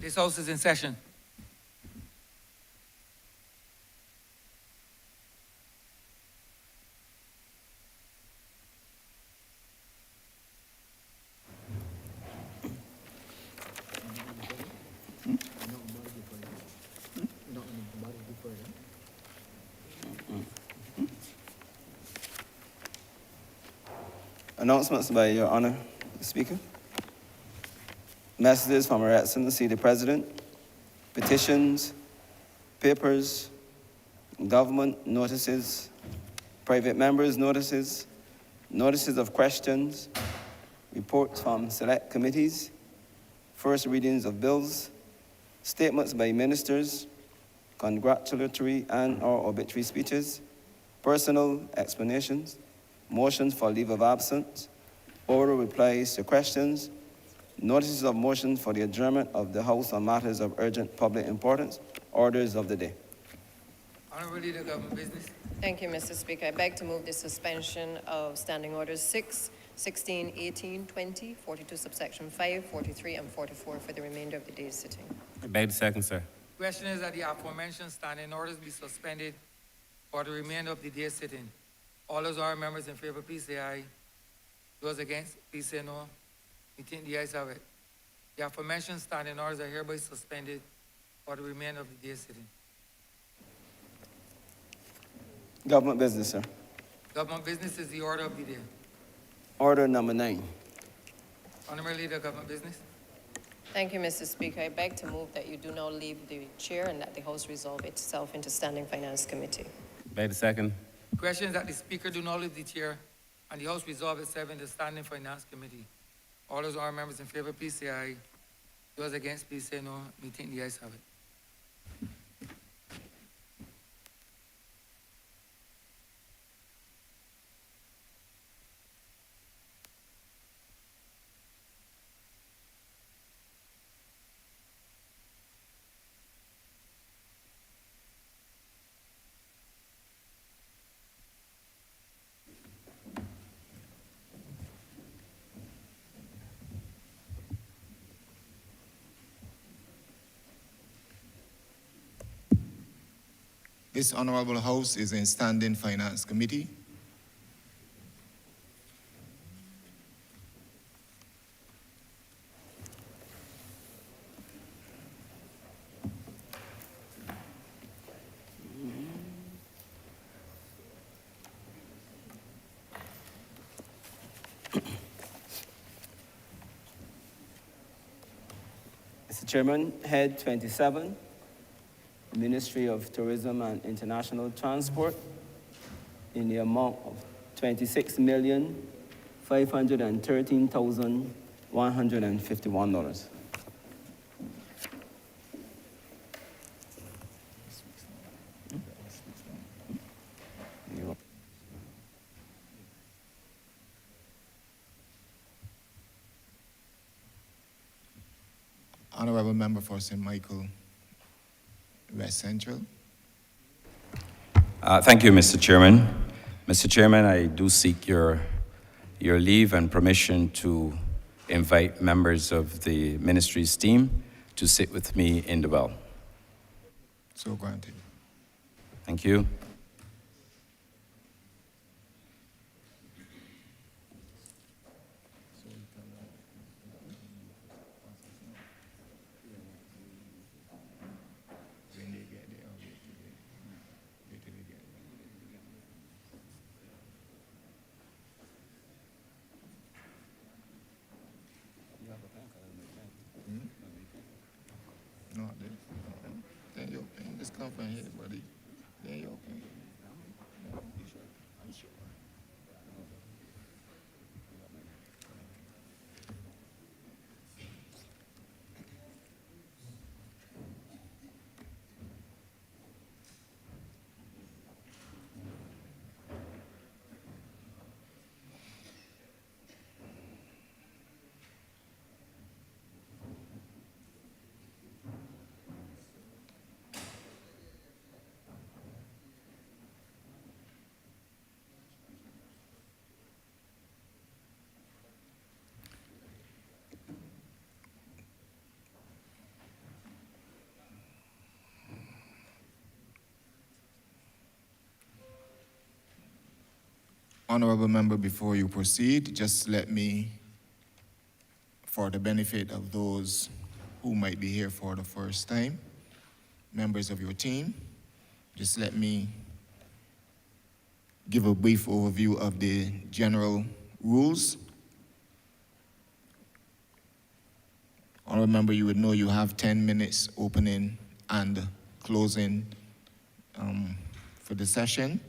This House is in session. Announcements by Your Honor, the Speaker. Messages from Her Excellency the President, petitions, papers, government notices, private members' notices, notices of questions, reports from select committees, first readings of bills, statements by ministers, congratulatory and/or obituary speeches, personal explanations, motions for leave of absence, oral replies to questions, notices of motion for the adjournment of the House on matters of urgent public importance, orders of the day. Honourable Leader, Government Business. Thank you, Mr. Speaker. I beg to move the suspension of Standing Orders 6, 16, 18, 20, 42 subsection 5, 43, and 44 for the remainder of the day's sitting. I beg the second, sir. Question is that the aforementioned standing orders be suspended for the remainder of the day's sitting. All those who are members in favor, please say aye. Those against, please say no. We think the ayes have it. The aforementioned standing orders are hereby suspended for the remainder of the day's sitting. Government business, sir. Government business is the order of the day. Order number 9. Honourable Leader, Government Business. Thank you, Mr. Speaker. I beg to move that you do not leave the chair and that the House resolve itself into Standing Finance Committee. Beg the second. Question is that the Speaker do not leave the chair and the House resolve itself in the Standing Finance Committee. All those who are members in favor, please say aye. Those against, please say no. We think the ayes have it. This Honourable House is in Standing Finance Committee. Mr. Chairman, Head 27, Ministry of Tourism and International Transport, in the amount of $26,513,151. Honourable Member for St. Michael, West Central. Thank you, Mr. Chairman. Mr. Chairman, I do seek your leave and permission to invite members of the ministry's team to sit with me in the well. So granted. Thank you. No, then you're okay. Just come from here, buddy. Then you're okay. I'm sure. Honorable member, before you proceed, just let me, for the benefit of those who might be here for the first time, members of your team, just let me give a brief overview of the general rules. Honorable member, you would know you have 10 minutes opening and closing for the session.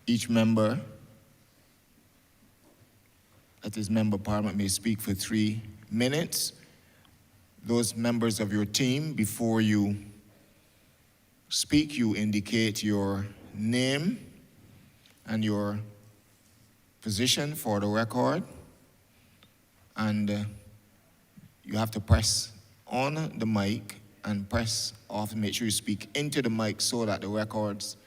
Each member, that is member of parliament, may speak for 3 minutes. Those members of your team, before you speak, you indicate your name and your position for the record. And you have to press on the mic and press off to make sure you speak into the mic so that the records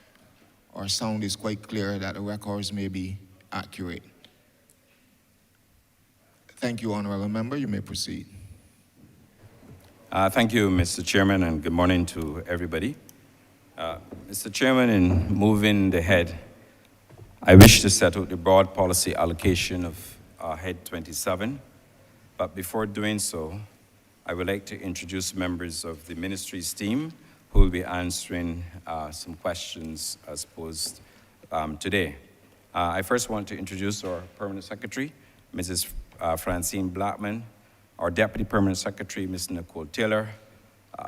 or sound is quite clear, that the records may be accurate. Thank you, Honorable Member. You may proceed. Thank you, Mr. Chairman, and good morning to everybody. Mr. Chairman, in moving the head, I wish to set out the broad policy allocation of Head 27, but before doing so, I would like to introduce members of the ministry's team who will be answering some questions as posed today. I first want to introduce our Permanent Secretary, Mrs. Francine Blackman, our Deputy Permanent Secretary, Ms. Nicole Taylor,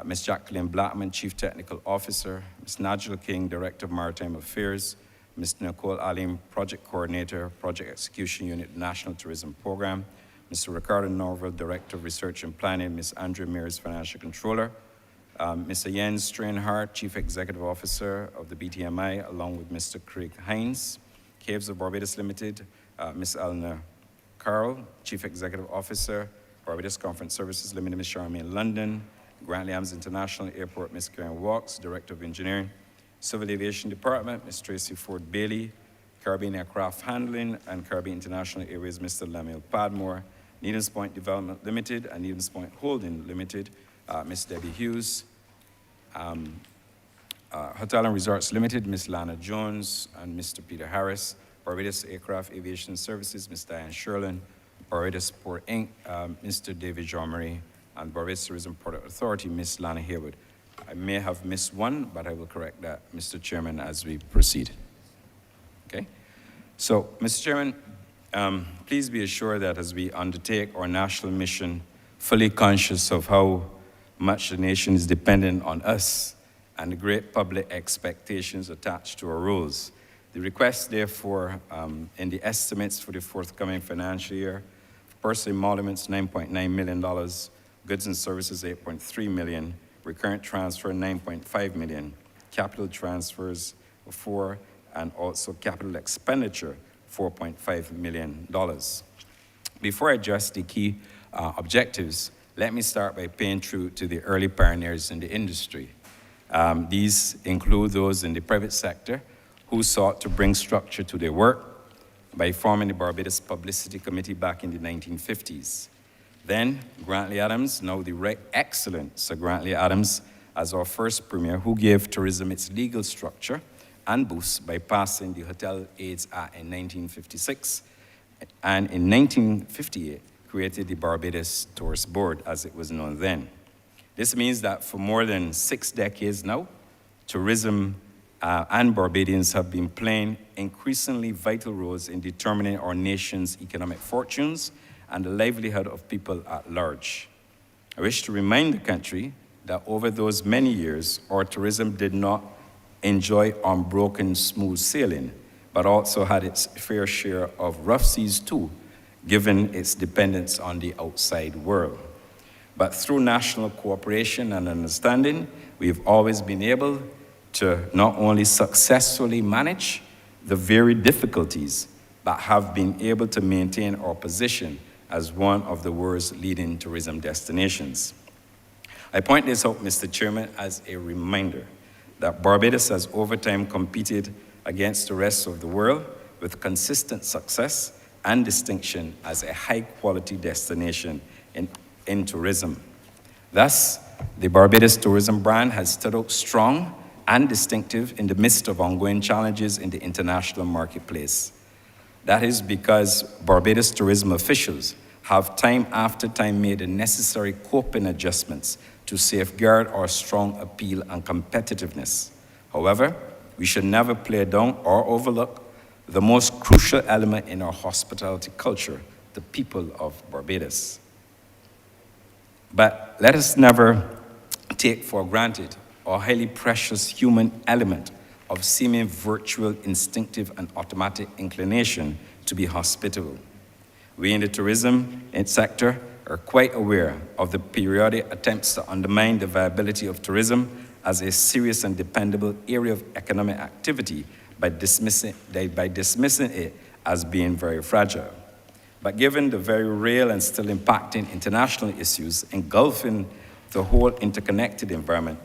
Ms. Jacqueline Blackman, Chief Technical Officer, Ms. Nigel King, Director of Maritime Affairs, Ms. Nicole Alim, Project Coordinator, Project Execution Unit, National Tourism Program, Mr. Ricardo Norville, Director of Research and Planning, Ms. Andrea Mears, Financial Controller, Mr. Jens Strainhart, Chief Executive Officer of the BTMI, along with Mr. Craig Hines, Caves of Barbados Limited, Ms. Eleanor Carroll, Chief Executive Officer, Barbados Conference Services Limited, Ms. Charmaine London, Grantley Adams International Airport, Ms. Karen Walks, Director of Engineering, Civil Aviation Department, Ms. Tracy Ford Bailey, Caribbean Aircraft Handling and Caribbean International Airways, Mr. Lemuel Padmore, Needhams Point Development Limited and Needhams Point Holding Limited, Ms. Debbie Hughes, Hotel and Resorts Limited, Ms. Lana Jones and Mr. Peter Harris, Barbados Aircraft Aviation Services, Ms. Diane Sherlin, Barbados Port Inc., Mr. David Jean-Marie, and Barbados Tourism Product Authority, Ms. Lana Haywood. I may have missed one, but I will correct that, Mr. Chairman, as we proceed. Okay? So, Mr. Chairman, please be assured that as we undertake our national mission, fully conscious of how much the nation is dependent on us and the great public expectations attached to our roles. The request, therefore, in the estimates for the forthcoming financial year, personal emoluments, $9.9 million, goods and services, $8.3 million, recurrent transfer, $9.5 million, capital transfers, $4 million, and also capital expenditure, $4.5 million. Before I address the key objectives, let me start by paying tribute to the early pioneers in the industry. These include those in the private sector who sought to bring structure to their work by forming the Barbados Publicity Committee back in the 1950s. Then, Grantley Adams, now the excellent Sir Grantley Adams, as our first premier, who gave tourism its legal structure and boost by passing the Hotel Aids Act in 1956, and in 1958, created the Barbados Tourist Board, as it was known then. This means that for more than 6 decades now, tourism and Barbadians have been playing increasingly vital roles in determining our nation's economic fortunes and the livelihood of people at large. I wish to remind the country that over those many years, our tourism did not enjoy unbroken smooth sailing, but also had its fair share of rough seas too, given its dependence on the outside world. But through national cooperation and understanding, we've always been able to not only successfully manage the very difficulties, but have been able to maintain our position as one of the world's leading tourism destinations. I point this out, Mr. Chairman, as a reminder that Barbados has over time competed against the rest of the world with consistent success and distinction as a high-quality destination in tourism. Thus, the Barbados tourism brand has stood out strong and distinctive in the midst of ongoing challenges in the international marketplace. That is because Barbados tourism officials have time after time made the necessary coping adjustments to safeguard our strong appeal and competitiveness. However, we should never play down or overlook the most crucial element in our hospitality culture, the people of Barbados. But let us never take for granted our highly precious human element of seeming virtual, instinctive, and automatic inclination to be hospitable. We in the tourism sector are quite aware of the periodic attempts to undermine the viability of tourism as a serious and dependable area of economic activity by dismissing it as being very fragile. But given the very real and still impacting international issues engulfing the whole interconnected environment,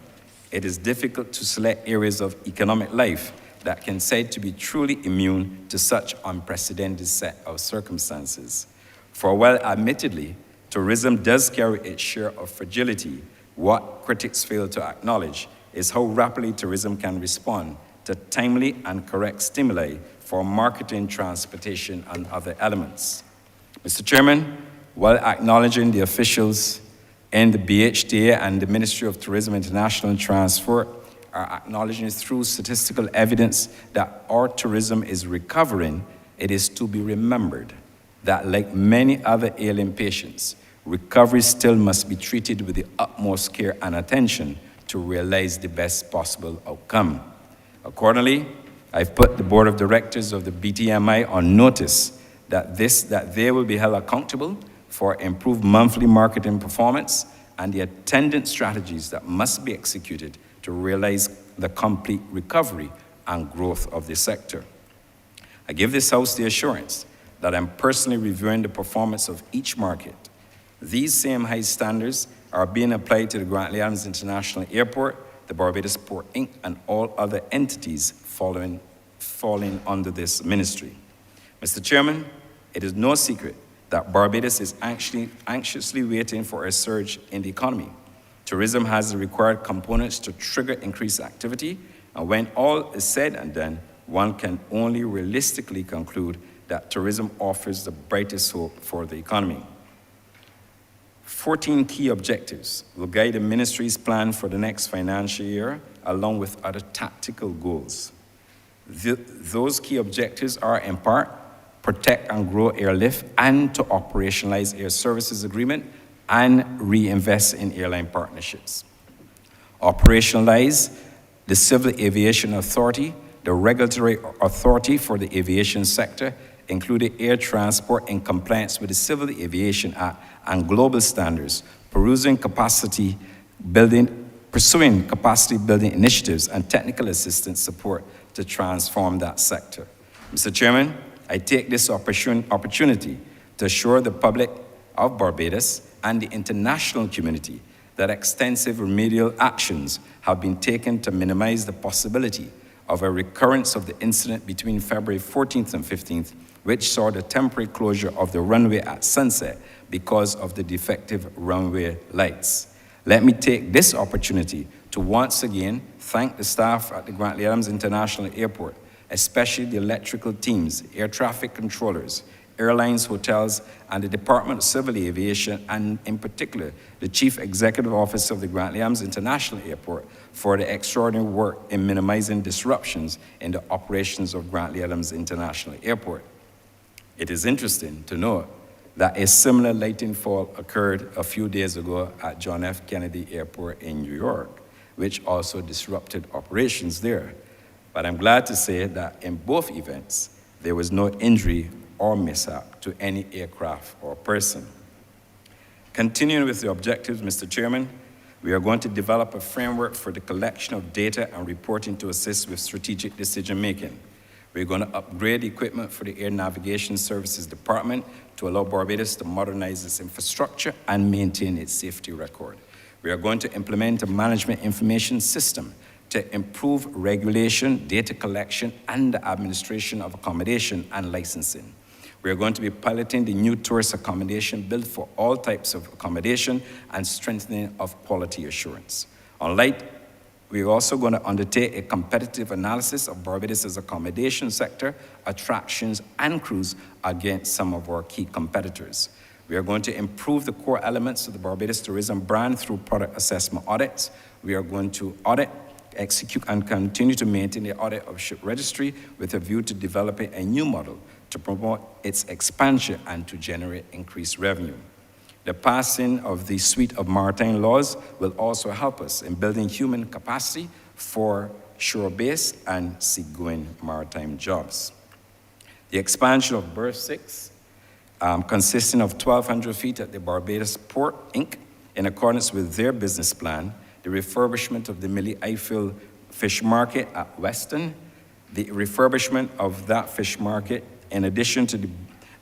it is difficult to select areas of economic life that can said to be truly immune to such unprecedented set of circumstances. For while admittedly, tourism does carry its share of fragility, what critics fail to acknowledge is how rapidly tourism can respond to timely and correct stimuli for marketing, transportation, and other elements. Mr. Chairman, while acknowledging the officials in the BHTA and the Ministry of Tourism International and Transport are acknowledging through statistical evidence that our tourism is recovering, it is to be remembered that like many other ailing patients, recovery still must be treated with the utmost care and attention to realize the best possible outcome. Accordingly, I've put the Board of Directors of the BTMI on notice that they will be held accountable for improved monthly marketing performance and the attendant strategies that must be executed to realize the complete recovery and growth of the sector. I give this House the assurance that I'm personally reviewing the performance of each market. These same high standards are being applied to the Grantley Adams International Airport, the Barbados Port Inc., and all other entities falling under this ministry. Mr. Chairman, it is no secret that Barbados is anxiously waiting for a surge in the economy. Tourism has the required components to trigger increased activity, and when all is said and done, one can only realistically conclude that tourism offers the brightest hope for the economy. 14 key objectives will guide the ministry's plan for the next financial year, along with other tactical goals. Those key objectives are, in part, protect and grow airlift and to operationalize air services agreement and reinvest in airline partnerships. Operationalize the Civil Aviation Authority, the regulatory authority for the aviation sector, including air transport in compliance with the Civil Aviation Act and global standards, pursuing capacity building initiatives and technical assistance support to transform that sector. Mr. Chairman, I take this opportunity to assure the public of Barbados and the international community that extensive remedial actions have been taken to minimize the possibility of a recurrence of the incident between February 14th and 15th, which saw the temporary closure of the runway at sunset because of the defective runway lights. Let me take this opportunity to once again thank the staff at the Grantley Adams International Airport, especially the electrical teams, air traffic controllers, airlines, hotels, and the Department of Civil Aviation, and in particular, the Chief Executive Officer of the Grantley Adams International Airport for the extraordinary work in minimizing disruptions in the operations of Grantley Adams International Airport. It is interesting to note that a similar lightning fall occurred a few days ago at John F. Kennedy Airport in New York, which also disrupted operations there. But I'm glad to say that in both events, there was no injury or mishap to any aircraft or person. Continuing with the objectives, Mr. Chairman, we are going to develop a framework for the collection of data and reporting to assist with strategic decision-making. We're going to upgrade equipment for the Air Navigation Services Department to allow Barbados to modernize its infrastructure and maintain its safety record. We are going to implement a management information system to improve regulation, data collection, and the administration of accommodation and licensing. We are going to be piloting the new tourist accommodation built for all types of accommodation and strengthening of quality assurance. On light We're also going to undertake a competitive analysis of Barbados' accommodation sector, attractions, and cruise against some of our key competitors. We are going to improve the core elements of the Barbados tourism brand through product assessment audits. We are going to audit, execute, and continue to maintain the audit of ship registry with a view to developing a new model to promote its expansion and to generate increased revenue. The passing of the suite of maritime laws will also help us in building human capacity for shore-based and seagoing maritime jobs. The expansion of Berth 6, consisting of 1,200 feet at the Barbados Port, Inc., in accordance with their business plan, the refurbishment of the Millie Eiffel Fish Market at Weston, the refurbishment of that fish market, in addition to the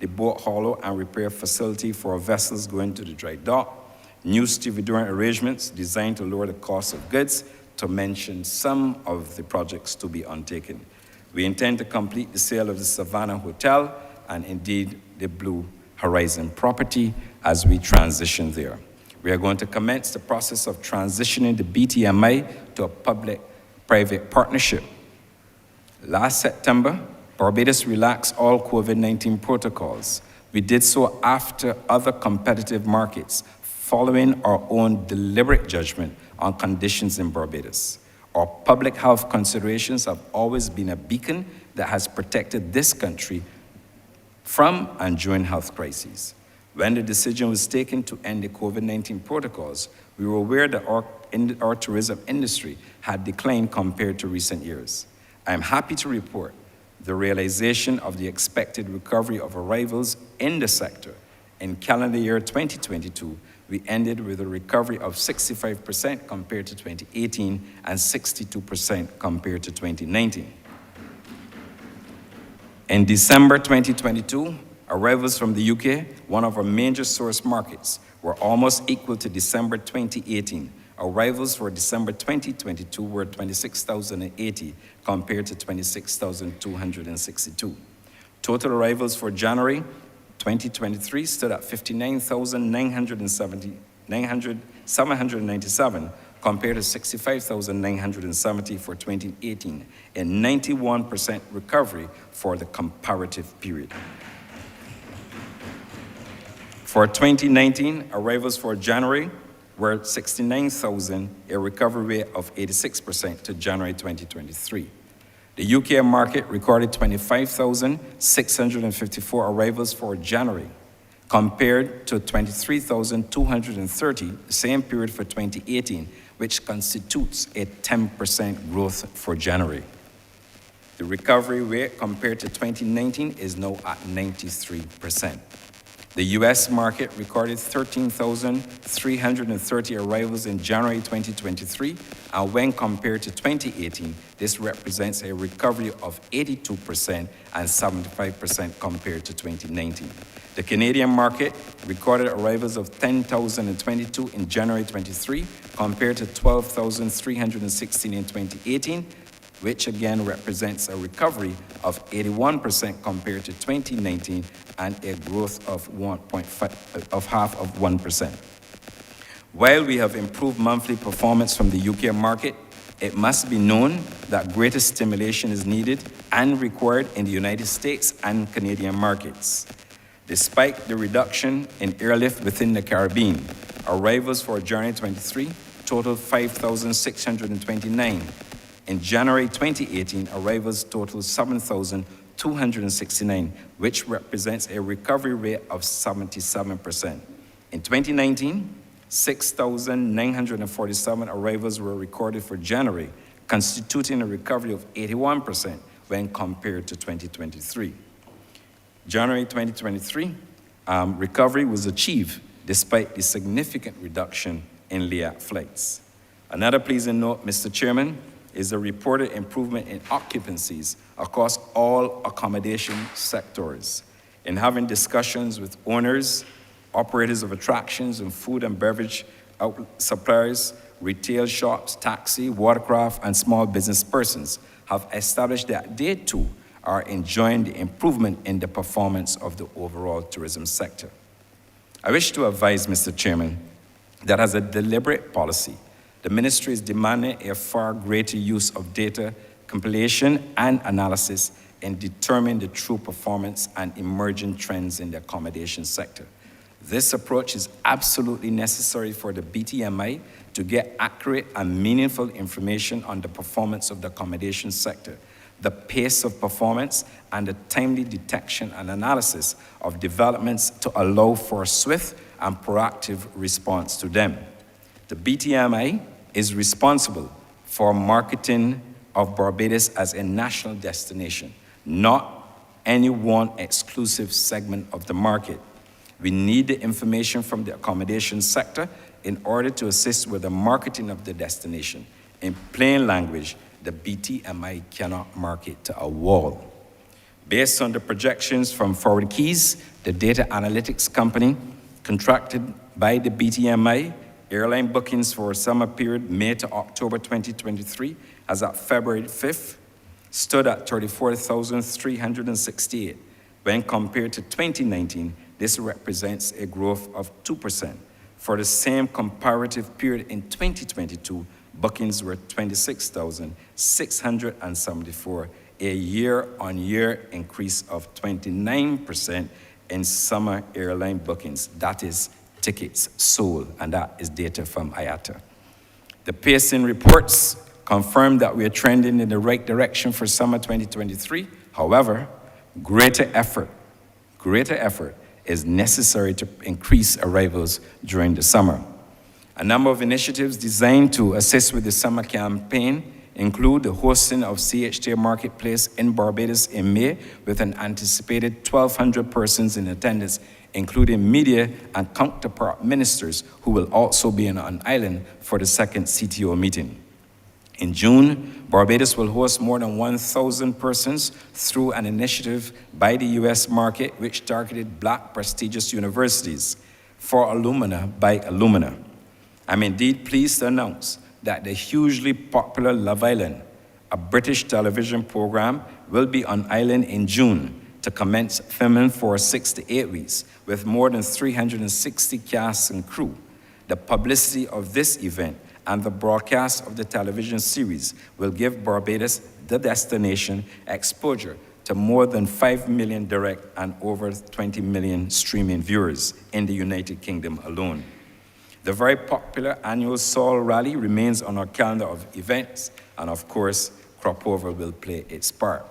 boat hollow and repair facility for vessels going to the dry dock, new stevedoring arrangements designed to lower the cost of goods, to mention some of the projects to be undertaken. We intend to complete the sale of the Savannah Hotel and indeed the Blue Horizon property as we transition there. We are going to commence the process of transitioning the BTMI to a public-private partnership. Last September, Barbados relaxed all COVID-19 protocols. We did so after other competitive markets, following our own deliberate judgment on conditions in Barbados. Our public health considerations have always been a beacon that has protected this country from and during health crises. When the decision was taken to end the COVID-19 protocols, we were aware that our tourism industry had declined compared to recent years. I am happy to report the realization of the expected recovery of arrivals in the sector. In calendar year 2022, we ended with a recovery of 65% compared to 2018 and 62% compared to 2019. In December 2022, arrivals from the UK, one of our major source markets, were almost equal to December 2018. Arrivals for December 2022 were 26,080 compared to 26,262. Total arrivals for January 2023 stood at 59,797 compared to 65,970 for 2018, a 91% recovery for the comparative period. For 2019, arrivals for January were 69,000, a recovery rate of 86% to January 2023. The UK market recorded 25,654 arrivals for January, compared to 23,230 the same period for 2018, which constitutes a 10% growth for January. The recovery rate compared to 2019 is now at 93%. The U.S. market recorded 13,330 arrivals in January 2023, and when compared to 2018, this represents a recovery of 82% and 75% compared to 2019. The Canadian market recorded arrivals of 10,022 in January 23, compared to 12,316 in 2018, which again represents a recovery of 81% compared to 2019 and a growth of half of 1%. While we have improved monthly performance from the UK market, it must be known that greater stimulation is needed and required in the United States and Canadian markets. Despite the reduction in airlift within the Caribbean, arrivals for January 23 totaled 5,629. In January 2018, arrivals totaled 7,269, which represents a recovery rate of 77%. In 2019, 6,947 arrivals were recorded for January, constituting a recovery of 81% when compared to 2023. January 2023, recovery was achieved despite the significant reduction in LEAC flights. Another pleasing note, Mr. Chairman, is the reported improvement in occupancies across all accommodation sectors. In having discussions with owners, operators of attractions and food and beverage suppliers, retail shops, taxi, watercraft, and small business persons have established that they too are enjoying the improvement in the performance of the overall tourism sector. I wish to advise, Mr. Chairman, that as a deliberate policy, the ministry is demanding a far greater use of data compilation and analysis in determining the true performance and emerging trends in the accommodation sector. This approach is absolutely necessary for the BTMI to get accurate and meaningful information on the performance of the accommodation sector, the pace of performance, and the timely detection and analysis of developments to allow for a swift and proactive response to them. The BTMI is responsible for marketing of Barbados as a national destination, not any one exclusive segment of the market. We need the information from the accommodation sector in order to assist with the marketing of the destination. In plain language, the BTMI cannot market to a wall. Based on the projections from Forward Keys, the data analytics company contracted by the BTMI, airline bookings for summer period May to October 2023, as at February 5th, stood at 34,368. When compared to 2019, this represents a growth of 2%. For the same comparative period in 2022, bookings were 26,674, a year-on-year increase of 29% in summer airline bookings. That is tickets sold, and that is data from IATA. The pacing reports confirm that we are trending in the right direction for summer 2023. However, greater effort is necessary to increase arrivals during the summer. A number of initiatives designed to assist with the summer campaign include the hosting of CHTA Marketplace in Barbados in May with an anticipated 1,200 persons in attendance, including media and counterpart ministers who will also be on island for the second CTO meeting. In June, Barbados will host more than 1,000 persons through an initiative by the U.S. market which targeted Black prestigious universities for alumna by alumna. I'm indeed pleased to announce that the hugely popular Love Island, a British television program, will be on island in June to commence filming for 6 to 8 weeks with more than 360 casts and crew. The publicity of this event and the broadcast of the television series will give Barbados, the destination, exposure to more than 5 million direct and over 20 million streaming viewers in the United Kingdom alone. The very popular annual Sol Rally remains on our calendar of events, and of course, Crop Over will play its part.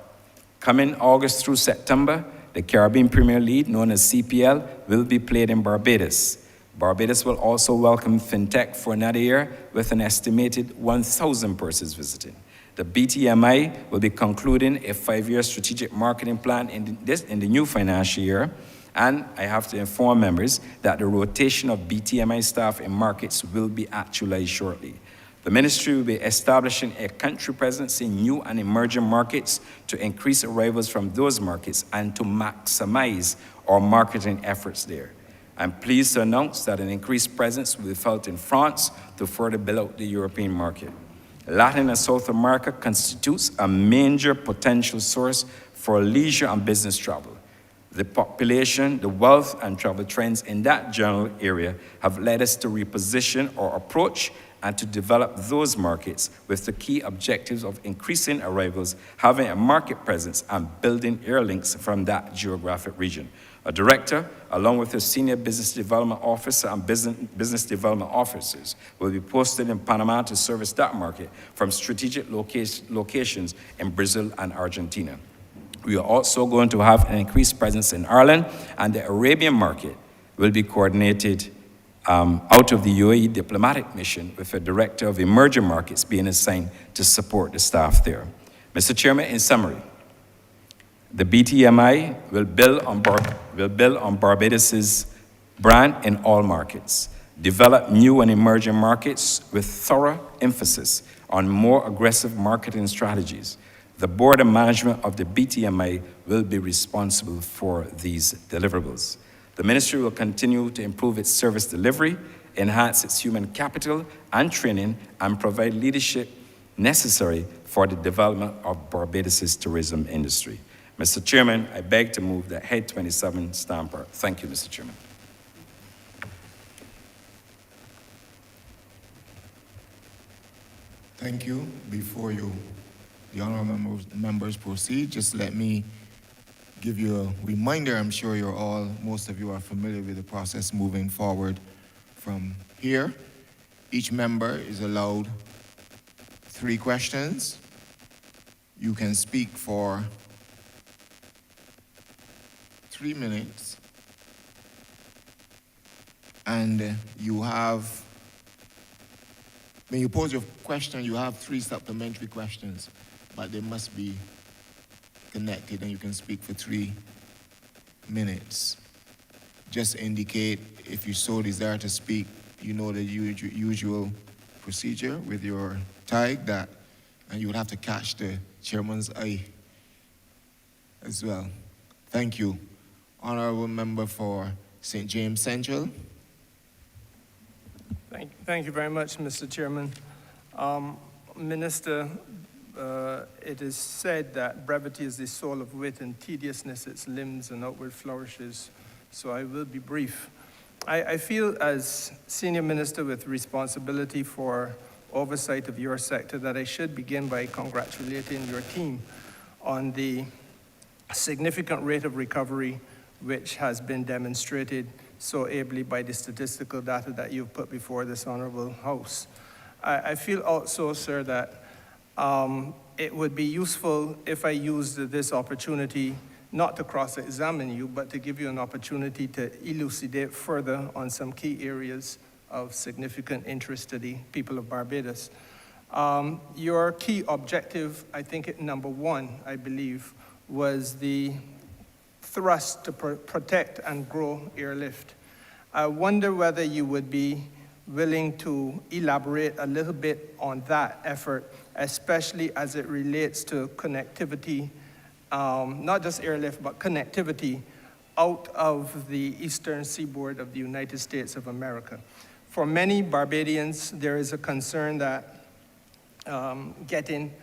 Coming August through September, the Caribbean Premier League, known as CPL, will be played in Barbados. Barbados will also welcome FinTech for another year with an estimated 1,000 persons visiting. The BTMI will be concluding a 5-year strategic marketing plan in the new financial year, and I have to inform members that the rotation of BTMI staff in markets will be actualized shortly. The ministry will be establishing a country presence in new and emerging markets to increase arrivals from those markets and to maximize our marketing efforts there. I'm pleased to announce that an increased presence will be felt in France to further build out the European market. Latin and South America constitutes a major potential source for leisure and business travel. The population, the wealth, and travel trends in that general area have led us to reposition our approach and to develop those markets with the key objectives of increasing arrivals, having a market presence, and building air links from that geographic region. A director, along with a senior business development officer and business development officers, will be posted in Panama to service that market from strategic locations in Brazil and Argentina. We are also going to have an increased presence in Ireland, and the Arabian market will be coordinated out of the UAE diplomatic mission with a director of emerging markets being assigned to support the staff there. Mr. Chairman, in summary, the BTMI will build on Barbados's brand in all markets, develop new and emerging markets with thorough emphasis on more aggressive marketing strategies. The board and management of the BTMI will be responsible for these deliverables. The ministry will continue to improve its service delivery, enhance its human capital and training, and provide leadership necessary for the development of Barbados's tourism industry. Mr. Chairman, I beg to move that Head 27 stand part. Thank you, Mr. Chairman. Thank you. Before the honorable members proceed, just let me give you a reminder. I'm sure most of you are familiar with the process moving forward from here. Each member is allowed 3 questions. You can speak for 3 minutes. And when you pose your question, you have 3 supplementary questions, but they must be connected, and you can speak for 3 minutes. Just indicate if you so desire to speak, you know the usual procedure with your tag and you would have to catch the chairman's eye as well. Thank you. Honorable member for St. James Central. Thank you very much, Mr. Chairman. Minister, it is said that brevity is the soul of wit and tediousness its limbs and outward flourishes, so I will be brief. I feel as Senior Minister with responsibility for oversight of your sector that I should begin by congratulating your team on the significant rate of recovery which has been demonstrated so ably by the statistical data that you've put before this Honourable House. I feel also, sir, that it would be useful if I used this opportunity not to cross-examine you, but to give you an opportunity to elucidate further on some key areas of significant interest to the people of Barbados. Your key objective, I think number 1, I believe, was the thrust to protect and grow airlift. I wonder whether you would be willing to elaborate a little bit on that effort, especially as it relates to connectivity, not just airlift, but connectivity out of the eastern seaboard of the United States of America. For many Barbadians, there is a concern that getting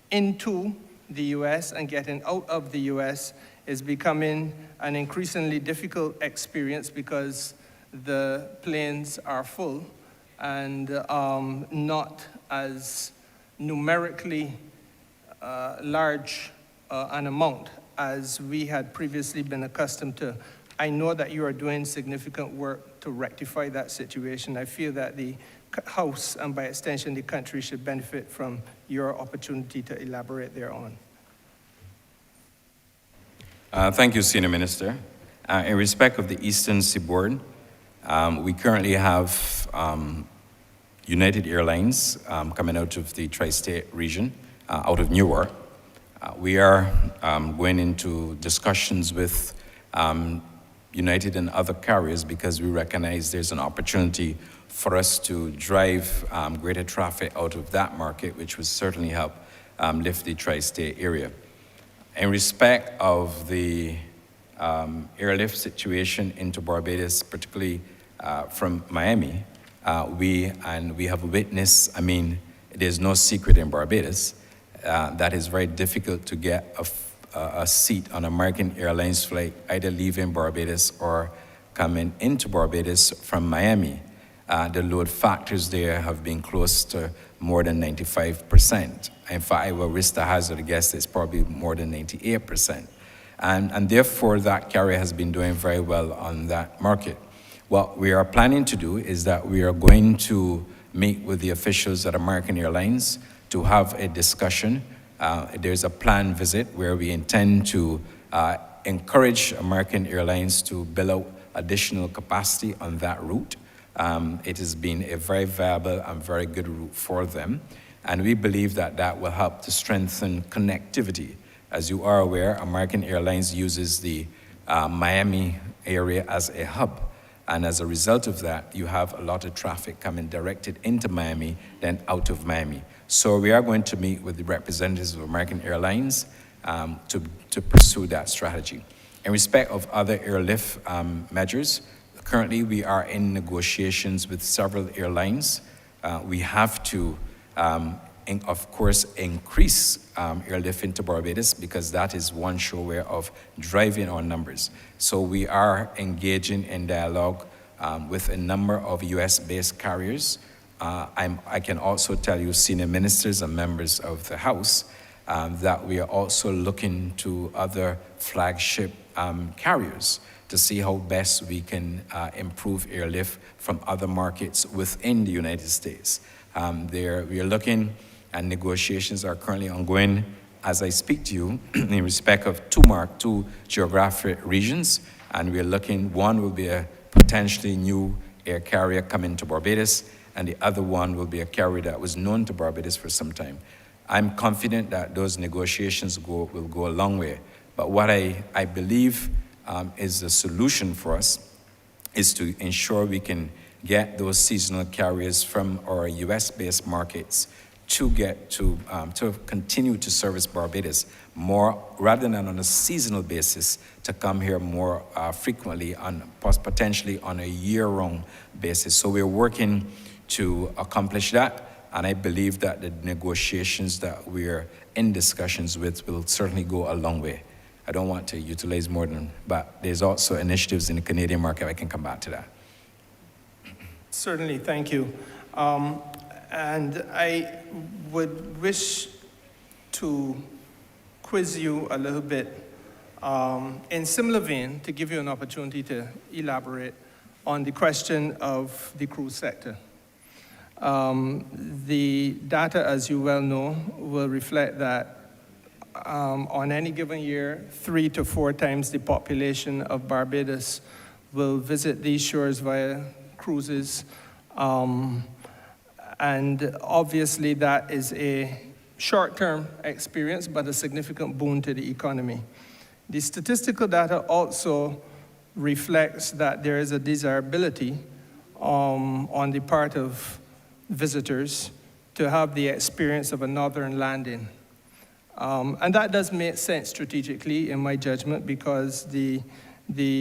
into the U.S. and getting out of the U.S. is becoming an increasingly difficult experience because the planes are full and not as numerically large an amount as we had previously been accustomed to. I know that you are doing significant work to rectify that situation. I feel that the House, and by extension the country, should benefit from your opportunity to elaborate thereon. Thank you, Senior Minister. In respect of the Eastern Seaboard, we currently have United Airlines coming out of the tri-state region, out of Newark. We are going into discussions with United and other carriers because we recognize there's an opportunity for us to drive greater traffic out of that market, which would certainly help lift the tri-state area. In respect of the airlift situation into Barbados, particularly from Miami, we have witnessed, there's no secret in Barbados, that is very difficult to get a seat on American Airlines flight, either leaving Barbados or coming into Barbados from Miami. The load factors there have been close to more than 95%. In fact, I will risk the hazard, guess it's probably more than 98%. And therefore, that carrier has been doing very well on that market. What we are planning to do is that we are going to meet with the officials at American Airlines to have a discussion. There's a planned visit where we intend to encourage American Airlines to build out additional capacity on that route. It has been a very viable and very good route for them. And we believe that that will help to strengthen connectivity. As you are aware, American Airlines uses the Miami area as a hub. And as a result of that, you have a lot of traffic coming directed into Miami, then out of Miami. So we are going to meet with the representatives of American Airlines to pursue that strategy. In respect of other airlift measures, currently we are in negotiations with several airlines. We have to, of course, increase airlift into Barbados because that is one sure way of driving our numbers. So we are engaging in dialogue with a number of US-based carriers I can also tell you, senior ministers and members of the House, that we are also looking to other flagship carriers to see how best we can improve airlift from other markets within the United States. We are looking, and negotiations are currently ongoing as I speak to you in respect of two geographic regions, and we are looking, one will be a potentially new air carrier coming to Barbados, and the other one will be a carrier that was known to Barbados for some time. I'm confident that those negotiations will go a long way, but what I believe is the solution for us is to ensure we can get those seasonal carriers from our US-based markets to continue to service Barbados more, rather than on a seasonal basis, to come here more frequently, potentially on a year-round basis. So we're working to accomplish that, and I believe that the negotiations that we're in discussions with will certainly go a long way. I don't want to utilize more than, but there's also initiatives in the Canadian market. I can come back to that. Certainly, thank you. And I would wish to quiz you a little bit in similar vein to give you an opportunity to elaborate on the question of the cruise sector. The data, as you well know, will reflect that on any given year, 3 to 4 times the population of Barbados will visit these shores via cruises. And obviously that is a short-term experience, but a significant boon to the economy. The statistical data also reflects that there is a desirability on the part of visitors to have the experience of a northern landing. And that does make sense strategically, in my judgment, because the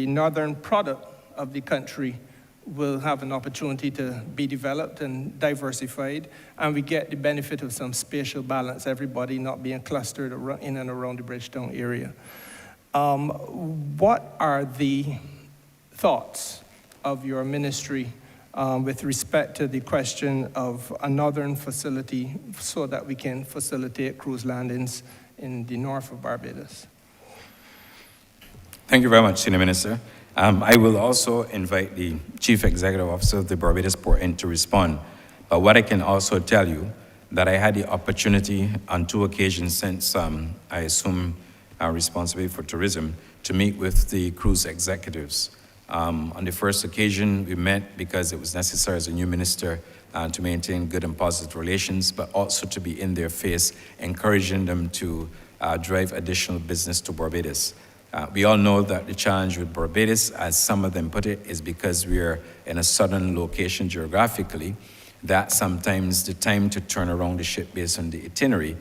northern product of the country will have an opportunity to be developed and diversified, and we get the benefit of some spatial balance, everybody not being clustered in and around the Bridgetown area. What are the thoughts of your ministry with respect to the question of a northern facility so that we can facilitate cruise landings in the north of Barbados? Thank you very much, Senior Minister. I will also invite the Chief Executive Officer of the Barbados Port in to respond. But what I can also tell you, that I had the opportunity on 2 occasions since I assumed responsibility for tourism to meet with the cruise executives. On the first occasion, we met because it was necessary as a new minister to maintain good and positive relations, but also to be in their face, encouraging them to drive additional business to Barbados. We all know that the challenge with Barbados, as some of them put it, is because we are in a southern location geographically, that sometimes the time to turn around the ship based on the itinerary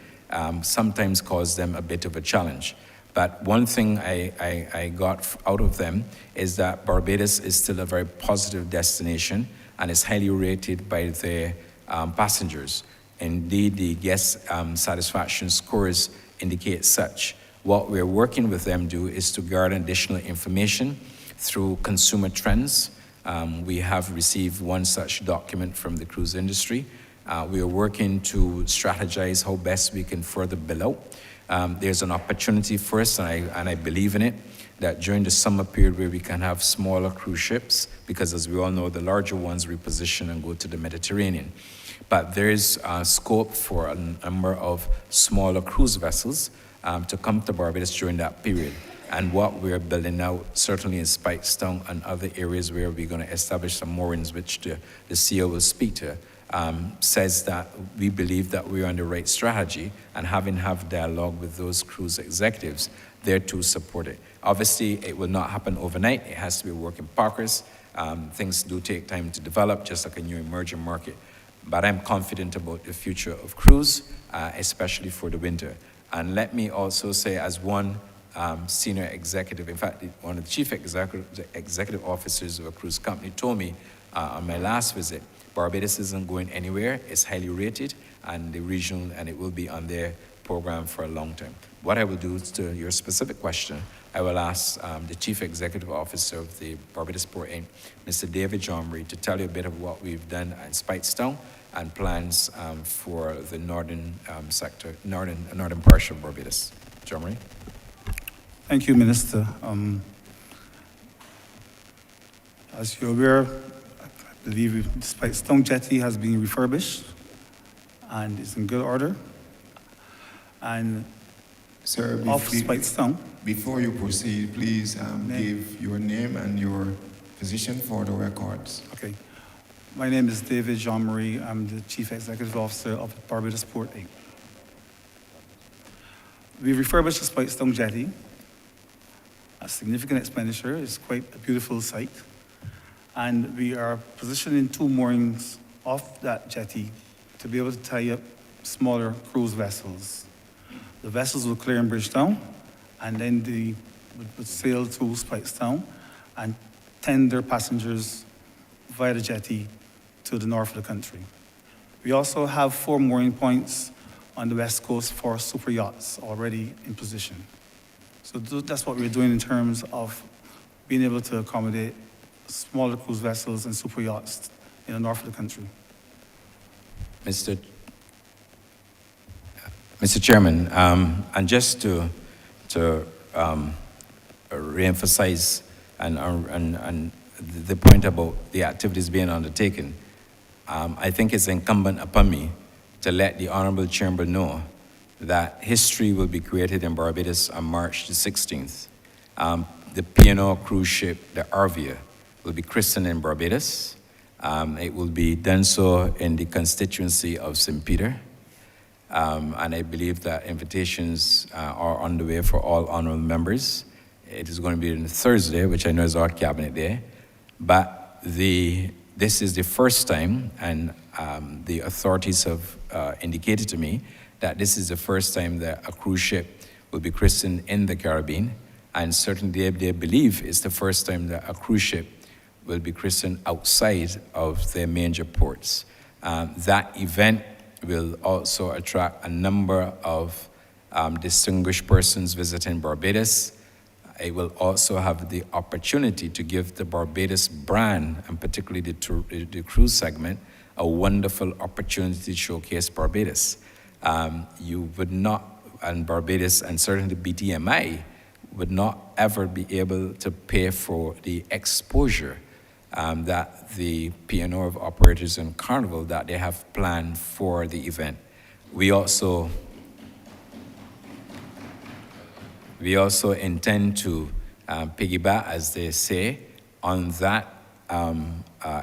sometimes causes them a bit of a challenge. But one thing I got out of them is that Barbados is still a very positive destination and is highly rated by their passengers. Indeed, the guest satisfaction scores indicate such. What we're working with them to do is to garner additional information through consumer trends. We have received one such document from the cruise industry. We are working to strategize how best we can further build out. There's an opportunity for us, and I believe in it, that during the summer period where we can have smaller cruise ships, because as we all know, the larger ones reposition and go to the Mediterranean. But there is scope for a number of smaller cruise vessels to come to Barbados during that period. And what we're building out, certainly in Spikestown and other areas where we're going to establish some moorings, which the CEO will speak to, says that we believe that we're on the right strategy, and having dialogue with those cruise executives, they're to support it. Obviously, it will not happen overnight. It has to be a work in progress. Things do take time to develop, just like a new emerging market. But I'm confident about the future of cruise, especially for the winter. And let me also say, as one senior executive, in fact, one of the chief executive officers of a cruise company told me on my last visit, Barbados isn't going anywhere. It's highly rated, and the regional, and it will be on their program for a long time. What I will do is, to your specific question, I will ask the Chief Executive Officer of the Barbados Port Inc., Mr. David Jomry, to tell you a bit of what we've done at Speightstown and plans for the northern sector, northern portion of Barbados. Jomry? Thank you, Minister. As you're aware, I believe Speightstown Jetty has been refurbished and is in good order. And Sir, off Speightstown, before you proceed, please give your name and your position for the records. okay. My name is David Jean-Marie. I'm the Chief Executive Officer of Barbados Port Inc. We refurbished the Speightstown Jetty. A significant expenditure. It's quite a beautiful site. And we are positioning 2 moorings off that jetty to be able to tie up smaller cruise vessels. The vessels will clear in Bridgetown, and then they would sail to Speightstown and tend their passengers via the jetty to the north of the country. We also have 4 mooring points on the west coast for super yachts already in position. So that's what we're doing in terms of being able to accommodate smaller cruise vessels and super yachts in the north of the country. Mr. Chairman, and just to reemphasize and the point about the activities being undertaken, I think it's incumbent upon me to let the Honourable Chamber know that history will be created in Barbados on March the 16th. The P&O cruise ship, the Arvia, will be christened in Barbados. It will be done so in the constituency of St. Peter. And I believe that invitations are on the way for all honourable members. It is going to be on Thursday, which I know is our cabinet day. But this is the first time, and the authorities have indicated to me that this is the first time that a cruise ship will be christened in the Caribbean. And certainly they believe it's the first time that a cruise ship will be christened outside of their major ports. That event will also attract a number of distinguished persons visiting Barbados. It will also have the opportunity to give the Barbados brand, and particularly the cruise segment, a wonderful opportunity to showcase Barbados. You would not, and Barbados, and certainly BTMI, would not ever be able to pay for the exposure that the P&O of operators and Carnival that they have planned for the event. We also intend to piggyback, as they say, on that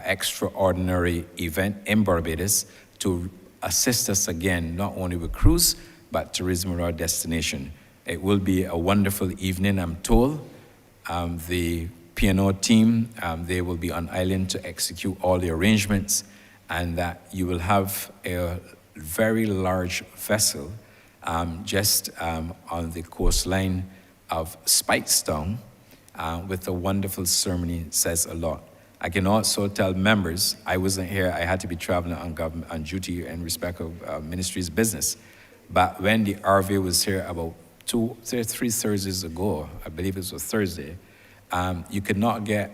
extraordinary event in Barbados to assist us again, not only with cruise, but tourism of our destination. It will be a wonderful evening, I'm told. The P&O team, they will be on island to execute all the arrangements, and that you will have a very large vessel just on the coastline of Speightstown with a wonderful ceremony. Says a lot. I can also tell members, I wasn't here, I had to be traveling on duty in respect of ministry's business. But when the RV was here about 3 Thursdays ago, I believe it was Thursday, you could not get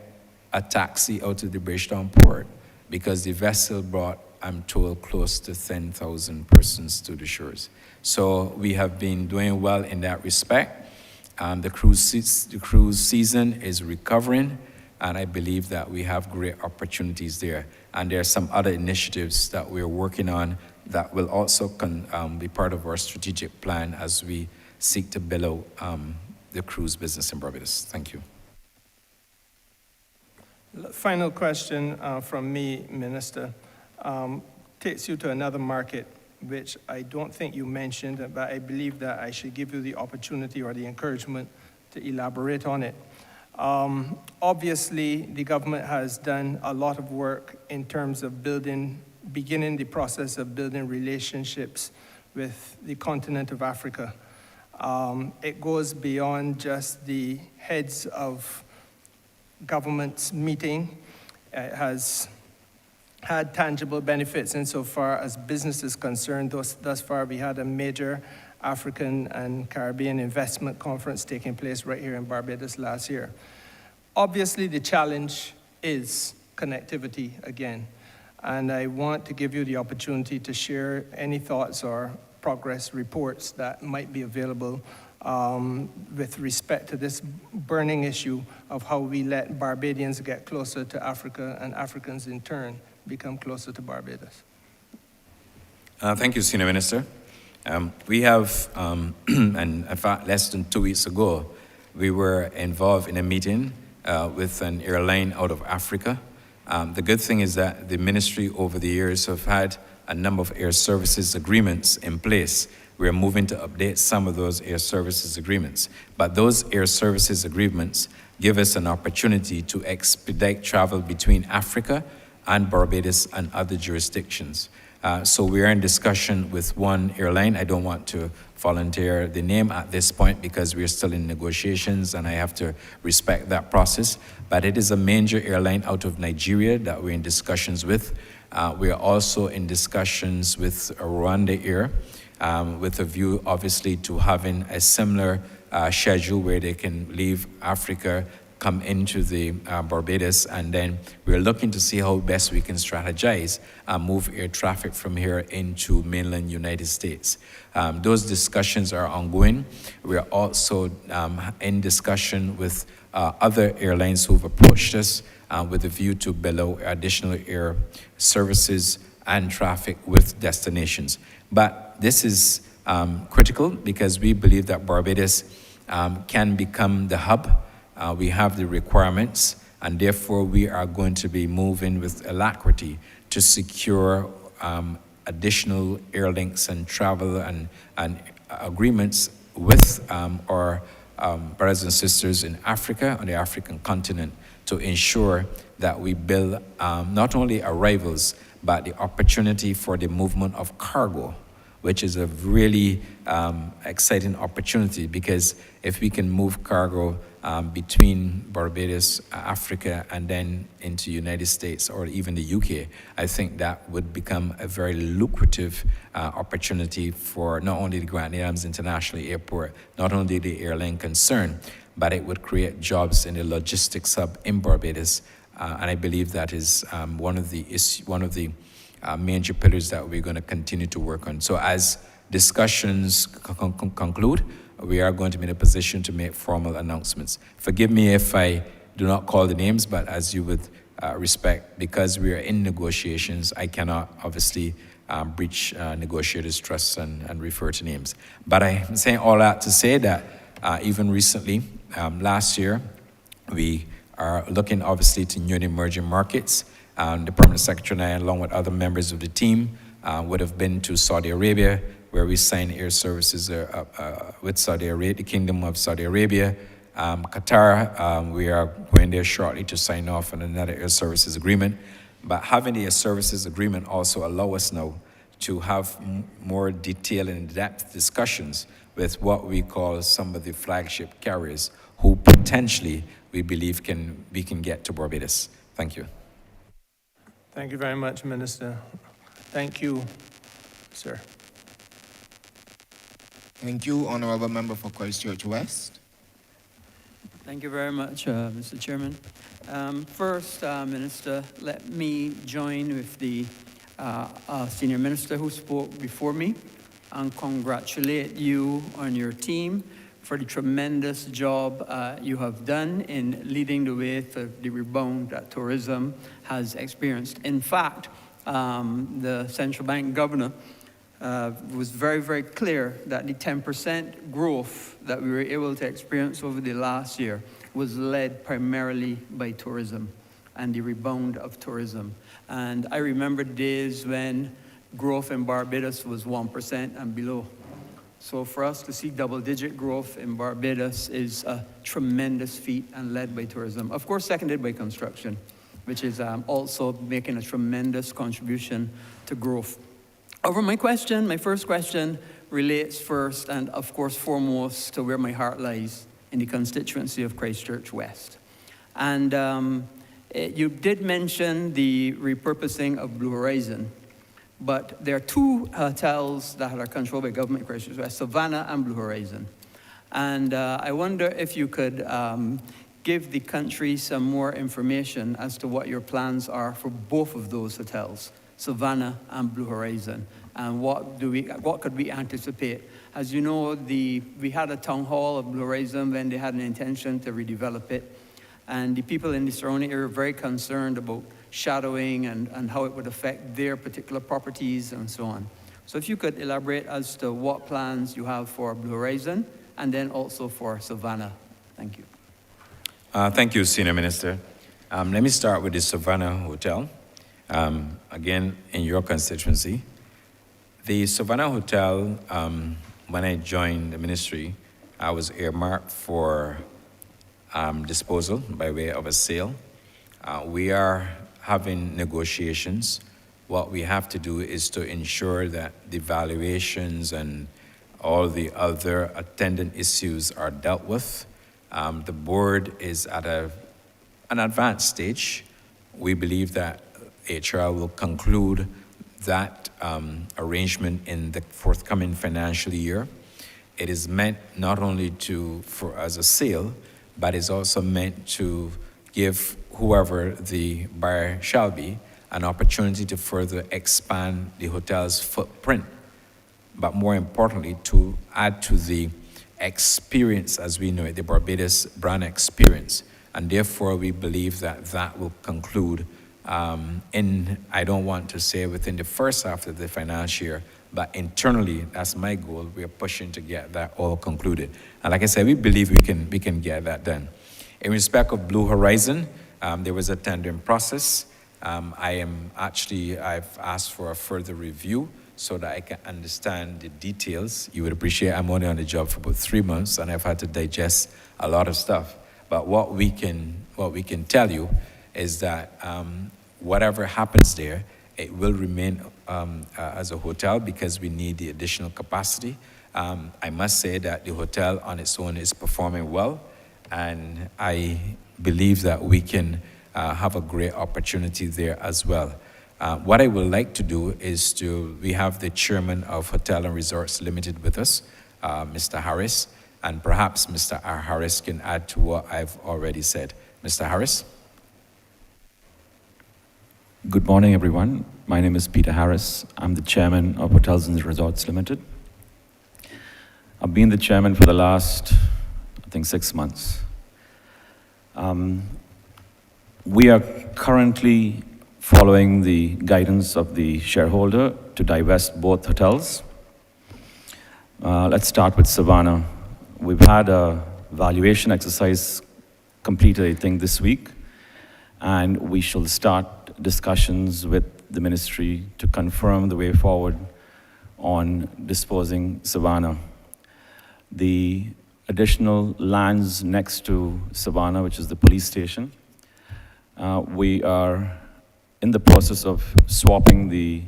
a taxi out of the Bridgetown port because the vessel brought, I'm told, close to 10,000 persons to the shores. So we have been doing well in that respect. The cruise season is recovering, and I believe that we have great opportunities there. And there are some other initiatives that we're working on that will also be part of our strategic plan as we seek to build out the cruise business in Barbados. Thank you. Final question from me, Minister. Takes you to another market, which I don't think you mentioned, but I believe that I should give you the opportunity or the encouragement to elaborate on it. Obviously, the government has done a lot of work in terms of beginning the process of building relationships with the continent of Africa. It goes beyond just the heads of governments meeting. It has had tangible benefits insofar as business is concerned. Thus far, we had a major African and Caribbean Investment Conference taking place right here in Barbados last year. Obviously, the challenge is connectivity again, and I want to give you the opportunity to share any thoughts or progress reports that might be available with respect to this burning issue of how we let Barbadians get closer to Africa and Africans in turn become closer to Barbados. Thank you, Senior Minister. We have, and in fact, less than 2 weeks ago, we were involved in a meeting with an airline out of Africa. The good thing is that the ministry over the years have had a number of air services agreements in place. We're moving to update some of those air services agreements. But those air services agreements give us an opportunity to expedite travel between Africa and Barbados and other jurisdictions. So we are in discussion with one airline. I don't want to volunteer the name at this point because we are still in negotiations and I have to respect that process. But it is a major airline out of Nigeria that we're in discussions with. We are also in discussions with Rwanda Air with a view, obviously, to having a similar schedule where they can leave Africa, come into the Barbados, and then we're looking to see how best we can strategize and move air traffic from here into mainland United States. Those discussions are ongoing. We are also in discussion with other airlines who've approached us with a view to below additional air services and traffic with destinations. But this is critical because we believe that Barbados can become the hub. We have the requirements, and therefore we are going to be moving with alacrity to secure additional air links and travel and agreements with our brothers and sisters in Africa, on the African continent, to ensure that we build not only arrivals, but the opportunity for the movement of cargo, which is a really exciting opportunity, because if we can move cargo between Barbados, Africa, and then into United States or even the UK, I think that would become a very lucrative opportunity for not only the Grant Adams International Airport, not only the airline concerned, but it would create jobs in the logistics hub in Barbados. And I believe that is one of the major pillars that we're going to continue to work on. So as discussions conclude, we are going to be in a position to make formal announcements. Forgive me if I do not call the names, but as you would respect, because we are in negotiations, I cannot obviously breach negotiators' trust and refer to names. But I'm saying all that to say that even recently, last year, we are looking obviously to new and emerging markets. The Permanent Secretary and I, along with other members of the team, would have been to Saudi Arabia, where we signed air services with Saudi Arabia, the Kingdom of Saudi Arabia. Qatar, we are going there shortly to sign off on another air services agreement. But having the air services agreement also allow us now to have more detailed and in-depth discussions with what we call some of the flagship carriers who potentially we believe we can get to Barbados. Thank you. Thank you very much, Minister. Thank you, sir. Thank you, Honourable Member for Christchurch West. Thank you very much, Mr. Chairman. First, Minister, let me join with the Senior Minister who spoke before me and congratulate you on your team for the tremendous job you have done in leading the way for the rebound that tourism has experienced. In fact, the central bank governor was very, very clear that the 10% growth that we were able to experience over the last year was led primarily by tourism and the rebound of tourism. And I remember days when growth in Barbados was 1% and below. So for us to see double-digit growth in Barbados is a tremendous feat and led by tourism. Of course, seconded by construction, which is also making a tremendous contribution to growth. Over my first question relates first and of course foremost to where my heart lies, in the constituency of Christchurch West. And you did mention the repurposing of Blue Horizon. but there are two hotels that are controlled by government corporations, Savannah and Blue Horizon. And I wonder if you could give the country some more information as to what your plans are for both of those hotels, Savannah and Blue Horizon, and what could we anticipate? As you know, we had a town hall of Blue Horizon when they had an intention to redevelop it, and the people in the surrounding area are very concerned about shadowing and how it would affect their particular properties and so on. So if you could elaborate as to what plans you have for Blue Horizon and then also for Savannah. Thank you. Thank you, Senior Minister. Let me start with the Savannah Hotel. Again, in your constituency. The Savannah Hotel, when I joined the ministry, I was earmarked for disposal by way of a sale. We are having negotiations. What we have to do is to ensure that the valuations and all the other attendant issues are dealt with. The board is at an advanced stage. We believe that HR will conclude that arrangement in the forthcoming financial year. It is meant not only as a sale, but is also meant to give whoever the buyer shall be an opportunity to further expand the hotel's footprint, but more importantly, to add to the experience as we know it, the Barbados brand experience. And therefore, we believe that that will conclude I don't want to say within the first half of the financial year, but internally, that's my goal. We are pushing to get that all concluded. And like I said, we believe we can get that done. In respect of Blue Horizon, there was a tendering process. I've asked for a further review so that I can understand the details. You would appreciate I'm only on the job for about 3 months and I've had to digest a lot of stuff. But what we can tell you is that whatever happens there, it will remain as a hotel because we need the additional capacity. I must say that the hotel on its own is performing well, and I believe that we can have a great opportunity there as well. What I would like to do is we have the chairman of Hotel and Resorts Limited with us, Mr. Harris, and perhaps Mr. R. Harris can add to what I've already said. Mr. Harris? Good morning, everyone. My name is Peter Harris. I'm the chairman of Hotels and Resorts Limited. I've been the chairman for the last, 6 months. We are currently following the guidance of the shareholder to divest both hotels. Let's start with Savannah. We've had a valuation exercise completed, I think, this week, and we shall start discussions with the ministry to confirm the way forward on disposing Savannah. The additional lands next to Savannah, which is the police station, we are in the process of swapping the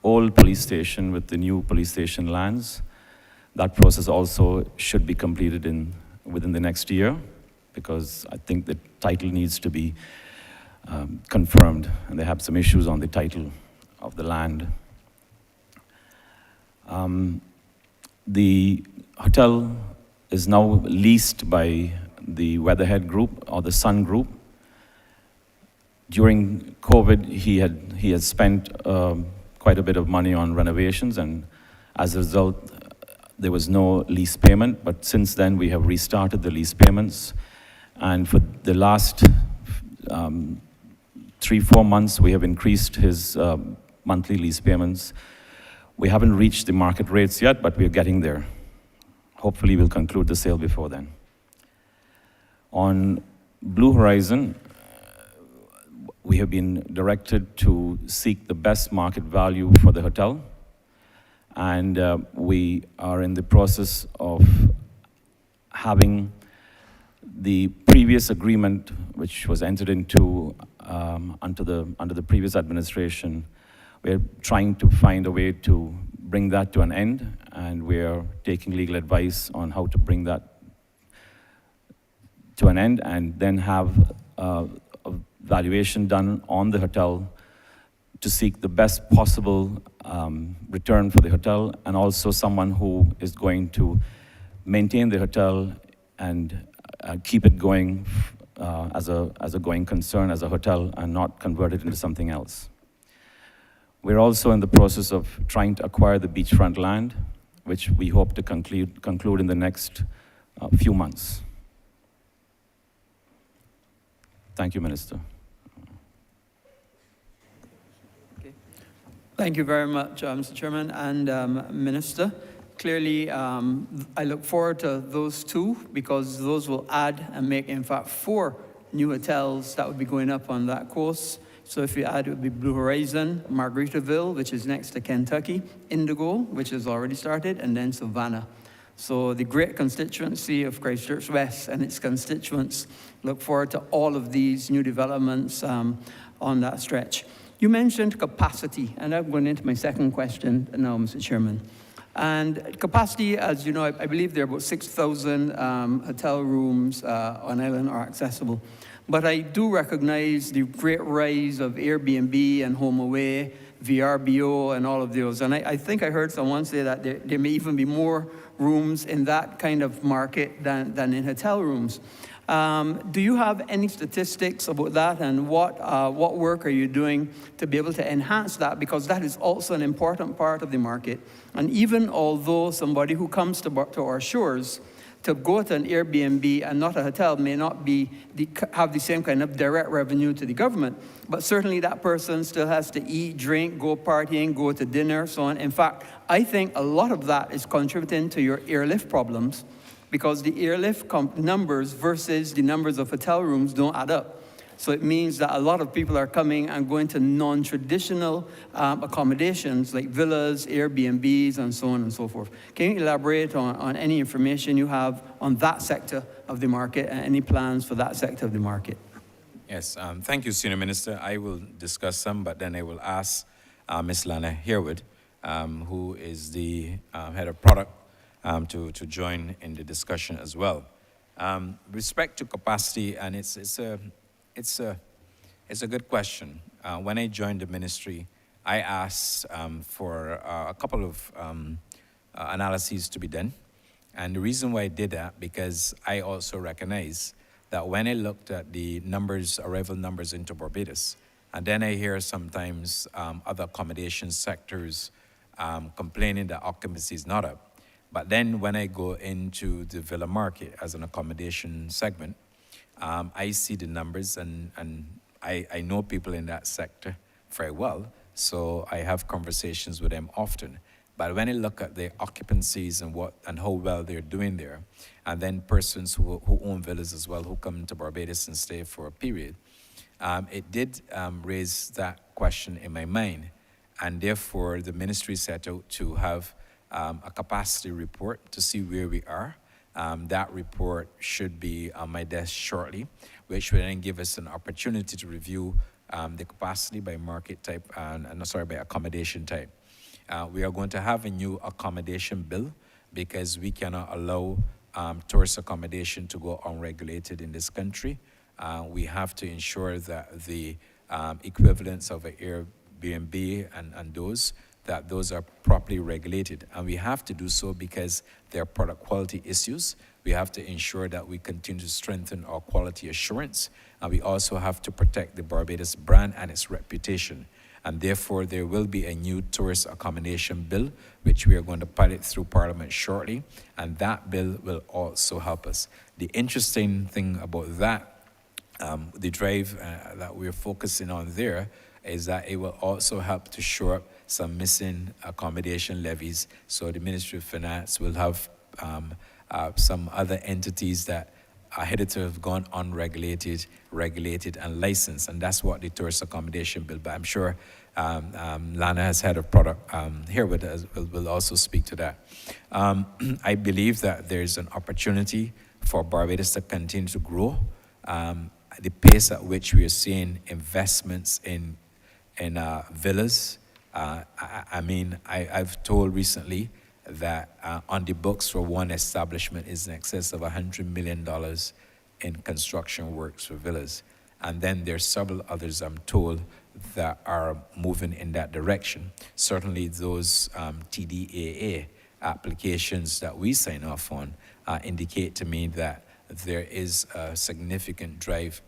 old police station with the new police station lands. That process also should be completed within the next year, because I think the title needs to be confirmed, and they have some issues on the title of the land. The hotel is now leased by the Weatherhead Group or the Sun Group. During COVID, he had spent quite a bit of money on renovations, and as a result, there was no lease payment. But since then, we have restarted the lease payments, and for the last 3-4 months, we have increased his monthly lease payments. We haven't reached the market rates yet, but we're getting there. Hopefully, we'll conclude the sale before then. On Blue Horizon, we have been directed to seek the best market value for the hotel, and we are in the process of having the previous agreement, which was entered into under the previous administration. We're trying to find a way to bring that to an end, and we're taking legal advice on how to bring that to an end, and then have a valuation done on the hotel to seek the best possible return for the hotel, and also someone who is going to maintain the hotel and keep it going as a going concern, as a hotel, and not convert it into something else. We're also in the process of trying to acquire the beachfront land, which we hope to conclude in the next few months. Thank you, Minister. Thank you very much, Mr. Chairman and Minister. Clearly, I look forward to those two because those will add and make, in fact, 4 new hotels that would be going up on that course. So if you add, it would be Blue Horizon, Margaritaville, which is next to Kentucky, Indigo, which has already started, and then Savannah. So the great constituency of Christchurch West and its constituents look forward to all of these new developments on that stretch. You mentioned capacity, and I'm going into my second question now, Mr. Chairman. And capacity, as you know, I believe there are about 6,000 hotel rooms on island are accessible. But I do recognize the great rise of Airbnb and HomeAway, VRBO, and all of those. And I think I heard someone say that there may even be more rooms in that kind of market than in hotel rooms. Do you have any statistics about that, and what work are you doing to be able to enhance that? Because that is also an important part of the market. And even although somebody who comes to our shores to go to an Airbnb and not a hotel may not have the same kind of direct revenue to the government, but certainly that person still has to eat, drink, go partying, go to dinner, so on. In fact, I think a lot of that is contributing to your airlift problems, because the airlift numbers versus the numbers of hotel rooms don't add up. So it means that a lot of people are coming and going to non-traditional accommodations like villas, Airbnbs, and so on and so forth. Can you elaborate on any information you have on that sector of the market and any plans for that sector of the market? Yes, thank you, Senior Minister. I will discuss some, but then I will ask Ms. Lana Harewood, who is the head of product, to join in the discussion as well. Respect to capacity, and it's a good question. When I joined the ministry, I asked for a couple of analyses to be done. And the reason why I did that, because I also recognize that when I looked at the numbers, arrival numbers into Barbados, and then I hear sometimes other accommodation sectors complaining that occupancy is not up. But then when I go into the villa market as an accommodation segment, I see the numbers, and I know people in that sector very well, so I have conversations with them often. But when I look at their occupancies and how well they're doing there, and then persons who own villas as well, who come to Barbados and stay for a period, it did raise that question in my mind. And therefore, the ministry set out to have a capacity report to see where we are. That report should be on my desk shortly, which will then give us an opportunity to review the capacity by market type, by accommodation type. We are going to have a new accommodation bill because we cannot allow tourist accommodation to go unregulated in this country. We have to ensure that the equivalents of an Airbnb and those are properly regulated. And we have to do so because there are product quality issues. We have to ensure that we continue to strengthen our quality assurance. And we also have to protect the Barbados brand and its reputation. And therefore, there will be a new tourist accommodation bill, which we are going to pilot through Parliament shortly. And that bill will also help us. The interesting thing about that, the drive that we're focusing on there, is that it will also help to shore up some missing accommodation levies. So the Ministry of Finance will have some other entities that are headed to have gone unregulated, regulated, and licensed. And that's what the tourist accommodation bill. But I'm sure Lana, as head of product here with us, will also speak to that. I believe that there's an opportunity for Barbados to continue to grow. The pace at which we are seeing investments in villas. I've told recently that on the books for one establishment is in excess of $100 million in construction works for villas. And then there's several others, I'm told, that are moving in that direction. Certainly those TDAA applications that we sign off on indicate to me that there is a significant drive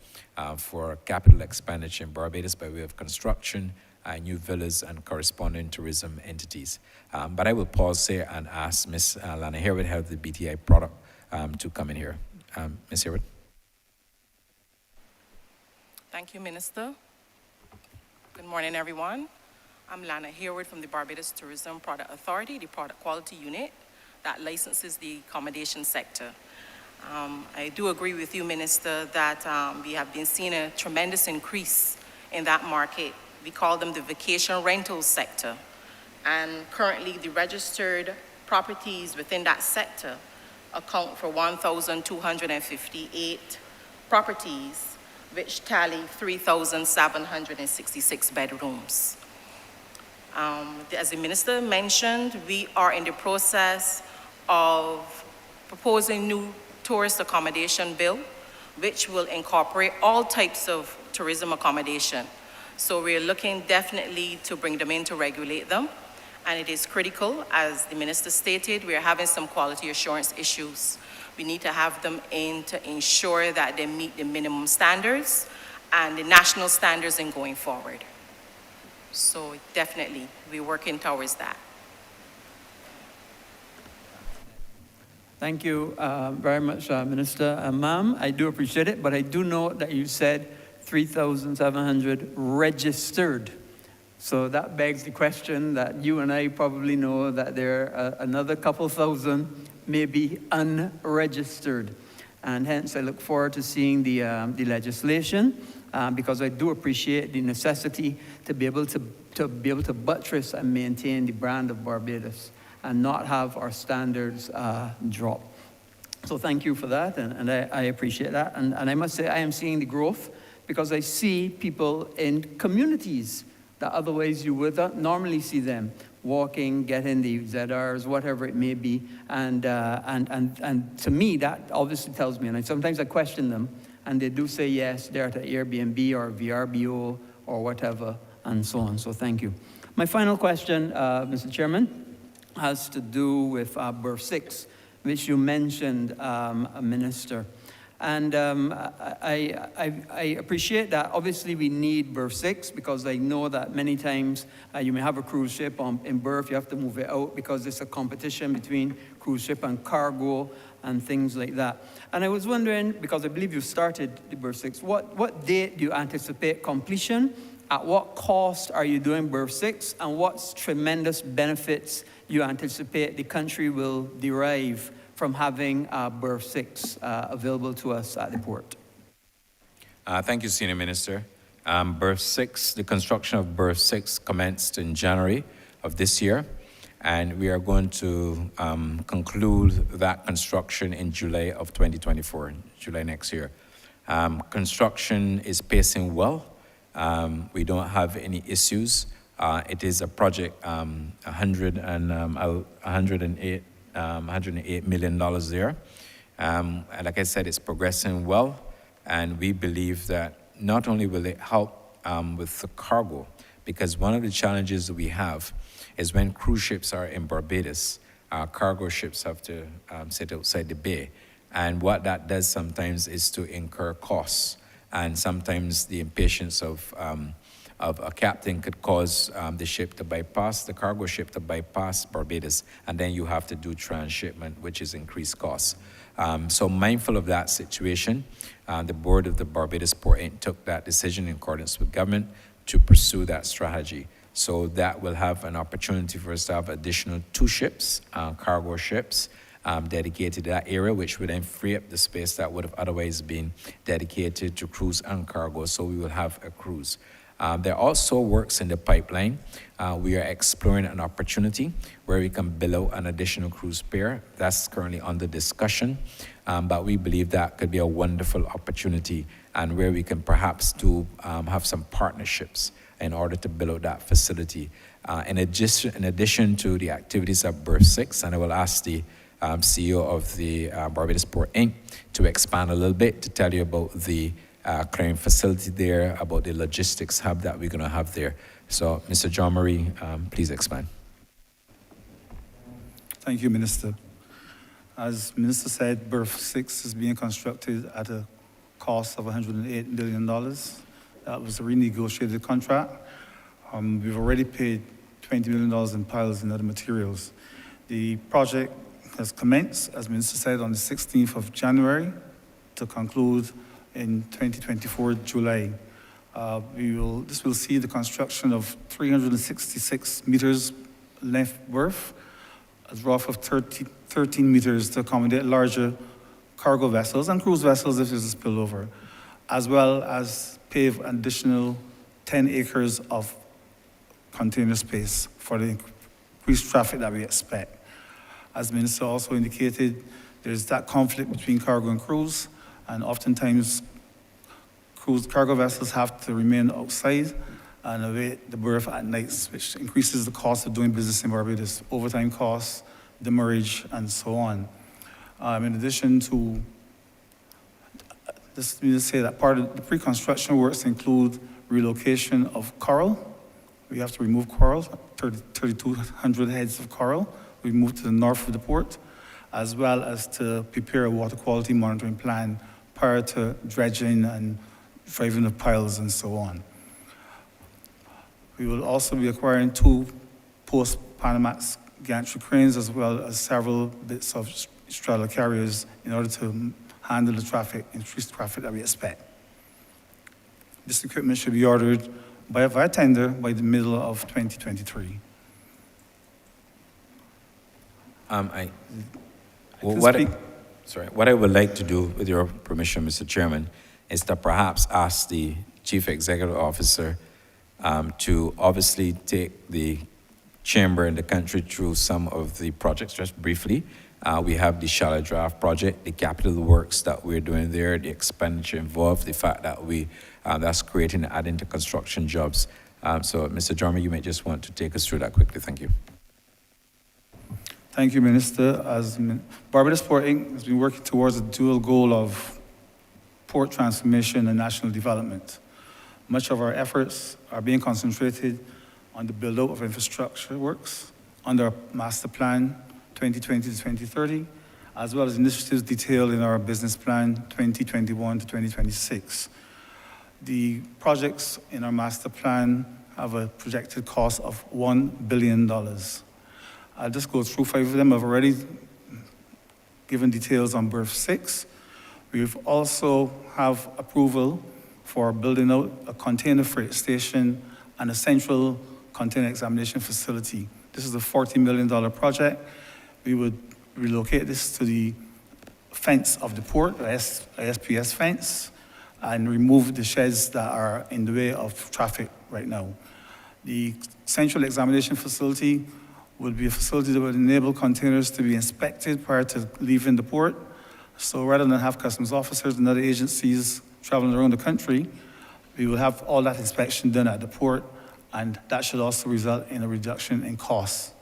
for capital expenditure in Barbados by way of construction, new villas and corresponding tourism entities. But I will pause here and ask Ms. Lana Harewood, head of the BTI product, to come in here. Ms. Harewood. Thank you, Minister. Good morning, everyone. I'm Lana Harewood from the Barbados Tourism Product Authority, the Product Quality Unit that licenses the accommodation sector. I do agree with you, Minister, that we have been seeing a tremendous increase in that market. We call them the vacation rental sector. And currently, the registered properties within that sector account for 1,258 properties, which tally 3,766 bedrooms. As the Minister mentioned, we are in the process of proposing new tourist accommodation bill, which will incorporate all types of tourism accommodation. So we're looking definitely to bring them in to regulate them. And it is critical, as the Minister stated, we are having some quality assurance issues. We need to have them in to ensure that they meet the minimum standards and the national standards in going forward. So definitely, we're working towards that. Thank you very much, Minister. Ma'am, I do appreciate it, but I do know that you said 3,700 registered. So that begs the question that you and I probably know that there are another couple thousand may be unregistered. And hence, I look forward to seeing the legislation because I do appreciate the necessity to be able to buttress and maintain the brand of Barbados and not have our standards drop. So thank you for that, and I appreciate that. And I must say, I am seeing the growth because I see people in communities that otherwise you would not normally see them walking, getting the ZRs, whatever it may be. And to me, that obviously tells me, and sometimes I question them, and they do say yes, they're at an Airbnb or VRBO or whatever, and so on. So thank you. My final question, Mr. Chairman, has to do with Berth 6, which you mentioned, Minister. And I appreciate that. Obviously, we need Berth 6 because I know that many times you may have a cruise ship in berth, you have to move it out because it's a competition between cruise ship and cargo and things like that. And I was wondering, because I believe you started the Berth 6, what date do you anticipate completion? At what cost are you doing Berth 6? And what tremendous benefits you anticipate the country will derive from having Berth 6 available to us at the port? Thank you, Senior Minister. Berth 6, the construction of Berth 6 commenced in January of this year, and we are going to conclude that construction in July of 2024, July next year. Construction is pacing well. We don't have any issues. It is a project, $108 million there. Like I said, it's progressing well, and we believe that not only will it help with the cargo, because one of the challenges that we have is when cruise ships are in Barbados, cargo ships have to sit outside the bay. And what that does sometimes is to incur costs. And sometimes the impatience of a captain could cause the ship to bypass, the cargo ship to bypass Barbados, and then you have to do transshipment, which is increased costs. So mindful of that situation, the board of the Barbados Port Inc. took that decision in accordance with government to pursue that strategy. So that will have an opportunity for us to have additional 2 ships, cargo ships, dedicated to that area, which would then free up the space that would have otherwise been dedicated to cruise and cargo. So we will have a cruise. There are also works in the pipeline. We are exploring an opportunity where we can build out an additional cruise pier. That's currently under discussion, but we believe that could be a wonderful opportunity and where we can perhaps have some partnerships in order to build out that facility. In addition to the activities of Berth 6, and I will ask the CEO of the Barbados Port Inc. to expand a little bit to tell you about the crane facility there, about the logistics hub that we're going to have there. So, Mr. John Marie, please expand. Thank you, Minister. As Minister said, berth 6 is being constructed at a cost of $108 million. That was a renegotiated contract. We've already paid $20 million in piles and other materials. The project has commenced, as Minister said, on the 16th of January to conclude in 2024, July. This will see the construction of 366 meters length berth, a drop of 13 meters to accommodate larger cargo vessels and cruise vessels if there's a spillover, as well as pave additional 10 acres of container space for the increased traffic that we expect. As the Minister also indicated, there's that conflict between cargo and cruise, and oftentimes cargo vessels have to remain outside and await the berth at nights, which increases the cost of doing business in Barbados, overtime costs, demurrage, and so on. In addition to this, let me just say that part of the pre-construction works include relocation of coral. We have to remove coral, 3,200 heads of coral. We move to the north of the port, as well as to prepare a water quality monitoring plan prior to dredging and driving of piles and so on. We will also be acquiring 2 post-Panamax gantry cranes, as well as several bits of straddle carriers in order to handle the traffic, increased traffic that we expect. This equipment should be ordered via tender by the middle of 2023. What I would like to do, with your permission, Mr. Chairman, is to perhaps ask the Chief Executive Officer to obviously take the chamber and the country through some of the projects just briefly. We have the Shallow Draft project, the capital works that we're doing there, the expenditure involved, the fact that that's creating and adding to construction jobs. So, Mr. Jarman, you may just want to take us through that quickly. Thank you. Thank you, Minister. Barbados Port Inc. has been working towards a dual goal of port transformation and national development. Much of our efforts are being concentrated on the build-out of infrastructure works under our Master Plan 2020 to 2030, as well as initiatives detailed in our Business Plan 2021 to 2026. The projects in our Master Plan have a projected cost of $1 billion. I'll just go through 5 of them. I've already given details on berth 6. We've also have approval for building out a container freight station and a central container examination facility. This is a $40 million project. We would relocate this to the fence of the port, SPS fence, and remove the sheds that are in the way of traffic right now. The central examination facility would be a facility that would enable containers to be inspected prior to leaving the port. So rather than have customs officers and other agencies traveling around the country, we will have all that inspection done at the port, and that should also result in a reduction in costs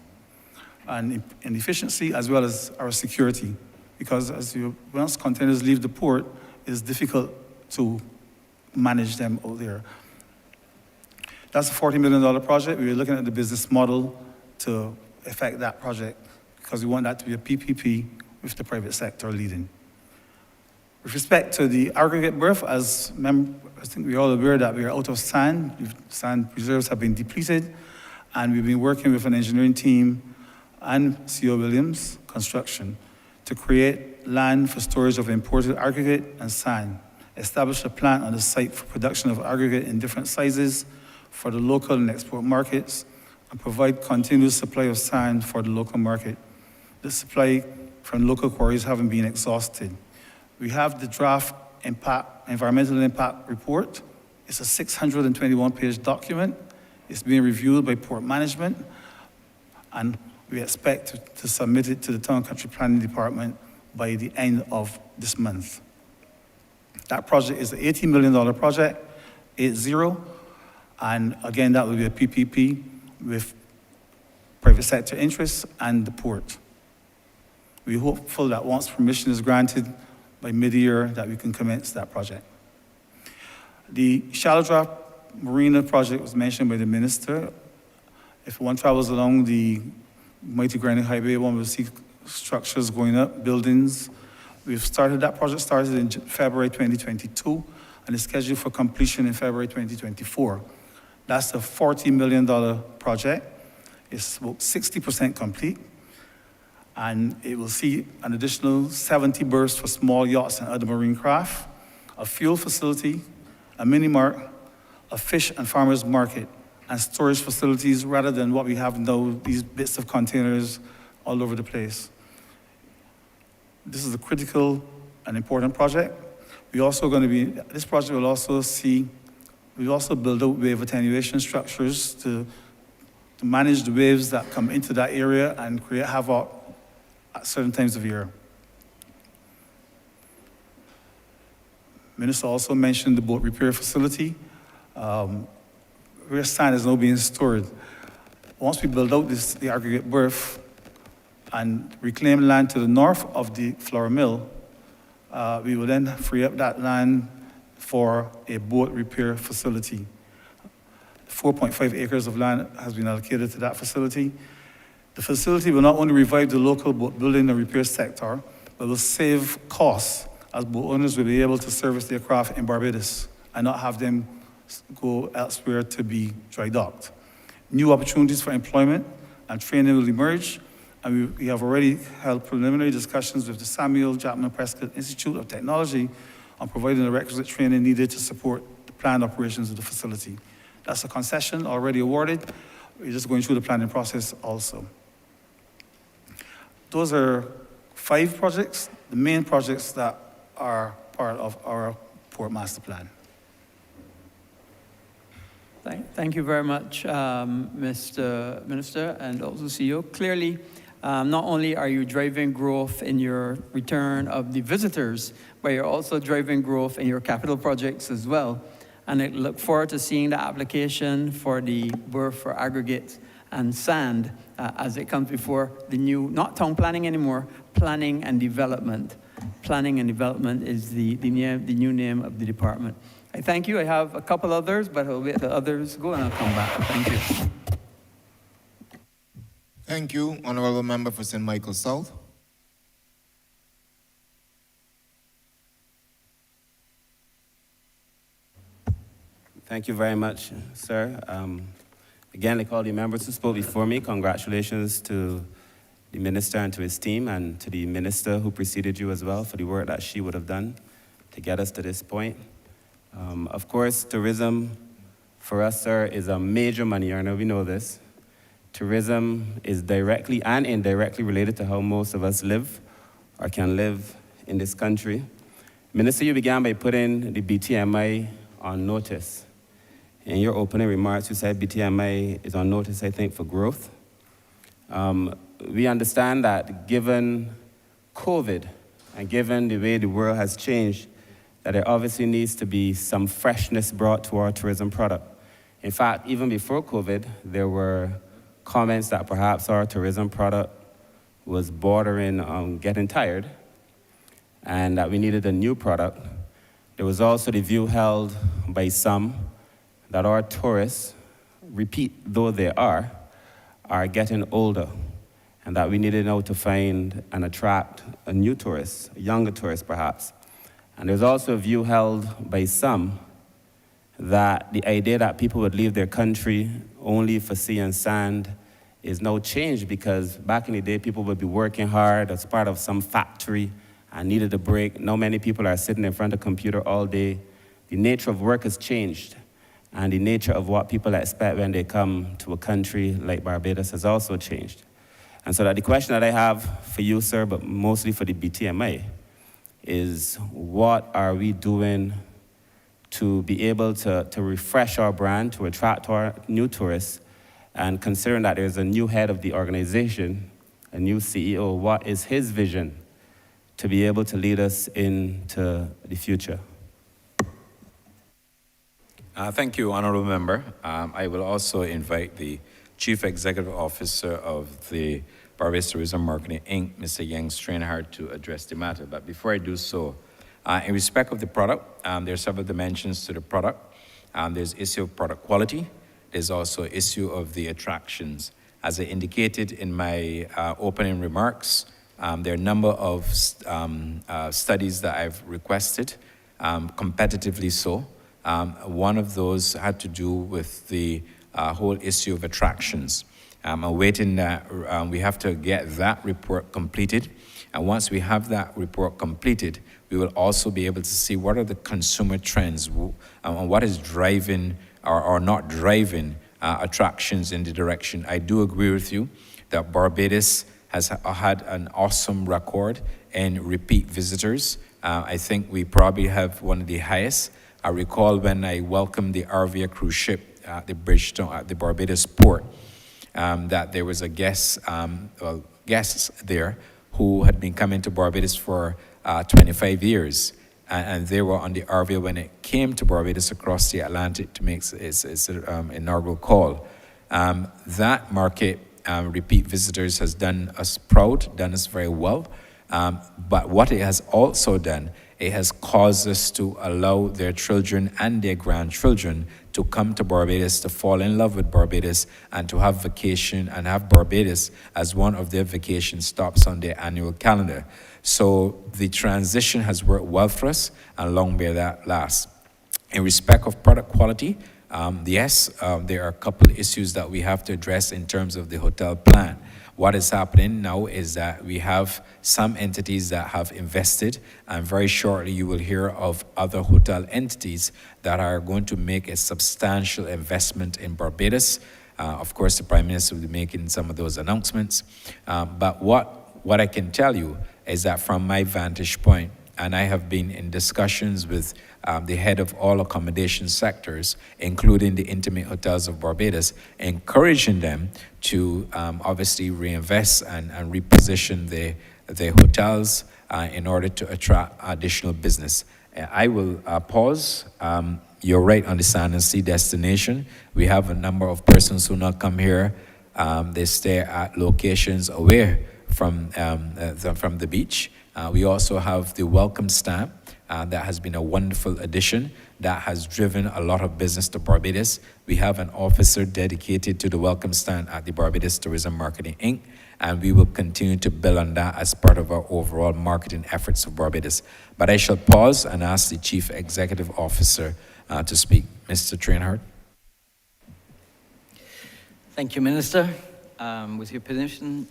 and in efficiency, as well as our security. Because once containers leave the port, it's difficult to manage them out there. That's a $40 million project. We are looking at the business model to effect that project because we want that to be a PPP with the private sector leading. With respect to the aggregate berth, I think we're all aware that we are out of sand. Sand reserves have been depleted, and we've been working with an engineering team and C.O. Williams Construction to create land for storage of imported aggregate and sand, establish a plant on the site for production of aggregate in different sizes for the local and export markets, and provide continuous supply of sand for the local market. The supply from local quarries haven't been exhausted. We have the draft environmental impact report. It's a 621-page document. It's being reviewed by port management, and we expect to submit it to the Town and Country Planning Department by the end of this month. That project is an $80 million project, 80, and again, that will be a PPP with private sector interests and the port. We're hopeful that once permission is granted by mid-year that we can commence that project. The Shallow Draft Marina project was mentioned by the minister. If one travels along the Mighty Granite Highway, one will see structures going up, buildings. That project started in February 2022 and is scheduled for completion in February 2024. That's a $40 million project. It's about 60% complete, and it will see an additional 70 berths for small yachts and other marine craft, a fuel facility, a mini mart, a fish and farmers market, and storage facilities rather than what we have now, these bits of containers all over the place. This is a critical and important project. This project will also build out wave attenuation structures to manage the waves that come into that area and create havoc at certain times of year. Minister also mentioned the boat repair facility, where sand is now being stored. Once we build out the aggregate berth and reclaim land to the north of the flour mill, we will then free up that land for a boat repair facility. 4.5 acres of land has been allocated to that facility. The facility will not only revive the local boat building and repair sector, but will save costs as boat owners will be able to service their craft in Barbados and not have them go elsewhere to be dry docked. New opportunities for employment and training will emerge, and we have already held preliminary discussions with the Samuel Chapman Prescott Institute of Technology on providing the requisite training needed to support the planned operations of the facility. That's a concession already awarded. We're just going through the planning process also. Those are 5 projects, the main projects that are part of our Port Master Plan. Thank you very much, Mr. Minister, and also CEO. Clearly, not only are you driving growth in your return of the visitors, but you're also driving growth in your capital projects as well. And I look forward to seeing the application for the berth for aggregate and sand as it comes before the new, not town planning anymore, planning and development. Planning and development is the new name of the department. I thank you. I have a couple others, but I'll let the others go and I'll come back. Thank you. Thank you, Honourable Member for St. Michael South. Thank you very much, sir. Again, like all the members who spoke before me, congratulations to the minister and to his team, and to the minister who preceded you as well for the work that she would have done to get us to this point. Of course, tourism for us, sir, is a major money earner. We know this. Tourism is directly and indirectly related to how most of us live or can live in this country. Minister, you began by putting the BTMI on notice. In your opening remarks, you said BTMI is on notice, I think, for growth. We understand that given COVID and given the way the world has changed, that there obviously needs to be some freshness brought to our tourism product. In fact, even before COVID, there were comments that perhaps our tourism product was bordering on getting tired and that we needed a new product. There was also the view held by some that our tourists, repeat though they are getting older, and that we needed now to find and attract a new tourist, a younger tourist perhaps. And there's also a view held by some that the idea that people would leave their country only for sea and sand is now changed, because back in the day, people would be working hard as part of some factory and needed a break. Now many people are sitting in front of a computer all day. The nature of work has changed, and the nature of what people expect when they come to a country like Barbados has also changed. And so that the question that I have for you, sir, but mostly for the BTMI, is what are we doing to be able to refresh our brand, to attract our new tourists, and considering that there's a new head of the organization, a new CEO, what is his vision to be able to lead us into the future? Thank you, Honourable Member. I will also invite the Chief Executive Officer of the Barbados Tourism Marketing Inc., Mr. Yang Strainhard, to address the matter. But before I do so, In respect of the product, there are several dimensions to the product. There's issue of product quality. There's also issue of the attractions. As I indicated in my opening remarks, there are a number of studies that I've requested, competitively so. One of those had to do with the whole issue of attractions. I'm awaiting that, we have to get that report completed. And once we have that report completed, we will also be able to see what are the consumer trends and what is driving or not driving attractions in the direction. I do agree with you that Barbados has had an awesome record in repeat visitors. I think we probably have one of the highest. I recall when I welcomed the Arvia cruise ship at the Bridgetown, at the Barbados port, that there was a guests there who had been coming to Barbados for 25 years. And they were on the Arvia when it came to Barbados across the Atlantic to make its inaugural call. That market, repeat visitors, has done us proud, done us very well. But what it has also done, it has caused us to allow their children and their grandchildren to come to Barbados, to fall in love with Barbados, and to have vacation and have Barbados as one of their vacation stops on their annual calendar. So the transition has worked well for us, and long may that last. In respect of product quality, yes, there are a couple of issues that we have to address in terms of the hotel plan. What is happening now is that we have some entities that have invested, and very shortly you will hear of other hotel entities that are going to make a substantial investment in Barbados. Of course, the Prime Minister will be making some of those announcements. But what I can tell you is that from my vantage point, and I have been in discussions with the head of all accommodation sectors, including the intimate hotels of Barbados, encouraging them to obviously reinvest and reposition their hotels in order to attract additional business. I will pause. You're right on the Sand and Sea destination. We have a number of persons who not come here. They stay at locations away from the beach. We also have the welcome stamp. That has been a wonderful addition that has driven a lot of business to Barbados. We have an officer dedicated to the welcome stand at the Barbados Tourism Marketing Inc., and we will continue to build on that as part of our overall marketing efforts of Barbados. But I shall pause and ask the Chief Executive Officer to speak. Mr. Trainhard. Thank you, Minister. With your permission,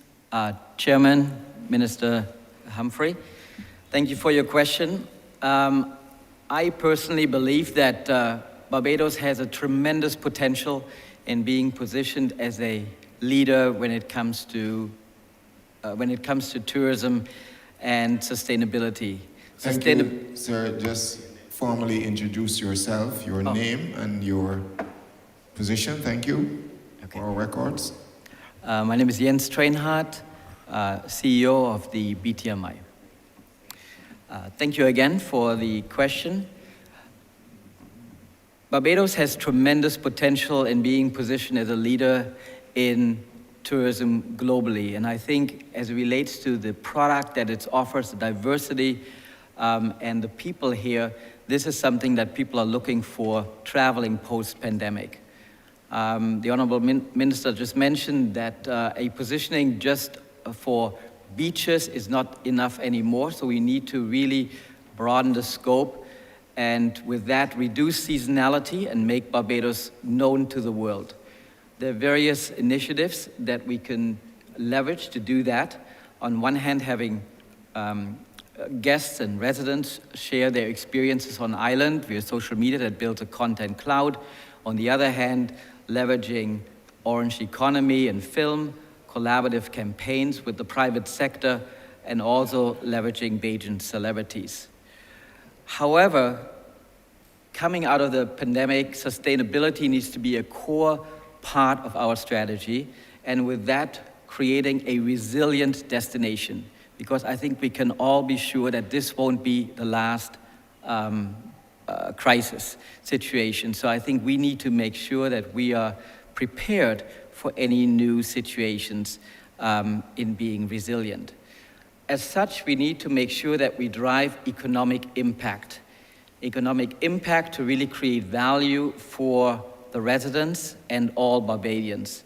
Chairman, Minister Humphrey, thank you for your question. I personally believe that Barbados has a tremendous potential in being positioned as a leader when it comes to tourism and sustainability. Thank you, sir. Just formally introduce yourself, your name and your position. Thank you. Okay. For our records. My name is Jens Trainhard, CEO of the BTMI. Thank you again for the question. Barbados has tremendous potential in being positioned as a leader in tourism globally. And I think as it relates to the product that it offers, the diversity and the people here, this is something that people are looking for traveling post-pandemic. The Honourable Minister just mentioned that a positioning just for beaches is not enough anymore, so we need to really broaden the scope and with that reduce seasonality and make Barbados known to the world. There are various initiatives that we can leverage to do that. On one hand, having guests and residents share their experiences on island via social media that builds a content cloud. On the other hand, leveraging orange economy and film, collaborative campaigns with the private sector, and also leveraging Bajan celebrities. However, coming out of the pandemic, sustainability needs to be a core part of our strategy, and with that, creating a resilient destination, because I think we can all be sure that this won't be the last crisis situation. So I think we need to make sure that we are prepared for any new situations in being resilient. As such, we need to make sure that we drive economic impact. Economic impact to really create value for the residents and all Barbadians.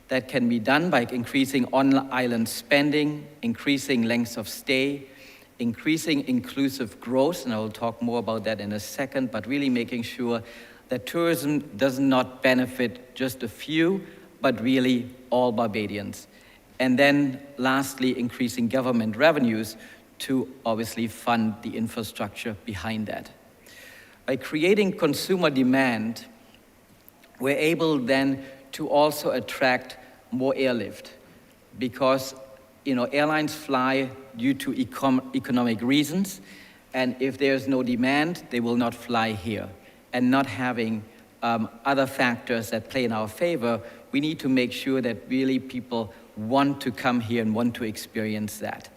That can be done by increasing on-island spending, increasing lengths of stay, increasing inclusive growth, and I will talk more about that in a second, but really making sure that tourism does not benefit just a few, but really all Barbadians. And then lastly, increasing government revenues to obviously fund the infrastructure behind that. By creating consumer demand, we're able then to also attract more airlift, because airlines fly due to economic reasons, and if there's no demand, they will not fly here. And not having other factors that play in our favor, we need to make sure that really people want to come here and want to experience that.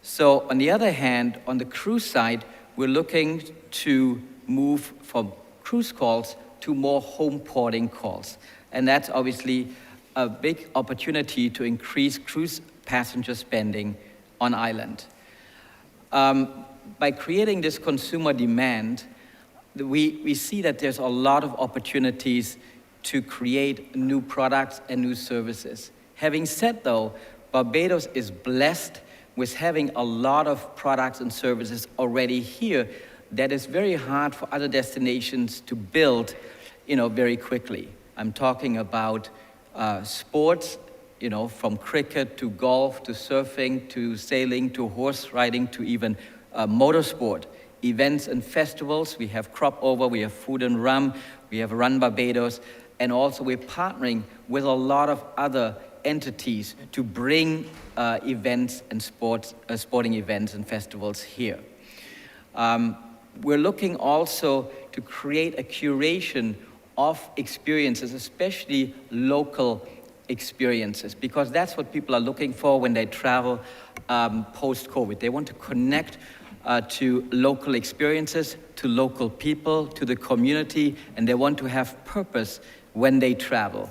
So on the other hand, on the cruise side, we're looking to move from cruise calls to more home porting calls. And that's obviously a big opportunity to increase cruise passenger spending on island. By creating this consumer demand, we see that there's a lot of opportunities to create new products and new services. Having said though, Barbados is blessed with having a lot of products and services already here that is very hard for other destinations to build, very quickly. I'm talking about sports, from cricket to golf to surfing to sailing to horse riding to even motorsport. Events and festivals, we have Crop Over, we have Food and Rum, we have Run Barbados, and also we're partnering with a lot of other entities to bring events and sporting events and festivals here. We're looking also to create a curation of experiences, especially local experiences, because that's what people are looking for when they travel post-COVID. They want to connect to local experiences, to local people, to the community, and they want to have purpose when they travel.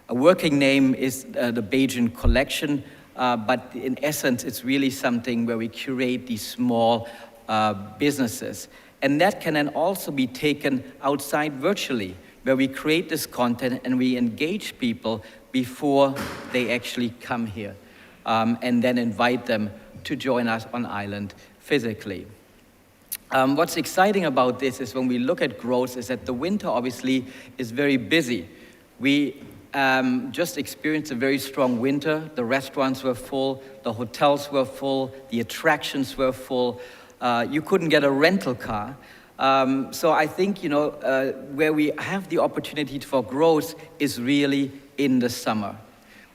A working name is the Bajan Collection, but in essence, it's really something where we curate these small businesses. And that can then also be taken outside virtually, where we create this content and we engage people before they actually come here, and then invite them to join us on island physically. What's exciting about this is when we look at growth is that the winter obviously is very busy. We just experienced a very strong winter. The restaurants were full, the hotels were full, the attractions were full. You couldn't get a rental car. So I think, where we have the opportunity for growth is really in the summer.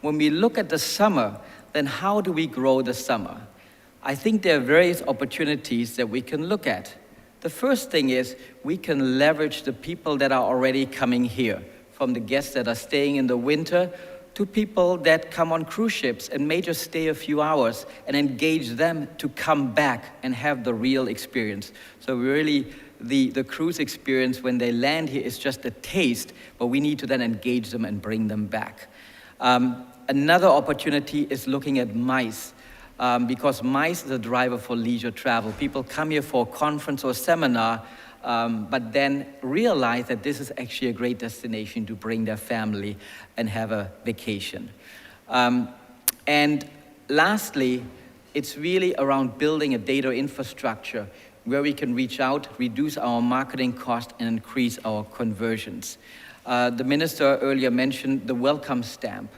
When we look at the summer, then how do we grow the summer? I think there are various opportunities that we can look at. The first thing is we can leverage the people that are already coming here, from the guests that are staying in the winter to people that come on cruise ships and may just stay a few hours, and engage them to come back and have the real experience. So really, the cruise experience when they land here is just a taste, but we need to then engage them and bring them back. Another opportunity is looking at MICE, because MICE is a driver for leisure travel. People come here for a conference or seminar, but then realize that this is actually a great destination to bring their family and have a vacation. And lastly, it's really around building a data infrastructure where we can reach out, reduce our marketing cost, and increase our conversions. The minister earlier mentioned the welcome stamp.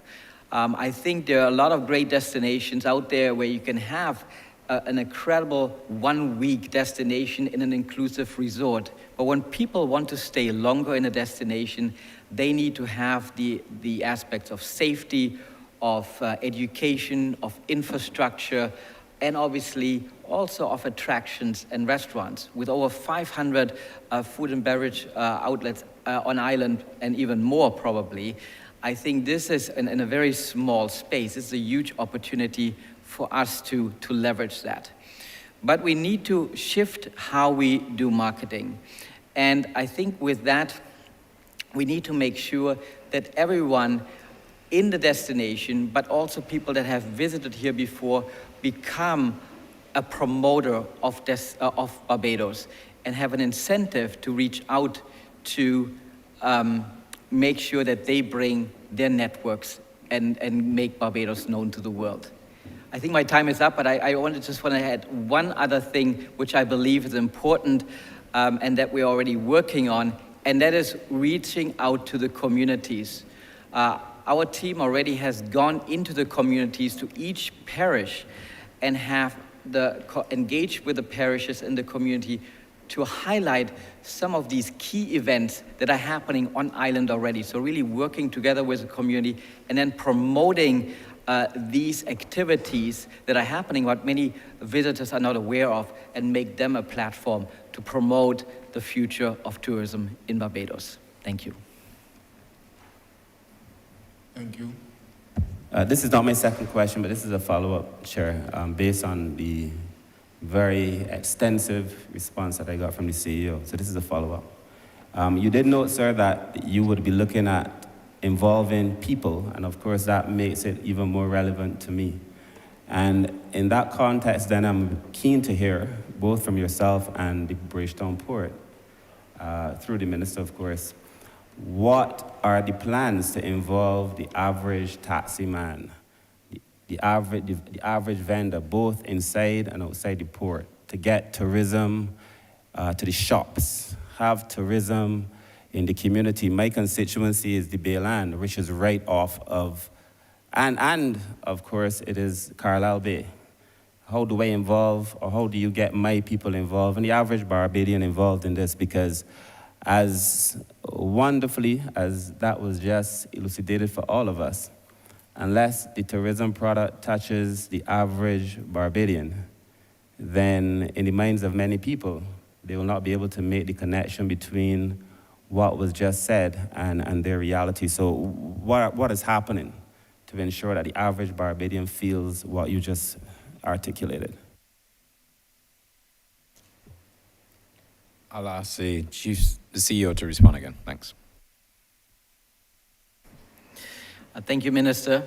I think there are a lot of great destinations out there where you can have an incredible one-week destination in an inclusive resort. But when people want to stay longer in a destination, they need to have the aspects of safety, of education, of infrastructure, and obviously also of attractions and restaurants. With over 500 food and beverage outlets on island, and even more probably, I think this is in a very small space. It's a huge opportunity for us to leverage that. But we need to shift how we do marketing. And I think with that, we need to make sure that everyone in the destination, but also people that have visited here before, become a promoter of Barbados and have an incentive to reach out to make sure that they bring their networks and make Barbados known to the world. I think my time is up, but I just want to add one other thing which I believe is important and that we're already working on, and that is reaching out to the communities. Our team already has gone into the communities to each parish and have engaged with the parishes in the community to highlight some of these key events that are happening on island already. So really working together with the community and then promoting these activities that are happening, what many visitors are not aware of, and make them a platform to promote the future of tourism in Barbados. Thank you. Thank you. This is not my second question, but this is a follow-up, Chair, based on the very extensive response that I got from the CEO. So this is a follow-up. You did note, sir, that you would be looking at involving people, and of course that makes it even more relevant to me. And in that context, then I'm keen to hear, both from yourself and the Bridgetown Port, through the Minister, of course, what are the plans to involve the average taxi man, the average vendor, both inside and outside the port, to get tourism to the shops, have tourism in the community? My constituency is the Bayland, which is right off of, and of course it is Carlisle Bay. How do I involve, or how do you get my people involved and the average Barbadian involved in this? Because as wonderfully as that was just elucidated for all of us, unless the tourism product touches the average Barbadian, then in the minds of many people, they will not be able to make the connection between what was just said and their reality. So what is happening to ensure that the average Barbadian feels what you just articulated? I'll ask the CEO to respond again. Thanks. Thank you, Minister.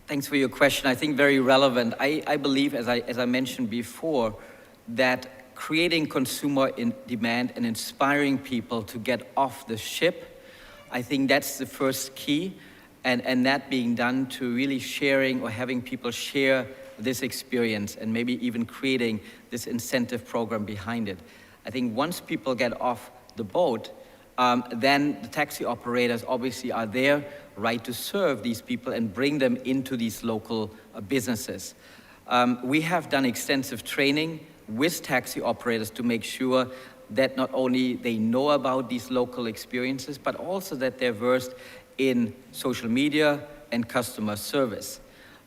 Thanks for your question. I think very relevant. I believe, as I mentioned before, that creating consumer demand and inspiring people to get off the ship, I think that's the first key, and that being done to really sharing or having people share this experience and maybe even creating this incentive program behind it. I think once people get off the boat, then the taxi operators obviously are there, right, to serve these people and bring them into these local businesses. We have done extensive training with taxi operators to make sure that not only they know about these local experiences, but also that they're versed in social media and customer service.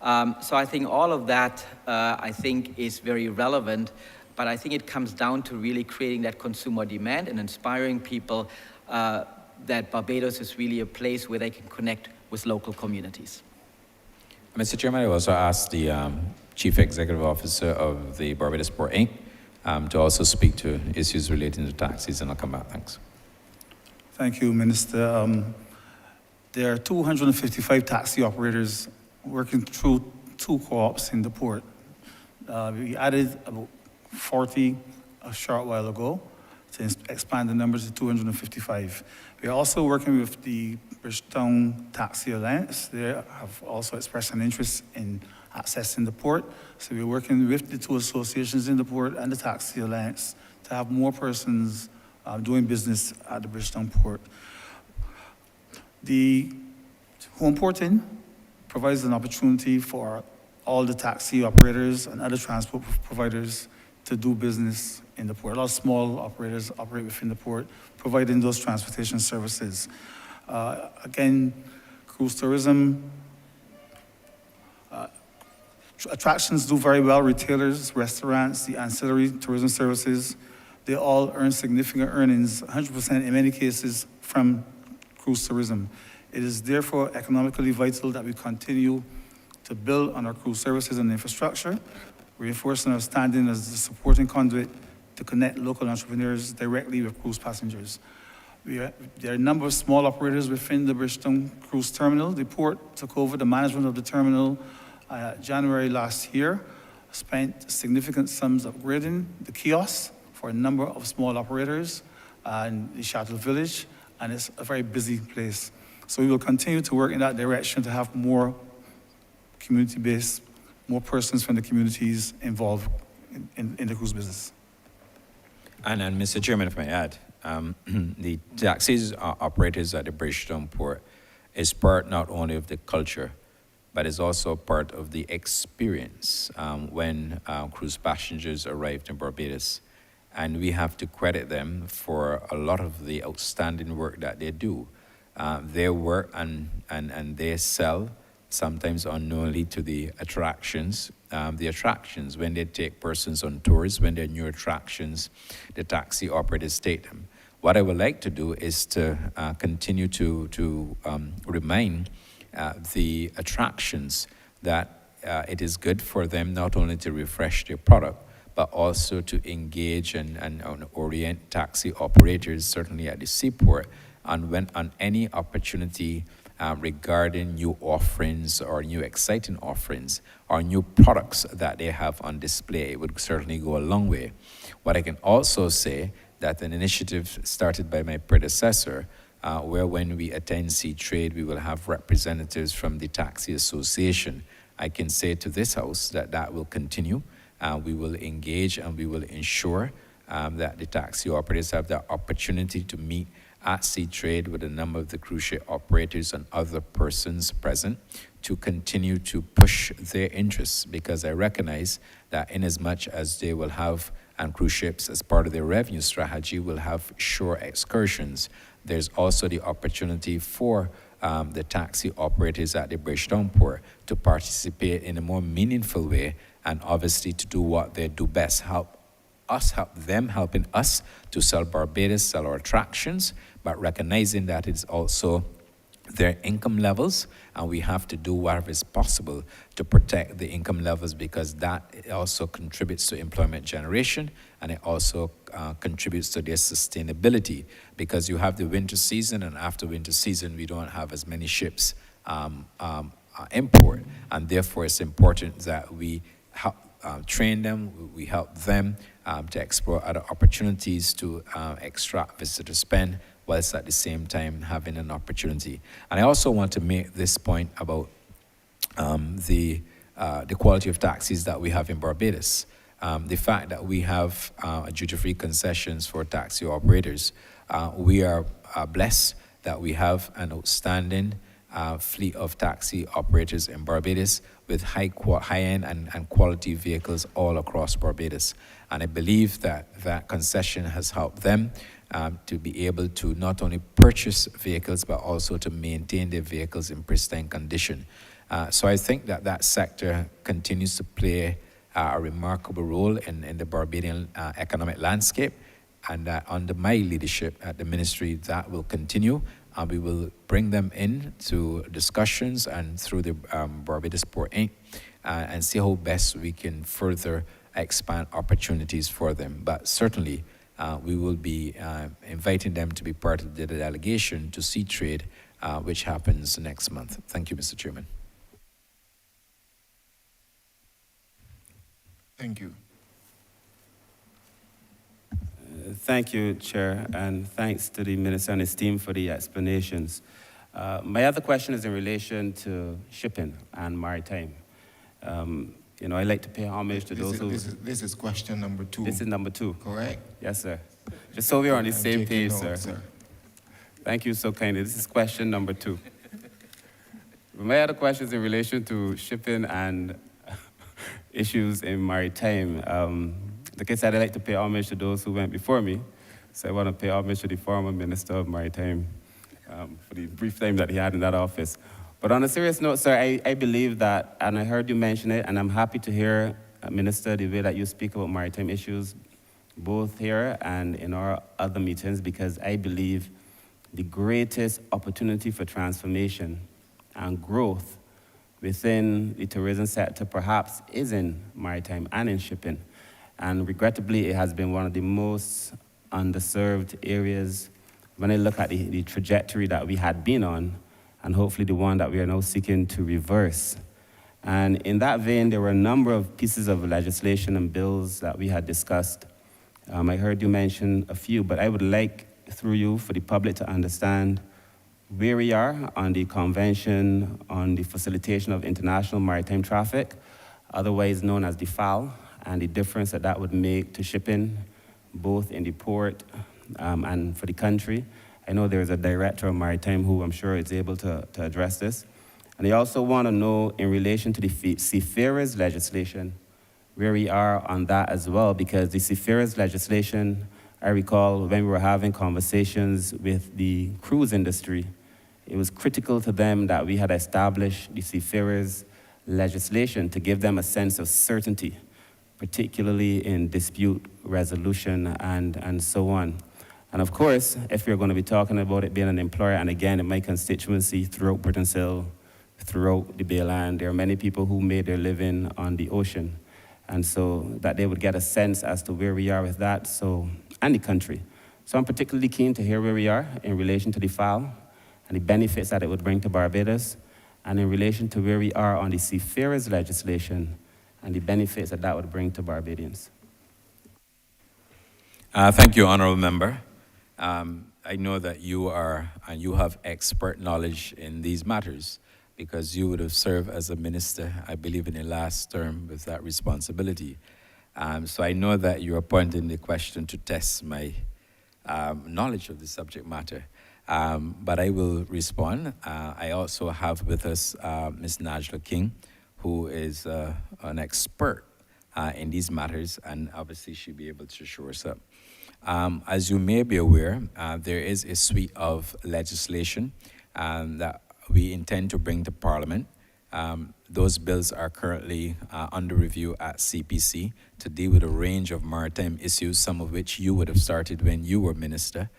So I think all of that, I think, is very relevant, but I think it comes down to really creating that consumer demand and inspiring people that Barbados is really a place where they can connect with local communities. Mr. Chairman, I also asked the Chief Executive Officer of the Barbados Port Inc. To also speak to issues relating to taxis, and I'll come back. Thanks. Thank you, Minister. There are 255 taxi operators working through 2 co-ops in the port. We added about 40 a short while ago to expand the numbers to 255. We are also working with the Bridgetown Taxi Alliance. They have also expressed an interest in accessing the port. So we're working with the 2 associations in the port and the Taxi Alliance to have more persons doing business at the Bridgetown port. The home port inn provides an opportunity for all the taxi operators and other transport providers to do business in the port. A lot of small operators operate within the port, providing those transportation services. Again, cruise tourism, attractions do very well. Retailers, restaurants, the ancillary tourism services, they all earn significant earnings, 100% in many cases, from cruise tourism. It is therefore economically vital that we continue to build on our cruise services and infrastructure, reinforcing our standing as the supporting conduit to connect local entrepreneurs directly with cruise passengers. There are a number of small operators within the Bridgetown Cruise Terminal. The port took over the management of the terminal January last year, spent significant sums upgrading the kiosks for a number of small operators in the Shuttle Village, and it's a very busy place. So we will continue to work in that direction to have more community-based, more persons from the communities involved in the cruise business. And Mr. Chairman, if I may add, the taxis operators at the Bridgetown Port is part not only of the culture, but is also part of the experience when cruise passengers arrived in Barbados. And we have to credit them for a lot of the outstanding work that they do. Their work and they sell, sometimes unknowingly, to the attractions. The attractions, when they take persons on tours, when there are new attractions, the taxi operators take them. What I would like to do is to continue to remind the attractions that it is good for them not only to refresh their product, but also to engage and orient taxi operators, certainly at the seaport, on any opportunity regarding new offerings or new exciting offerings or new products that they have on display. It would certainly go a long way. What I can also say that an initiative started by my predecessor, where when we attend Sea Trade, we will have representatives from the Taxi Association. I can say to this House that that will continue. We will engage and we will ensure that the taxi operators have the opportunity to meet at Sea Trade with a number of the cruise ship operators and other persons present to continue to push their interests, because I recognize that in as much as they will have, and cruise ships as part of their revenue strategy will have shore excursions, there's also the opportunity for the taxi operators at the Bridgetown Port to participate in a more meaningful way, and obviously to do what they do best, help them helping us to sell Barbados, sell our attractions, but recognizing that it's also their income levels, and we have to do whatever is possible to protect the income levels, because that also contributes to employment generation, and it also contributes to their sustainability, because you have the winter season, and after winter season we don't have as many ships import, and therefore it's important that we help train them, we help them to explore other opportunities to extract visitor spend, whilst at the same time having an opportunity. And I also want to make this point about the quality of taxis that we have in Barbados. The fact that we have duty-free concessions for taxi operators. We are blessed that we have an outstanding fleet of taxi operators in Barbados with high-end and quality vehicles all across Barbados. And I believe that that concession has helped them to be able to not only purchase vehicles, but also to maintain their vehicles in pristine condition. So I think that that sector continues to play a remarkable role in the Barbadian economic landscape, and that under my leadership at the ministry, that will continue. We will bring them in to discussions and through the Barbados Port Inc. And see how best we can further expand opportunities for them. But certainly, we will be inviting them to be part of the delegation to Sea Trade, which happens next month. Thank you, Mr. Chairman. Thank you. Thank you, Chair, and thanks to the Minister and his team for the explanations. My other question is in relation to shipping and maritime. I'd like to pay homage to those who... This is question number 2. This is number 2. Correct? Yes, sir. Just so we're on the I'm same taking page, notes, sir. Thank you so kindly. This is question number 2. My other question is in relation to shipping and issues in maritime. Like I said, I'd like to pay homage to those who went before me. So I want to pay homage to the former Minister of Maritime for the brief time that he had in that office. But on a serious note, sir, I believe that, and I heard you mention it, and I'm happy to hear, Minister, the way that you speak about maritime issues, both here and in our other meetings, because I believe the greatest opportunity for transformation and growth within the tourism sector perhaps is in maritime and in shipping. And regrettably, it has been one of the most underserved areas when I look at the trajectory that we had been on, and hopefully the one that we are now seeking to reverse. And in that vein, there were a number of pieces of legislation and bills that we had discussed. I heard you mention a few, but I would like, through you, for the public to understand where we are on the Convention on the Facilitation of International Maritime Traffic, otherwise known as the FAL, and the difference that that would make to shipping, both in the port and for the country. I know there is a director of maritime who I'm sure is able to address this. And I also want to know, in relation to the seafarers legislation, where we are on that as well, because the seafarers legislation, I recall when we were having conversations with the cruise industry, it was critical to them that we had established the seafarers legislation to give them a sense of certainty, particularly in dispute resolution and so on. And of course, if we're going to be talking about it being an employer, and again, in my constituency throughout Britain-Sill, throughout the Bayland, there are many people who made their living on the ocean. And so that they would get a sense as to where we are with that, and the country. So I'm particularly keen to hear where we are in relation to the FAL and the benefits that it would bring to Barbados, and in relation to where we are on the seafarers legislation and the benefits that that would bring to Barbadians. Thank you, Honourable Member. I know that you have expert knowledge in these matters, because you would have served as a minister, I believe, in the last term with that responsibility. So I know that you are pointing the question to test my knowledge of the subject matter. But I will respond. I also have with us Ms. Najla King, who is an expert in these matters, and obviously she'll be able to show us up. As you may be aware, there is a suite of legislation that we intend to bring to Parliament. Those bills are currently under review at CPC to deal with a range of maritime issues, some of which you would have started when you were minister.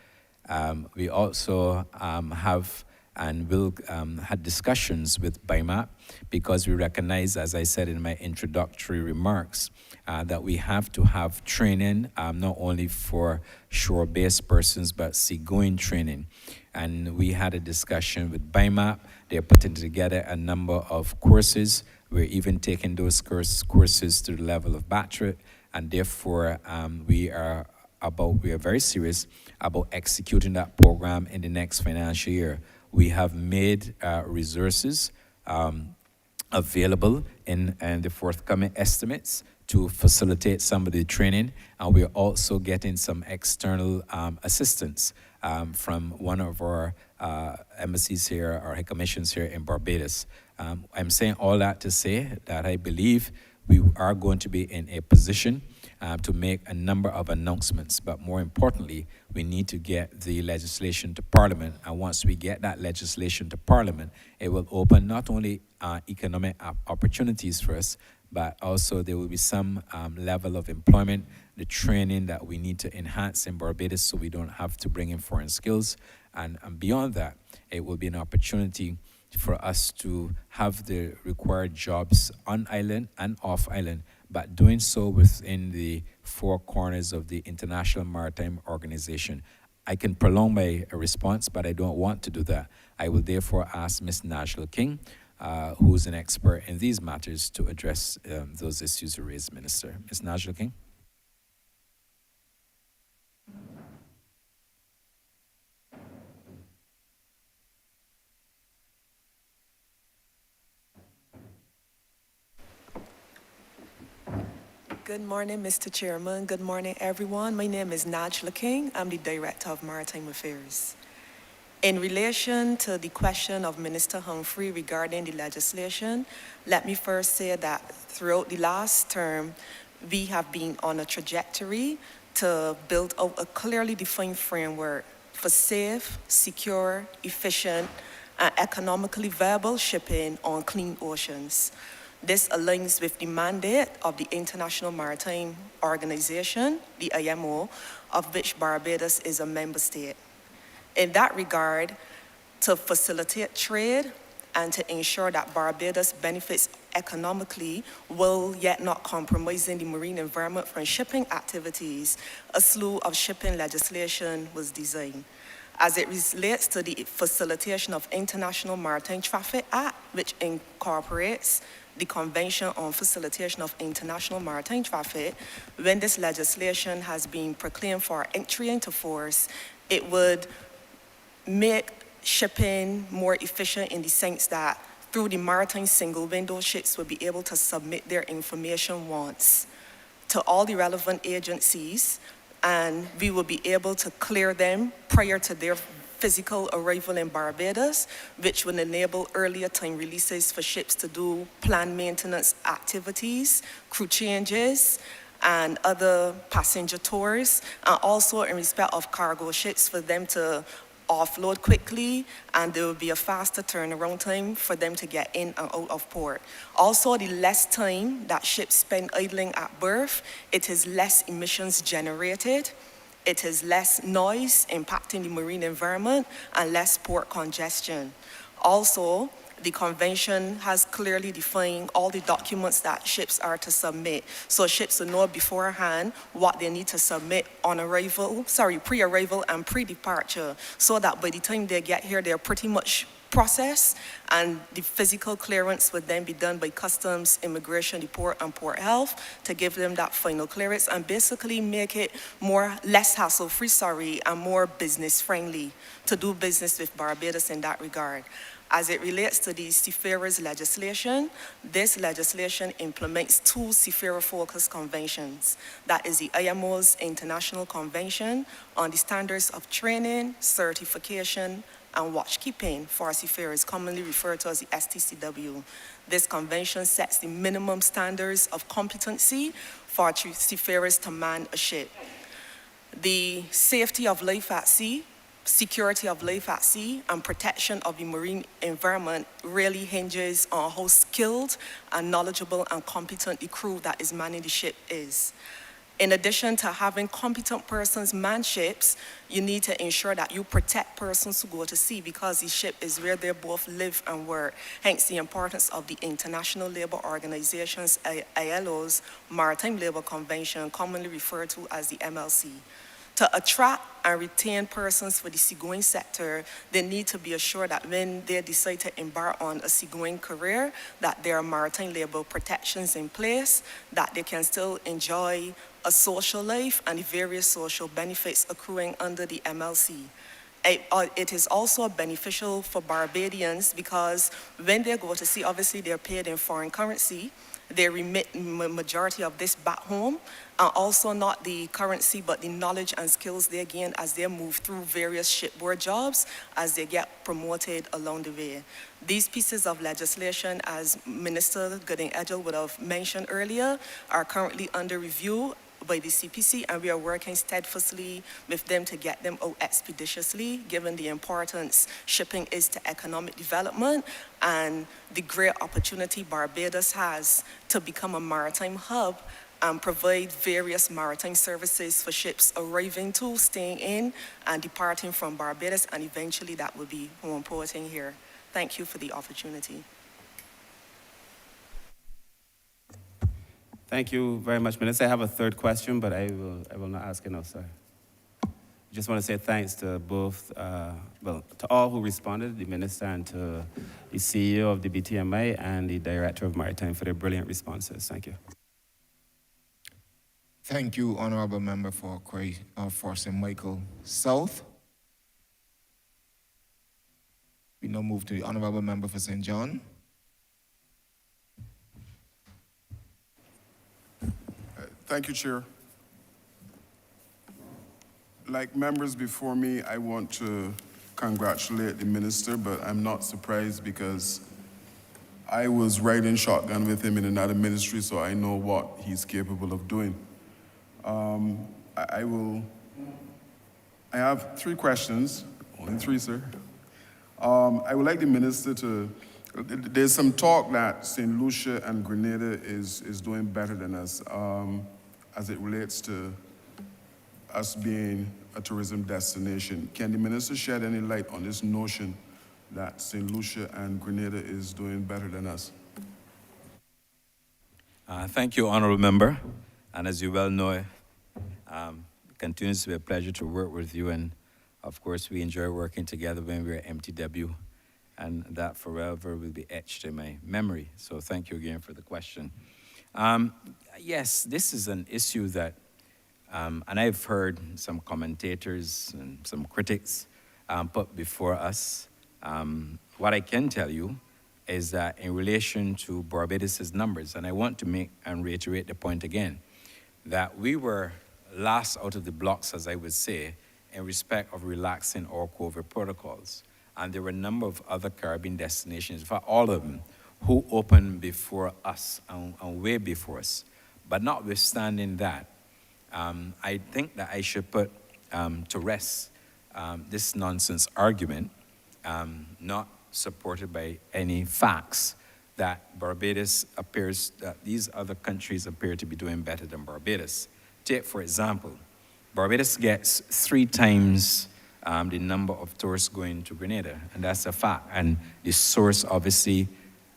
We also have and will have discussions with BIMAP, because we recognize, as I said in my introductory remarks, that we have to have training, not only for shore-based persons, but seagoing training. And we had a discussion with BIMAP. They're putting together a number of courses. We're even taking those courses to the level of bachelorate, and therefore we are very serious about executing that program in the next financial year. We have made resources available in the forthcoming estimates to facilitate some of the training, and we're also getting some external assistance from one of our embassies here, our high commissions here in Barbados. I'm saying all that to say that I believe we are going to be in a position to make a number of announcements, but more importantly, we need to get the legislation to Parliament. And once we get that legislation to Parliament, it will open not only economic opportunities for us, but also there will be some level of employment, the training that we need to enhance in Barbados so we don't have to bring in foreign skills. And beyond that, it will be an opportunity for us to have the required jobs on island and off island, but doing so within the four corners of the International Maritime Organization. I can prolong my response, but I don't want to do that. I will therefore ask Ms. Najla King, who's an expert in these matters, to address those issues raised, Minister. Ms. Najla King. Good morning, Mr. Chairman. Good morning, everyone. My name is Najla King. I'm the Director of Maritime Affairs. In relation to the question of Minister Humphrey regarding the legislation, let me first say that throughout the last term, we have been on a trajectory to build out a clearly defined framework for safe, secure, efficient, and economically viable shipping on clean oceans. This aligns with the mandate of the International Maritime Organization, the IMO, of which Barbados is a member state. In that regard, to facilitate trade and to ensure that Barbados benefits economically while yet not compromising the marine environment from shipping activities, a slew of shipping legislation was designed. As it relates to the Facilitation of International Maritime Traffic Act, which incorporates the Convention on Facilitation of International Maritime Traffic, when this legislation has been proclaimed for entry into force, it would make shipping more efficient in the sense that through the maritime single window, ships will be able to submit their information once to all the relevant agencies, and we will be able to clear them prior to their physical arrival in Barbados, which will enable earlier time releases for ships to do planned maintenance activities, crew changes, and other passenger tours, and also in respect of cargo ships for them to offload quickly, and there will be a faster turnaround time for them to get in and out of port. Also, the less time that ships spend idling at berth, it is less emissions generated, it is less noise impacting the marine environment, and less port congestion. Also, the convention has clearly defined all the documents that ships are to submit. So ships will know beforehand what they need to submit on arrival, pre-arrival and pre-departure, so that by the time they get here, they're pretty much processed, and the physical clearance would then be done by customs, immigration, the port, and port health to give them that final clearance and basically make it less hassle-free, and more business-friendly to do business with Barbados in that regard. As it relates to the seafarers legislation, this legislation implements two seafarer-focused conventions. That is the IMO's International Convention on the Standards of Training, Certification, and Watchkeeping for seafarers, commonly referred to as the STCW. This convention sets the minimum standards of competency for seafarers to man a ship. The safety of life at sea, security of life at sea, and protection of the marine environment really hinges on how skilled and knowledgeable and competent the crew that is manning the ship is. In addition to having competent persons man ships, you need to ensure that you protect persons who go to sea, because the ship is where they both live and work. Hence the importance of the International Labour Organization's ILO's Maritime Labour Convention, commonly referred to as the MLC. To attract and retain persons for the seagoing sector, they need to be assured that when they decide to embark on a seagoing career, that there are maritime labor protections in place, that they can still enjoy a social life and the various social benefits accruing under the MLC. It is also beneficial for Barbadians because when they go to sea, obviously they're paid in foreign currency. They remit majority of this back home, and also not the currency, but the knowledge and skills they gain as they move through various shipboard jobs as they get promoted along the way. These pieces of legislation, as Minister Gooding-Edgell would have mentioned earlier, are currently under review by the CPC, and we are working steadfastly with them to get them out expeditiously, given the importance shipping is to economic development and the great opportunity Barbados has to become a maritime hub and provide various maritime services for ships arriving to, staying in, and departing from Barbados, and eventually that will be home porting here. Thank you for the opportunity. Thank you very much, Minister. I have a third question, but I will not ask it now, sir. I just want to say thanks to both, to all who responded, the Minister and to the CEO of the BTMI and the Director of Maritime for their brilliant responses. Thank you. Thank you, Honourable Member for St. Michael South. We now move to the Honourable Member for St. John. Thank you, Chair. Like members before me, I want to congratulate the Minister, but I'm not surprised because I was riding shotgun with him in another ministry, so I know what he's capable of doing. I have three questions, only three, sir. I would like the Minister to, there's some talk that St. Lucia and Grenada is doing better than us as it relates to us being a tourism destination. Can the Minister shed any light on this notion that St. Lucia and Grenada is doing better than us? Thank you, Honourable Member. And as you well know, it continues to be a pleasure to work with you. And of course, we enjoy working together when we're at MTW. and that forever will be etched in my memory. So thank you again for the question. Yes, this is an issue that, and I've heard some commentators and some critics put before us. What I can tell you is that in relation to Barbados' numbers, and I want to make and reiterate the point again, that we were last out of the blocks, as I would say, in respect of relaxing our COVID protocols. And there were a number of other Caribbean destinations, in fact, all of them, who opened before us and way before us. But notwithstanding that, I think that I should put to rest this nonsense argument, not supported by any facts, that Barbados appears, that these other countries appear to be doing better than Barbados. Take, for example, Barbados gets 3 times the number of tourists going to Grenada, and that's a fact. And the source, obviously,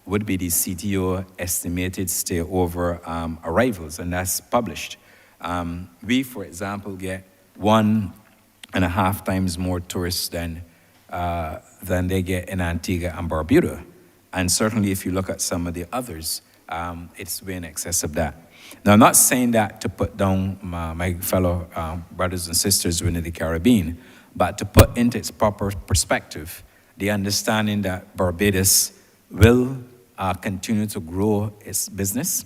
would be the CTO estimated stay-over arrivals, and that's published. We, for example, get 1.5 times more tourists than they get in Antigua and Barbuda. And certainly if you look at some of the others, it's way in excess of that. Now, I'm not saying that to put down my fellow brothers and sisters within the Caribbean, but to put into its proper perspective the understanding that Barbados will continue to grow its business.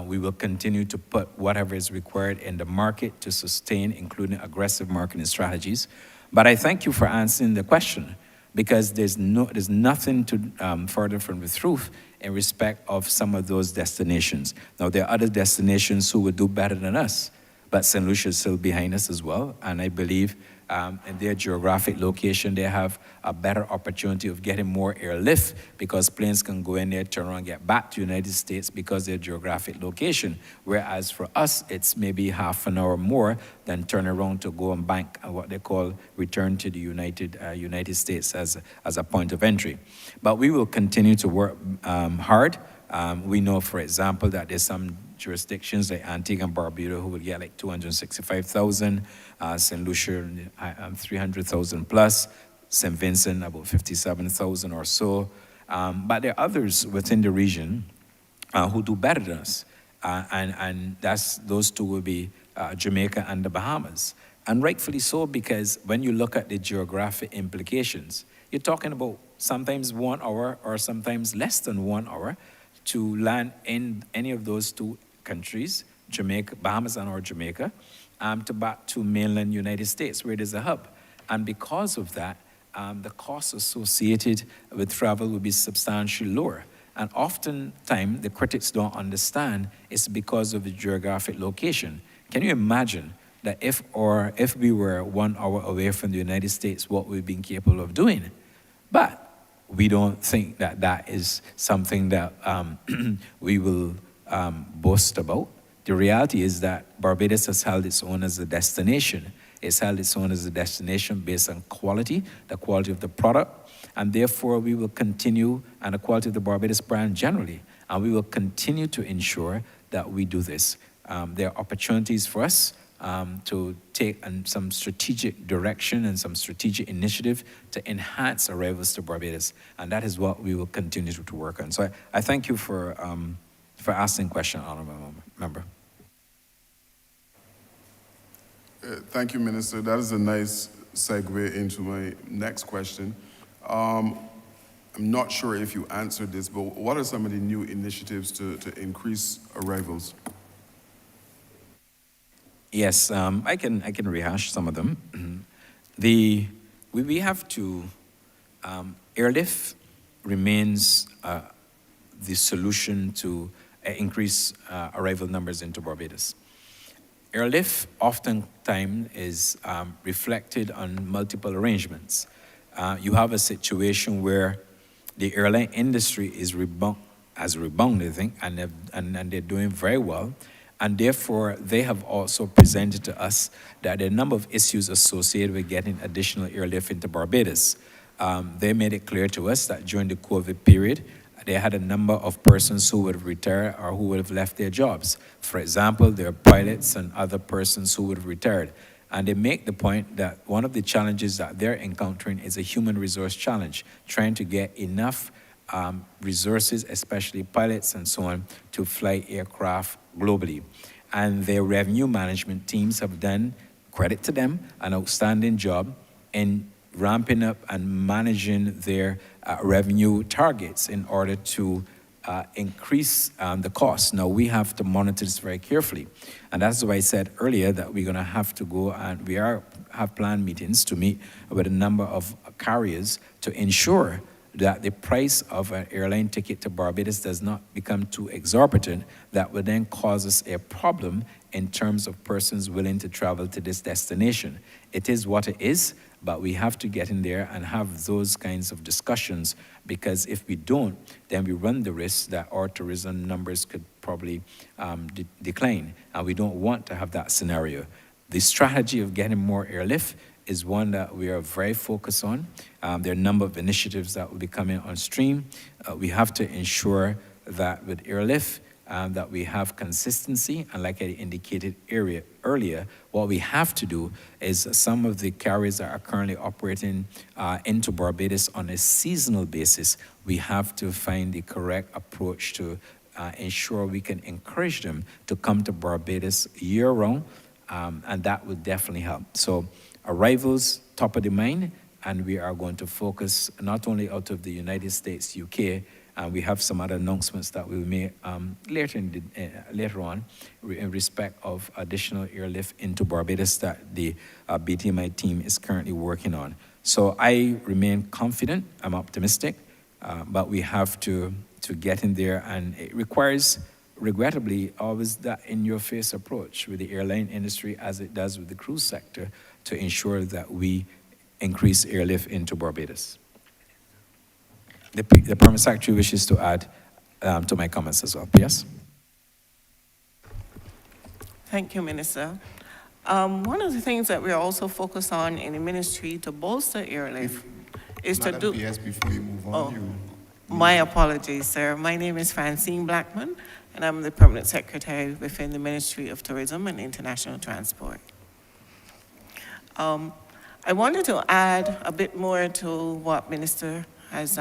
We will continue to put whatever is required in the market to sustain, including aggressive marketing strategies. But I thank you for answering the question, because there's nothing to further from the truth in respect of some of those destinations. Now, there are other destinations who would do better than us, but St. Lucia is still behind us as well, and I believe in their geographic location, they have a better opportunity of getting more airlift, because planes can go in there, turn around, get back to the United States because of their geographic location. Whereas for us, it's maybe half an hour more than turn around to go and bank what they call return to the United States as a point of entry. But we will continue to work hard. We know, for example, that there's some jurisdictions like Antigua and Barbuda who would get like 265,000, St. Lucia 300,000 plus, St. Vincent about 57,000 or so. But there are others within the region who do better than us. And those two will be Jamaica and the Bahamas. And rightfully so, because when you look at the geographic implications, you're talking about sometimes 1 hour or sometimes less than 1 hour to land in any of those two countries, Jamaica, Bahamas and or Jamaica, to mainland United States, where there's a hub. And because of that, the costs associated with travel will be substantially lower. And oftentimes, the critics don't understand it's because of the geographic location. Can you imagine that if we were 1 hour away from the United States, what we've been capable of doing? But we don't think that that is something that we will boast about. The reality is that Barbados has held its own as a destination. It's held its own as a destination based on quality, the quality of the product, and therefore we will continue, and the quality of the Barbados brand generally, and we will continue to ensure that we do this. There are opportunities for us to take some strategic direction and some strategic initiative to enhance arrivals to Barbados, and that is what we will continue to work on. So I thank you for asking the question, Honourable Member. Thank you, Minister. That is a nice segue into my next question. I'm not sure if you answered this, but what are some of the new initiatives to increase arrivals? Yes, I can rehash some of them. We have to, airlift remains the solution to increase arrival numbers into Barbados. Airlift oftentimes is reflected on multiple arrangements. You have a situation where the airline industry has rebounded, I think, and they're doing very well. And therefore, they have also presented to us that there are a number of issues associated with getting additional airlift into Barbados. They made it clear to us that during the COVID period, they had a number of persons who would have retired or who would have left their jobs. For example, there are pilots and other persons who would have retired. And they make the point that one of the challenges that they're encountering is a human resource challenge, trying to get enough resources, especially pilots and so on, to fly aircraft globally. And their revenue management teams have done, credit to them, an outstanding job in ramping up and managing their revenue targets in order to increase the cost. Now, we have to monitor this very carefully. And that's why I said earlier that we're going to have to go, and we have planned meetings to meet with a number of carriers to ensure that the price of an airline ticket to Barbados does not become too exorbitant, that would then cause us a problem in terms of persons willing to travel to this destination. It is what it is, but we have to get in there and have those kinds of discussions, because if we don't, then we run the risk that our tourism numbers could probably decline, and we don't want to have that scenario. The strategy of getting more airlift is one that we are very focused on. There are a number of initiatives that will be coming on stream. We have to ensure that with airlift, that we have consistency, and like I indicated earlier, what we have to do is some of the carriers that are currently operating into Barbados on a seasonal basis, we have to find the correct approach to ensure we can encourage them to come to Barbados year-round, and that will definitely help. So arrivals, top of the mind, and we are going to focus not only out of the United States, UK, and we have some other announcements that we will make later on in respect of additional airlift into Barbados that the BTMI team is currently working on. So I remain confident, I'm optimistic, but we have to get in there, and it requires, regrettably, always that in-your-face approach with the airline industry as it does with the cruise sector to ensure that we increase airlift into Barbados. The Permanent Secretary wishes to add to my comments as well. Yes? Thank you, Minister. One of the things that we're also focused on in the ministry to bolster airlift is to do... Yes, before you move on, My apologies, sir. My name is Francine Blackman, and I'm the Permanent Secretary within the Ministry of Tourism and International Transport. I wanted to add a bit more to what Minister has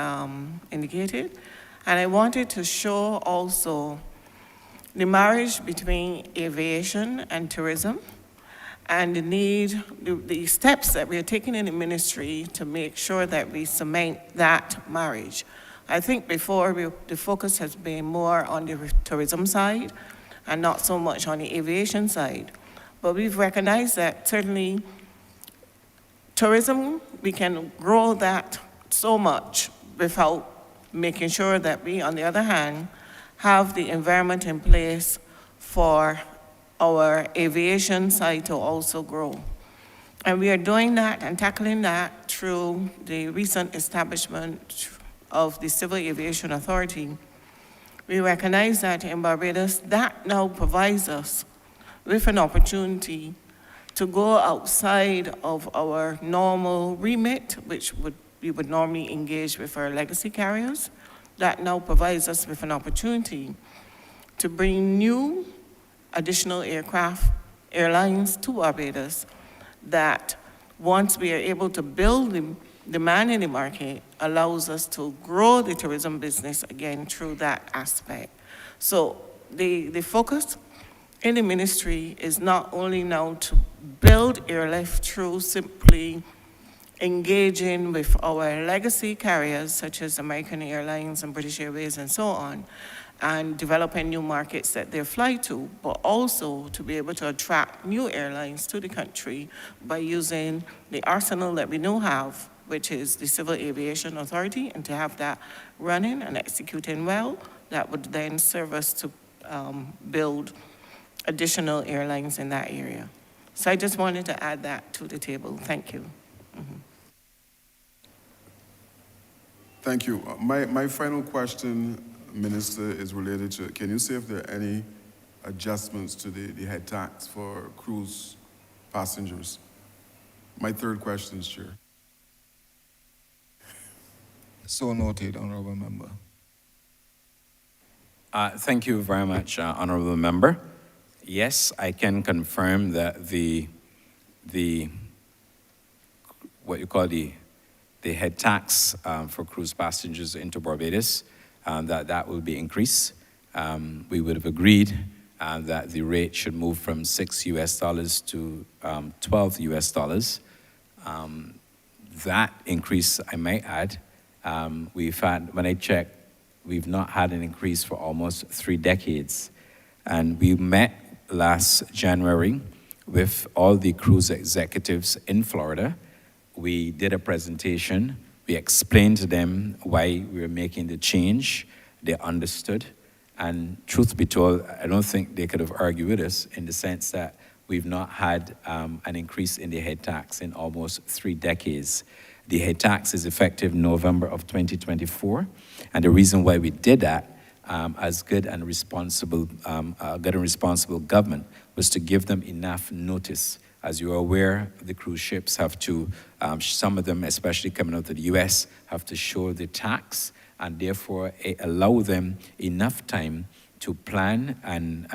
indicated, and I wanted to show also the marriage between aviation and tourism, and the need, the steps that we are taking in the ministry to make sure that we cement that marriage. I think before the focus has been more on the tourism side and not so much on the aviation side. But we've recognized that certainly tourism, we can grow that so much without making sure that we, on the other hand, have the environment in place for our aviation side to also grow. And we are doing that and tackling that through the recent establishment of the Civil Aviation Authority. We recognize that in Barbados, that now provides us with an opportunity to go outside of our normal remit, which we would normally engage with our legacy carriers. That now provides us with an opportunity to bring new additional airlines to Barbados that once we are able to build the demand in the market, allows us to grow the tourism business again through that aspect. So the focus in the ministry is not only now to build airlift through simply engaging with our legacy carriers such as American Airlines and British Airways and so on, and developing new markets that they fly to, but also to be able to attract new airlines to the country by using the arsenal that we now have, which is the Civil Aviation Authority, and to have that running and executing well, that would then serve us to build additional airlines in that area. So I just wanted to add that to the table. Thank you. Thank you. My final question, Minister, is related to, can you say if there are any adjustments to the head tax for cruise passengers? My third question, Chair. So noted, Honourable Member. Thank you very much, Honourable Member. Yes, I can confirm that the the what you call the head tax for cruise passengers into Barbados, that will be increased. We would have agreed that the rate should move from $6 to $12. That increase, I might add, we've had, when I checked, we've not had an increase for almost 3 decades. And we met last January with all the cruise executives in Florida. We did a presentation. We explained to them why we were making the change. They understood. And truth be told, I don't think they could have argued with us in the sense that we've not had an increase in the head tax in almost 3 decades. The head tax is effective November of 2024. And the reason why we did that as good and responsible government was to give them enough notice. As you're aware, the cruise ships have to, some of them, especially coming out of the US, have to show the tax, and therefore allow them enough time to plan and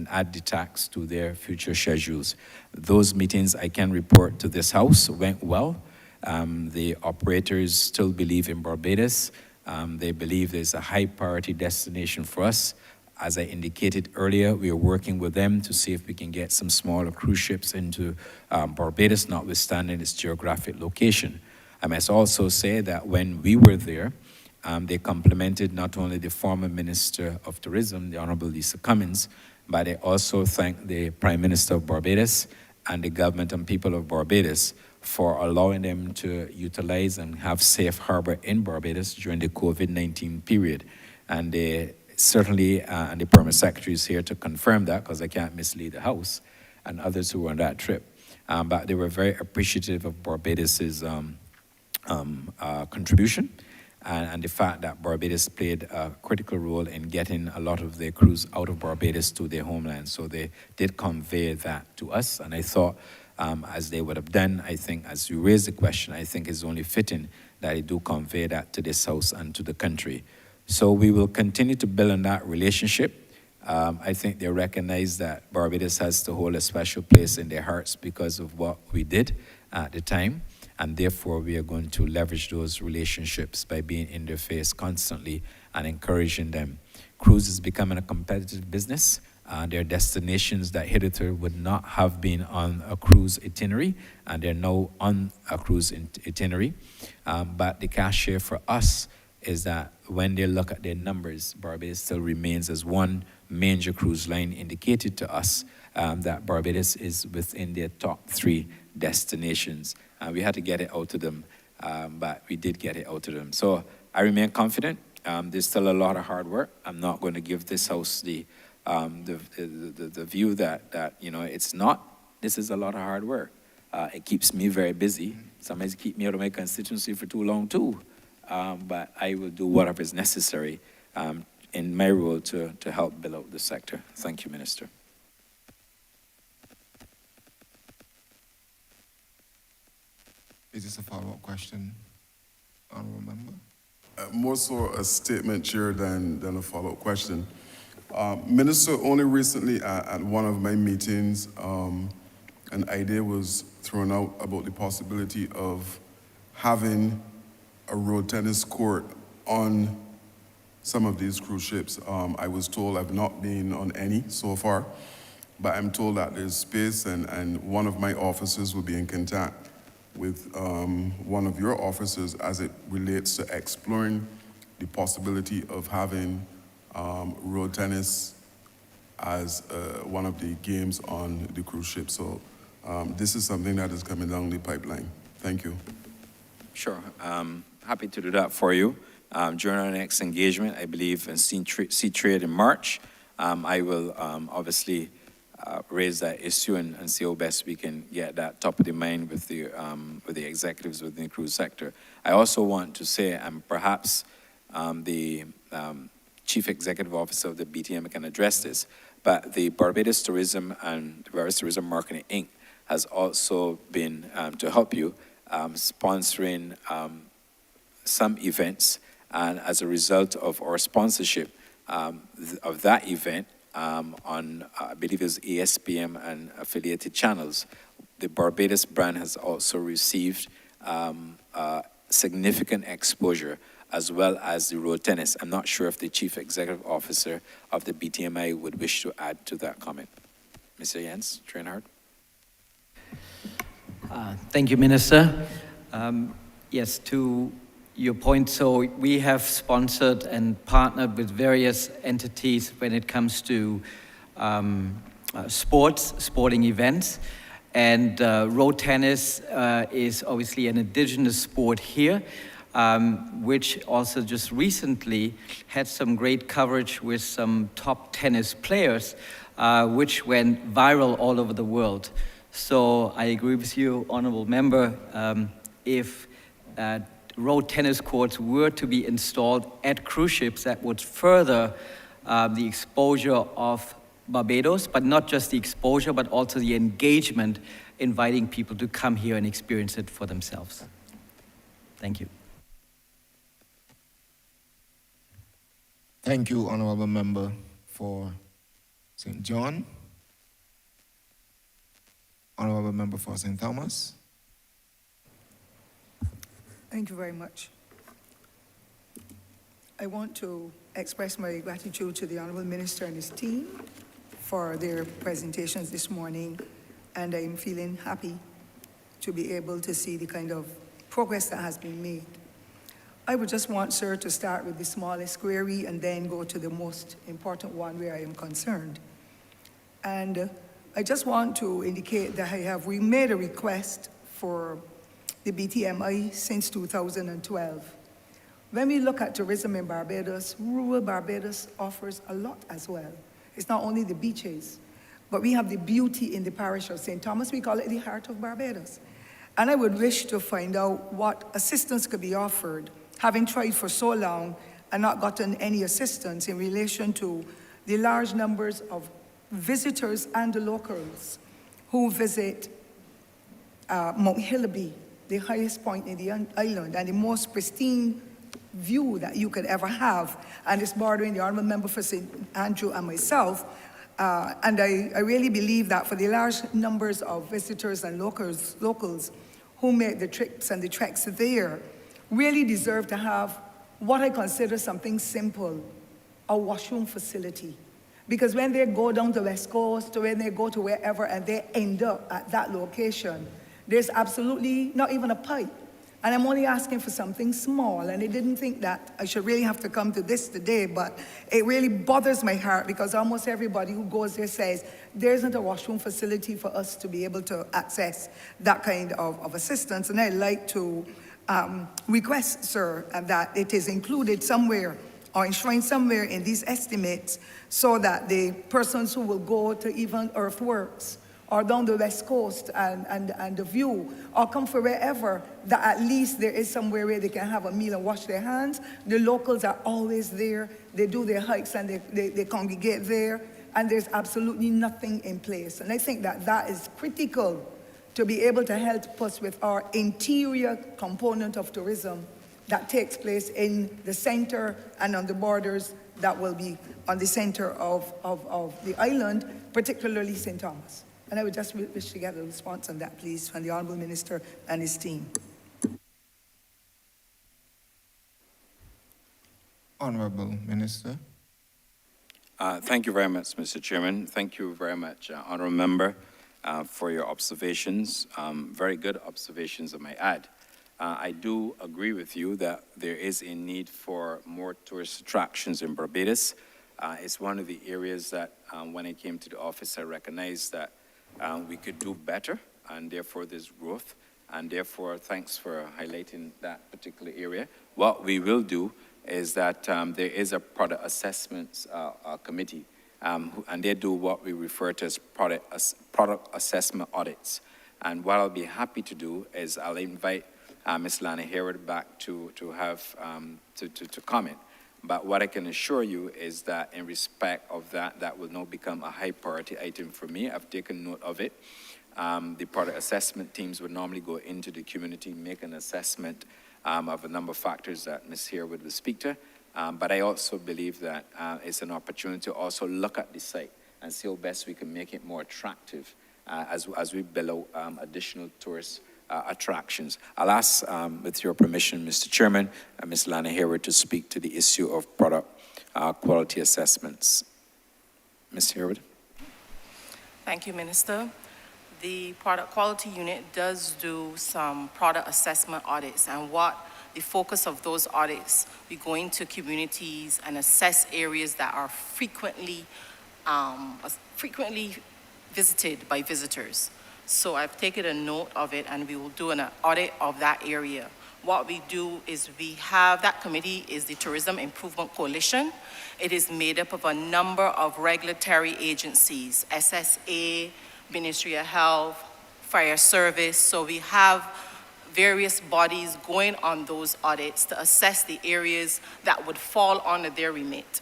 add the tax to their future schedules. Those meetings, I can report to this House, went well. The operators still believe in Barbados. They believe there's a high priority destination for us. As I indicated earlier, we are working with them to see if we can get some smaller cruise ships into Barbados, notwithstanding its geographic location. I must also say that when we were there, they complimented not only the former Minister of Tourism, the Honourable Lisa Cummins, but they also thanked the Prime Minister of Barbados and the government and people of Barbados for allowing them to utilize and have safe harbor in Barbados during the COVID-19 period. And they certainly, and the Permanent Secretary is here to confirm that, because I can't mislead the House and others who were on that trip. But they were very appreciative of Barbados's contribution and the fact that Barbados played a critical role in getting a lot of their crews out of Barbados to their homeland. So they did convey that to us, and I thought, as they would have done, I think, as you raised the question, I think it's only fitting that they do convey that to this House and to the country. So we will continue to build on that relationship. I think they recognize that Barbados has to hold a special place in their hearts because of what we did at the time, and therefore we are going to leverage those relationships by being in their face constantly and encouraging them. Cruise is becoming a competitive business. There are destinations that hitherto would not have been on a cruise itinerary, and they're now on a cruise itinerary. But the cachet for us is that when they look at their numbers, Barbados still remains as one major cruise line, indicated to us that Barbados is within their top 3 destinations. We had to get it out to them, but we did get it out to them. So I remain confident. There's still a lot of hard work. I'm not going to give this House the view that you know, it's not. This is a lot of hard work. It keeps me very busy. Sometimes keep me out of my constituency for too long too. But I will do whatever is necessary in my role to help build out the sector. Thank you, Minister. Is this a follow-up question, Honourable Member? More so a statement, Chair, than a follow-up question. Minister, only recently at one of my meetings, an idea was thrown out about the possibility of having a road tennis court on some of these cruise ships. I was told, I've not been on any so far, but I'm told that there's space, and one of my officers will be in contact with one of your officers as it relates to exploring the possibility of having road tennis as one of the games on the cruise ship. So this is something that is coming down the pipeline. Thank you. Sure. Happy to do that for you. During our next engagement, I believe, in Sea Trade in March, I will obviously raise that issue and see how best we can get that top of the mind with the executives within the cruise sector. I also want to say, and perhaps the Chief Executive Officer of the BTM can address this, but the Barbados Tourism and Barbados Tourism Marketing Inc. has also been, to help you, sponsoring some events, and as a result of our sponsorship of that event, on, I believe it was ESPN and affiliated channels. The Barbados brand has also received significant exposure, as well as the road tennis. I'm not sure if the Chief Executive Officer of the BTMI would wish to add to that comment. Mr. Jens Trainhardt. Thank you, Minister. Yes, to your point, so we have sponsored and partnered with various entities when it comes to sporting events. And road tennis is obviously an indigenous sport here, which also just recently had some great coverage with some top tennis players, which went viral all over the world. So I agree with you, Honourable Member, if road tennis courts were to be installed at cruise ships, that would further the exposure of Barbados, but not just the exposure, but also the engagement, inviting people to come here and experience it for themselves. Thank you. Thank you, Honourable Member for St. John. Honourable Member for St. Thomas. Thank you very much. I want to express my gratitude to the Honourable Minister and his team for their presentations this morning, and I'm feeling happy to be able to see the kind of progress that has been made. I would just want, sir, to start with the smallest query and then go to the most important one where I am concerned. And I just want to indicate that we made a request for the BTMI since 2012. When we look at tourism in Barbados, rural Barbados offers a lot as well. It's not only the beaches, but we have the beauty in the parish of St. Thomas. We call it the heart of Barbados. And I would wish to find out what assistance could be offered, having tried for so long and not gotten any assistance in relation to the large numbers of visitors and the locals who visit Mount Hillaby, the highest point in the island and the most pristine view that you could ever have, and it's bordering the Honourable Member for St. Andrew and myself. And I really believe that for the large numbers of visitors and locals who make the trips and the treks there, really deserve to have what I consider something simple, a washroom facility. Because when they go down to West Coast, or when they go to wherever and they end up at that location, there's absolutely not even a pipe. And I'm only asking for something small, and I didn't think that I should really have to come to this today, but it really bothers my heart because almost everybody who goes there says there isn't a washroom facility for us to be able to access that kind of assistance. And I'd like to request, sir, that it is included somewhere or enshrined somewhere in these estimates so that the persons who will go to even earthworks or down the West Coast and the view, or come from wherever, that at least there is somewhere where they can have a meal and wash their hands. The locals are always there. They do their hikes and they congregate there, and there's absolutely nothing in place. And I think that that is critical to be able to help us with our interior component of tourism that takes place in the center and on the borders that will be on the center of the island, particularly St. Thomas. And I would just wish to get a response on that, please, from the Honourable Minister and his team. Honourable Minister. Thank you very much, Mr. Chairman. Thank you very much, Honourable Member, for your observations. Very good observations, I might add. I do agree with you that there is a need for more tourist attractions in Barbados. It's one of the areas that, when I came to the office, I recognized that we could do better, and therefore there's growth, and therefore thanks for highlighting that particular area. What we will do is that there is a product assessments committee, and they do what we refer to as product assessment audits. And what I'll be happy to do is I'll invite Ms. Lana Hayward back to comment. But what I can assure you is that in respect of that, that will now become a high priority item for me. I've taken note of it. The product assessment teams would normally go into the community, make an assessment of a number of factors that Ms. Harewood will speak to, But I also believe that it's an opportunity to also look at the site and see how best we can make it more attractive as we build out additional tourist attractions. I'll ask, with your permission, Mr. Chairman, Ms. Lana Hayward to speak to the issue of product quality assessments. Ms. Hayward. Thank you, Minister. The Product Quality Unit does do some product assessment audits, and what the focus of those audits, we go into communities and assess areas that are frequently visited by visitors. So I've taken a note of it, and we will do an audit of that area. What we do is we have, that committee is the Tourism Improvement Coalition. It is made up of a number of regulatory agencies, SSA, Ministry of Health, Fire Service. So we have various bodies going on those audits to assess the areas that would fall under their remit.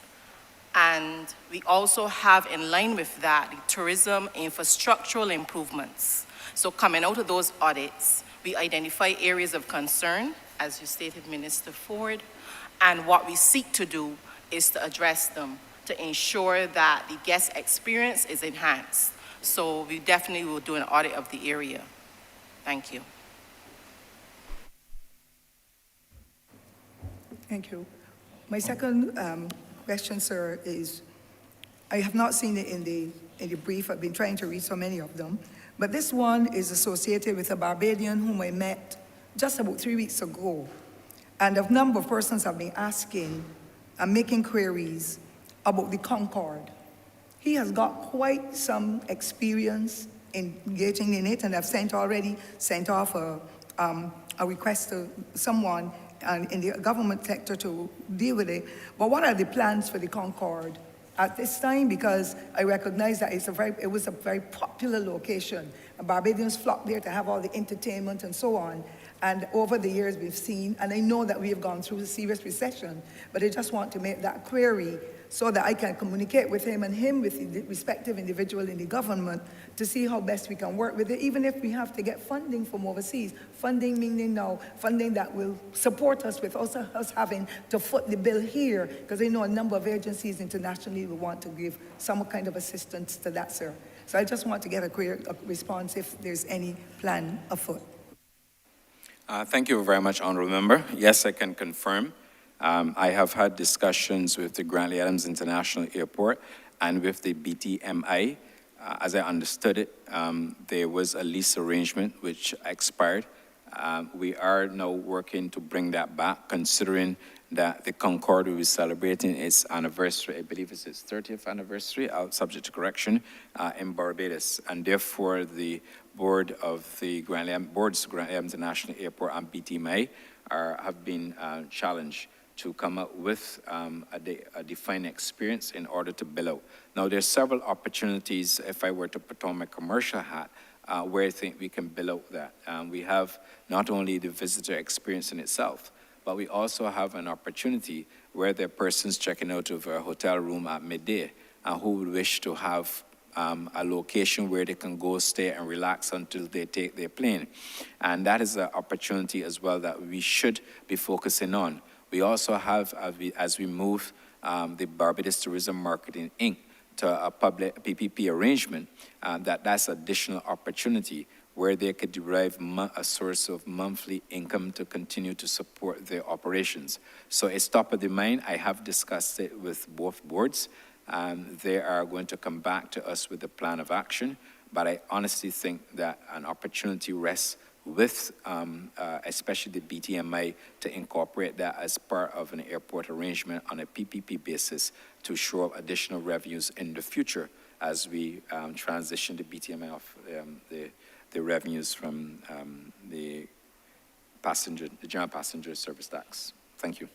And we also have, in line with that, the tourism infrastructural improvements. So coming out of those audits, we identify areas of concern, as you stated, Minister Ford, and what we seek to do is to address them, to ensure that the guest experience is enhanced. So we definitely will do an audit of the area. Thank you. Thank you. My second question, sir, is I have not seen it in the brief. I've been trying to read so many of them. But this one is associated with a Barbadian whom I met just about 3 weeks ago. And a number of persons have been asking and making queries about the Concorde. He has got quite some experience engaging in it, and I've already sent off a request to someone in the government sector to deal with it. But what are the plans for the Concorde at this time? Because I recognize that it was a very popular location. Barbadians flocked there to have all the entertainment and so on. And over the years we've seen, and I know that we have gone through a serious recession, but I just want to make that query so that I can communicate with him and him with the respective individual in the government to see how best we can work with it, even if we have to get funding from overseas. Funding meaning now, funding that will support us with also us having to foot the bill here, because I know a number of agencies internationally will want to give some kind of assistance to that, sir. So I just want to get a response if there's any plan afoot. Thank you very much, Honourable Member. Yes, I can confirm. I have had discussions with the Grantley Adams International Airport and with the BTMI. As I understood it, there was a lease arrangement which expired. We are now working to bring that back, considering that the Concorde will be celebrating its anniversary, I believe it's its 30th anniversary, subject to correction, in Barbados. And therefore, the board of the Grantley Adams International Airport and BTMI have been challenged to come up with a defined experience in order to build out. Now, there's several opportunities, if I were to put on my commercial hat, where I think we can build out that. We have not only the visitor experience in itself, but we also have an opportunity where there are persons checking out of a hotel room at midday who would wish to have a location where they can go stay and relax until they take their plane. And that is an opportunity as well that we should be focusing on. We also have, as we move the Barbados Tourism Marketing Inc. to a public PPP arrangement, that's additional opportunity where they could derive a source of monthly income to continue to support their operations. So it's top of the mind. I have discussed it with both boards. They are going to come back to us with a plan of action, but I honestly think that an opportunity rests with especially the BTMI to incorporate that as part of an airport arrangement on a PPP basis to show up additional revenues in the future as we transition the BTMI off the revenues from the general passenger service tax. Thank you.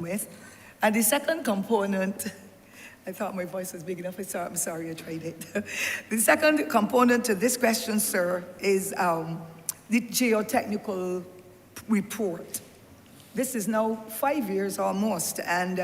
with. And the second component, I thought my voice was big enough. I'm sorry, I tried it. The second component to this question, sir, is the geotechnical report. This is now 5 years almost, and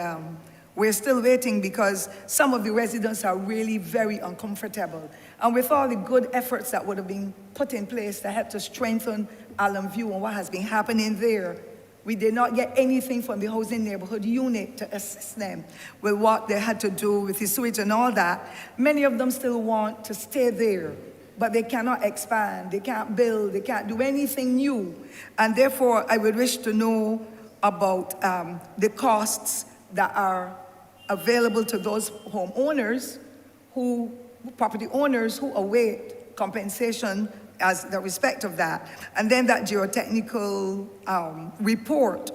we're still waiting because some of the residents are really very uncomfortable. And with all the good efforts that would have been put in place to help to strengthen Allen View and what has been happening there, we did not get anything from the housing neighborhood unit to assist them with what they had to do with the sewage and all that. Many of them still want to stay there, but they cannot expand, they can't build, they can't do anything new. And therefore, I would wish to know about the costs that are available to those homeowners property owners who await compensation as the respect of that. And then that geotechnical report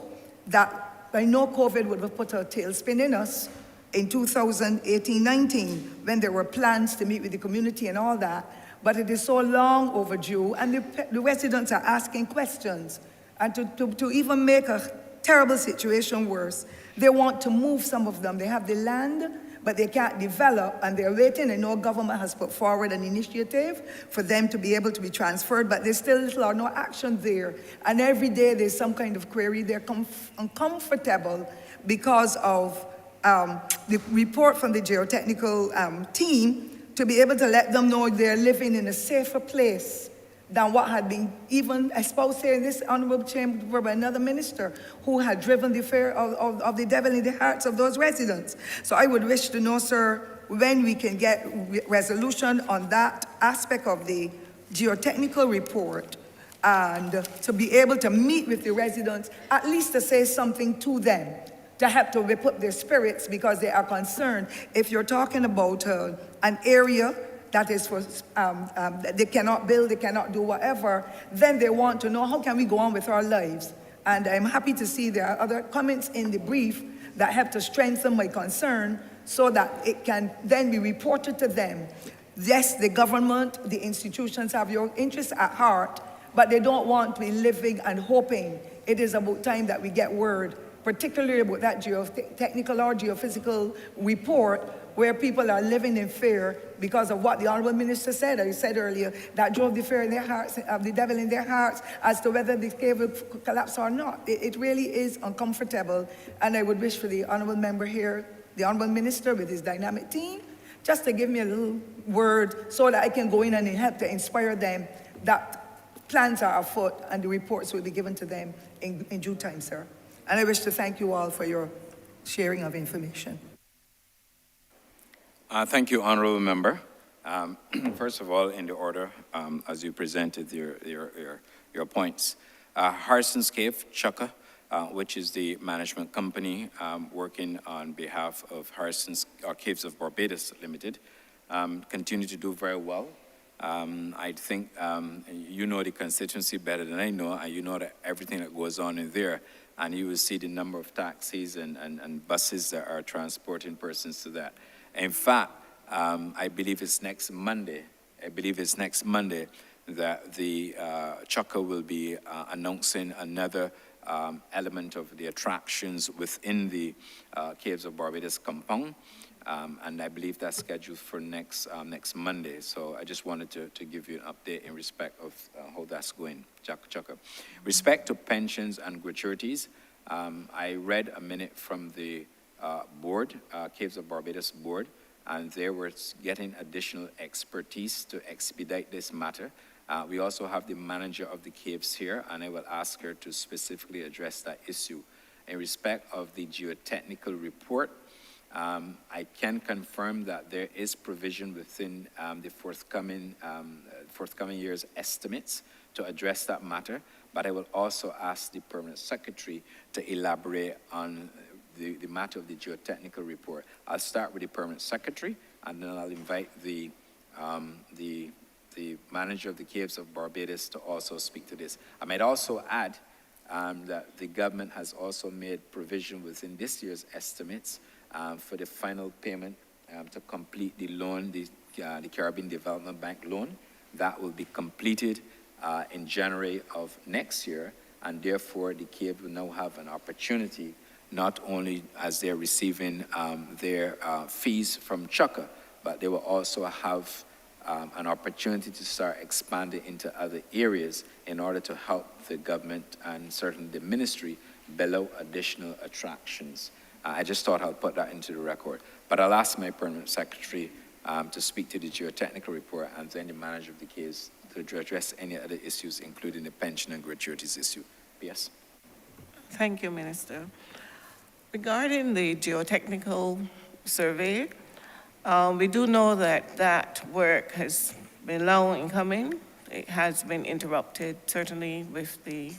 that I know COVID would have put a tailspin in us in 2018-19 when there were plans to meet with the community and all that. But it is so long overdue, and the residents are asking questions. And to even make a terrible situation worse, they want to move some of them. They have the land, but they can't develop, and they're waiting. I know government has put forward an initiative for them to be able to be transferred, but there's still little or no action there. And every day there's some kind of query. They're uncomfortable because of the report from the geotechnical team to be able to let them know they're living in a safer place than what had been even espoused here in this honorable chamber by another minister who had driven the fear of the devil in the hearts of those residents. So I would wish to know, sir, when we can get resolution on that aspect of the geotechnical report and to be able to meet with the residents, at least to say something to them, to help to whip up their spirits because they are concerned. If you're talking about an area that is for, they cannot build, they cannot do whatever, then they want to know how can we go on with our lives. And I'm happy to see there are other comments in the brief that help to strengthen my concern so that it can then be reported to them. Yes, the government, the institutions have your interests at heart, but they don't want to be living and hoping. It is about time that we get word, particularly about that geotechnical or geophysical report where people are living in fear because of what the Honourable Minister said, I said earlier, that drove the fear in their hearts, of the devil in their hearts, as to whether the cave will collapse or not. It really is uncomfortable, and I would wish for the Honourable Member here, the Honourable Minister with his dynamic team, just to give me a little word so that I can go in and help to inspire them that plans are afoot and the reports will be given to them in due time, sir. And I wish to thank you all for your sharing of information. Thank you, Honourable Member. First of all, in the order, as you presented your points. Harson's Cave, Chukka, which is the management company working on behalf of Harson's Caves of Barbados Limited, continue to do very well. I think you know the constituency better than I know, and you know that everything that goes on in there, and you will see the number of taxis and buses that are transporting persons to that. In fact, I believe it's next Monday. that the Chukka will be announcing another element of the attractions within the Caves of Barbados compound. And I believe that's scheduled for next Monday. So I just wanted to give you an update in respect of how that's going, Chukka. Respect to pensions and gratuities, I read a minute from the board, Caves of Barbados board, and they were getting additional expertise to expedite this matter. We also have the manager of the caves here, and I will ask her to specifically address that issue. In respect of the geotechnical report, I can confirm that there is provision within the forthcoming year's estimates to address that matter, but I will also ask the permanent secretary to elaborate on the matter of the geotechnical report. I'll start with the permanent secretary, and then I'll invite the manager of the Caves of Barbados to also speak to this. I might also add that the government has also made provision within this year's estimates for the final payment to complete the loan, the Caribbean Development Bank loan. That will be completed in January of next year, and therefore the cave will now have an opportunity not only as they're receiving their fees from Chukka, but they will also have an opportunity to start expanding into other areas in order to help the government and certainly the ministry build out additional attractions. I just thought I'll put that into the record. But I'll ask my permanent secretary to speak to the geotechnical report and then the manager of the case to address any other issues, including the pension and gratuities issue. Yes. Thank you, Minister. Regarding the geotechnical survey, we do know that that work has been long in coming. It has been interrupted, certainly with the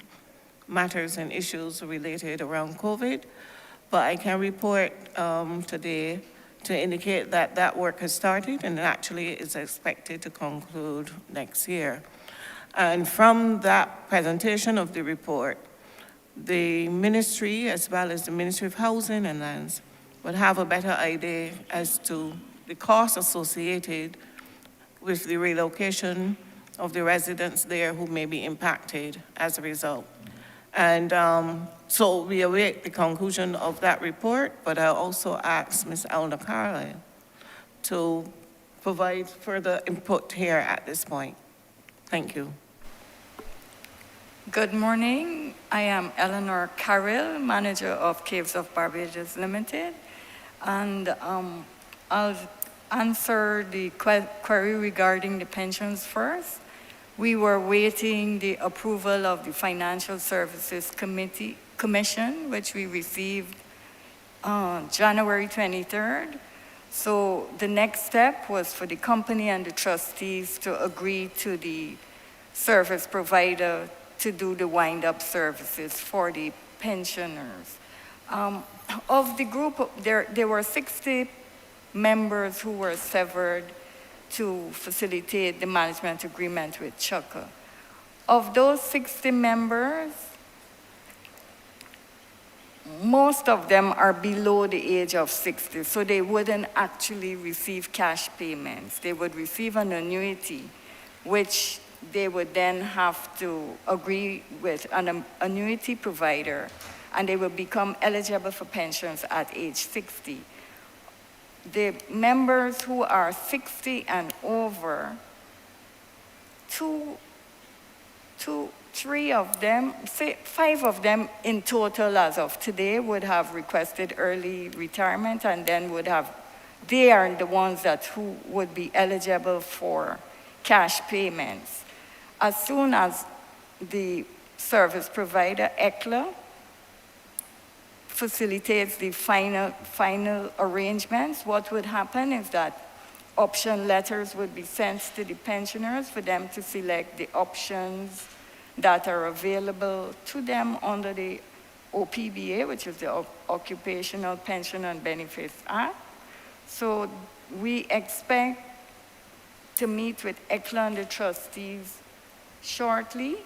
matters and issues related around COVID. But I can report today to indicate that that work has started and actually is expected to conclude next year. And from that presentation of the report, the ministry, as well as the Ministry of Housing and Lands, will have a better idea as to the costs associated with the relocation of the residents there who may be impacted as a result. And so we await the conclusion of that report, but I also asked Ms. Elna Carlisle to provide further input here at this point. Thank you. Good morning. I am Eleanor Carroll, manager of Caves of Barbados Limited, and I'll answer the query regarding the pensions first. We were waiting the approval of the Financial Services Commission, which we received January 23rd. So the next step was for the company and the trustees to agree to the service provider to do the wind-up services for the pensioners. Of the group, there were 60 members who were severed to facilitate the management agreement with Chukka. Of those 60 members, most of them are below the age of 60, so they wouldn't actually receive cash payments. They would receive an annuity, which they would then have to agree with an annuity provider, and they would become eligible for pensions at age 60. The members who are 60 and over, five of them in total as of today would have requested early retirement, and then they are the ones who would be eligible for cash payments. As soon as the service provider, ECLA, facilitates the final arrangements, what would happen is that option letters would be sent to the pensioners for them to select the options that are available to them under the OPBA, which is the Occupational Pension and Benefits Act. So we expect to meet with ECLA and the trustees shortly,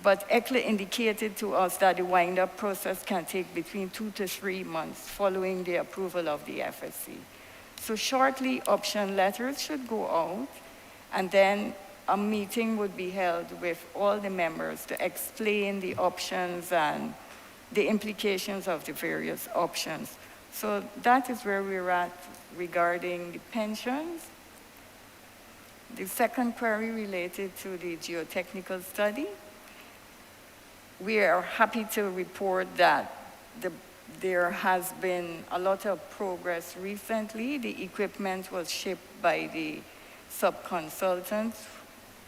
but ECLA indicated to us that the wind-up process can take between 2 to 3 months following the approval of the FSC. So shortly, option letters should go out, and then a meeting would be held with all the members to explain the options and the implications of the various options. So that is where we're at regarding the pensions. The second query related to the geotechnical study. We are happy to report that there has been a lot of progress recently. The equipment was shipped by the sub-consultant,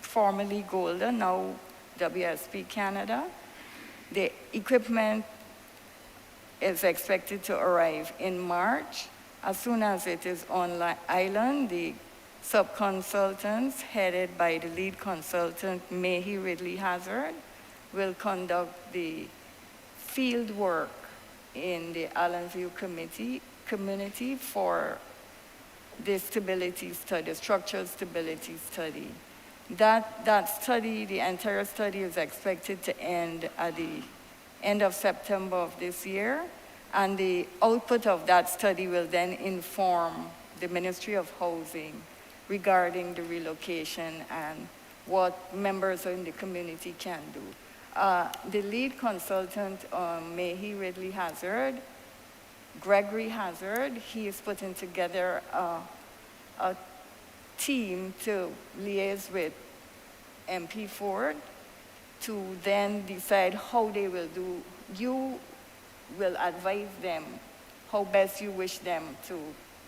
formerly Golden, now WSP Canada. The equipment is expected to arrive in March. As soon as it is on island, the sub-consultants, headed by the lead consultant, Mahi Ridley Hazard, will conduct the field work in the Allenview community for the stability study, structural stability study. That study, the entire study, is expected to end at the end of September of this year, and the output of that study will then inform the Ministry of Housing regarding the relocation and what members in the community can do. The lead consultant, Mahi Ridley Hazard, Gregory Hazard. He is putting together a team to liaise with MP Ford to then decide how they will do. You will advise them how best you wish them to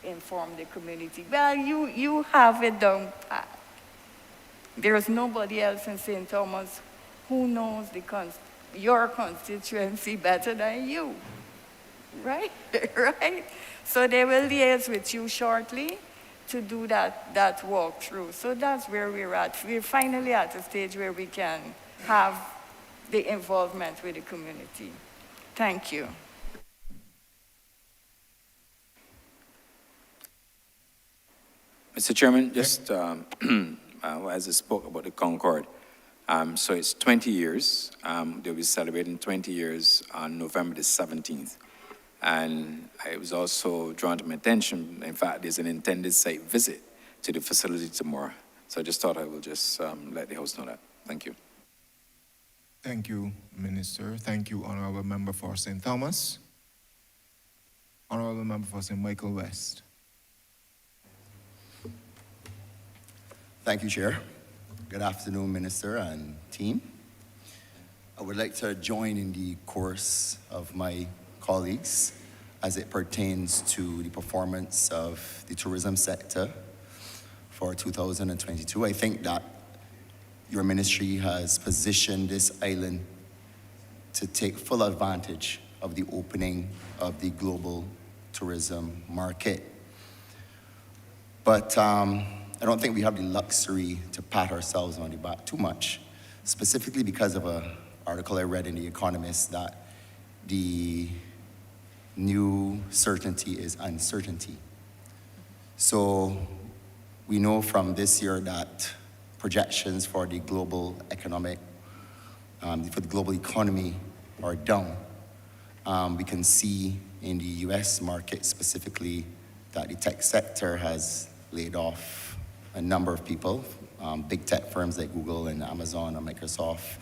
inform the community. Well, you have it down pat. There's nobody else in St. Thomas who knows your constituency better than you, right? Right? So they will liaise with you shortly to do that walkthrough. So that's where we're at. We're finally at a stage where we can have the involvement with the community. Thank you. Mr. Chairman, just as I spoke about the Concord, so it's 20 years. They'll be celebrating 20 years on November the 17th. And it was also drawn to my attention, in fact, there's an intended site visit to the facility tomorrow. So I just thought I will just let the House know that. Thank you. Thank you, Minister. Thank you, Honourable Member for St. Thomas. Honourable Member for St. Michael West. Thank you, Chair. Good afternoon, Minister and team. I would like to join in the chorus of my colleagues as it pertains to the performance of the tourism sector for 2022. I think that your ministry has positioned this island to take full advantage of the opening of the global tourism market. But I don't think we have the luxury to pat ourselves on the back too much, specifically because of an article I read in The Economist that the new certainty is uncertainty. So we know from this year that projections for the global economic, for the global economy are down. We can see in the US market specifically that the tech sector has laid off a number of people, big tech firms like Google and Amazon and Microsoft.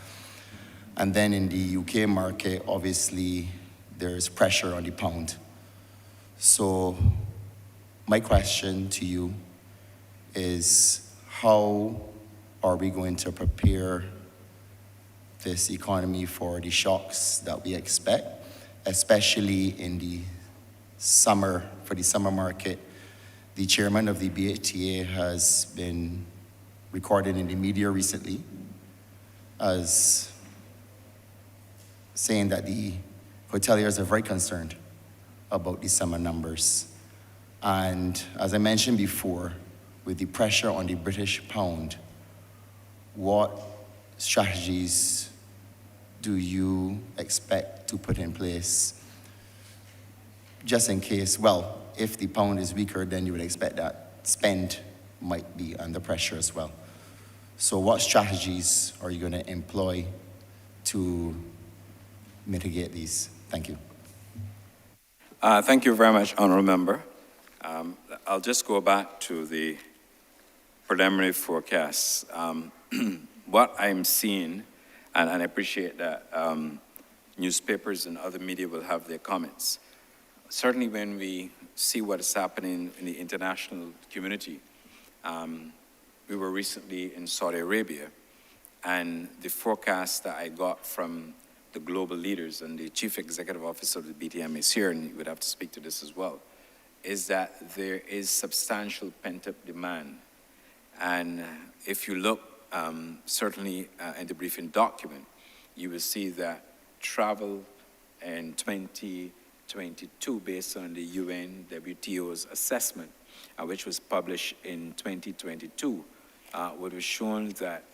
And then in the UK market, obviously, there's pressure on the pound. So my question to you is, how are we going to prepare this economy for the shocks that we expect, especially in the summer, for the summer market? The chairman of the BATA has been recorded in the media recently as saying that the hoteliers are very concerned about the summer numbers. And as I mentioned before, with the pressure on the British pound, what strategies do you expect to put in place just in case, well, if the pound is weaker, then you would expect that spend might be under pressure as well. So what strategies are you going to employ to mitigate these? Thank you. Thank you very much, Honourable Member. I'll just go back to the preliminary forecasts. What I'm seeing, and I appreciate that newspapers and other media will have their comments. Certainly when we see what is happening in the international community, we were recently in Saudi Arabia, and the forecast that I got from the global leaders, and the chief executive officer of the BTM is here, and he would have to speak to this as well, is that there is substantial pent-up demand. And if you look certainly in the briefing document, you will see that travel in 2022, based on the UN WTO's assessment, which was published in 2022, would have shown that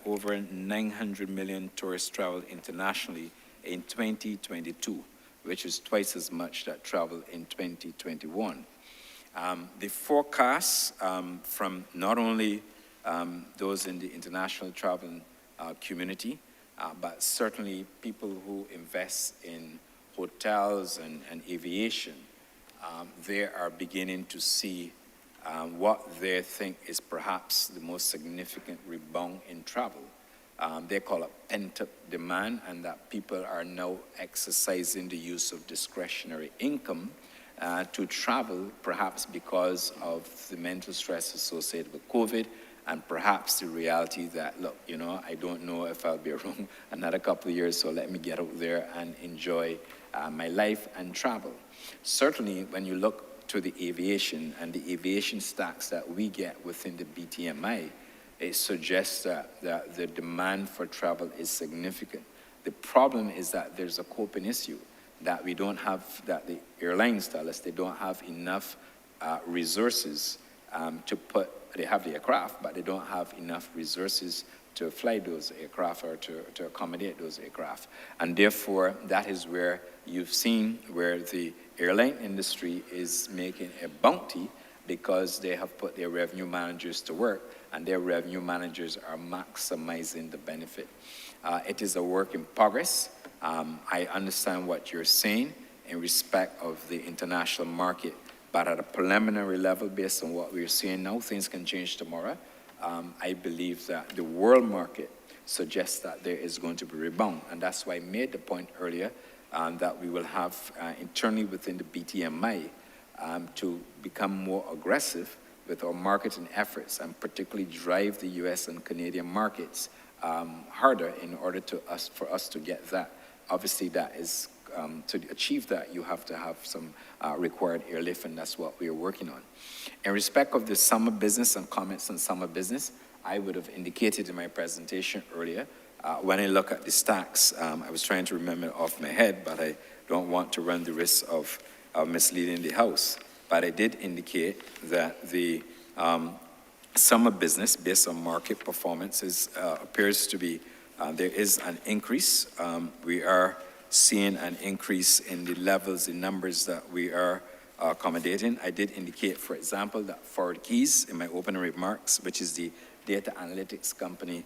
over 900 million tourists traveled internationally in 2022, which is twice as much that traveled in 2021. The forecasts from not only those in the international travel community, but certainly people who invest in hotels and aviation, they are beginning to see what they think is perhaps the most significant rebound in travel they call it pent-up demand, and that people are now exercising the use of discretionary income to travel, perhaps because of the mental stress associated with COVID, and perhaps the reality that, look, you know, I don't know if I'll be around another couple of years, so let me get out there and enjoy my life and travel. Certainly, when you look to the aviation and the aviation stacks that we get within the BTMI, it suggests that the demand for travel is significant. The problem is that there's a coping issue that we don't have, that the airlines tell us they don't have enough resources to put, they have the aircraft, but they don't have enough resources to fly those aircraft or to accommodate those aircraft. And therefore, that is where you've seen where the airline industry is making a bounty because they have put their revenue managers to work, and their revenue managers are maximizing the benefit. It is a work in progress. I understand what you're saying in respect of the international market, but at a preliminary level, based on what we're seeing now, things can change tomorrow. I believe that the world market suggests that there is going to be a rebound, and that's why I made the point earlier that we will have internally within the BTMI to become more aggressive with our marketing efforts, and particularly drive the US and Canadian markets harder in order for us to get that. Obviously, that is, to achieve that, you have to have some required airlift, and that's what we are working on. In respect of the summer business and comments on summer business, I would have indicated in my presentation earlier, when I look at the stacks, I was trying to remember it off my head, but I don't want to run the risk of misleading the House. But I did indicate that the summer business, based on market performances, appears to be, there is an increase. We are seeing an increase in the levels, the numbers that we are accommodating. I did indicate, for example, that Forward Keys, in my opening remarks, which is the data analytics company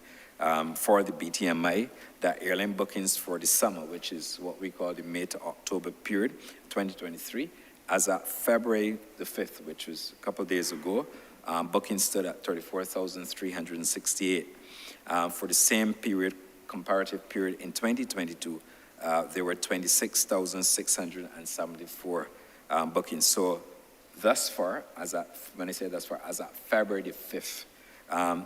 for the BTMI, that airline bookings for the summer, which is what we call the May to October period, 2023, as of February the 5th, which was a couple of days ago, bookings stood at 34,368. For the same period, comparative period in 2022, there were 26,674 bookings. So thus far, when I say thus far, as of February the 5th,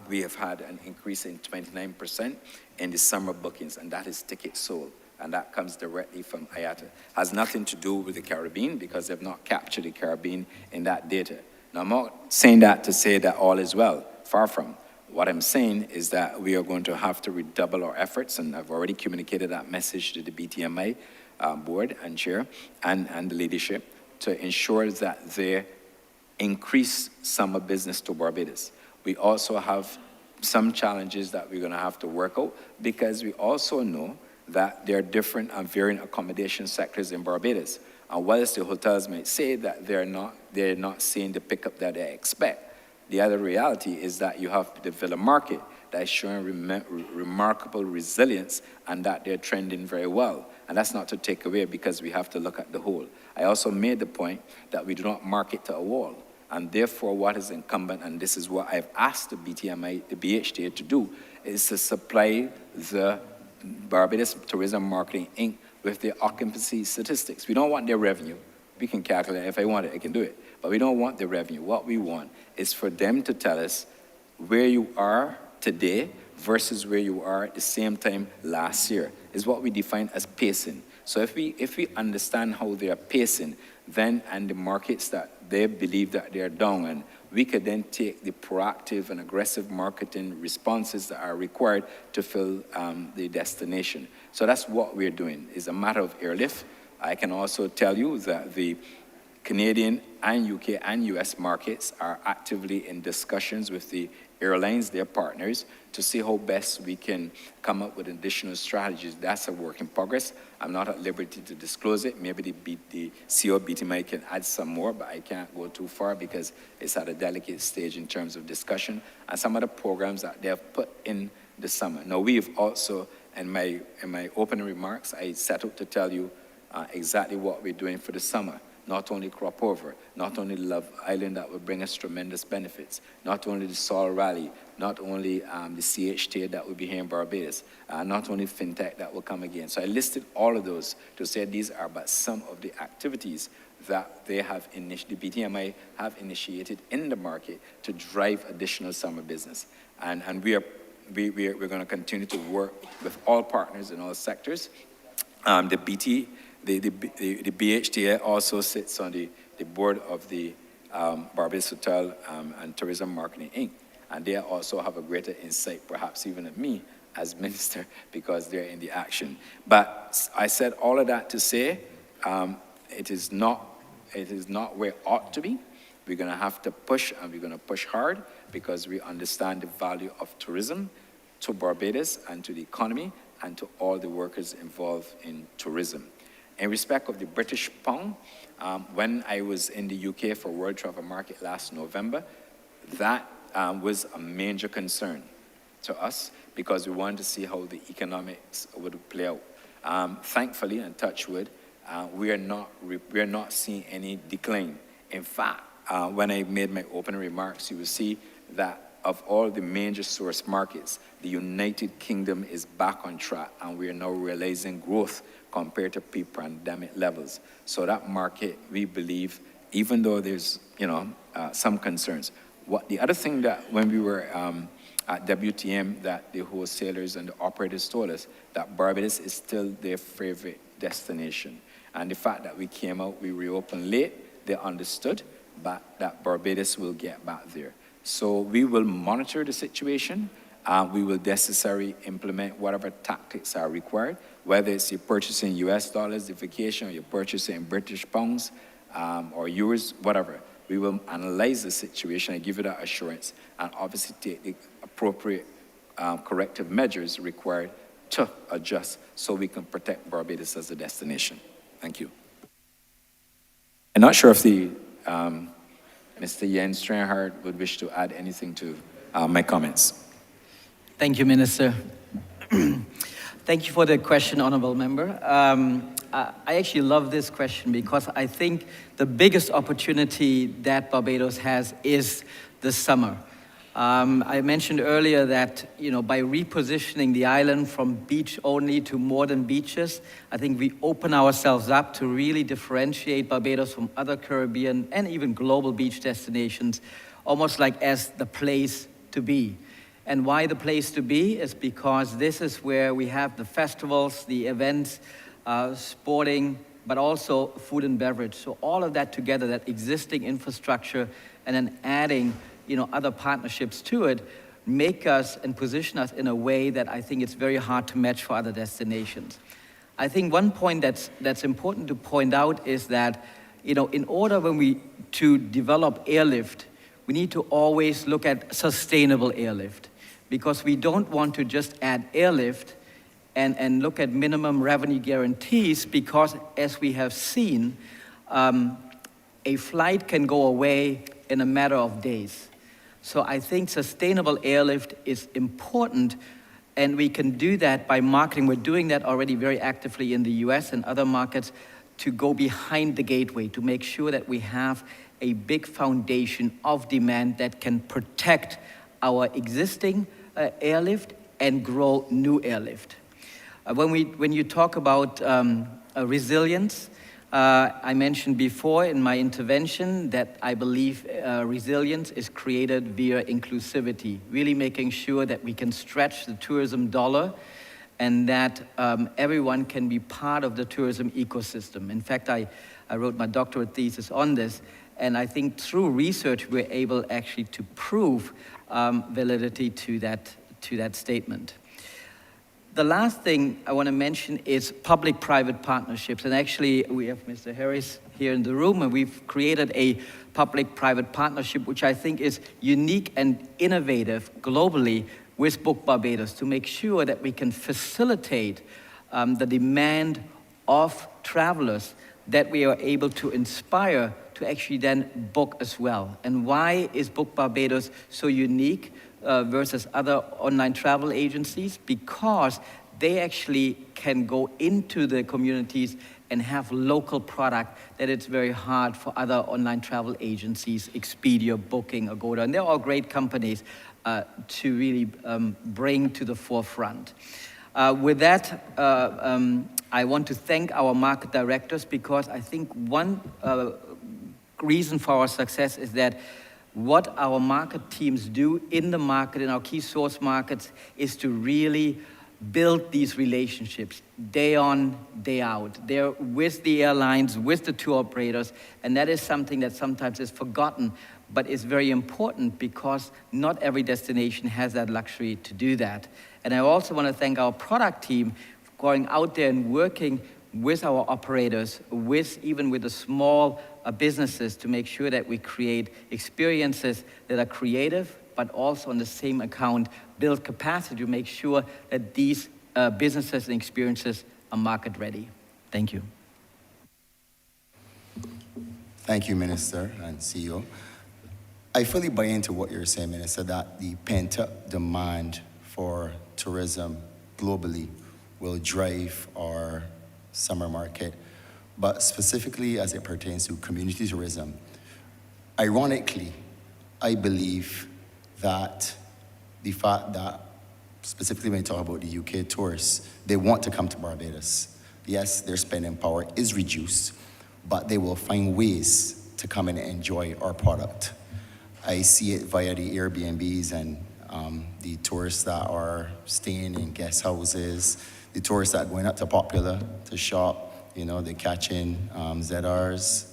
we have had an increase in 29% in the summer bookings, and that is tickets sold. And that comes directly from IATA. Has nothing to do with the Caribbean, because they've not captured the Caribbean in that data. Now, I'm not saying that to say that all is well, far from. What I'm saying is that we are going to have to redouble our efforts, and I've already communicated that message to the BTMI board and chair and the leadership to ensure that they increase summer business to Barbados. We also have some challenges that we're going to have to work out, because we also know that there are different and varying accommodation sectors in Barbados. And whilst the hotels might say that they're not seeing the pickup that they expect, the other reality is that you have the villa market that is showing remarkable resilience, and that they're trending very well. And that's not to take away, because we have to look at the whole. I also made the point that we do not market to a wall. And therefore, what is incumbent, and this is what I've asked the BTMI, the BHTA to do, is to supply the Barbados Tourism Marketing Inc. with their occupancy statistics. We don't want their revenue. We can calculate it. If I want it, I can do it. But we don't want the revenue. What we want is for them to tell us where you are today versus where you are at the same time last year, is what we define as pacing. So if we understand how they are pacing, then, and the markets that they believe that they're down, and we could then take the proactive and aggressive marketing responses that are required to fill the destination. So that's what we're doing. It's a matter of airlift. I can also tell you that the Canadian and UK and US markets are actively in discussions with the airlines, their partners, to see how best we can come up with additional strategies. That's a work in progress. I'm not at liberty to disclose it. Maybe the CEO BTMI can add some more, but I can't go too far because it's at a delicate stage in terms of discussion and some of the programs that they have put in the summer. Now, we've also, in my opening remarks, I set out to tell you exactly what we're doing for the summer. not only crop over, not only Love Island that will bring us tremendous benefits, not only the Sol Rally, not only the CHTA that will be here in Barbados, not only FinTech that will come again. So I listed all of those to say these are but some of the activities that they have the BTMI have initiated in the market to drive additional summer business. And we're going to continue to work with all partners in all sectors. The BHTA also sits on the board of the Barbados Hotel and Tourism Marketing Inc. And they also have a greater insight, perhaps even than me as minister, because they're in the action. But I said all of that to say it is not where it ought to be. We're going to have to push, and we're going to push hard, because we understand the value of tourism to Barbados and to the economy and to all the workers involved in tourism. In respect of the British pound, when I was in the UK for World Travel Market last November, that was a major concern to us, because we wanted to see how the economics would play out. Thankfully, and touch wood, we are not seeing any decline. In fact, when I made my opening remarks, you will see that of all the major source markets, the United Kingdom is back on track, and we are now realizing growth compared to pre-pandemic levels. So that market, we believe, even though there's some concerns. The other thing that when we were at WTM, that the wholesalers and the operators told us that Barbados is still their favorite destination. And the fact that we came out, we reopened late, they understood, but that Barbados will get back there. So we will monitor the situation. We will necessarily implement whatever tactics are required, whether it's you're purchasing US dollars, the vacation, or you're purchasing British pounds or euros, whatever. We will analyze the situation and give you that assurance, and obviously take the appropriate corrective measures required to adjust so we can protect Barbados as a destination. Thank you. I'm not sure if the Mr. Jens Strenhardt would wish to add anything to my comments. Thank you, Minister. Thank you for the question, Honourable Member. I actually love this question, because I think the biggest opportunity that Barbados has is the summer. I mentioned earlier that, by repositioning the island from beach only to modern beaches, I think we open ourselves up to really differentiate Barbados from other Caribbean and even global beach destinations, almost like as the place to be. And why the place to be is because this is where we have the festivals, the events, sporting, but also food and beverage. So all of that together, that existing infrastructure, and then adding other partnerships to it, make us and position us in a way that I think it's very hard to match for other destinations. I think one point that's important to point out is that, in order to develop airlift, we need to always look at sustainable airlift, because we don't want to just add airlift and look at minimum revenue guarantees, because as we have seen, a flight can go away in a matter of days. So I think sustainable airlift is important, and we can do that by marketing. We're doing that already very actively in the US and other markets, to go behind the gateway, to make sure that we have a big foundation of demand that can protect our existing airlift and grow new airlift. When you talk about resilience, I mentioned before in my intervention that I believe resilience is created via inclusivity, really making sure that we can stretch the tourism dollar, and that everyone can be part of the tourism ecosystem. In fact, I wrote my doctorate thesis on this, and I think through research we're able actually to prove validity to that statement. The last thing I want to mention is public-private partnerships. And actually, we have Mr. Harris here in the room, and we've created a public-private partnership, which I think is unique and innovative globally with Book Barbados, to make sure that we can facilitate the demand of travelers that we are able to inspire to actually then book as well. And why is Book Barbados so unique versus other online travel agencies? Because they actually can go into the communities and have local product that it's very hard for other online travel agencies, Expedia, Booking, Agoda, and they're all great companies to really bring to the forefront. With that, I want to thank our market directors, because I think one reason for our success is that what our market teams do in the market, in our key source markets, is to really build these relationships day on, day out. They're with the airlines, with the tour operators, and that is something that sometimes is forgotten, but is very important because not every destination has that luxury to do that. And I also want to thank our product team for going out there and working with our operators, even with the small businesses, to make sure that we create experiences that are creative, but also on the same account build capacity to make sure that these businesses and experiences are market ready. Thank you. Thank you, Minister and CEO. I fully buy into what you're saying, Minister, that the pent-up demand for tourism globally will drive our summer market, but specifically as it pertains to community tourism. Ironically, I believe that the fact that, specifically when you talk about the UK tourists, they want to come to Barbados. Yes, their spending power is reduced, but they will find ways to come and enjoy our product. I see it via the Airbnbs and the tourists that are staying in guest houses, the tourists that are going up to Popular to shop, they're catching ZRs.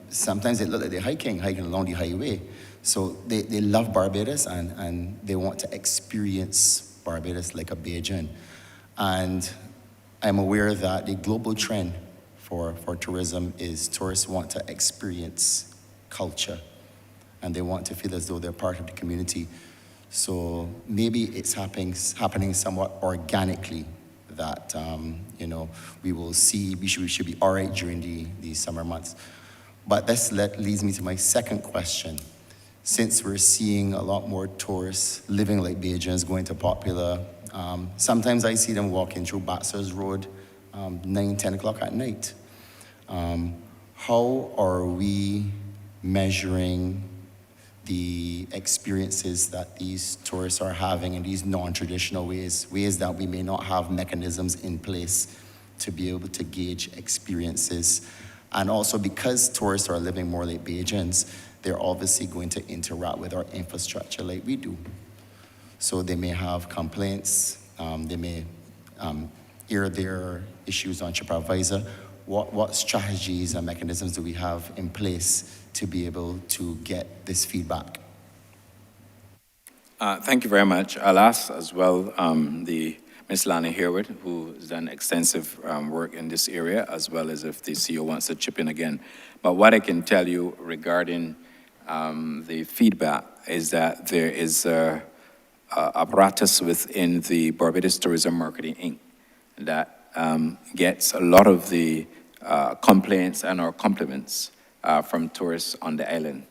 Sometimes they look like they're hiking along the highway. So they love Barbados and they want to experience Barbados like a Bajan. And I'm aware that the global trend for tourism is tourists want to experience culture and they want to feel as though they're part of the community. So maybe it's happening somewhat organically that, we should be all right during the summer months. But this leads me to my second question. Since we're seeing a lot more tourists living like Bajans, going to Popular, sometimes I see them walking through Baxter's Road 9, 10 o'clock at night. How are we measuring the experiences that these tourists are having in these non-traditional ways that we may not have mechanisms in place to be able to gauge experiences? And also, because tourists are living more like Bajans, they're obviously going to interact with our infrastructure like we do. So they may have complaints, they may air their issues on TripAdvisor. What strategies and mechanisms do we have in place to be able to get this feedback? Thank you very much. I'll ask as well the Ms. Lana Harewood, who has done extensive work in this area, as well as if the CEO wants to chip in again. But what I can tell you regarding the feedback is that there is a apparatus within the Barbados Tourism Marketing Inc. that gets a lot of the complaints and or compliments from tourists on the island.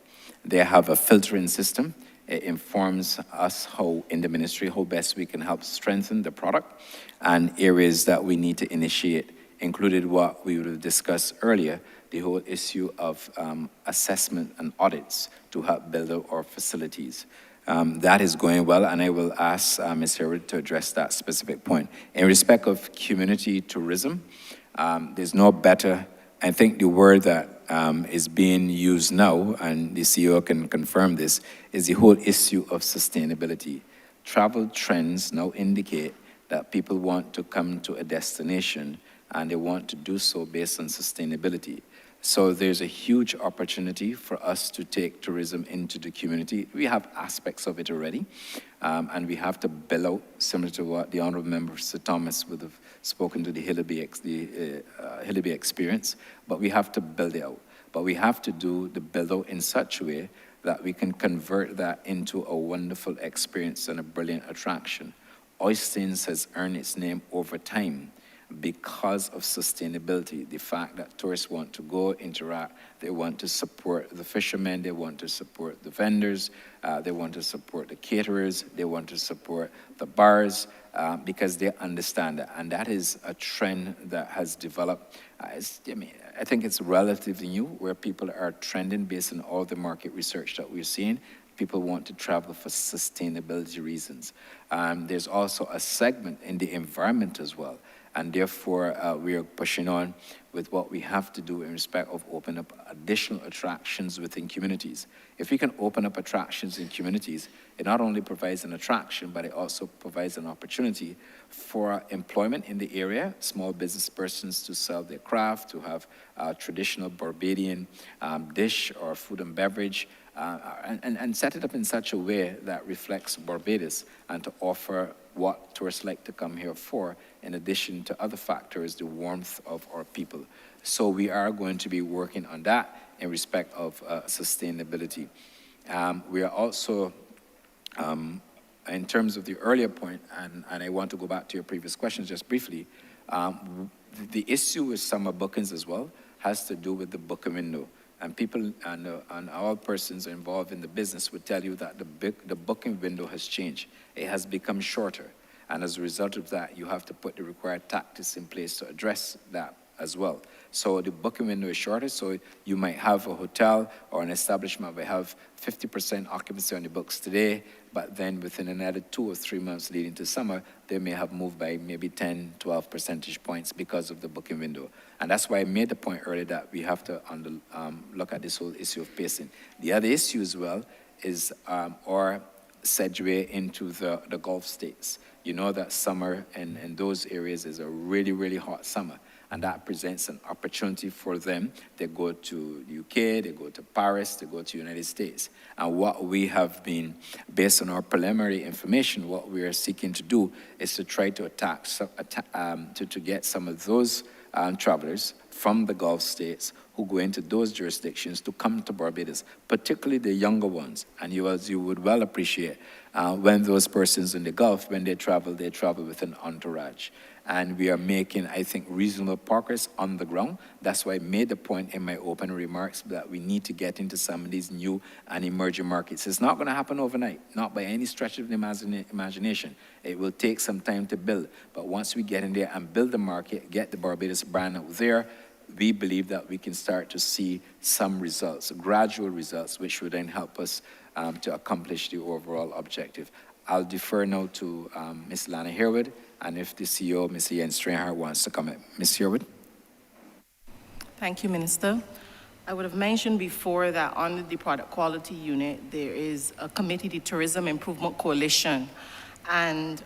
They have a filtering system. It informs us in the ministry, how best we can help strengthen the product, and areas that we need to initiate, included what we would have discussed earlier, the whole issue of assessment and audits to help build out our facilities. That is going well, and I will ask Ms. Harewood to address that specific point. In respect of community tourism, there's no better, I think the word that is being used now, and the CEO can confirm this, is the whole issue of sustainability. Travel trends now indicate that people want to come to a destination and they want to do so based on sustainability. So there's a huge opportunity for us to take tourism into the community. We have aspects of it already, and we have to build out, similar to what the Honourable Member Sir Thomas would have spoken to the Hillaby experience, but we have to build it out. But we have to do the build out in such a way that we can convert that into a wonderful experience and a brilliant attraction. Oistins has earned its name over time because of sustainability. The fact that tourists want to go, interact, they want to support the fishermen, they want to support the vendors, they want to support the caterers, they want to support the bars, because they understand that. And that is a trend that has developed. I think it's relatively new, where people are trending based on all the market research that we're seeing. People want to travel for sustainability reasons. There's also a segment in the environment as well. And therefore, we are pushing on with what we have to do in respect of opening up additional attractions within communities. If we can open up attractions in communities, it not only provides an attraction, but it also provides an opportunity for employment in the area, small business persons to sell their craft, to have a traditional Barbadian dish or food and beverage, and set it up in such a way that reflects Barbados, and to offer what tourists like to come here for, in addition to other factors, the warmth of our people. So we are going to be working on that in respect of sustainability. We are also, in terms of the earlier point, and I want to go back to your previous questions just briefly, the issue with summer bookings as well has to do with the booking window. And people and all persons involved in the business would tell you that the booking window has changed. It has become shorter. And as a result of that, you have to put the required tactics in place to address that as well. So the booking window is shorter, so you might have a hotel or an establishment that have 50% occupancy on the books today, but then within another 2 or 3 months leading to summer, they may have moved by maybe 10, 12 percentage points because of the booking window. And that's why I made the point earlier that we have to look at this whole issue of pacing. The other issue as well is our segue into the Gulf states. You know that summer in those areas is a really, really hot summer. And that presents an opportunity for them. They go to the UK, they go to Paris, they go to the United States. And what we have been, based on our preliminary information, what we are seeking to do is to try to to get some of those travelers from the Gulf states who go into those jurisdictions to come to Barbados, particularly the younger ones. And as you would well appreciate, when those persons in the Gulf, when they travel with an entourage. And we are making, I think, reasonable progress on the ground. That's why I made the point in my opening remarks that we need to get into some of these new and emerging markets. It's not going to happen overnight, not by any stretch of the imagination. It will take some time to build. But once we get in there and build the market, get the Barbados brand out there, we believe that we can start to see some results, gradual results, which would then help us to accomplish the overall objective. I'll defer now to Ms. Lana Herwood, and if the CEO, Ms. Ian Strainhart, wants to comment. Ms. Herwood? Thank you, Minister. I would have mentioned before that under the Product Quality Unit, there is a committee, the Tourism Improvement Coalition, and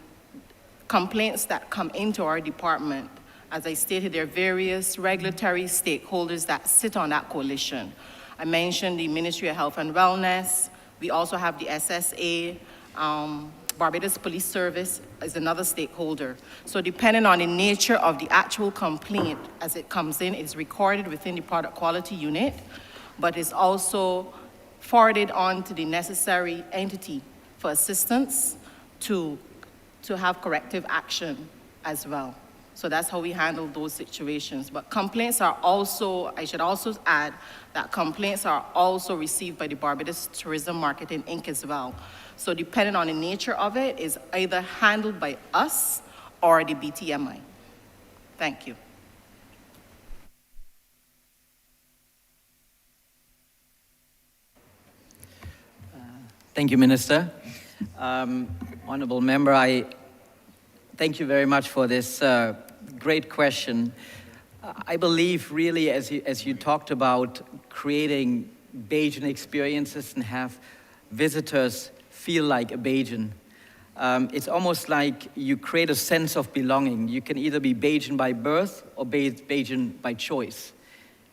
complaints that come into our department. As I stated, there are various regulatory stakeholders that sit on that coalition. I mentioned the Ministry of Health and Wellness. We also have the SSA, Barbados Police Service is another stakeholder. So depending on the nature of the actual complaint as it comes in, it's recorded within the Product Quality Unit, but it's also forwarded on to the necessary entity for assistance to have corrective action as well. So that's how we handle those situations. But complaints are also, I should also add that complaints are also received by the Barbados Tourism Marketing Inc. as well. So depending on the nature of it, is either handled by us or the BTMI. Thank you. Thank you, Minister. Honourable Member, I thank you very much for this great question. I believe really, as you talked about creating Bajan experiences and have visitors feel like a Bajan, it's almost like you create a sense of belonging. You can either be Bajan by birth or Bajan by choice.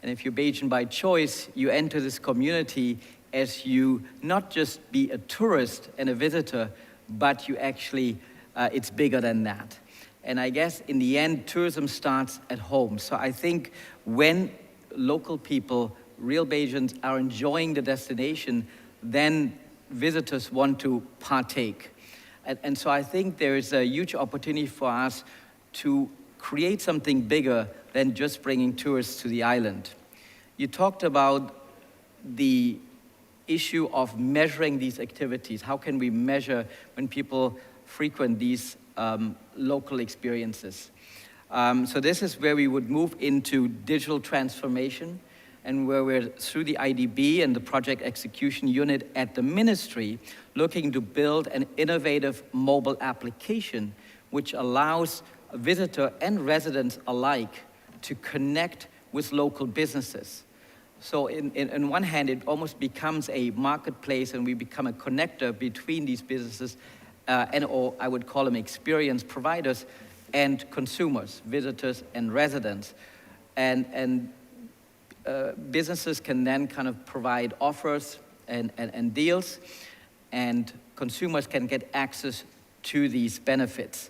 And if you're Bajan by choice, you enter this community as you not just be a tourist and a visitor, but you actually, it's bigger than that. And I guess in the end, tourism starts at home. So I think when local people, real Bajans, are enjoying the destination, then visitors want to partake. And so I think there is a huge opportunity for us to create something bigger than just bringing tourists to the island. You talked about the issue of measuring these activities. How can we measure when people frequent these local experiences? So this is where we would move into digital transformation, and where we're, through the IDB and the project execution unit at the ministry, looking to build an innovative mobile application which allows visitor and residents alike to connect with local businesses. So in one hand, it almost becomes a marketplace, and we become a connector between these businesses or I would call them experience providers and consumers, visitors and residents. And businesses can then kind of provide offers and deals, and consumers can get access to these benefits.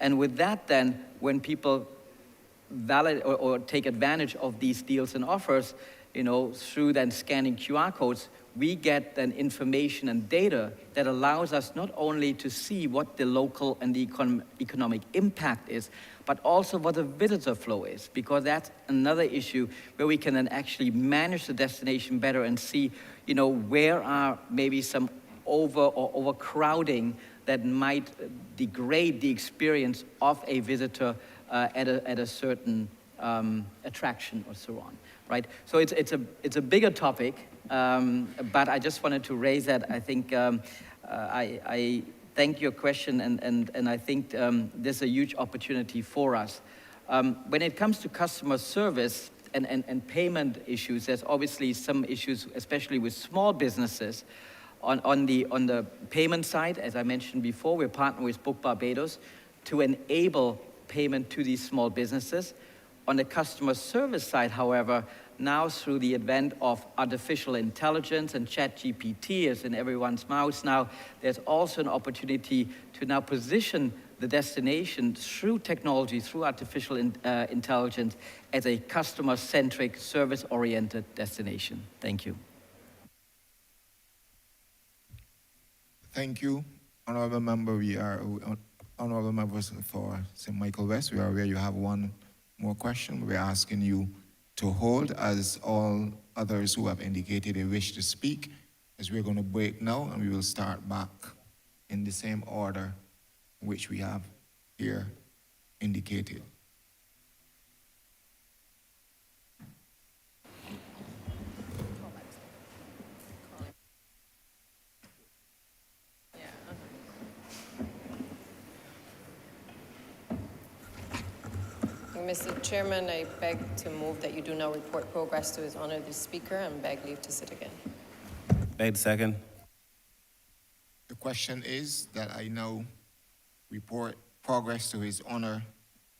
And with that then, when people valid or take advantage of these deals and offers, through then scanning QR codes, we get then information and data that allows us not only to see what the local and the economic impact is, but also what the visitor flow is, because that's another issue where we can then actually manage the destination better and see, where are maybe some overcrowding that might degrade the experience of a visitor at a certain attraction or so on, right? So it's a bigger topic, but I just wanted to raise that. I think I thank your question, and I think there's a huge opportunity for us. When it comes to customer service and payment issues, there's obviously some issues, especially with small businesses. On the payment side, as I mentioned before, we're partnering with Book Barbados to enable payment to these small businesses. On the customer service side, however, now through the advent of artificial intelligence and ChatGPT is in everyone's mouth now, there's also an opportunity to now position the destination through technology, through artificial intelligence, as a customer-centric, service-oriented destination. Thank you. Thank you, Honourable Member. Honourable Members for St. Michael West, we are aware you have one more question. We're asking you to hold, as all others who have indicated they wish to speak, as we're going to break now, and we will start back in the same order which we have here indicated. Mr. Chairman, I beg to move that you do now report progress to His Honor the Speaker, and beg leave to sit again. Beg second. The question is that I now report progress to His Honor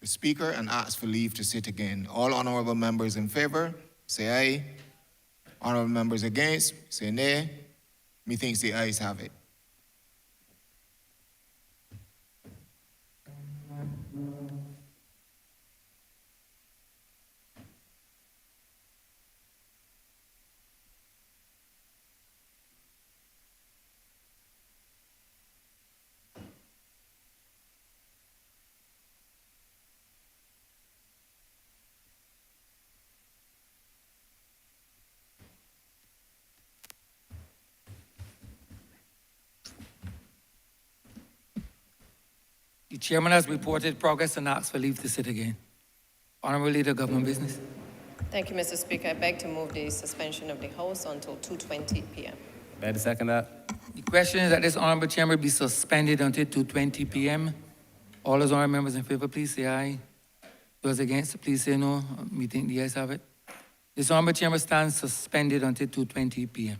the Speaker and ask for leave to sit again. All honourable members in favour, say aye. Honourable members against, say nay. Methinks the ayes have it. The chairman has reported progress and asks for leave to sit again. Honourable Leader, Government Business. Thank you, Mr. Speaker. I beg to move the suspension of the House until 2:20 p.m. Beg to second that. The question is that this honourable chamber be suspended until 2:20 p.m. All those honourable members in favour, please say aye. Those against, please say no. Meeting the ayes have it. This honourable chamber stands suspended until 2:20 p.m.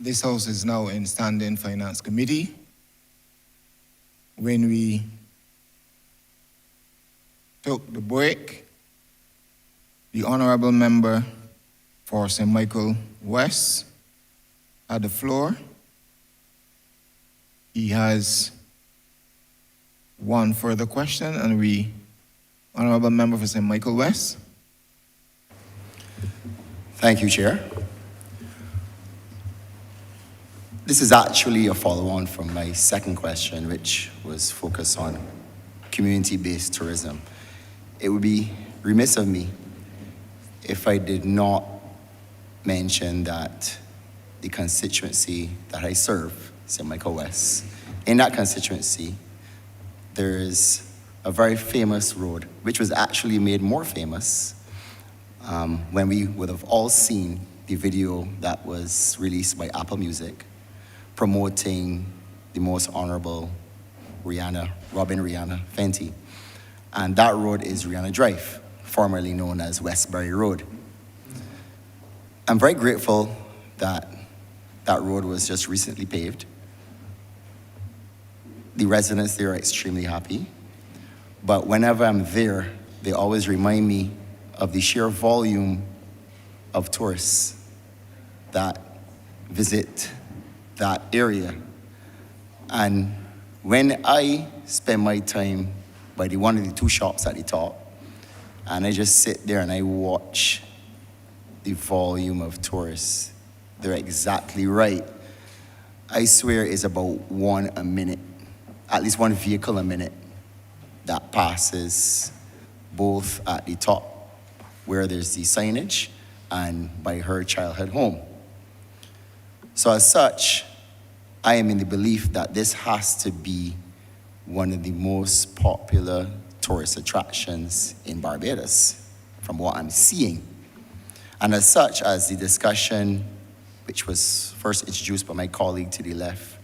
This House is now in Standing Finance Committee. When we took the break, the Honourable Member for St. Michael West had the floor. He has one further question, and Honourable Member for St. Michael West. Thank you, Chair. This is actually a follow-on from my second question, which was focused on community-based tourism. It would be remiss of me if I did not mention that the constituency that I serve, St. Michael West, in that constituency, there is a very famous road, which was actually made more famous when we would have all seen the video that was released by Apple Music promoting the most honorable Robin Rihanna Fenty. And that road is Rihanna Drive, formerly known as Westbury Road. I'm very grateful that that road was just recently paved. The residents there are extremely happy. But whenever I'm there, they always remind me of the sheer volume of tourists that visit that area. And when I spend my time by one of the two shops at the top, and I just sit there and I watch the volume of tourists, they're exactly right. I swear it's about one a minute, at least one vehicle a minute that passes both at the top where there's the signage and by her childhood home. So as such, I am in the belief that this has to be one of the most popular tourist attractions in Barbados, from what I'm seeing. And as such, as the discussion, which was first introduced by my colleague to the left,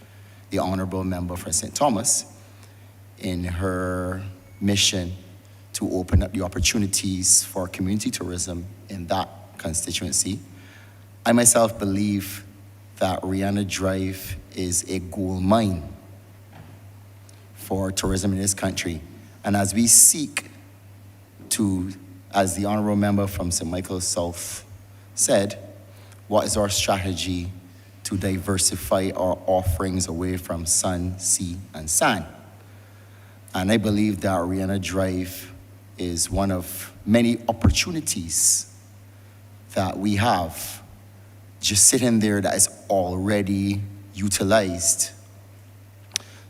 the Honourable Member for St. Thomas, in her mission to open up the opportunities for community tourism in that constituency, I myself believe that Rihanna Drive is a gold mine for tourism in this country. And as we seek to, as the Honourable Member from St. Michael South said, what is our strategy to diversify our offerings away from sun, sea, and sand? And I believe that Rihanna Drive is one of many opportunities that we have just sitting there that is already utilized.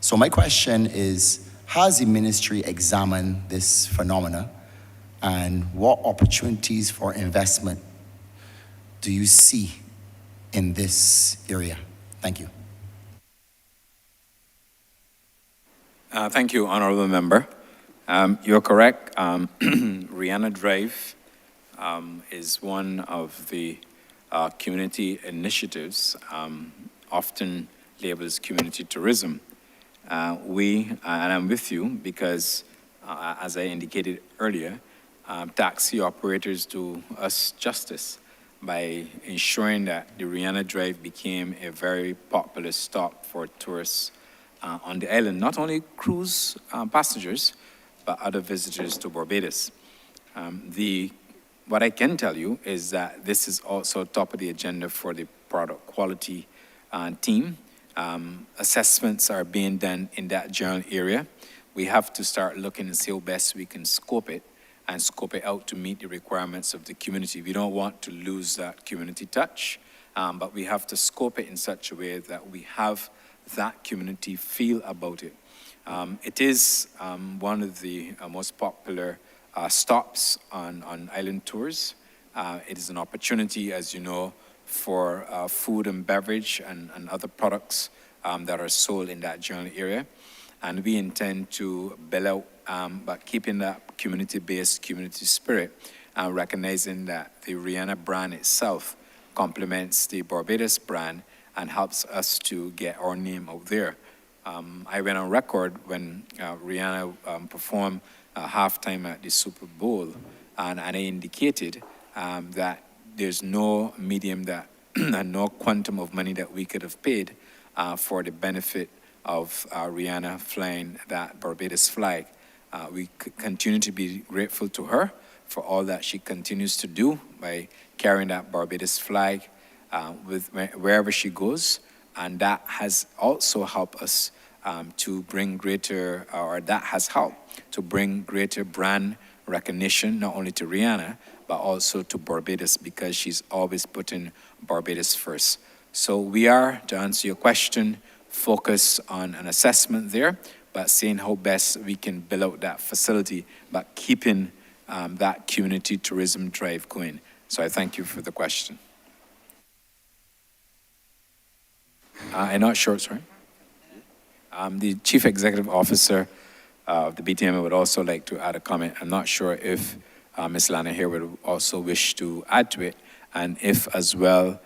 So my question is, has the ministry examined this phenomena, and what opportunities for investment do you see in this area? Thank you. Thank you, Honourable Member. You're correct. Rihanna Drive is one of the community initiatives, often labeled as community tourism. And I'm with you because, as I indicated earlier, taxi operators do us justice by ensuring that the Rihanna Drive became a very popular stop for tourists on the island, not only cruise passengers, but other visitors to Barbados. What I can tell you is that this is also top of the agenda for the product quality team. Assessments are being done in that general area. We have to start looking and see how best we can scope it and scope it out to meet the requirements of the community. We don't want to lose that community touch, but we have to scope it in such a way that we have that community feel about it. It is one of the most popular stops on island tours. It is an opportunity, as you know, for food and beverage and other products that are sold in that general area. And we intend to build out, but keeping that community-based community spirit and recognizing that the Rihanna brand itself complements the Barbados brand and helps us to get our name out there. I went on record when Rihanna performed halftime at the Super Bowl, and I indicated that there's no medium that and no quantum of money that we could have paid for the benefit of Rihanna flying that Barbados flag. We continue to be grateful to her for all that she continues to do by carrying that Barbados flag wherever she goes. And that has also helped us to bring greater, or that has helped to bring greater brand recognition, not only to Rihanna, but also to Barbados, because she's always putting Barbados first. So we are, to answer your question, focus on an assessment there, but seeing how best we can build out that facility, but keeping that community tourism drive going. So I thank you for the question. I'm not sure, sorry. The Chief Executive Officer of the BTM would also like to add a comment. I'm not sure if Ms. Lana here would also wish to add to it, and if as well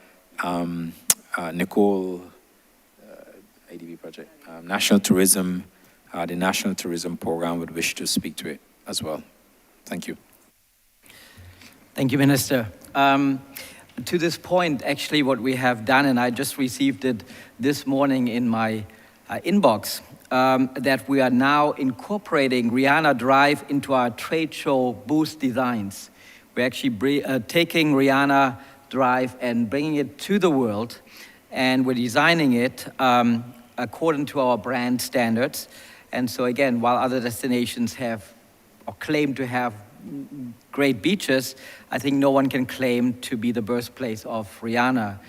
Nicole, ADB project, National Tourism, the National Tourism Program would wish to speak to it as well. Thank you. Thank you, Minister. To this point, actually what we have done, and I just received it this morning in my inbox, that we are now incorporating Rihanna Drive into our trade show booth designs. We're actually taking Rihanna Drive and bringing it to the world, and we're designing it according to our brand standards. And so again, while other destinations have or claim to have great beaches, I think no one can claim to be the birthplace of Rihanna.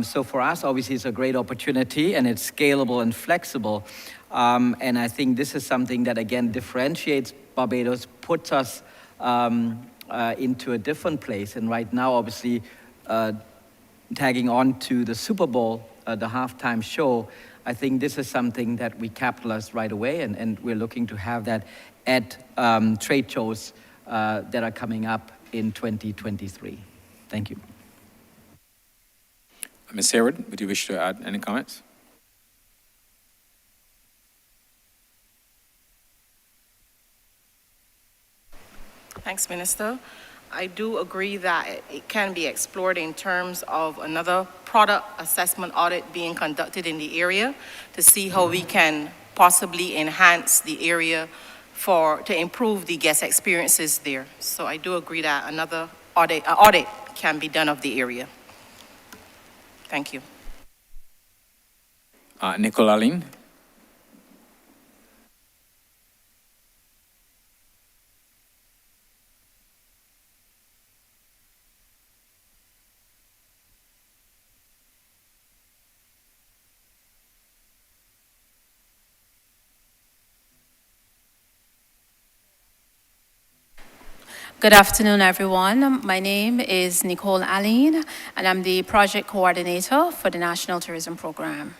So for us, obviously, it's a great opportunity, and it's scalable and flexible. And I think this is something that, again, differentiates Barbados, puts us into a different place. And right now, obviously, tagging on to the Super Bowl, the halftime show, I think this is something that we capitalize right away, and we're looking to have that at trade shows that are coming up in 2023. Thank you. Ms. Hayward, would you wish to add any comments? Thanks, Minister. I do agree that it can be explored in terms of another product assessment audit being conducted in the area to see how we can possibly enhance the area to improve the guest experiences there. So I do agree that another audit can be done of the area. Thank you. Nicole Aline. Good afternoon, everyone. My name is Nicole Aline, and I'm the project coordinator for the National Tourism Program.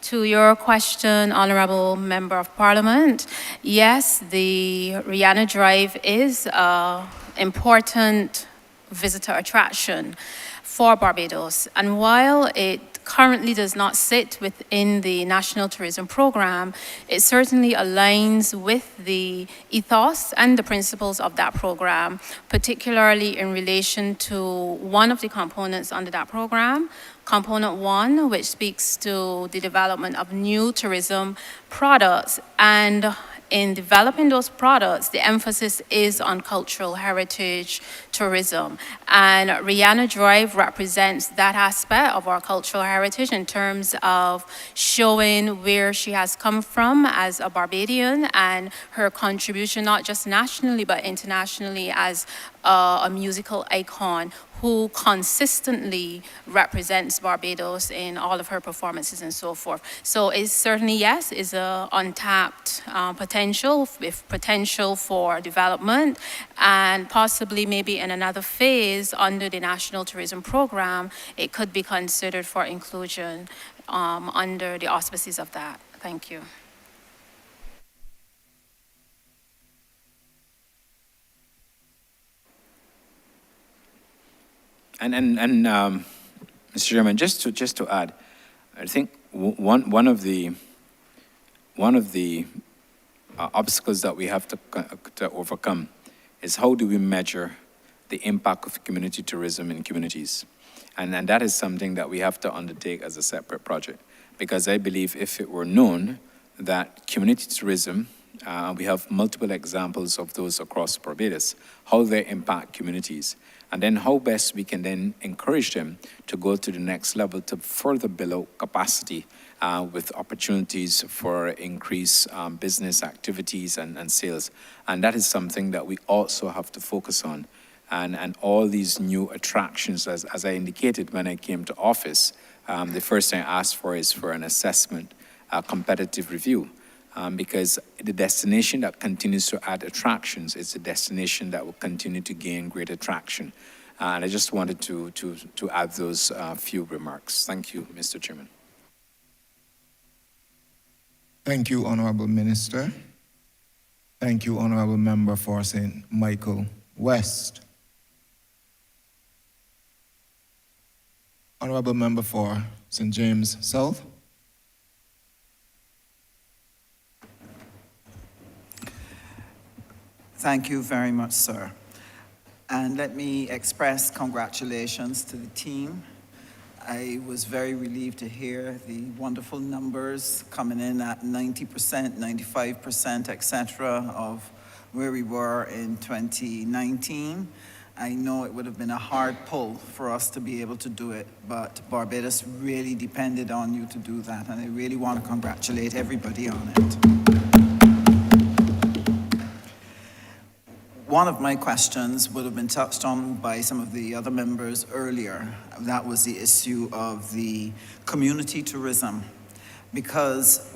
To your question, Honourable Member of Parliament, yes, the Rihanna Drive is an important visitor attraction for Barbados. And while it currently does not sit within the National Tourism Program, it certainly aligns with the ethos and the principles of that program, particularly in relation to one of the components under that program, Component 1, which speaks to the development of new tourism products. And in developing those products, the emphasis is on cultural heritage tourism. And Rihanna Drive represents that aspect of our cultural heritage in terms of showing where she has come from as a Barbadian and her contribution, not just nationally, but internationally as a musical icon who consistently represents Barbados in all of her performances and so forth. So it's certainly, yes, is a untapped potential, with potential for development, and possibly maybe in another phase under the National Tourism Program, it could be considered for inclusion under the auspices of that. Thank you. And Mr. Chairman, just to add, I think one of the obstacles that we have to overcome is how do we measure the impact of community tourism in communities. And that is something that we have to undertake as a separate project, because I believe if it were known that community tourism, we have multiple examples of those across Barbados, how they impact communities, and then how best we can then encourage them to go to the next level to further build out capacity with opportunities for increased business activities and sales. And that is something that we also have to focus on. And all these new attractions, as I indicated when I came to office, the first thing I asked for is for an assessment, a competitive review. Because the destination that continues to add attractions is a destination that will continue to gain great traction. And I just wanted to add those few remarks. Thank you, Mr. Chairman. Thank you, Honourable Minister. Thank you, Honourable Member for St. Michael West. Honourable Member for St. James South. Thank you very much, sir. And let me express congratulations to the team. I was very relieved to hear the wonderful numbers coming in at 90%, 95%, etc., of where we were in 2019. I know it would have been a hard pull for us to be able to do it, but Barbados really depended on you to do that, and I really want to congratulate everybody on it. One of my questions would have been touched on by some of the other members earlier. That was the issue of the community tourism, because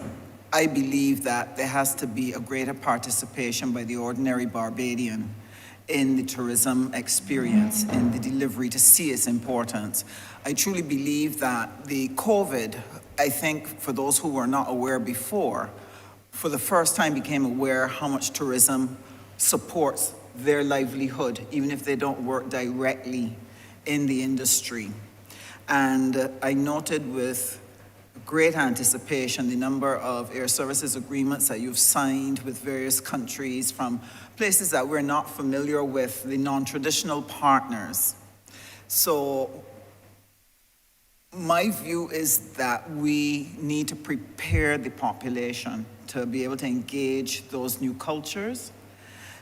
I believe that there has to be a greater participation by the ordinary Barbadian in the tourism experience, in the delivery, to see its importance. I truly believe that the COVID, I think for those who were not aware before, for the first time became aware how much tourism supports their livelihood, even if they don't work directly in the industry. And I noted with great anticipation the number of air services agreements that you've signed with various countries from places that we're not familiar with, the non-traditional partners. So my view is that we need to prepare the population to be able to engage those new cultures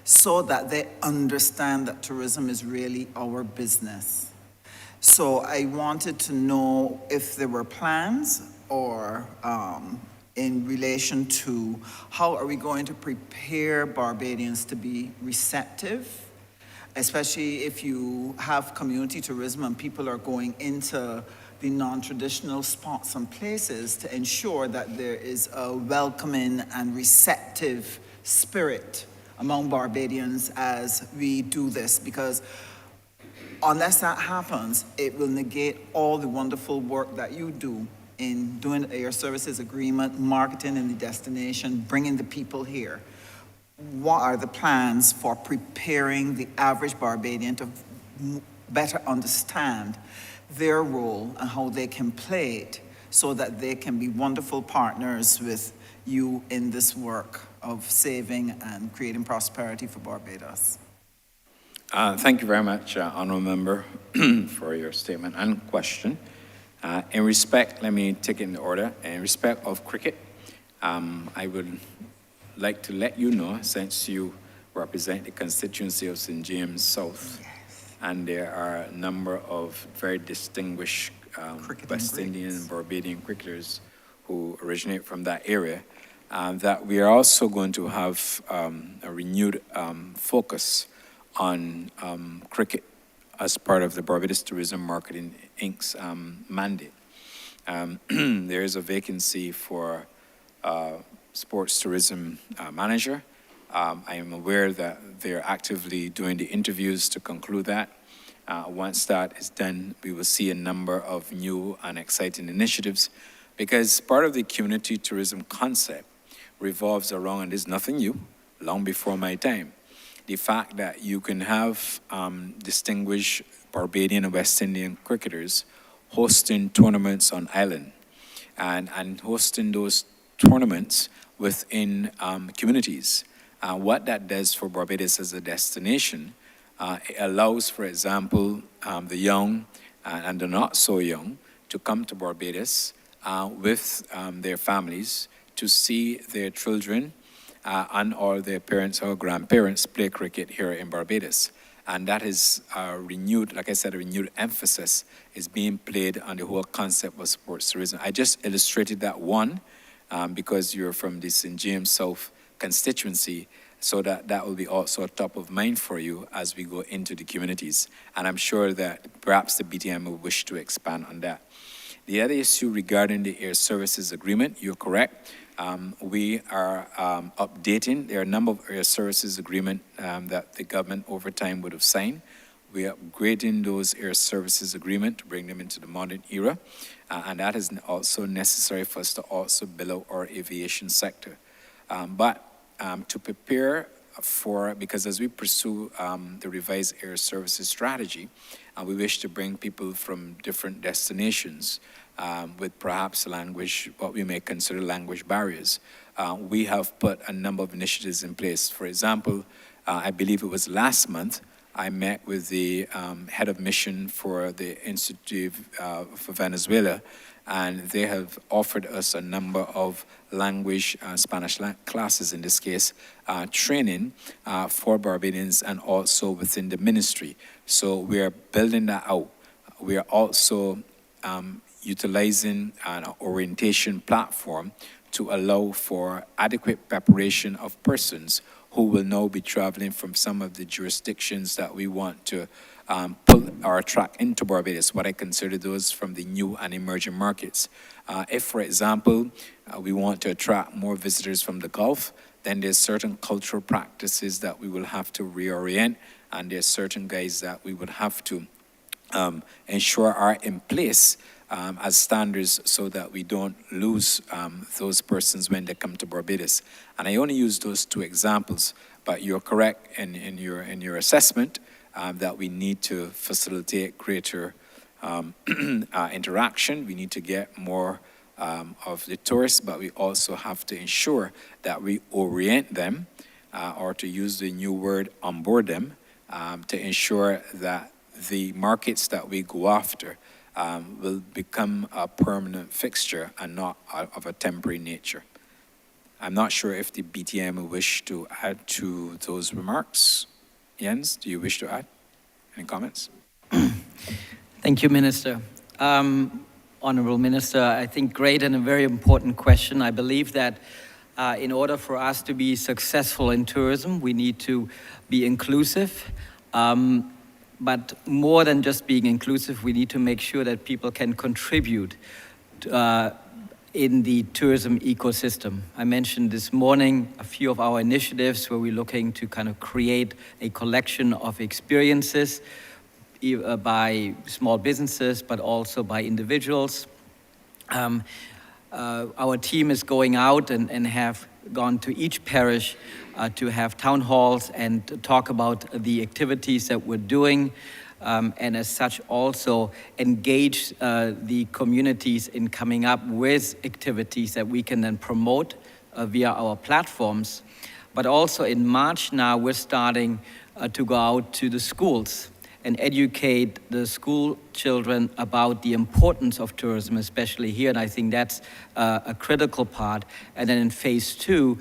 so that they understand that tourism is really our business. So I wanted to know if there were plans or in relation to how are we going to prepare Barbadians to be receptive, especially if you have community tourism and people are going into the non-traditional spots and places, to ensure that there is a welcoming and receptive spirit among Barbadians as we do this, because unless that happens, it will negate all the wonderful work that you do in doing the air services agreement, marketing in the destination, bringing the people here. What are the plans for preparing the average Barbadian to better understand their role and how they can play it so that they can be wonderful partners with you in this work of saving and creating prosperity for Barbados? Thank you very much, Honourable Member, for your statement and question. In respect, let me take it in order. In respect of cricket, I would like to let you know, since you represent the constituency of St. James South, and there are a number of very distinguished West Indian and Barbadian cricketers who originate from that area, that we are also going to have a renewed focus on cricket as part of the Barbados Tourism Marketing Inc.'s mandate. There is a vacancy for sports tourism manager. I am aware that they're actively doing the interviews to conclude that. Once that is done, we will see a number of new and exciting initiatives, because part of the community tourism concept revolves around, and there's nothing new, long before my time, the fact that you can have distinguished Barbadian and West Indian cricketers hosting tournaments on island and hosting those tournaments within communities. What that does for Barbados as a destination, it allows, for example, the young and are not so young to come to Barbados with their families to see their children and or their parents or grandparents play cricket here in Barbados. And that is renewed, like I said, a renewed emphasis is being played on the whole concept of sports tourism. I just illustrated that one because you're from the St. James South constituency, so that will be also top of mind for you as we go into the communities. And I'm sure that perhaps the BTM will wish to expand on that. The other issue regarding the air services agreement, you're correct. We are updating. There are a number of air services agreements that the government over time would have signed. We are upgrading those air services agreements to bring them into the modern era. And that is also necessary for us to also build out our aviation sector. But to prepare for, because as we pursue the revised air services strategy, we wish to bring people from different destinations with perhaps language, what we may consider language barriers. We have put a number of initiatives in place. For example, I believe it was last month, I met with the head of mission for the Institute for Venezuela, and they have offered us a number of language, Spanish classes in this case, training for Barbadians and also within the ministry. So we are building that out. We are also utilizing an orientation platform to allow for adequate preparation of persons who will now be traveling from some of the jurisdictions that we want to pull or attract into Barbados, what I consider those from the new and emerging markets. If, for example, we want to attract more visitors from the Gulf, then there's certain cultural practices that we will have to reorient, and there's certain guides that we would have to ensure are in place as standards so that we don't lose those persons when they come to Barbados. And I only use those two examples, but you're correct in your assessment that we need to facilitate greater interaction. We need to get more of the tourists, but we also have to ensure that we orient them, or to use the new word, onboard them, to ensure that the markets that we go after will become a permanent fixture and not of a temporary nature. I'm not sure if the BTM will wish to add to those remarks. Jens, do you wish to add any comments? Thank you, Minister. Honourable Minister, I think great and a very important question. I believe that in order for us to be successful in tourism, we need to be inclusive. But more than just being inclusive, we need to make sure that people can contribute in the tourism ecosystem. I mentioned this morning a few of our initiatives where we're looking to kind of create a collection of experiences by small businesses, but also by individuals. Our team is going out and have gone to each parish to have town halls and to talk about the activities that we're doing, and as such also engage the communities in coming up with activities that we can then promote via our platforms. But also in March now, we're starting to go out to the schools and educate the school children about the importance of tourism, especially here, and I think that's a critical part. And then in phase 2,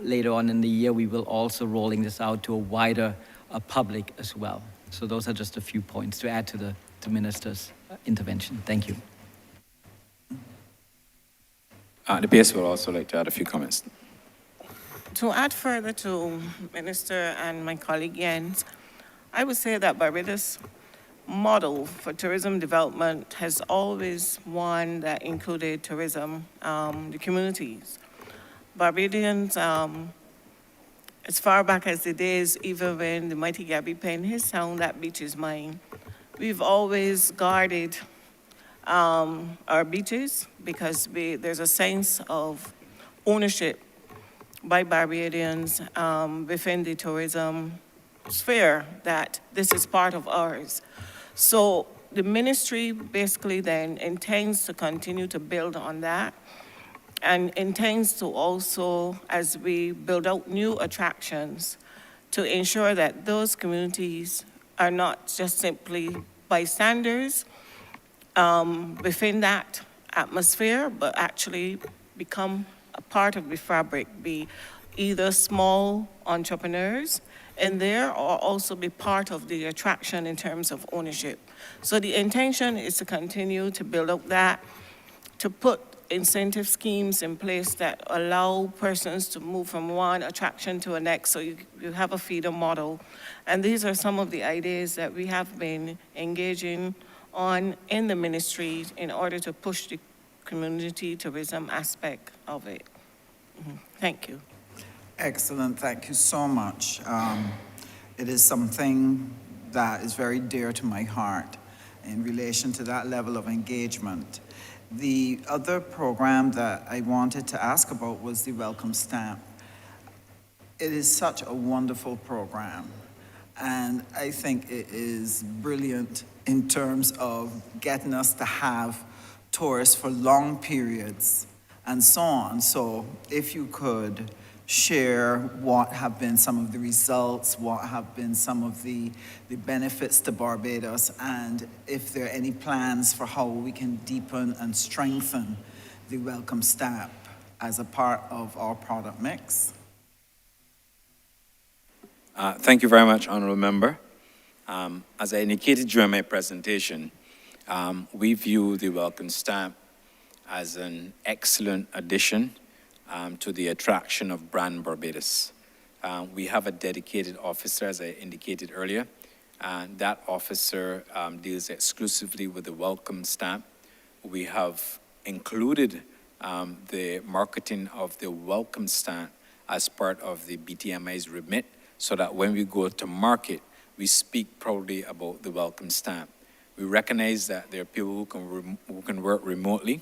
later on in the year, we will also rolling this out to a wider public as well. So those are just a few points to add to the Minister's intervention. Thank you. The PS will also like to add a few comments. To add further to Minister and my colleague Jens, I would say that Barbados' model for tourism development has always one that included tourism, the communities. Barbadians, as far back as the days, even when the mighty Gabby penned his song, That Beach Is Mine, we've always guarded our beaches because there's a sense of ownership by Barbadians within the tourism sphere that this is part of ours. So the ministry basically then intends to continue to build on that and intends to also, as we build out new attractions, to ensure that those communities are not just simply bystanders within that atmosphere, but actually become a part of the fabric, be either small entrepreneurs in there or also be part of the attraction in terms of ownership. So the intention is to continue to build up that, to put incentive schemes in place that allow persons to move from one attraction to the next, so you have a feeder model. And these are some of the ideas that we have been engaging on in the ministry in order to push the community tourism aspect of it. Thank you. Excellent, thank you so much. It is something that is very dear to my heart in relation to that level of engagement. The other program that I wanted to ask about was the Welcome Stamp. It is such a wonderful program, and I think it is brilliant in terms of getting us to have tourists for long periods and so on. So if you could share what have been some of the results, what have been some of the benefits to Barbados, and if there are any plans for how we can deepen and strengthen the Welcome Stamp as a part of our product mix. Thank you very much, Honourable Member. As I indicated during my presentation, we view the Welcome Stamp as an excellent addition to the attraction of Brand Barbados. We have a dedicated officer, as I indicated earlier, and that officer deals exclusively with the Welcome Stamp. We have included the marketing of the Welcome Stamp as part of the BTMI's remit, so that when we go to market, we speak proudly about the Welcome Stamp. We recognize that there are people who can work remotely.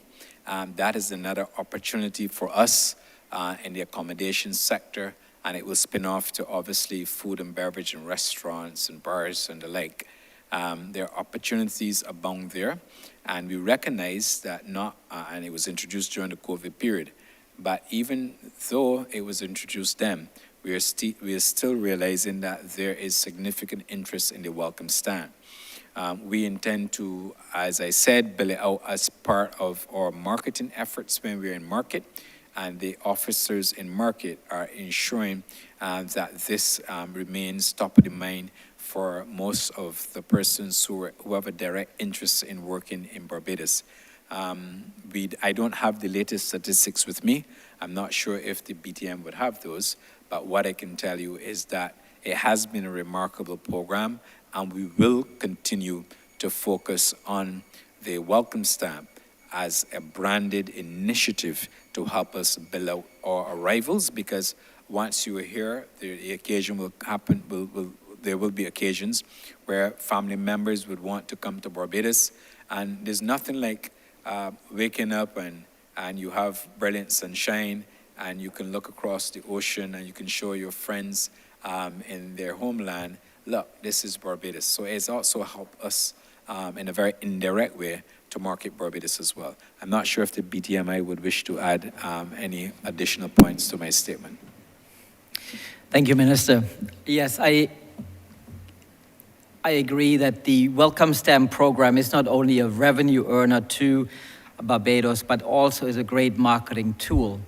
That is another opportunity for us in the accommodation sector, and it will spin off to obviously food and beverage and restaurants and bars and the like. There are opportunities abound there, and we recognize that and it was introduced during the COVID period, but even though it was introduced then, we are still realizing that there is significant interest in the Welcome Stamp. We intend to, as I said, bill it out as part of our marketing efforts when we're in market, and the officers in market are ensuring that this remains top of the mind for most of the persons who have a direct interest in working in Barbados. I don't have the latest statistics with me. I'm not sure if the BTM would have those, but what I can tell you is that it has been a remarkable program, and we will continue to focus on the Welcome Stamp as a branded initiative to help us build out our arrivals, because once you are here, the occasion will happen, there will be occasions where family members would want to come to Barbados, and there's nothing like waking up and you have brilliant sunshine, and you can look across the ocean and you can show your friends in their homeland, look, this is Barbados. So it's also helped us in a very indirect way to market Barbados as well. I'm not sure if the BTMI would wish to add any additional points to my statement. Thank you, Minister. Yes, I agree that the Welcome Stamp program is not only a revenue earner to Barbados, but also is a great marketing tool.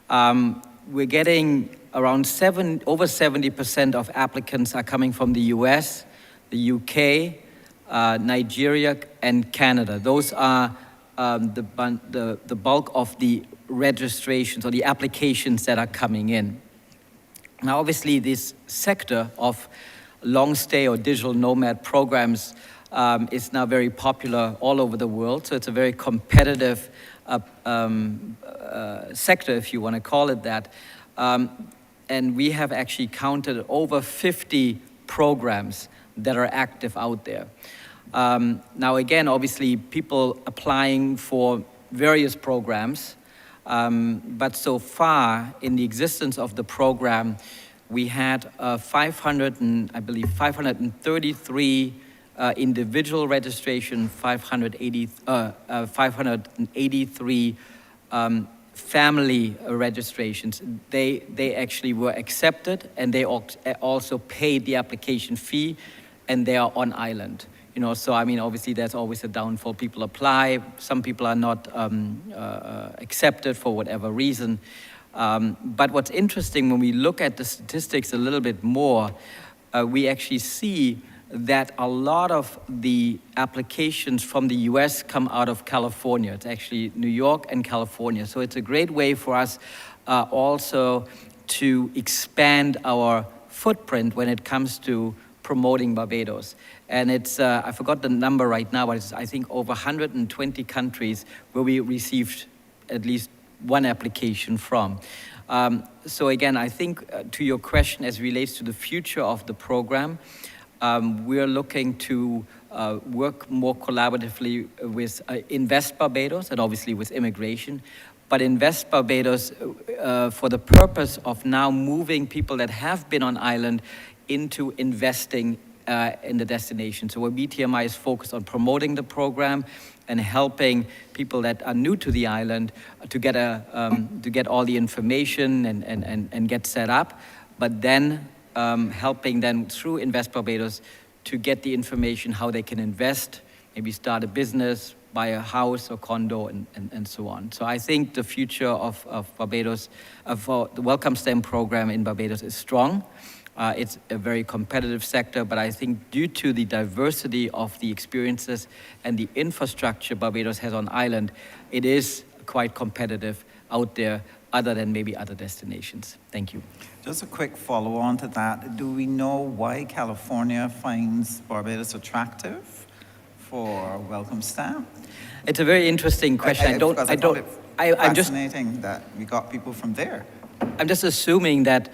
We're getting around over 70% of applicants are coming from the US, the UK, Nigeria, and Canada. Those are the bulk of the registrations or the applications that are coming in. Now, obviously, this sector of long stay or digital nomad programs is now very popular all over the world. So it's a very competitive sector, if you want to call it that. And we have actually counted over 50 programs that are active out there. Now, again, obviously, people applying for various programs. But so far, in the existence of the program, we had 533 individual registration, 583 family registrations. They actually were accepted, and they also paid the application fee, and they are on island. So I mean, obviously there's always a downfall. People apply, some people are not accepted for whatever reason. But what's interesting, when we look at the statistics a little bit more, we actually see that a lot of the applications from the US come out of California. It's actually New York and California. So it's a great way for us also to expand our footprint when it comes to promoting Barbados. And it's, I forgot the number right now, but it's, I think, over 120 countries where we received at least one application from. So again, I think to your question as relates to the future of the program, we are looking to work more collaboratively with Invest Barbados and obviously with immigration, but Invest Barbados for the purpose of now moving people that have been on island into investing in the destination. So where BTMI is focused on promoting the program and helping people that are new to the island to get all the information and get set up, but then helping them through Invest Barbados to get the information how they can invest, maybe start a business, buy a house or condo, and so on. So I think the future of Barbados, of the Welcome STEM program in Barbados is strong. It's a very competitive sector, but I think due to the diversity of the experiences and the infrastructure Barbados has on island, it is quite competitive out there, other than maybe other destinations. Thank you. Just a quick follow-on to that. Do we know why California finds Barbados attractive for Welcome Stamp? It's a very interesting question. I'm just fascinating that we got people from there. I'm just assuming that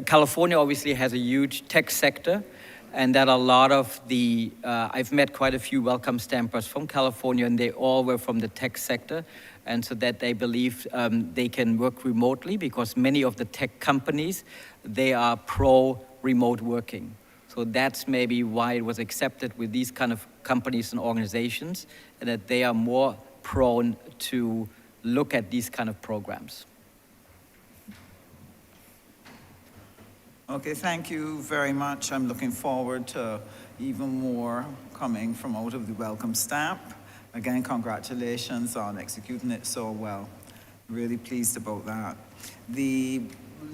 California obviously has a huge tech sector, and that a lot of the, I've met quite a few Welcome Stampers from California, and they all were from the tech sector, and so that they believe they can work remotely, because many of the tech companies, they are pro-remote working. So that's maybe why it was accepted with these kind of companies and organizations, and that they are more prone to look at these kind of programs. Okay, thank you very much. I'm looking forward to even more coming from out of the Welcome Stamp. Again, congratulations on executing it so well. Really pleased about that. The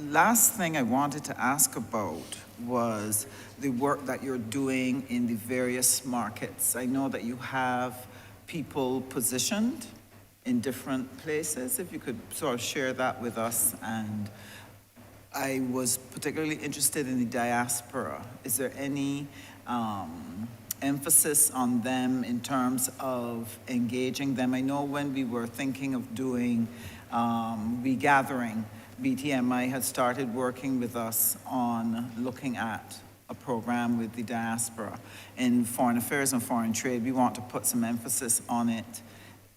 last thing I wanted to ask about was the work that you're doing in the various markets. I know that you have people positioned in different places. If you could sort of share that with us. And I was particularly interested in the diaspora. Is there any emphasis on them in terms of engaging them? I know when we were thinking of doing regathering, BTMI had started working with us on looking at a program with the diaspora. In Foreign Affairs and Foreign Trade, we want to put some emphasis on it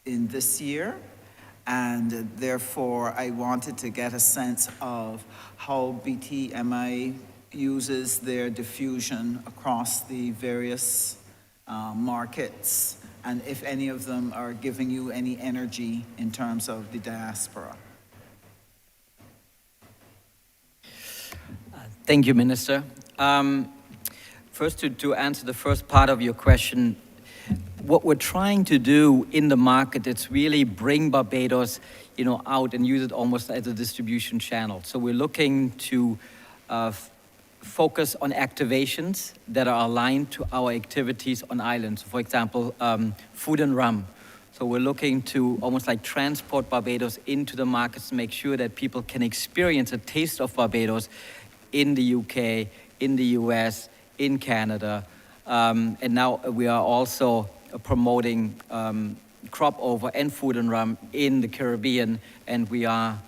in this year. And therefore, I wanted to get a sense of how BTMI uses their diffusion across the various markets, and if any of them are giving you any energy in terms of the diaspora. Thank you, Minister. First, to answer the first part of your question, what we're trying to do in the market is really bring Barbados, out and use it almost as a distribution channel. So we're looking to focus on activations that are aligned to our activities on islands. For example, food and rum. So we're looking to almost like transport Barbados into the markets to make sure that people can experience a taste of Barbados in the UK, in the US, in Canada. And now we are also promoting crop over and food and rum in the Caribbean, and we are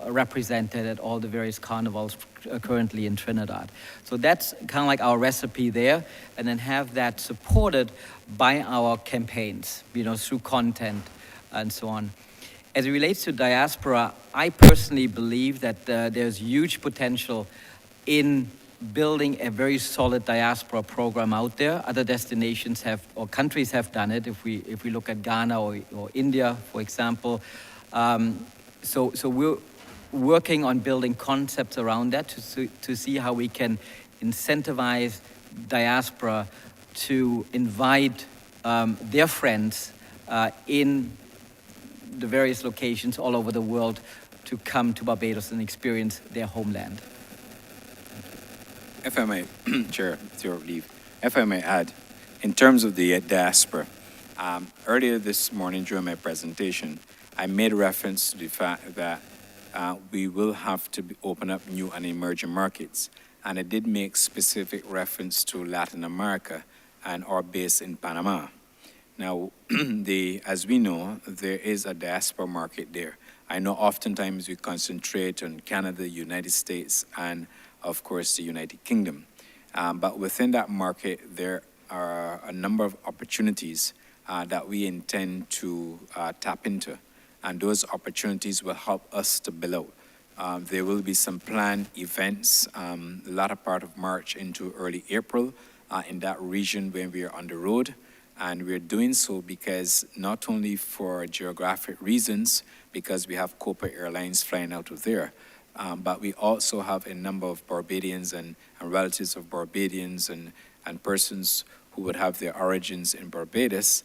represented at all the various carnivals currently in Trinidad. So that's kind of like our recipe there, and then have that supported by our campaigns, through content and so on. As it relates to diaspora, I personally believe that there's huge potential in building a very solid diaspora program out there. Other destinations have, or countries have done it, if we look at Ghana or India, for example. So we're working on building concepts around that to see how we can incentivize diaspora to invite their friends in the various locations all over the world to come to Barbados and experience their homeland. If I may, Chair, with your leave, if I may add, in terms of the diaspora, earlier this morning during my presentation, I made reference to the fact that we will have to open up new and emerging markets. And I did make specific reference to Latin America and our base in Panama. Now, as we know, there is a diaspora market there. I know oftentimes we concentrate on Canada, United States, and of course the United Kingdom. But within that market, there are a number of opportunities that we intend to tap into. And those opportunities will help us to build out. There will be some planned events the latter part of March into early April in that region when we are on the road. And we're doing so because not only for geographic reasons, because we have Copa Airlines flying out of there, but we also have a number of Barbadians and relatives of Barbadians and persons who would have their origins in Barbados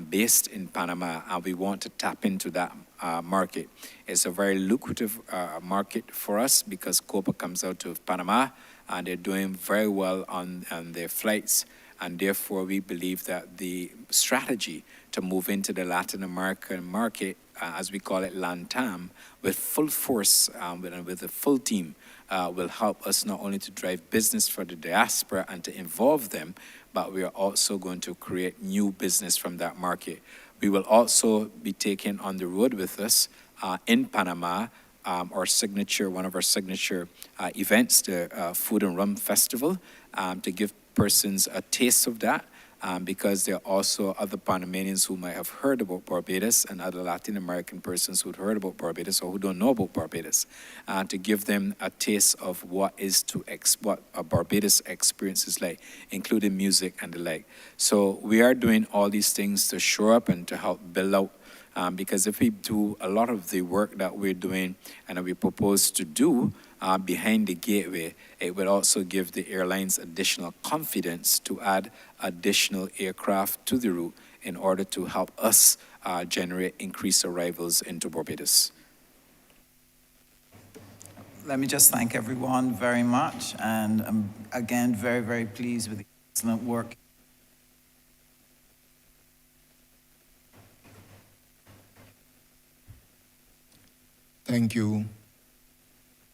based in Panama, and we want to tap into that market. It's a very lucrative market for us because Copa comes out of Panama and they're doing very well on their flights. And therefore, we believe that the strategy to move into the Latin American market, as we call it LANTAM, with full force and with a full team, will help us not only to drive business for the diaspora and to involve them, but we are also going to create new business from that market. We will also be taking on the road with us in Panama one of our signature events, the Food and Rum Festival, to give persons a taste of that, because there are also other Panamanians who might have heard about Barbados and other Latin American persons who'd heard about Barbados or who don't know about Barbados, to give them a taste of what a Barbados experience is like, including music and the like. So we are doing all these things to shore up and to help build out, because if we do a lot of the work that we're doing and that we propose to do behind the gateway, it will also give the airlines additional confidence to add additional aircraft to the route in order to help us generate increased arrivals into Barbados. Let me just thank everyone very much, and I'm again very, very pleased with the excellent work. Thank you,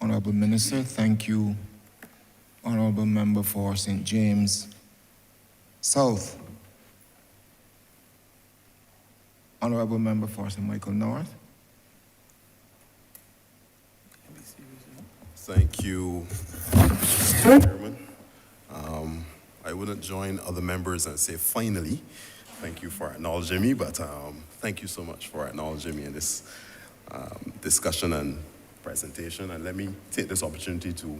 Honourable Minister. Thank you, Honourable Member for St. James South. Honourable Member for St. Michael North. Thank you, Mr. Chairman. I wouldn't join other members and say finally. Thank you for acknowledging me, but thank you so much for acknowledging me in this discussion and presentation. And let me take this opportunity to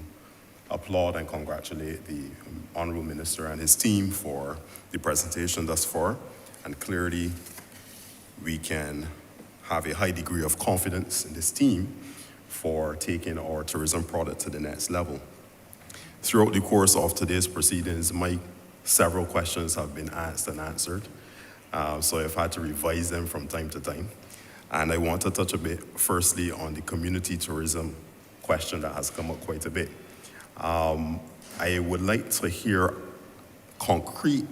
applaud and congratulate the Honourable Minister and his team for the presentation thus far. And clearly, we can have a high degree of confidence in this team for taking our tourism product to the next level. Throughout the course of today's proceedings, several questions have been asked and answered. So I've had to revise them from time to time. And I want to touch a bit, firstly, on the community tourism question that has come up quite a bit. I would like to hear concrete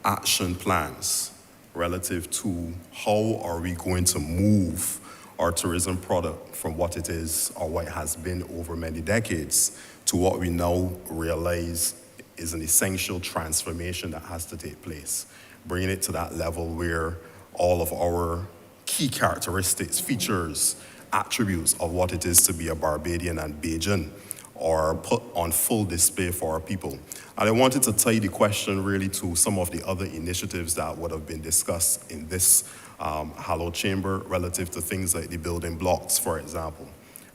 action plans relative to how are we going to move our tourism product from what it is or what it has been over many decades to what we now realize is an essential transformation that has to take place, bringing it to that level where all of our key characteristics, features, attributes of what it is to be a Barbadian and Bajan are put on full display for our people. And I wanted to tie the question really to some of the other initiatives that would have been discussed in this hallowed chamber relative to things like the building blocks, for example,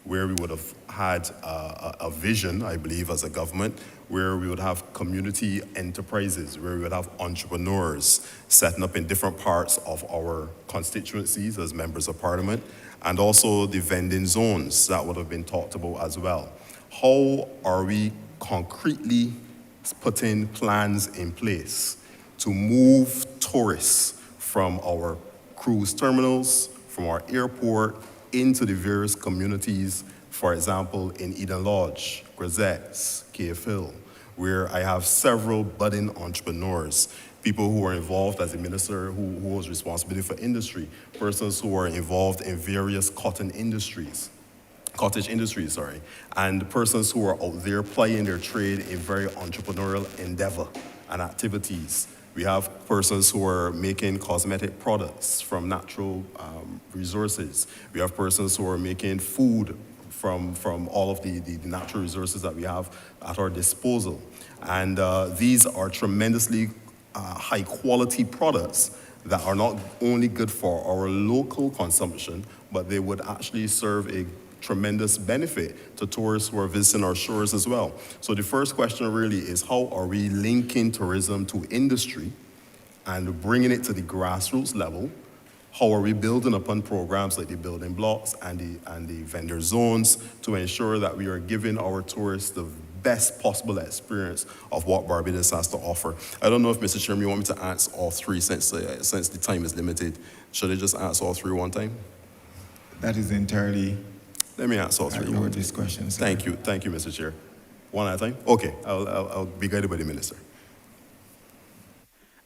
where we would have had a vision, I believe, as a government, where we would have community enterprises, where we would have entrepreneurs setting up in different parts of our constituencies as members of parliament, and also the vending zones that would have been talked about as well. How are we concretely putting plans in place to move tourists from our cruise terminals, from our airport, into the various communities, for example, in Eden Lodge, Grisettes, Cave Hill, where I have several budding entrepreneurs, people who are involved as a minister who has responsibility for industry, persons who are involved in various cottage industries, and persons who are out there plying their trade in very entrepreneurial endeavor and activities. We have persons who are making cosmetic products from natural resources. We have persons who are making food from all of the natural resources that we have at our disposal. And these are tremendously high quality products that are not only good for our local consumption, but they would actually serve a tremendous benefit to tourists who are visiting our shores as well. So the first question really is, how are we linking tourism to industry and bringing it to the grassroots level? How are we building upon programs like the building blocks and the vendor zones to ensure that we are giving our tourists the best possible experience of what Barbados has to offer? I don't know if, Mr. Chairman, you want me to answer all three since the time is limited. Should I just answer all three one time? That is entirely Let me answer all three. your discretion, sir. Thank you, Mr. Chair. One at a time? Okay, I'll be guided by the minister.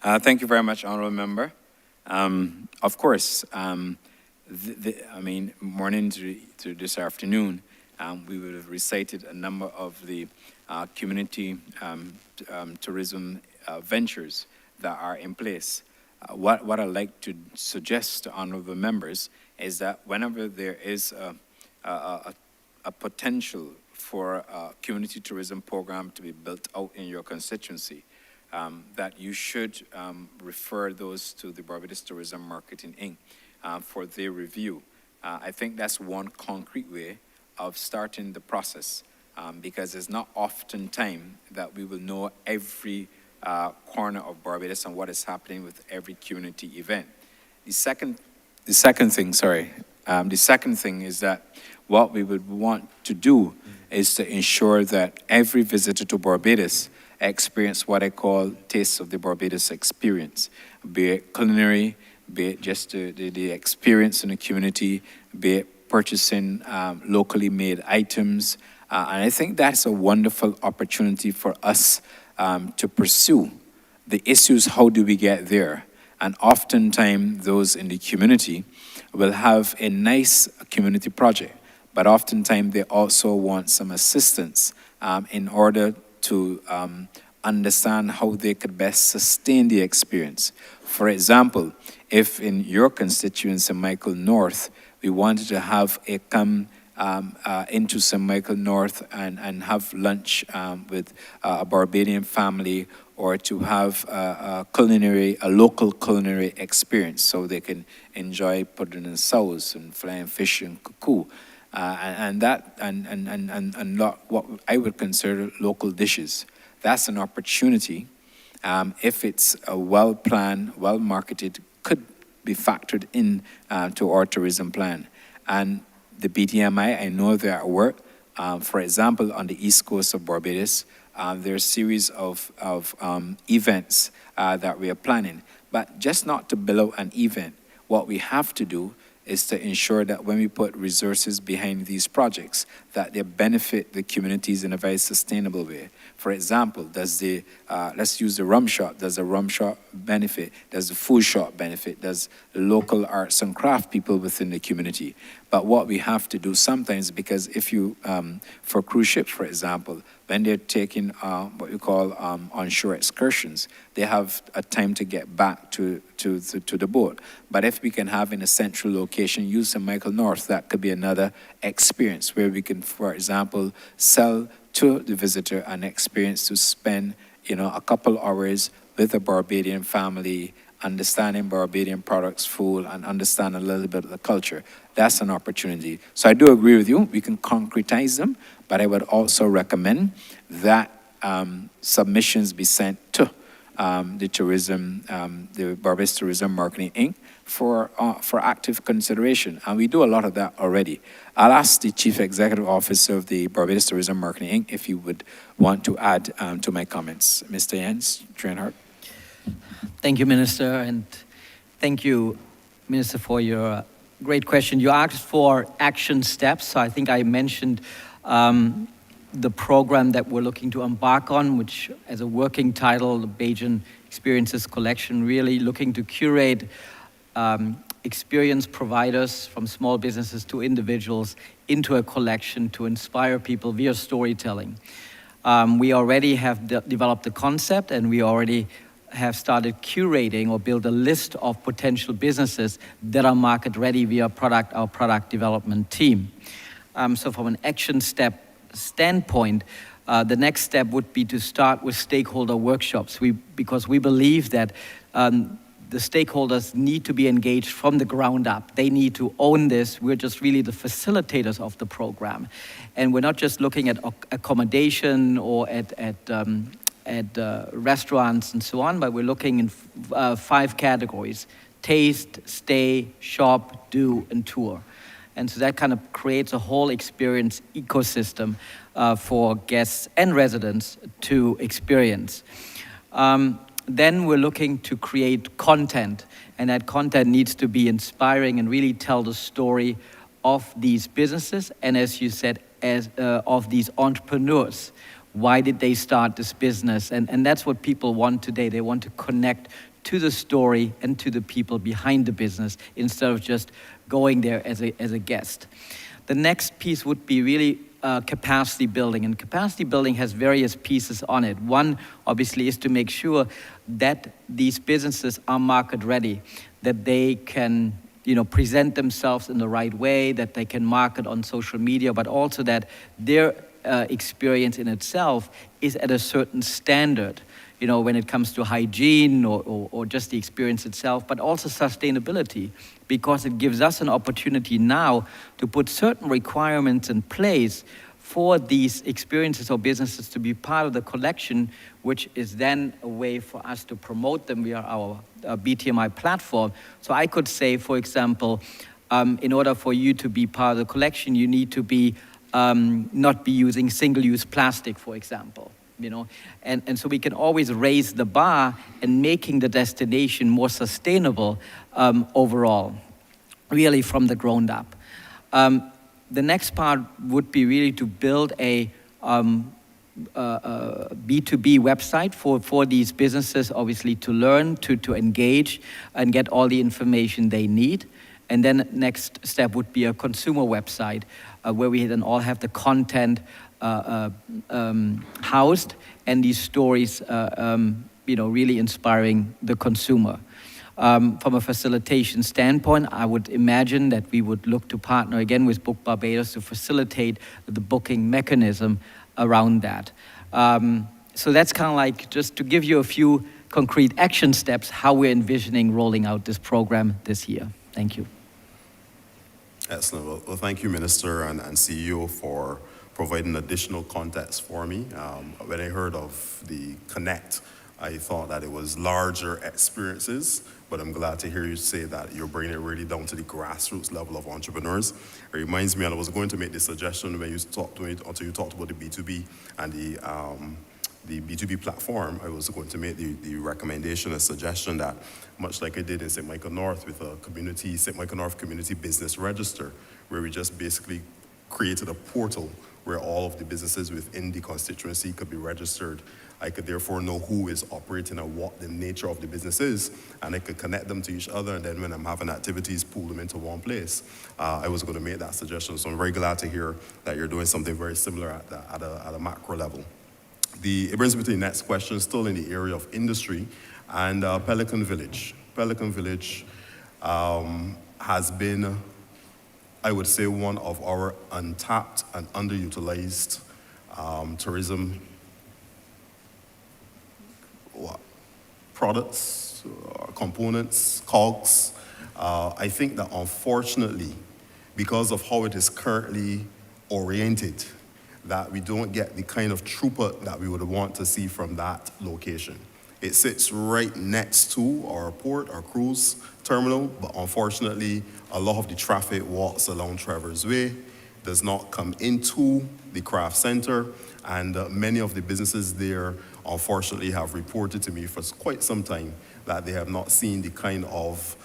Thank you very much, Honourable Member. Of course, morning to this afternoon, we would have recited a number of the community tourism ventures that are in place. What I'd like to suggest to honourable members is that whenever there is a potential for a community tourism program to be built out in your constituency, that you should refer those to the Barbados Tourism Marketing Inc. For their review. I think that's one concrete way of starting the process, because it's not often time that we will know every corner of Barbados and what is happening with every community event. The second thing is that what we would want to do is to ensure that every visitor to Barbados experience what I call Taste of the Barbados experience, be it culinary, be it just the experience in the community, be it purchasing locally made items. And I think that's a wonderful opportunity for us to pursue the issues. How do we get there? And oftentimes those in the community will have a nice community project, but oftentimes they also want some assistance in order to understand how they could best sustain the experience. For example, if in your constituency, St. Michael North, we wanted to have a come into St. Michael North and have lunch with a Barbadian family, or to have a local culinary experience so they can enjoy pudding and sauce and flying fish and cuckoo. And what I would consider local dishes. That's an opportunity, if it's well-planned, well-marketed, could be factored in to our tourism plan. And the BTMI, I know they are at work. For example, on the east coast of Barbados, there are a series of events that we are planning. But just not to build out an event, what we have to do is to ensure that when we put resources behind these projects, that they benefit the communities in a very sustainable way. For example, does let's use the rum shop. Does the rum shop benefit? Does the food shop benefit? Does the local arts and craft people within the community? But what we have to do sometimes, because if you, for cruise ships, for example, when they're taking what we call onshore excursions, they have a time to get back to the boat. But if we can have in a central location, use St. Michael North, that could be another experience where we can, for example, sell to the visitor an experience to spend, a couple hours with a Barbadian family, understanding Barbadian products, food, and understand a little bit of the culture. That's an opportunity. So I do agree with you. We can concretize them, but I would also recommend that submissions be sent to the tourism, the Barbados Tourism Marketing Inc. for active consideration. And we do a lot of that already. I'll ask the Chief Executive Officer of the Barbados Tourism Marketing Inc. if you would want to add to my comments. Mr. Jens Trenhart. Thank you, Minister, and thank you, Minister, for your great question. You asked for action steps, so I think I mentioned the program that we're looking to embark on, which as a working title, the Bajan Experiences Collection, really looking to curate experience providers from small businesses to individuals into a collection to inspire people via storytelling. We already have developed the concept, and we already have started curating or build a list of potential businesses that are market ready via our product development team. So from an action step standpoint, the next step would be to start with stakeholder workshops, because we believe that the stakeholders need to be engaged from the ground up. They need to own this. We're just really the facilitators of the program. And we're not just looking at accommodation or at restaurants and so on, but we're looking in 5 categories: taste, stay, shop, do, and tour. And so that kind of creates a whole experience ecosystem for guests and residents to experience. Then we're looking to create content, and that content needs to be inspiring and really tell the story of these businesses, and as you said, of these entrepreneurs. Why did they start this business? And that's what people want today. They want to connect to the story and to the people behind the business instead of just going there as a guest. The next piece would be really capacity building, and capacity building has various pieces on it. One, obviously, is to make sure that these businesses are market ready, that they can present themselves in the right way, that they can market on social media, but also that their experience in itself is at a certain standard, when it comes to hygiene or just the experience itself, but also sustainability, because it gives us an opportunity now to put certain requirements in place for these experiences or businesses to be part of the collection, which is then a way for us to promote them via our BTMI platform. So I could say, for example, in order for you to be part of the collection, you need to be not be using single-use plastic, for example. And so we can always raise the bar and making the destination more sustainable overall, really from the ground up. The next part would be really to build a B2B website for these businesses, obviously, to learn, to engage, and get all the information they need. And then next step would be a consumer website where we then all have the content housed, and these stories, really inspiring the consumer. From a facilitation standpoint, I would imagine that we would look to partner again with Book Barbados to facilitate the booking mechanism around that. So that's kind of like just to give you a few concrete action steps, how we're envisioning rolling out this program this year. Thank you. Excellent. Well, thank you, Minister and CEO, for providing additional context for me. When I heard of the Connect, I thought that it was larger experiences, but I'm glad to hear you say that you're bringing it really down to the grassroots level of entrepreneurs. It reminds me, and I was going to make this suggestion when you talked to me, until you talked about the B2B and the B2B platform. I was going to make the recommendation and suggestion that, much like I did in St. Michael North with a St. Michael North Community Business Register, where we just basically created a portal where all of the businesses within the constituency could be registered. I could therefore know who is operating and what the nature of the business is, and I could connect them to each other, and then when I'm having activities, pool them into one place. I was going to make that suggestion, so I'm very glad to hear that you're doing something very similar at a macro level. It brings me to the next question, still in the area of industry, and Pelican Village. Pelican Village has been, I would say, one of our untapped and underutilized tourism products, components, cogs. I think that unfortunately, because of how it is currently oriented, that we don't get the kind of throughput that we would want to see from that location. It sits right next to our port, our cruise terminal, but unfortunately, a lot of the traffic walks along Travers Way, does not come into the craft center, and many of the businesses there, unfortunately, have reported to me for quite some time that they have not seen the kind of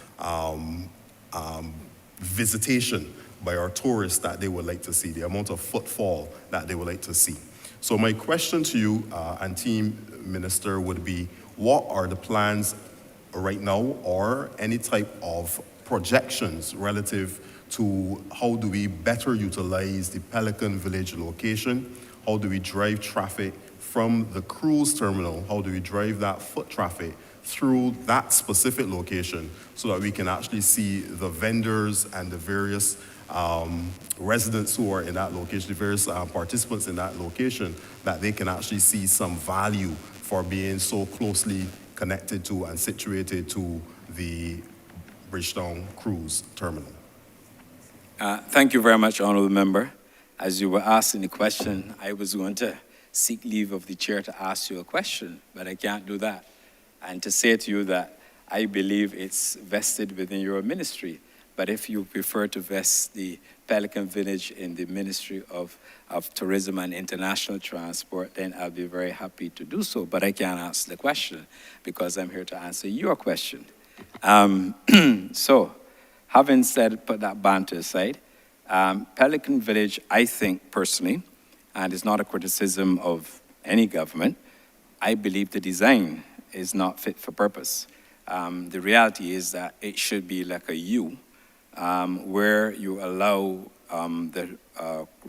visitation by our tourists that they would like to see, the amount of footfall that they would like to see. So my question to you and team minister would be, what are the plans right now or any type of projections relative to how do we better utilize the Pelican Village location? How do we drive traffic from the cruise terminal? How do we drive that foot traffic through that specific location so that we can actually see the vendors and the various residents who are in that location, the various participants in that location, that they can actually see some value for being so closely connected to and situated to the Bridgetown Cruise Terminal. Thank you very much, Honourable Member. As you were asking the question, I was going to seek leave of the chair to ask you a question, but I can't do that. And to say to you that I believe it's vested within your ministry, but if you prefer to vest the Pelican Village in the Ministry of Tourism and International Transport, then I'll be very happy to do so. But I can't answer the question because I'm here to answer your question. So, having said, put that banter aside, Pelican Village, I think personally, and it's not a criticism of any government, I believe the design is not fit for purpose. The reality is that it should be like a U, where you allow the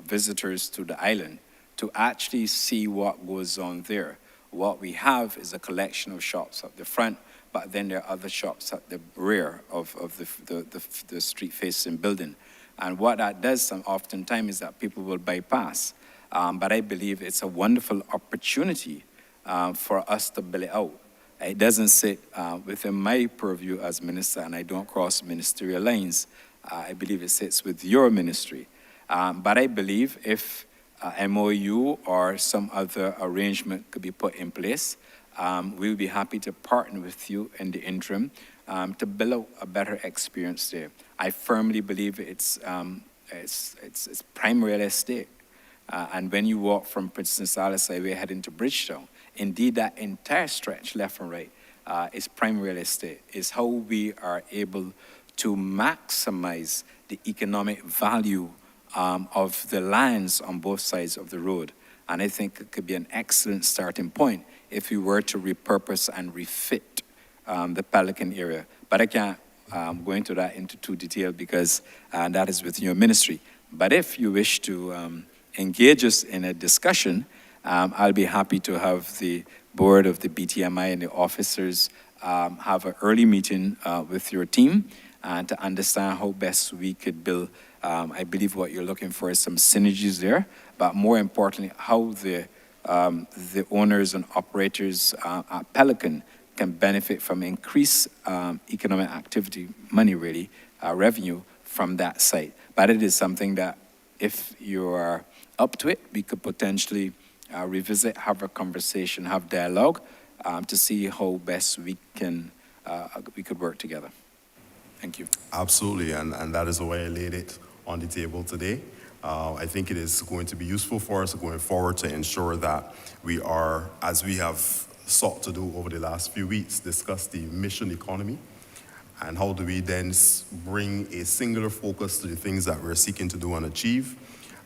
visitors to the island to actually see what goes on there. What we have is a collection of shops at the front, but then there are other shops at the rear of the street-facing building. And what that does oftentimes is that people will bypass. But I believe it's a wonderful opportunity for us to build it out. It doesn't sit within my purview as minister, and I don't cross ministerial lines. I believe it sits with your ministry. But I believe if MOU or some other arrangement could be put in place, we'll be happy to partner with you in the interim to build out a better experience there. I firmly believe it's prime real estate. And when you walk from Princess Alice Highway heading to Bridgetown, indeed that entire stretch left and right is prime real estate. It's how we are able to maximize the economic value of the lands on both sides of the road. And I think it could be an excellent starting point if we were to repurpose and refit the Pelican area. But I can't go into that into too detail because that is within your ministry. But if you wish to engage us in a discussion, I'll be happy to have the board of the BTMI and the officers have an early meeting with your team to understand how best we could build. I believe what you're looking for is some synergies there, but more importantly, how the owners and operators at Pelican can benefit from increased economic activity, money really, revenue from that site. But it is something that if you are up to it, we could potentially revisit, have a conversation, have dialogue to see how best we could work together. Thank you. Absolutely, and that is the way I laid it on the table today. I think it is going to be useful for us going forward to ensure that we are, as we have sought to do over the last few weeks, discuss the mission economy and how do we then bring a singular focus to the things that we're seeking to do and achieve.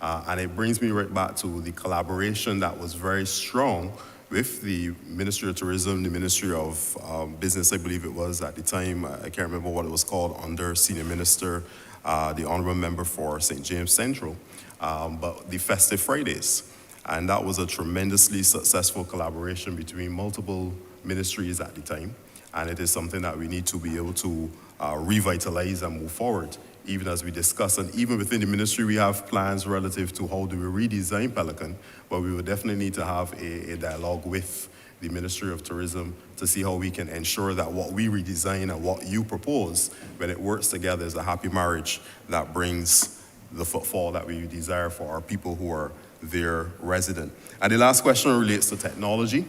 And it brings me right back to the collaboration that was very strong with the Ministry of Tourism, the Ministry of Business, I believe it was at the time. I can't remember what it was called, under Senior Minister, the Honourable Member for St. James Central, but the Festive Fridays. And that was a tremendously successful collaboration between multiple ministries at the time. And it is something that we need to be able to revitalize and move forward, even as we discuss. And even within the ministry, we have plans relative to how do we redesign Pelican, but we would definitely need to have a dialogue with the Ministry of Tourism to see how we can ensure that what we redesign and what you propose, when it works together, is a happy marriage that brings the footfall that we desire for our people who are there resident. And the last question relates to technology.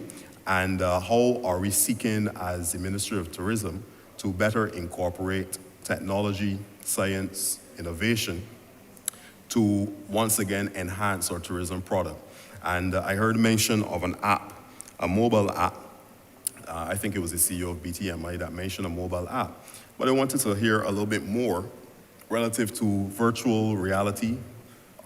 And how are we seeking as the Ministry of Tourism to better incorporate technology, science, innovation to once again enhance our tourism product. And I heard mention of an app, a mobile app. I think it was the CEO of BTMI that mentioned a mobile app. But I wanted to hear a little bit more relative to virtual reality,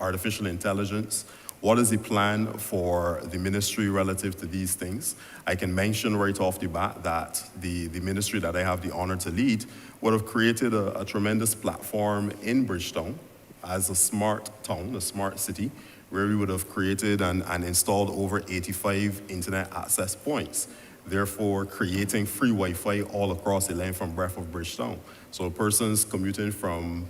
artificial intelligence. What is the plan for the ministry relative to these things? I can mention right off the bat that the ministry that I have the honor to lead would have created a tremendous platform in Bridgetown as a smart town, a smart city, where we would have created and installed over 85 internet access points, therefore creating free Wi-Fi all across the length and breadth of Bridgetown. So persons commuting from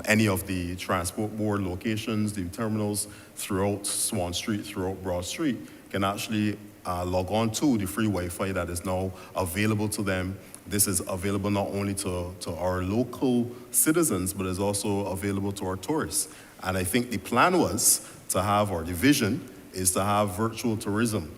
any of the transport board locations, the terminals throughout Swan Street, throughout Broad Street, can actually log on to the free Wi-Fi that is now available to them. This is available not only to our local citizens, but is also available to our tourists. And I think the plan was to have, or the vision is to have virtual tourism,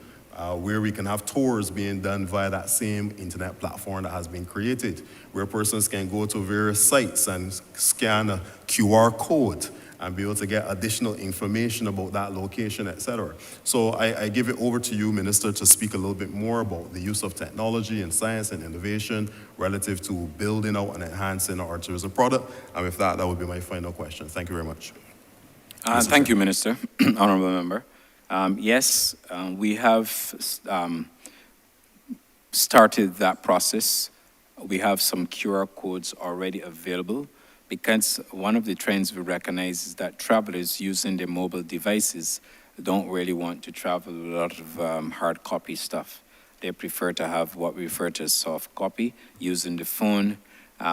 where we can have tours being done via that same internet platform that has been created, where persons can go to various sites and scan a QR code and be able to get additional information about that location, etc. So I give it over to you, Minister, to speak a little bit more about the use of technology and science and innovation relative to building out and enhancing our tourism product. And with that, that would be my final question. Thank you very much. Thank you, Minister, Honourable Member. Yes, we have started that process. We have some QR codes already available, because one of the trends we recognize is that travelers using their mobile devices don't really want to travel with a lot of hard copy stuff. They prefer to have what we refer to as soft copy using the phone.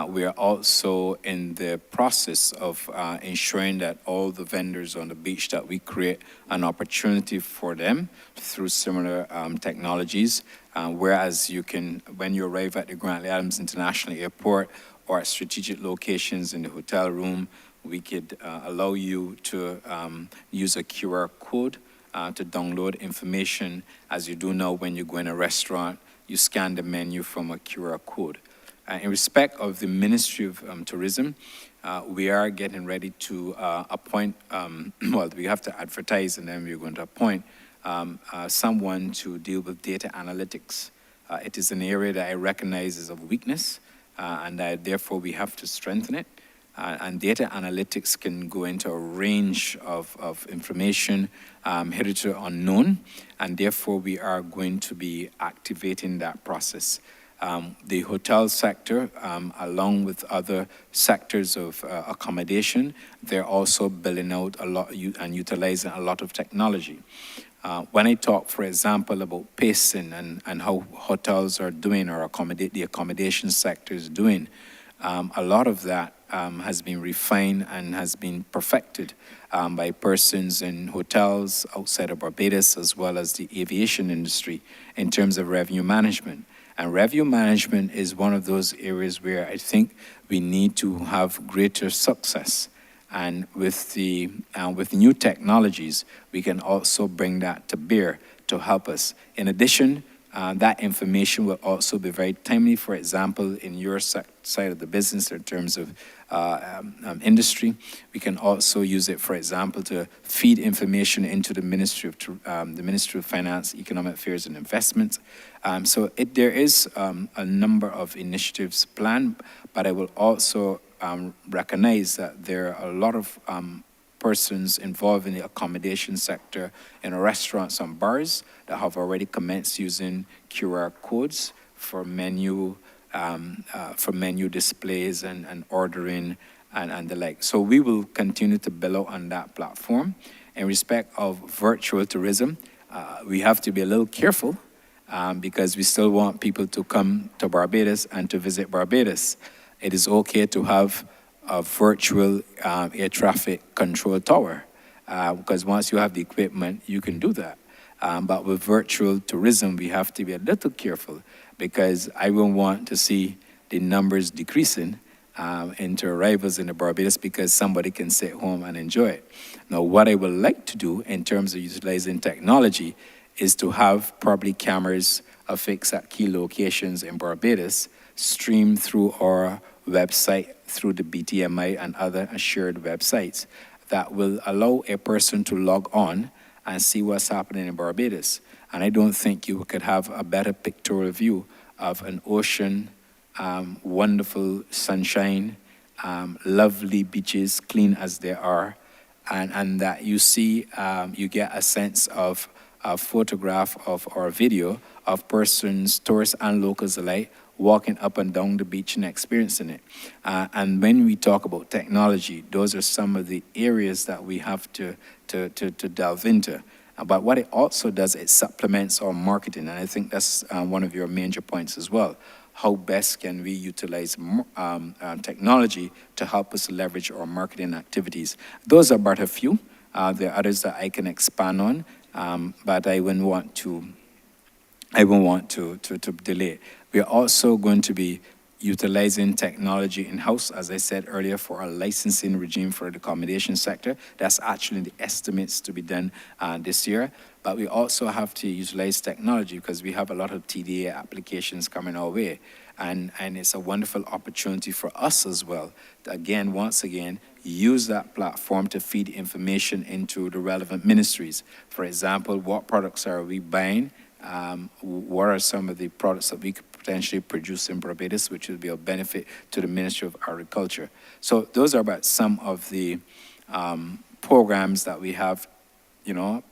We are also in the process of ensuring that all the vendors on the beach, that we create an opportunity for them through similar technologies. Whereas you can, when you arrive at the Grantley Adams International Airport or at strategic locations in the hotel room, we could allow you to use a QR code to download information. As you do now when you go in a restaurant, you scan the menu from a QR code. In respect of the Ministry of Tourism, we are getting ready to appoint, well, we have to advertise and then we're going to appoint someone to deal with data analytics. It is an area that I recognize is of weakness, and that therefore we have to strengthen it. And data analytics can go into a range of information hitherto unknown, and therefore we are going to be activating that process. The hotel sector, along with other sectors of accommodation, they're also building out a lot and utilizing a lot of technology. When I talk, for example, about pacing and how hotels are doing or the accommodation sector is doing, a lot of that has been refined and has been perfected by persons in hotels outside of Barbados, as well as the aviation industry in terms of revenue management. And revenue management is one of those areas where I think we need to have greater success. And with new technologies, we can also bring that to bear to help us. In addition, that information will also be very timely. For example, in your side of the business, in terms of industry, we can also use it, for example, to feed information into the Ministry of Finance, Economic Affairs and Investments. So there is a number of initiatives planned, but I will also recognize that there are a lot of persons involved in the accommodation sector in restaurants and bars that have already commenced using QR codes for menu displays and ordering and the like. So we will continue to build out on that platform. In respect of virtual tourism, we have to be a little careful because we still want people to come to Barbados and to visit Barbados. It is okay to have a virtual air traffic control tower because once you have the equipment, you can do that. But with virtual tourism, we have to be a little careful because I won't want to see the numbers decreasing into arrivals in the Barbados because somebody can sit home and enjoy it. Now, what I would like to do in terms of utilizing technology is to have probably cameras affixed at key locations in Barbados, streamed through our website, through the BTMI and other assured websites that will allow a person to log on and see what's happening in Barbados. And I don't think you could have a better pictorial view of an ocean, wonderful sunshine, lovely beaches, clean as they are, and that you see, you get a sense of a photograph of or video of persons, tourists and locals alike, walking up and down the beach and experiencing it. And when we talk about technology, those are some of the areas that we have to delve into. But what it also does, it supplements our marketing, and I think that's one of your major points as well. How best can we utilize technology to help us leverage our marketing activities? Those are but a few. There are others that I can expand on, but I wouldn't want to delay. We are also going to be utilizing technology in-house, as I said earlier, for our licensing regime for the accommodation sector. That's actually the estimates to be done this year. But we also have to utilize technology because we have a lot of TDA applications coming our way. And it's a wonderful opportunity for us as well to, again, once again, use that platform to feed information into the relevant ministries. For example, what products are we buying? What are some of the products that we could potentially produce in Barbados, which would be of benefit to the Ministry of Agriculture. So those are about some of the programs that we have,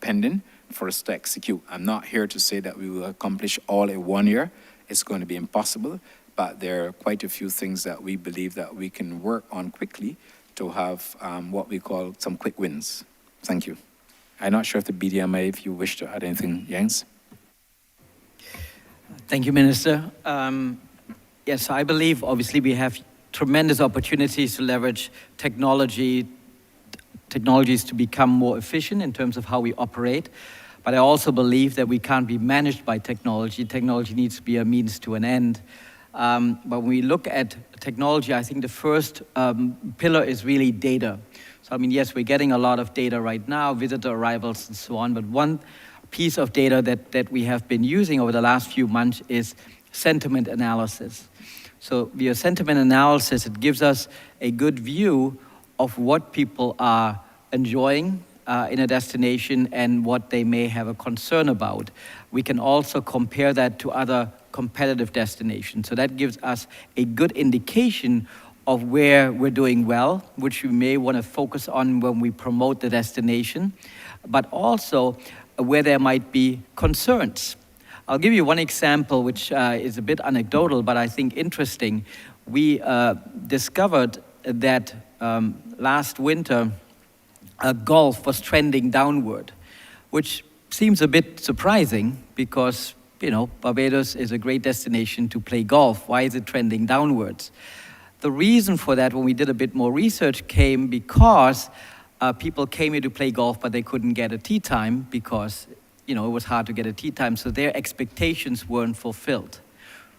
pending for us to execute. I'm not here to say that we will accomplish all in 1 year. It's going to be impossible, but there are quite a few things that we believe that we can work on quickly to have what we call some quick wins. Thank you. I'm not sure if the BDMA, if you wish to add anything, Jens? Thank you, Minister. Yes, I believe obviously we have tremendous opportunities to leverage technologies to become more efficient in terms of how we operate. But I also believe that we can't be managed by technology. Technology needs to be a means to an end. But when we look at technology, I think the first pillar is really data. So, yes, we're getting a lot of data right now, visitor arrivals and so on, but one piece of data that we have been using over the last few months is sentiment analysis. So via sentiment analysis, it gives us a good view of what people are enjoying in a destination and what they may have a concern about. We can also compare that to other competitive destinations. So that gives us a good indication of where we're doing well, which we may want to focus on when we promote the destination, but also where there might be concerns. I'll give you one example, which is a bit anecdotal, but I think interesting. We discovered that last winter, golf was trending downward, which seems a bit surprising because, Barbados is a great destination to play golf. Why is it trending downwards? The reason for that, when we did a bit more research, came because people came here to play golf, but they couldn't get a tee time because, it was hard to get a tee time, so their expectations weren't fulfilled.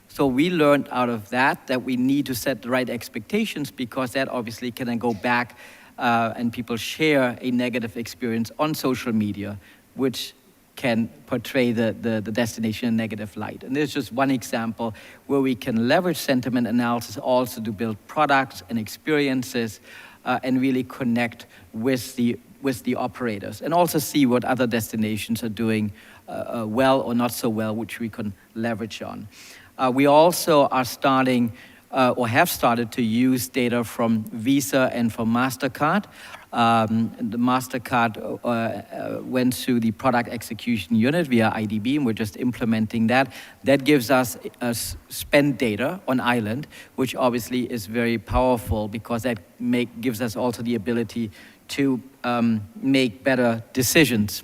So we learned out of that we need to set the right expectations because that obviously can then go back and people share a negative experience on social media, which can portray the destination in a negative light. And there's just one example where we can leverage sentiment analysis also to build products and experiences and really connect with the operators and also see what other destinations are doing well or not so well, which we can leverage on. We also are starting or have started to use data from Visa and from MasterCard. The MasterCard went through the product execution unit via IDB, and we're just implementing that. That gives us spend data on island, which obviously is very powerful because that gives us also the ability to make better decisions.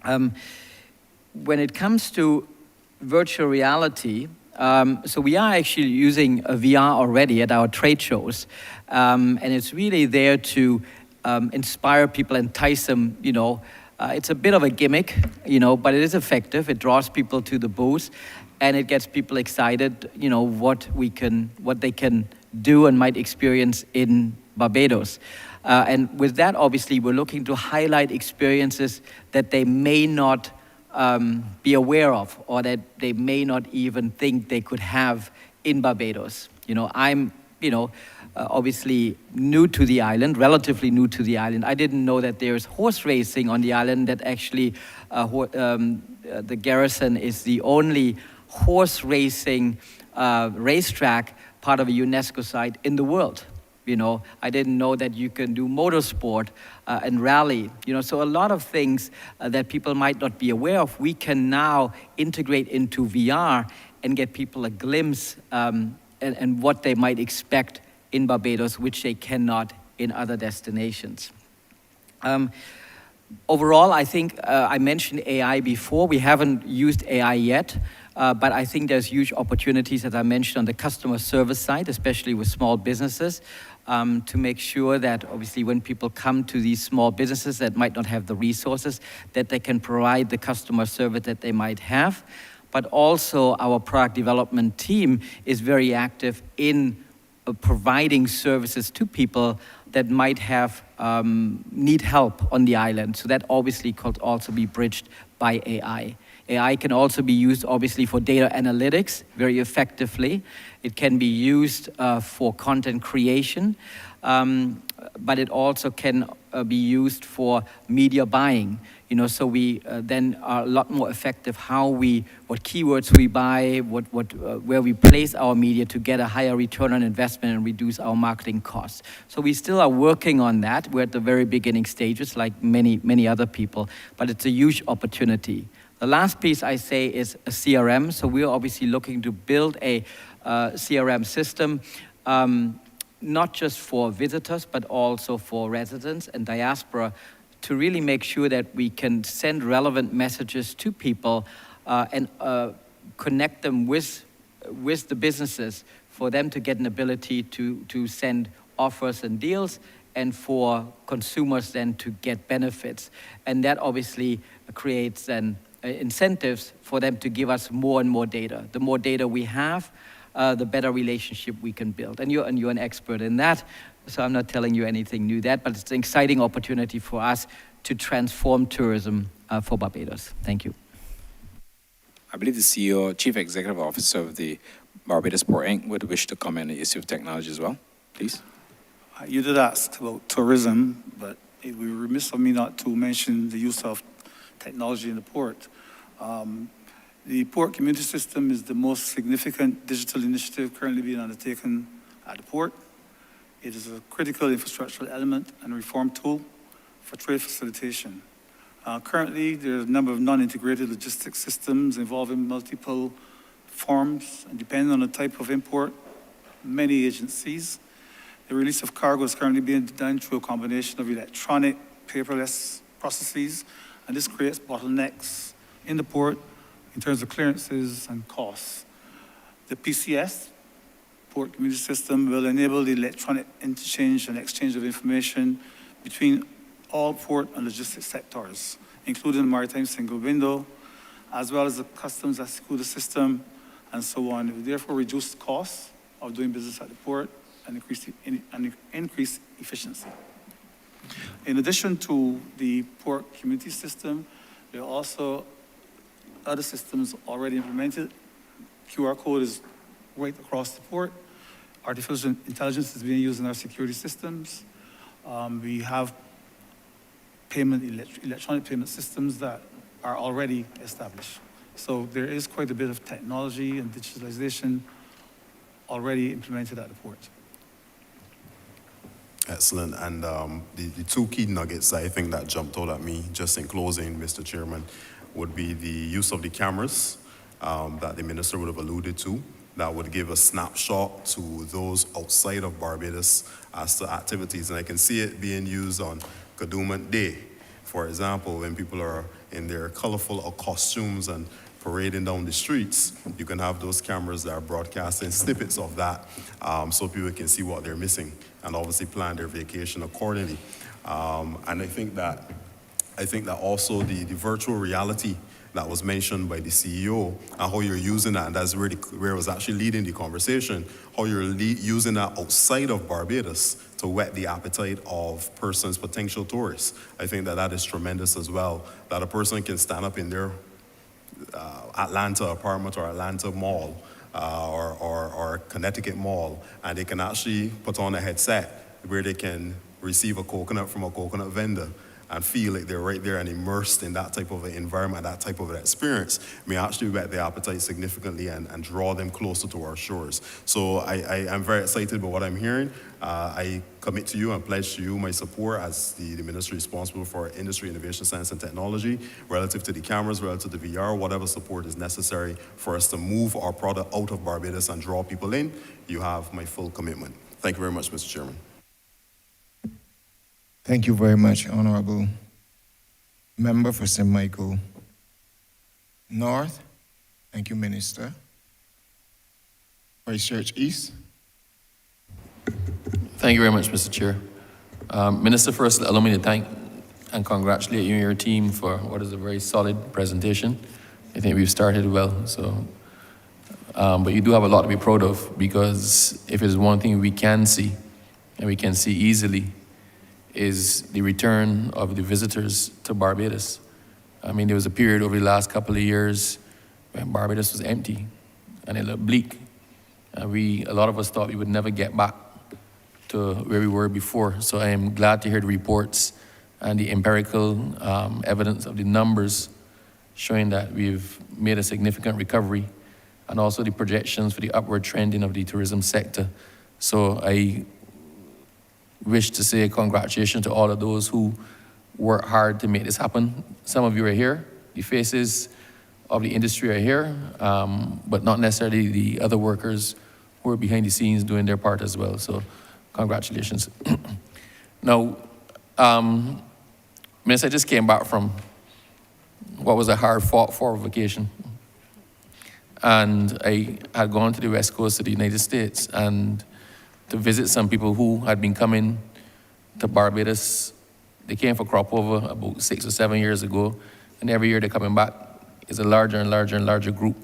When it comes to virtual reality, so we are actually using a VR already at our trade shows, and it's really there to inspire people, entice them, it's a bit of a gimmick, but it is effective. It draws people to the booth, and it gets people excited, what they can do and might experience in Barbados. And with that, obviously, we're looking to highlight experiences that they may not be aware of, or that they may not even think they could have in Barbados. You know, I'm, obviously new to the island, relatively new to the island. I didn't know that there's horse racing on the island, that actually the Garrison is the only horse racing racetrack part of a UNESCO site in the world. You know, I didn't know that you can do motorsport and rally. You know, so a lot of things that people might not be aware of, we can now integrate into VR and get people a glimpse and what they might expect in Barbados, which they cannot in other destinations. Overall, I think I mentioned AI before. We haven't used AI yet, but I think there's huge opportunities, as I mentioned, on the customer service side, especially with small businesses, to make sure that obviously when people come to these small businesses that might not have the resources, that they can provide the customer service that they might have. But also our product development team is very active in providing services to people that might have need help on the island. So that obviously could also be bridged by AI. AI can also be used obviously for data analytics very effectively. It can be used for content creation, but it also can be used for media buying. You know, so we then are a lot more effective what keywords we buy, where we place our media to get a higher return on investment and reduce our marketing costs. So we still are working on that. We're at the very beginning stages, like many other people, but it's a huge opportunity. The last piece I say is a CRM. So we're obviously looking to build a CRM system, not just for visitors, but also for residents and diaspora, to really make sure that we can send relevant messages to people and connect them with the businesses for them to get an ability to send offers and deals, and for consumers then to get benefits. And that obviously creates then incentives for them to give us more and more data. The more data we have, the better relationship we can build. And you're an expert in that, so I'm not telling you anything new but it's an exciting opportunity for us to transform tourism for Barbados. Thank you. I believe the CEO, Chief Executive Officer of the Barbados Port Inc. would wish to comment on the issue of technology as well. Please. You did ask about tourism, but it would be remiss of me not to mention the use of technology in the port. The port community system is the most significant digital initiative currently being undertaken at the port. It is a critical infrastructural element and reform tool for trade facilitation. Currently, there are a number of non-integrated logistics systems involving multiple forms, and depending on the type of import, many agencies. The release of cargo is currently being done through a combination of electronic, paperless processes, and this creates bottlenecks in the port in terms of clearances and costs. The PCS, Port Community System, will enable the electronic interchange and exchange of information between all port and logistics sectors, including the maritime single window, as well as the customs Asikuda system, and so on. It will therefore reduce the costs of doing business at the port and increase efficiency. In addition to the port community system, there are also other systems already implemented. QR code is right across the port. Artificial intelligence is being used in our security systems. We have electronic payment systems that are already established. So there is quite a bit of technology and digitalization already implemented at the port. Excellent. And the two key nuggets I think that jumped out at me, just in closing, Mr. Chairman, would be the use of the cameras that the minister would have alluded to. That would give a snapshot to those outside of Barbados as to activities. And I can see it being used on Kadooment Day, for example, when people are in their colorful costumes and parading down the streets. You can have those cameras that are broadcasting snippets of that so people can see what they're missing and obviously plan their vacation accordingly. And I think that also the virtual reality that was mentioned by the CEO and how you're using that, and that's really where I was actually leading the conversation, how you're using that outside of Barbados to whet the appetite of persons, potential tourists. I think that is tremendous as well, that a person can stand up in their Atlanta apartment or Atlanta mall or Connecticut mall, and they can actually put on a headset where they can receive a coconut from a coconut vendor and feel like they're right there and immersed in that type of an environment, that type of an experience, may actually whet their appetite significantly and draw them closer to our shores. So I'm very excited about what I'm hearing. I commit to you and pledge to you my support as the ministry responsible for industry, innovation, science, and technology, relative to the cameras, relative to VR, whatever support is necessary for us to move our product out of Barbados and draw people in. You have my full commitment. Thank you very much, Mr. Chairman. Thank you very much, Honourable Member for St. Michael North. Thank you, Minister. Christchurch East. Thank you very much, Mr. Chair. Minister, first, allow me to thank and congratulate you and your team for what is a very solid presentation. I think we've started well, so, but you do have a lot to be proud of, because if there's one thing we can see, and we can see easily, is the return of the visitors to Barbados. I mean, there was a period over the last couple of years when Barbados was empty and it looked bleak. And a lot of us thought we would never get back to where we were before. So I am glad to hear the reports and the empirical evidence of the numbers showing that we've made a significant recovery, and also the projections for the upward trending of the tourism sector. So I wish to say congratulations to all of those who worked hard to make this happen. Some of you are here, the faces of the industry are here, but not necessarily the other workers who are behind the scenes doing their part as well. So congratulations. Now, Minister, I just came back from what was a hard fought for vacation. And I had gone to the West Coast of the United States and to visit some people who had been coming to Barbados. They came for crop over about 6 or 7 years ago, and every year they're coming back. It's a larger and larger and larger group.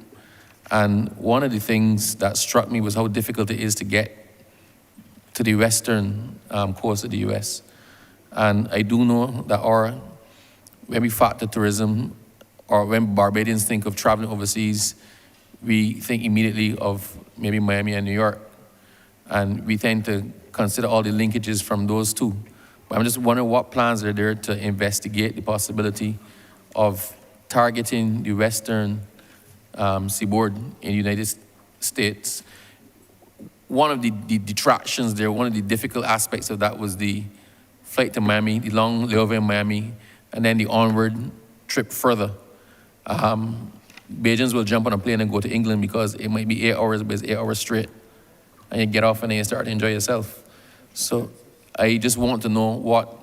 And one of the things that struck me was how difficult it is to get to the western coast of the US. And I do know that when we factor tourism, or when Barbadians think of traveling overseas, we think immediately of maybe Miami and New York. And we tend to consider all the linkages from those two. But I'm just wondering what plans are there to investigate the possibility of targeting the western seaboard in the United States. One of the detractions there, one of the difficult aspects of that was the flight to Miami, the long layover in Miami, and then the onward trip further. Bajans will jump on a plane and go to England because it might be 8 hours, but it's 8 hours straight. And you get off and then you start to enjoy yourself. So I just want to know what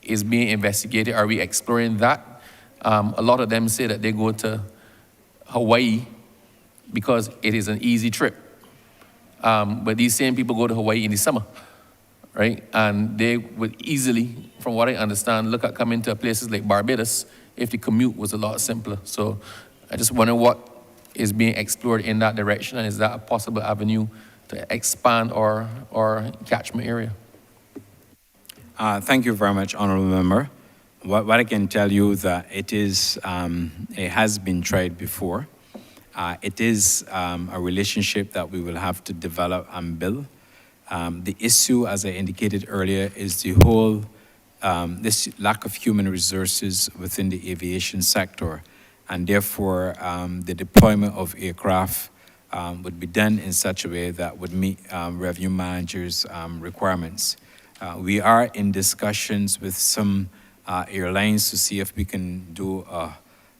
is being investigated. Are we exploring that? A lot of them say that they go to Hawaii because it is an easy trip. But these same people go to Hawaii in the summer, right? And they would easily, from what I understand, look at coming to places like Barbados if the commute was a lot simpler. So I just wonder what is being explored in that direction, and is that a possible avenue to expand our catchment area? Thank you very much, Honourable Member. What I can tell you that it has been tried before. It is a relationship that we will have to develop and build. The issue, as I indicated earlier, is the whole, this lack of human resources within the aviation sector. And therefore, the deployment of aircraft would be done in such a way that would meet revenue managers' requirements. We are in discussions with some airlines to see if we can do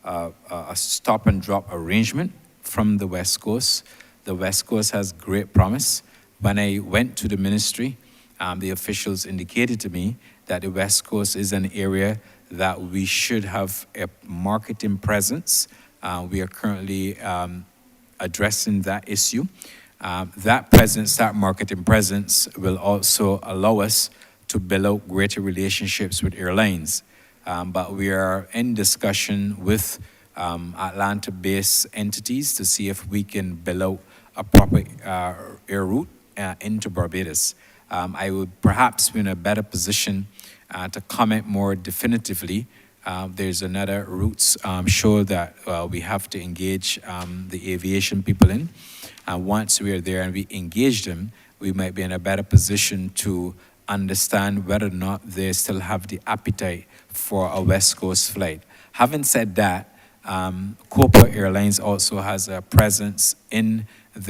a stop and drop arrangement from the West Coast. The West Coast has great promise. When I went to the ministry, the officials indicated to me that the West Coast is an area that we should have a marketing presence. We are currently addressing that issue. That marketing presence will also allow us to build out greater relationships with airlines. But we are in discussion with Atlanta-based entities to see if we can build out a proper air route into Barbados. I would perhaps be in a better position to comment more definitively There's another routes show that we have to engage the aviation people in. And once we are there and we engage them, we might be in a better position to understand whether or not they still have the appetite for a West Coast flight. Having said that, Copa Airlines also has a presence in Los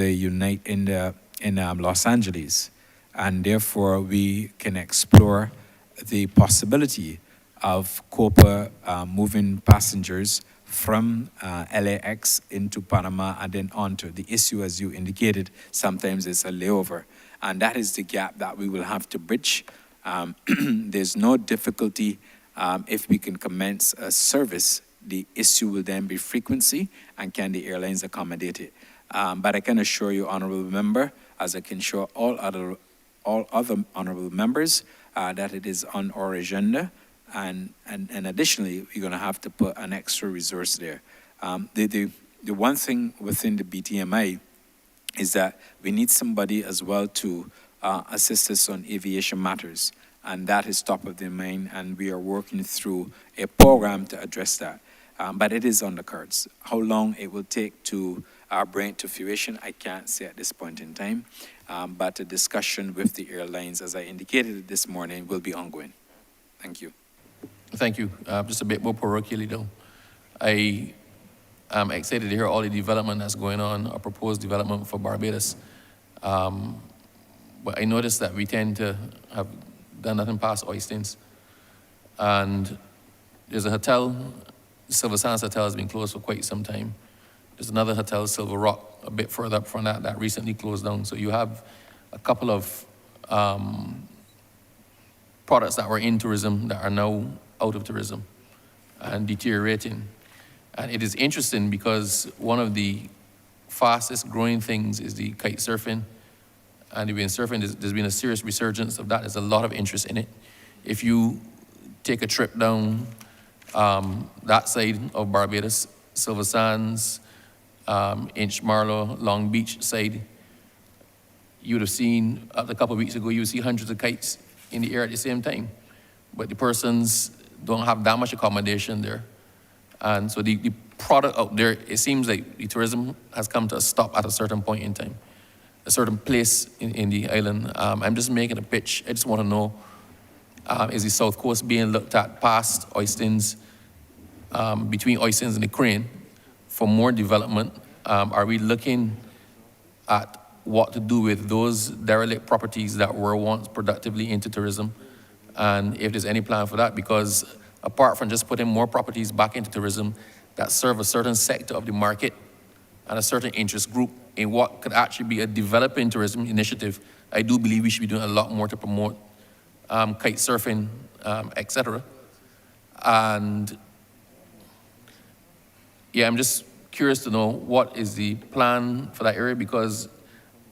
Angeles, and therefore we can explore the possibility of Copa moving passengers from LAX into Panama and then onto. The issue, as you indicated, sometimes it's a layover. And that is the gap that we will have to bridge. There's no difficulty if we can commence a service. The issue will then be frequency, and can the airlines accommodate it? But I can assure you, Honourable Member, as I can assure all other Honourable Members, that it is on our agenda. And additionally, we're going to have to put an extra resource there. The one thing within the BTMI is that we need somebody as well to assist us on aviation matters. And that is top of the mind, and we are working through a program to address that. But it is on the cards. How long it will take to bring it to fruition, I can't say at this point in time. But a discussion with the airlines, as I indicated this morning, will be ongoing. Thank you. Thank you. Just a bit more parochially though. I am excited to hear all the development that's going on, or proposed development for Barbados. But I noticed that we tend to have done nothing past Oistins. And there's a hotel, Silver Sands Hotel, has been closed for quite some time. There's another hotel, Silver Rock, a bit further up from that recently closed down. So you have a couple of products that were in tourism that are now out of tourism and deteriorating. And it is interesting because one of the fastest growing things is the kite surfing. And even surfing, there's been a serious resurgence of that. There's a lot of interest in it. If you take a trip down that side of Barbados, Silver Sands, Inchmarlow, Long Beach side, you would have seen, a couple of weeks ago, you would see hundreds of kites in the air at the same time. But the persons don't have that much accommodation there. And so the product out there, it seems like the tourism has come to a stop at a certain point in time, a certain place in the island. I'm just making a pitch. I just want to know, is the South Coast being looked at past Oistins, between Oistins and the Crane, for more development? Are we looking at what to do with those derelict properties that were once productively into tourism? And if there's any plan for that, because apart from just putting more properties back into tourism that serve a certain sector of the market and a certain interest group in what could actually be a developing tourism initiative, I do believe we should be doing a lot more to promote kite surfing, etc. And yeah, I'm just curious to know what is the plan for that area, because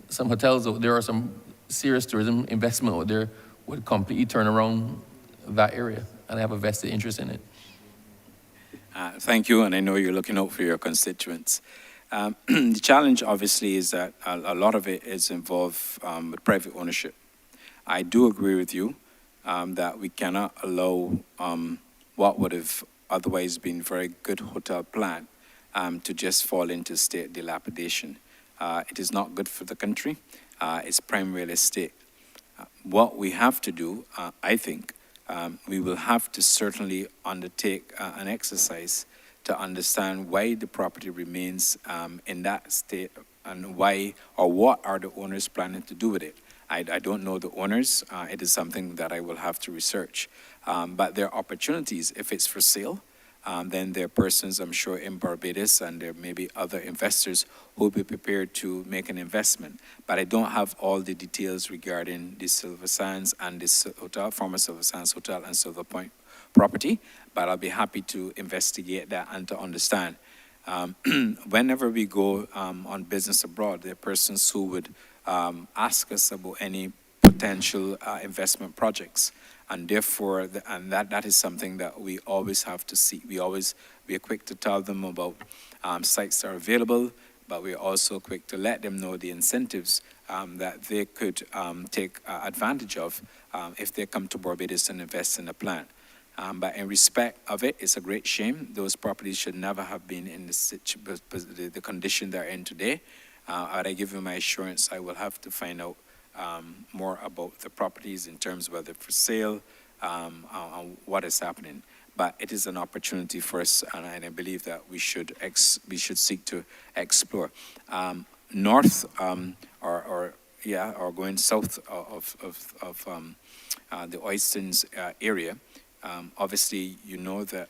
some hotels out there, are some serious tourism investment out there would completely turn around that area, and I have a vested interest in it. Thank you, and I know you're looking out for your constituents. The challenge, obviously, is that a lot of it is involved with private ownership. I do agree with you that we cannot allow what would have otherwise been very good hotel plan to just fall into state dilapidation. It is not good for the country. It's prime real estate. What we have to do, I think, we will have to certainly undertake an exercise to understand why the property remains in that state and why or what are the owners planning to do with it. I don't know the owners. It is something that I will have to research. But there are opportunities. If it's for sale, then there are persons, I'm sure, in Barbados, and there may be other investors who will be prepared to make an investment. But I don't have all the details regarding the Silver Sands and this hotel, former Silver Sands Hotel and Silver Point property, but I'll be happy to investigate that and to understand. Whenever we go on business abroad, there are persons who would ask us about any potential investment projects. And therefore, that is something that we always have to see. We are quick to tell them about sites that are available, but we're also quick to let them know the incentives that they could take advantage of if they come to Barbados and invest in a plan. But in respect of it, it's a great shame. Those properties should never have been in the condition they're in today. I give you my assurance, I will have to find out more about the properties in terms of whether for sale, and what is happening. But it is an opportunity for us, and I believe that we should seek to explore. North, or going south of the Oystons area. Obviously, you know that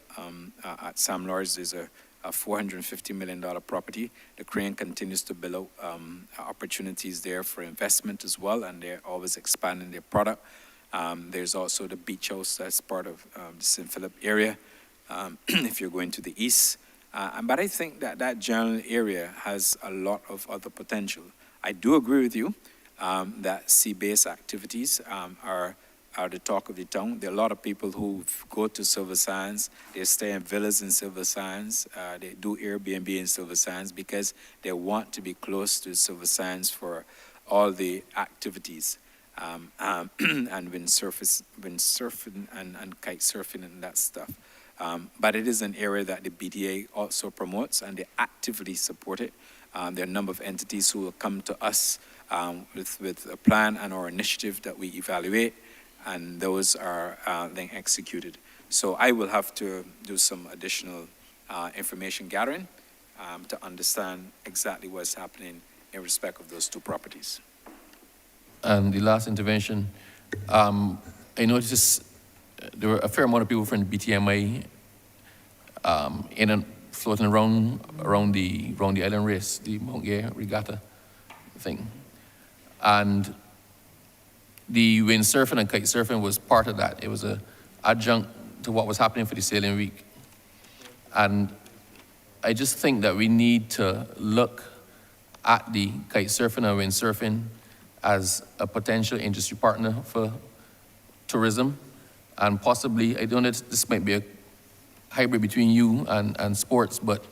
at Sam Lord's there's a $450 million property. The Crane continues to build out opportunities there for investment as well, and they're always expanding their product. There's also the beach house that's part of the St. Philip area, if you're going to the east. But I think that that general area has a lot of other potential. I do agree with you that sea-based activities are the talk of the town. There are a lot of people who go to Silver Sands, they stay in villas in Silver Sands, they do Airbnb in Silver Sands because they want to be close to Silver Sands for all the activities. And windsurfing and kite surfing and that stuff. But it is an area that the BDA also promotes and they actively support it. There are a number of entities who will come to us with a plan and or initiative that we evaluate, and those are then executed. So I will have to do some additional information gathering to understand exactly what's happening in respect of those two properties. And the last intervention, I noticed there were a fair amount of people from the BTMI in and floating around the island race, the Mount Gay regatta thing. And the windsurfing and kite surfing was part of that. It was an adjunct to what was happening for the sailing week. And I just think that we need to look at the kite surfing and windsurfing as a potential industry partner for tourism. And possibly, I don't know, this might be a hybrid between you and sports, but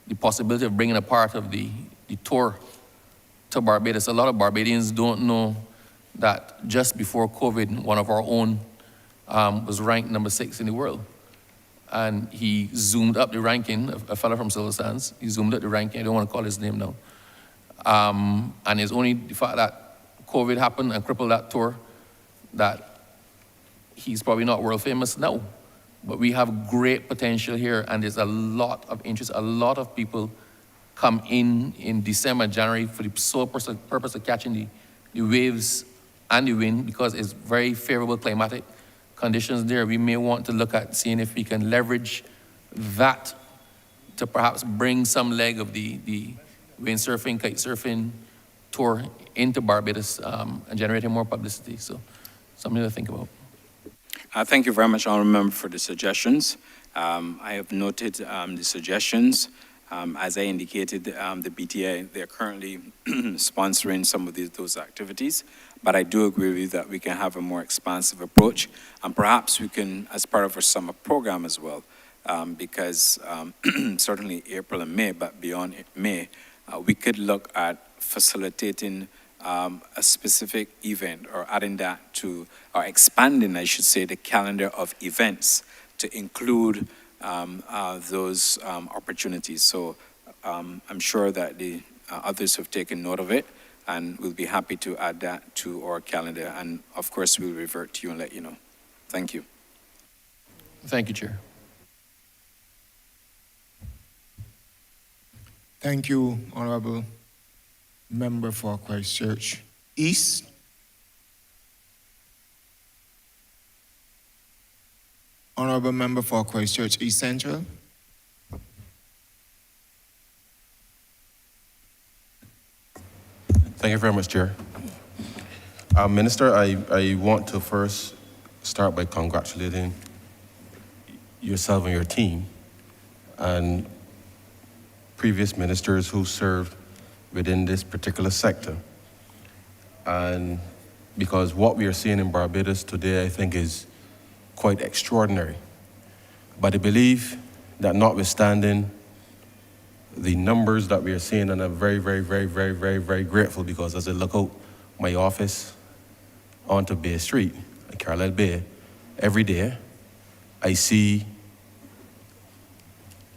the possibility of bringing a part of the tour to Barbados. A lot of Barbadians don't know that just before COVID, one of our own was ranked number 6 in the world. And he zoomed up the ranking, a fellow from Silver Sands, he zoomed up the ranking, I don't want to call his name now. And it's only the fact that COVID happened and crippled that tour that he's probably not world famous now. But we have great potential here, and there's a lot of interest. A lot of people come in December, January for the sole purpose of catching the waves and the wind, because it's very favorable climatic conditions there. We may want to look at seeing if we can leverage that to perhaps bring some leg of the windsurfing, kite surfing tour into Barbados and generating more publicity. So something to think about. Thank you very much, Honourable Member, for the suggestions. I have noted the suggestions. As I indicated, the BTA, they're currently sponsoring some of those activities, but I do agree with you that we can have a more expansive approach, and perhaps we can, as part of our summer program as well, because certainly April and May, but beyond May, we could look at facilitating a specific event or adding that to, or expanding, I should say, the calendar of events to include those opportunities. So I'm sure that the others have taken note of it, and we'll be happy to add that to our calendar. And of course, we'll revert to you and let you know. Thank you. Thank you, Chair. Thank you, Honourable Member for Christchurch East. Honourable Member for Christchurch East Central. Thank you very much, Chair. Minister, I want to first start by congratulating yourself and your team and previous ministers who served within this particular sector. And because what we are seeing in Barbados today, I think, is quite extraordinary. But I believe that notwithstanding the numbers that we are seeing, and I'm very, very, very, very, very, very grateful, because as I look out my office onto Bay Street, Carlisle Bay, every day, I see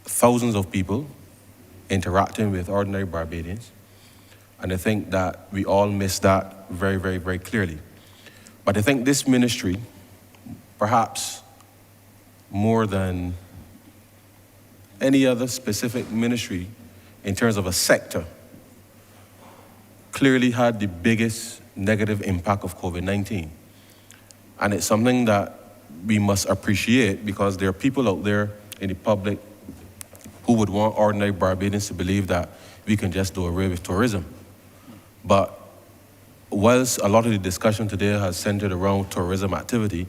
thousands of people interacting with ordinary Barbadians, and I think that we all miss that very, very, very clearly. But I think this ministry, perhaps more than any other specific ministry in terms of a sector, clearly had the biggest negative impact of COVID-19. And it's something that we must appreciate, because there are people out there in the public who would want ordinary Barbadians to believe that we can just do away with tourism. But whilst a lot of the discussion today has centered around tourism activity,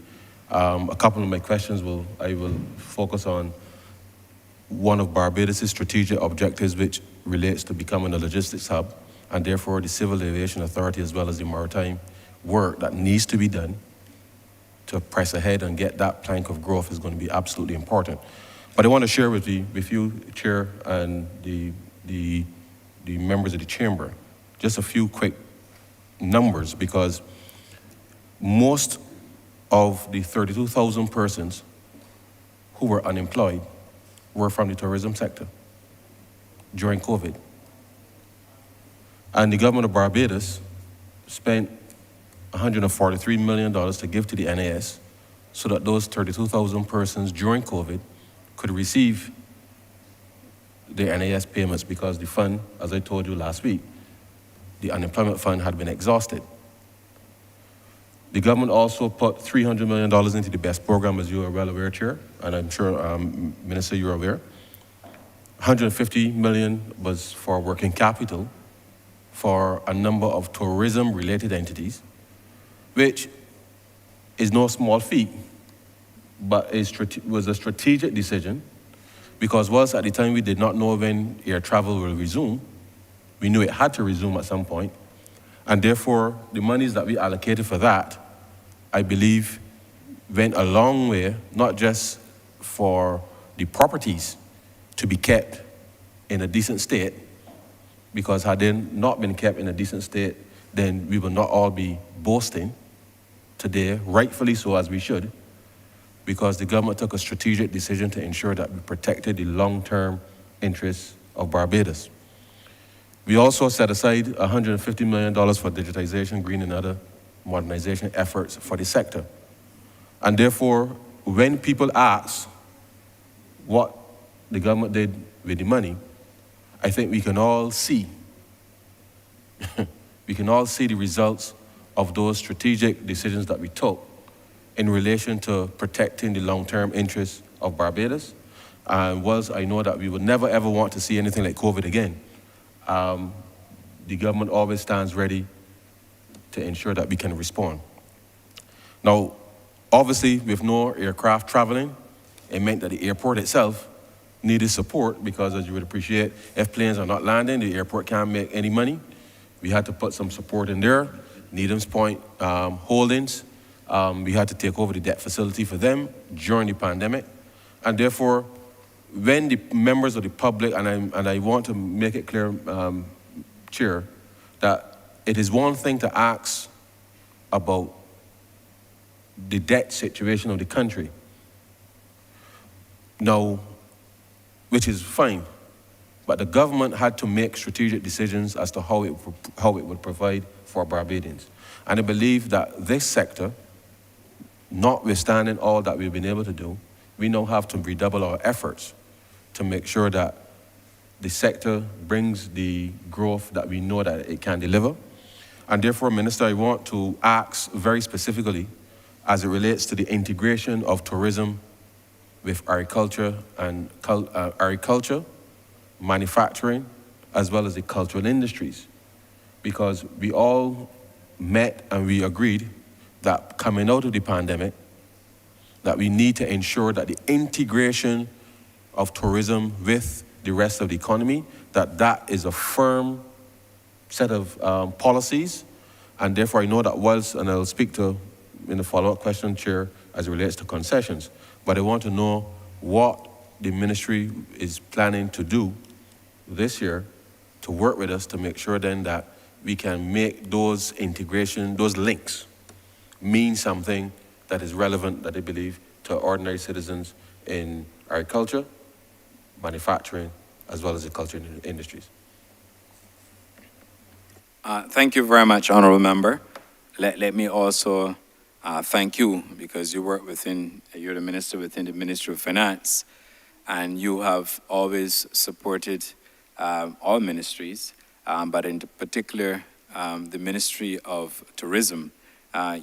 a couple of my questions I will focus on one of Barbados' strategic objectives, which relates to becoming a logistics hub, and therefore the Civil Aviation Authority as well as the maritime work that needs to be done to press ahead and get that plank of growth is going to be absolutely important. But I want to share with you, Chair, and the members of the chamber, just a few quick numbers, because most of the 32,000 persons who were unemployed were from the tourism sector during COVID. And the government of Barbados spent $143 million to give to the NAS so that those 32,000 persons during COVID could receive their NAS payments, because the fund, as I told you last week, the unemployment fund had been exhausted. The government also put $300 million into the BEST program, as you are well aware, Chair, and I'm sure, Minister, you're aware. $150 million was for working capital for a number of tourism-related entities, which is no small feat, but was a strategic decision, because whilst at the time we did not know when air travel will resume, we knew it had to resume at some point, and therefore the monies that we allocated for that, I believe, went a long way, not just for the properties to be kept in a decent state, because had they not been kept in a decent state, then we would not all be boasting today, rightfully so, as we should, because the government took a strategic decision to ensure that we protected the long-term interests of Barbados. We also set aside $150 million for digitization, green, and other modernization efforts for the sector. And therefore, when people ask what the government did with the money, I think we can all see, we can all see the results of those strategic decisions that we took in relation to protecting the long-term interests of Barbados. And whilst I know that we would never ever want to see anything like COVID again, the government always stands ready to ensure that we can respond. Now, obviously, with no aircraft traveling, it meant that the airport itself needed support, because as you would appreciate, if planes are not landing, the airport can't make any money. We had to put some support in there. Needham's Point Holdings, we had to take over the debt facility for them during the pandemic. And therefore, when the members of the public, and I want to make it clear, Chair, that it is one thing to ask about the debt situation of the country, now, which is fine, but the government had to make strategic decisions as to how it would provide for Barbadians. And I believe that this sector, notwithstanding all that we've been able to do, we now have to redouble our efforts to make sure that the sector brings the growth that we know that it can deliver. And therefore, Minister, I want to ask very specifically as it relates to the integration of tourism with agriculture and agriculture, manufacturing, as well as the cultural industries. Because we all met and we agreed that coming out of the pandemic, that we need to ensure that the integration of tourism with the rest of the economy, that is a firm set of policies. And therefore I know that whilst, and I'll speak to in the follow-up question, Chair, as it relates to concessions, but I want to know what the ministry is planning to do this year to work with us to make sure then that we can make those integration, those links, mean something that is relevant, that I believe, to ordinary citizens in agriculture, manufacturing, as well as the culture industries. Thank you very much, Honourable Member. Let me also thank you, because you work you're the Minister within the Ministry of Finance, and you have always supported all ministries, but in particular, the Ministry of Tourism.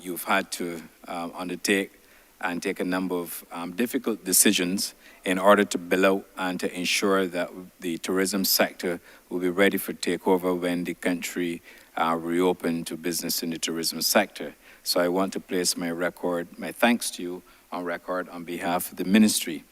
You've had to undertake and take a number of difficult decisions in order to build out and to ensure that the tourism sector will be ready for takeover when the country reopen to business in the tourism sector. So I want to place my thanks to you on record on behalf of the ministry.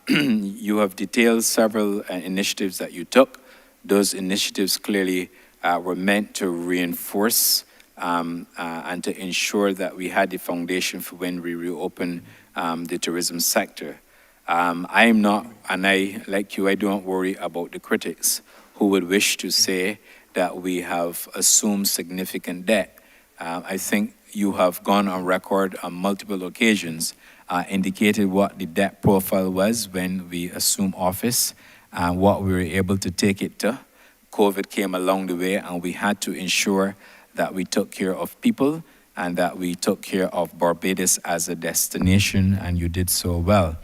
You have detailed several initiatives that you took. Those initiatives clearly were meant to reinforce and to ensure that we had the foundation for when we reopen the tourism sector. I am not, and like you, I don't worry about the critics who would wish to say that we have assumed significant debt. I think you have gone on record on multiple occasions, indicated what the debt profile was when we assumed office and what we were able to take it to. COVID came along the way, and we had to ensure that we took care of people and that we took care of Barbados as a destination, and you did so well.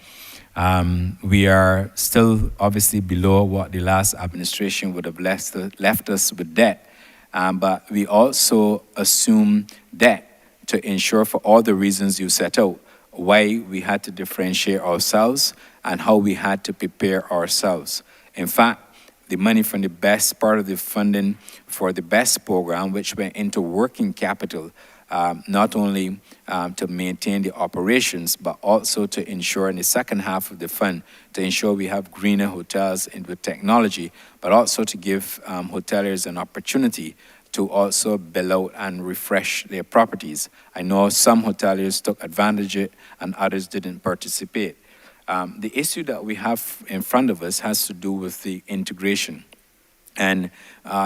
We are still obviously below what the last administration would have left us with debt, but we also assume debt to ensure, for all the reasons you set out, why we had to differentiate ourselves and how we had to prepare ourselves. In fact, the money from the best part of the funding for the BEST program, which went into working capital, not only to maintain the operations, but also to ensure in the second half of the fund, to ensure we have greener hotels and with technology, but also to give hoteliers an opportunity to also build out and refresh their properties. I know some hoteliers took advantage of it and others didn't participate. The issue that we have in front of us has to do with the integration. And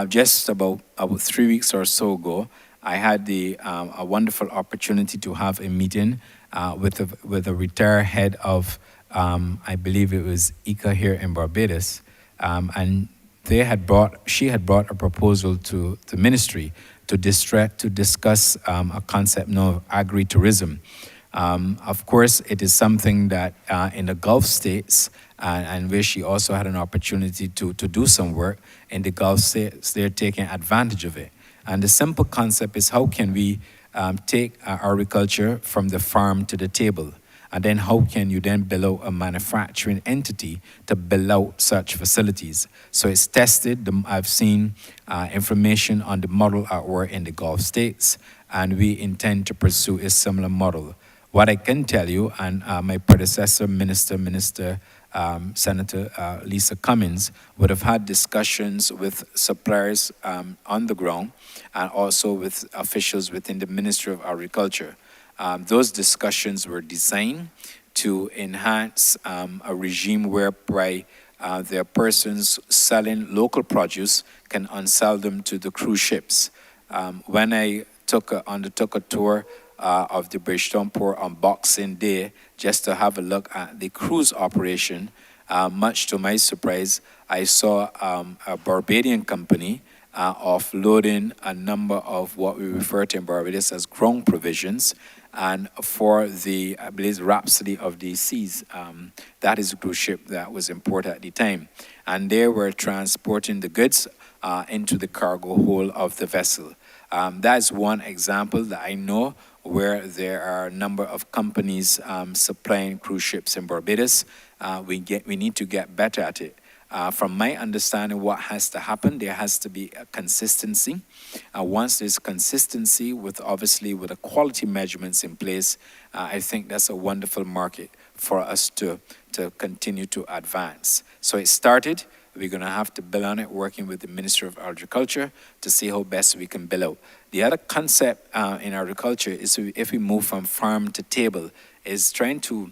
just about 3 weeks or so ago, I had a wonderful opportunity to have a meeting with a retired head of, I believe it was ICA here in Barbados, and she had brought a proposal to the ministry to discuss a concept known of agri-tourism. Of course, it is something that in the Gulf states, and where she also had an opportunity to do some work in the Gulf states, they're taking advantage of it. And the simple concept is, how can we take agriculture from the farm to the table? And then how can you then build out a manufacturing entity to build out such facilities? So it's tested. I've seen information on the model at work in the Gulf states, and we intend to pursue a similar model. What I can tell you, and my predecessor, Senator Lisa Cummins, would have had discussions with suppliers on the ground and also with officials within the Ministry of Agriculture. Those discussions were designed to enhance a regime whereby there are persons selling local produce can unsell them to the cruise ships. When I undertook a tour of the Bridgetown Port on Boxing Day, just to have a look at the cruise operation, much to my surprise, I saw a Barbadian company offloading a number of what we refer to in Barbados as ground provisions, and for the, I believe, Rhapsody of the Seas, that is a cruise ship that was imported at the time. And they were transporting the goods into the cargo hold of the vessel. That's one example that I know where there are a number of companies supplying cruise ships in Barbados. We need to get better at it. From my understanding, what has to happen, there has to be a consistency. Once there's consistency with the quality measurements in place, I think that's a wonderful market for us to continue to advance. So it started. We're going to have to build on it, working with the Ministry of Agriculture to see how best we can build out. The other concept in agriculture is, if we move from farm to table, is trying to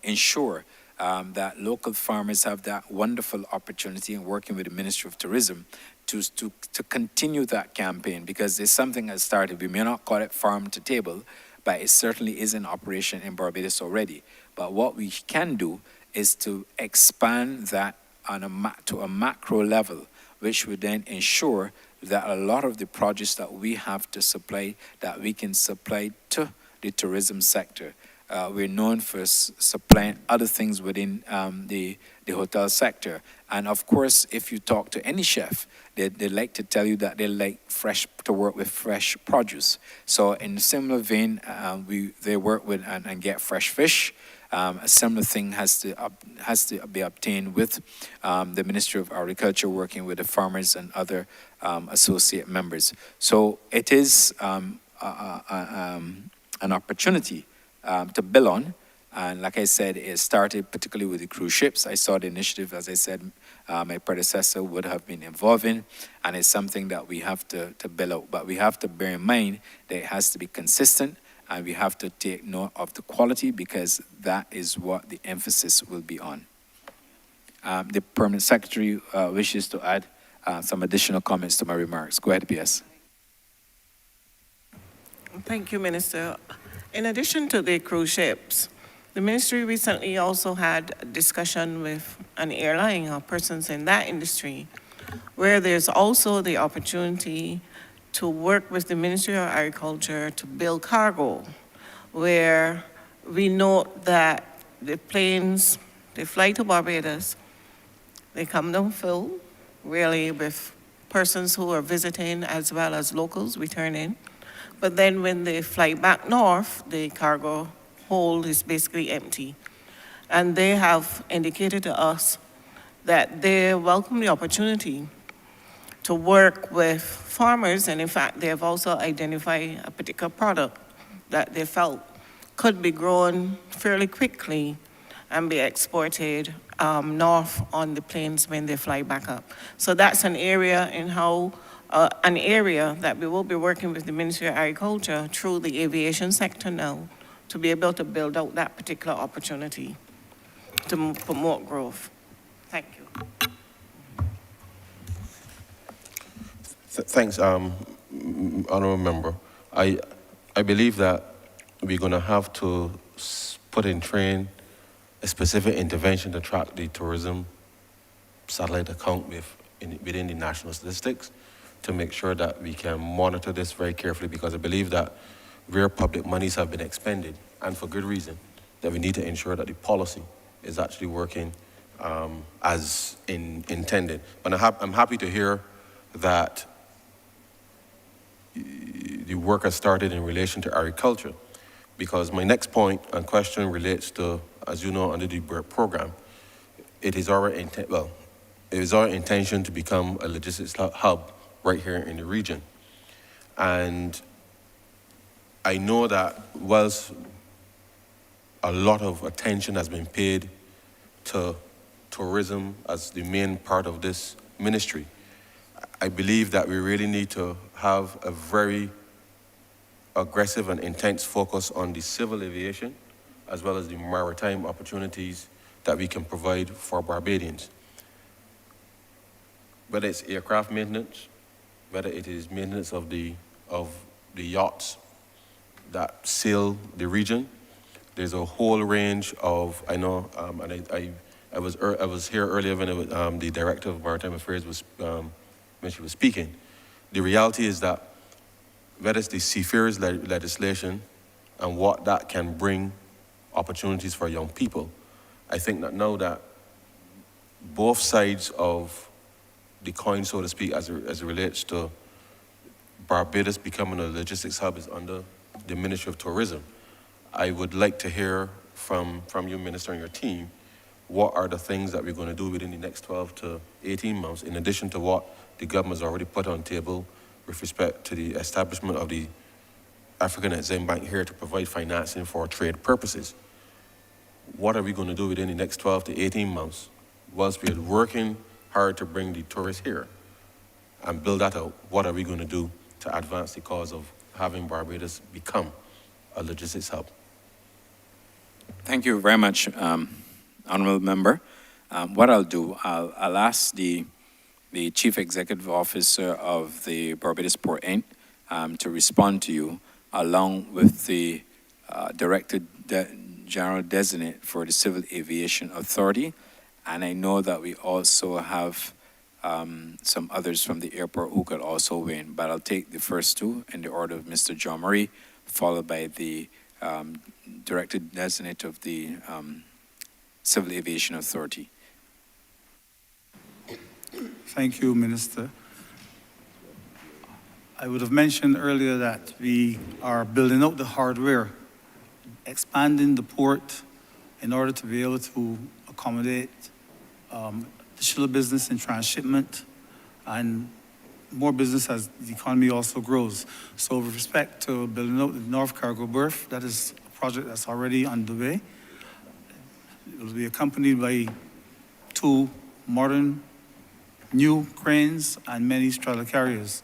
ensure that local farmers have that wonderful opportunity in working with the Ministry of Tourism to continue that campaign, because there's something that started. We may not call it farm to table, but it certainly is in operation in Barbados already. But what we can do is to expand that on to a macro level, which would then ensure that a lot of the produce that we have to supply, that we can supply to the tourism sector. We're known for supplying other things within the hotel sector. And of course, if you talk to any chef, they like to tell you that they like to work with fresh produce. So in a similar vein, they work with and get fresh fish. A similar thing has to be obtained with the Ministry of Agriculture, working with the farmers and other associate members. So it is an opportunity to build on. And like I said, it started particularly with the cruise ships. I saw the initiative, as I said, my predecessor would have been involved in, and it's something that we have to build out. But we have to bear in mind that it has to be consistent, and we have to take note of the quality, because that is what the emphasis will be on. The Permanent Secretary wishes to add some additional comments to my remarks. Go ahead, PS. Thank you, Minister. In addition to the cruise ships, the ministry recently also had a discussion with an airline or persons in that industry, where there's also the opportunity to work with the Ministry of Agriculture to build cargo, where we note that the planes, they fly to Barbados, they come down full, really with persons who are visiting as well as locals returning. But then when they fly back north, the cargo hold is basically empty. And they have indicated to us that they welcome the opportunity to work with farmers, and in fact, they have also identified a particular product that they felt could be grown fairly quickly and be exported north on the plains when they fly back up. So that's an area that we will be working with the Ministry of Agriculture through the aviation sector now to be able to build out that particular opportunity to promote growth. Thank you. Thanks, Honourable Member. I believe that we're going to have to put in train a specific intervention to track the tourism satellite account within the national statistics, to make sure that we can monitor this very carefully, because I believe that where public monies have been expended, and for good reason, that we need to ensure that the policy is actually working as intended. And I'm happy to hear that the work has started in relation to agriculture, because my next point and question relates to, as you know, under the BERT program, it is our intention to become a logistics hub right here in the region. And I know that whilst a lot of attention has been paid to tourism as the main part of this ministry, I believe that we really need to have a very aggressive and intense focus on the civil aviation, as well as the maritime opportunities that we can provide for Barbadians. Whether it's aircraft maintenance, whether it is maintenance of the yachts that sail the region, there's a whole range of, I know, and I was here earlier when the Director of Maritime Affairs was, when she was speaking. The reality is that whether it's the seafarers legislation and what that can bring opportunities for young people, I think that now that both sides of the coin, so to speak, as it relates to Barbados becoming a logistics hub is under the Ministry of Tourism, I would like to hear from you, Minister, and your team, what are the things that we're going to do within the next 12 to 18 months, in addition to what the government has already put on table with respect to the establishment of the African Exim Bank here to provide financing for trade purposes. What are we going to do within the next 12 to 18 months whilst we are working hard to bring the tourists here and build that out? What are we going to do to advance the cause of having Barbados become a logistics hub? Thank you very much, Honourable Member. What I'll do, I'll ask the Chief Executive Officer of the Barbados Port Inc. To respond to you, along with the Director General Designate for the Civil Aviation Authority. And I know that we also have some others from the airport who could also win, but I'll take the first two in the order of Mr. John Murray, followed by the Director Designate of the Civil Aviation Authority. Thank you, Minister. I would have mentioned earlier that we are building out the hardware, expanding the port in order to be able to accommodate additional business in transshipment and more business as the economy also grows. So with respect to building out the North Cargo Berth, that is a project that's already underway. It will be accompanied by 2 modern new cranes and many straddle carriers.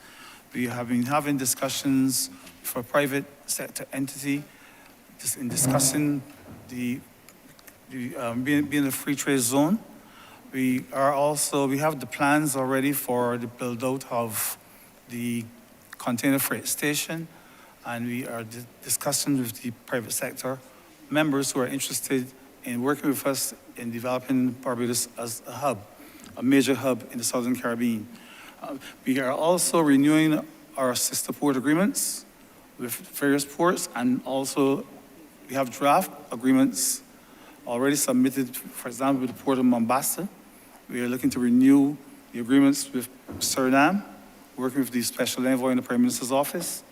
We have been having discussions for private sector entity in discussing being a free trade zone. We have the plans already for the build out of the container freight station, and we are discussing with the private sector members who are interested in working with us in developing Barbados as a hub, a major hub in the Southern Caribbean. We are also renewing our sister port agreements with various ports, and also we have draft agreements already submitted, for example, with the Port of Mombasa. We are looking to renew the agreements with Suriname, working with the Special Envoy in the Prime Minister's Office,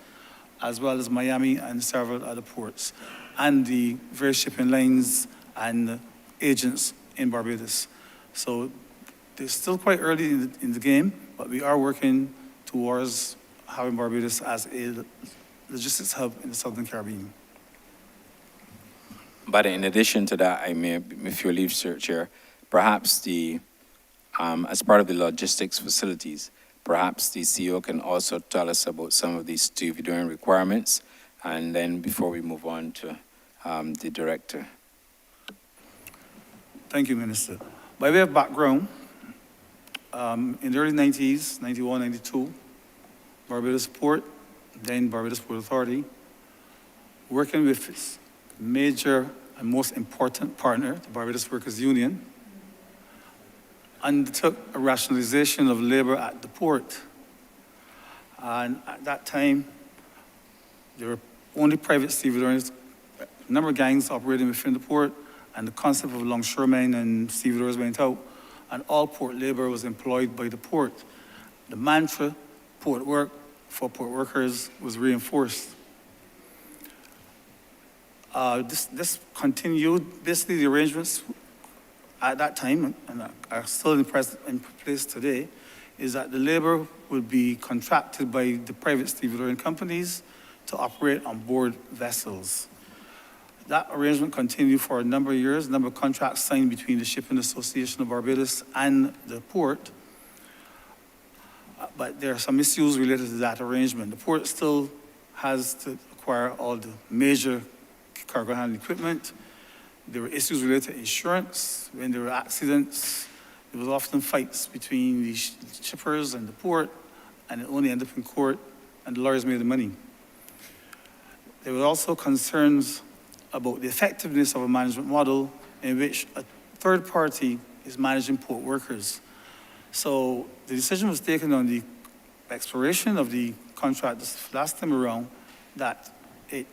as well as Miami and several other ports, and the various shipping lines and agents in Barbados. So it's still quite early in the game, but we are working towards having Barbados as a logistics hub in the Southern Caribbean. But in addition to that, I may, if you leave, Sir Chair, perhaps as part of the logistics facilities, perhaps the CEO can also tell us about some of these stevedoring requirements, and then before we move on to the Director. Thank you, Minister. By way of background, in the early 90s, 91, 92, Barbados Port, then Barbados Port Authority, working with its major and most important partner, the Barbados Workers Union, undertook a rationalization of labor at the port. And at that time, there were only private stevedores, a number of gangs operating within the port, and the concept of longshoremen and stevedores went out, and all port labor was employed by the port. The mantra, port work for port workers, was reinforced. This continued. Basically, the arrangements at that time, and are still in place today, is that the labor would be contracted by the private stevedoring companies to operate on board vessels. That arrangement continued for a number of years, a number of contracts signed between the Shipping Association of Barbados and the port. But there are some issues related to that arrangement. The port still has to acquire all the major cargo handling equipment. There were issues related to insurance. When there were accidents, there was often fights between the shippers and the port, and it only ended up in court, and the lawyers made the money. There were also concerns about the effectiveness of a management model in which a third party is managing port workers. So the decision was taken on the expiration of the contract this last time around that the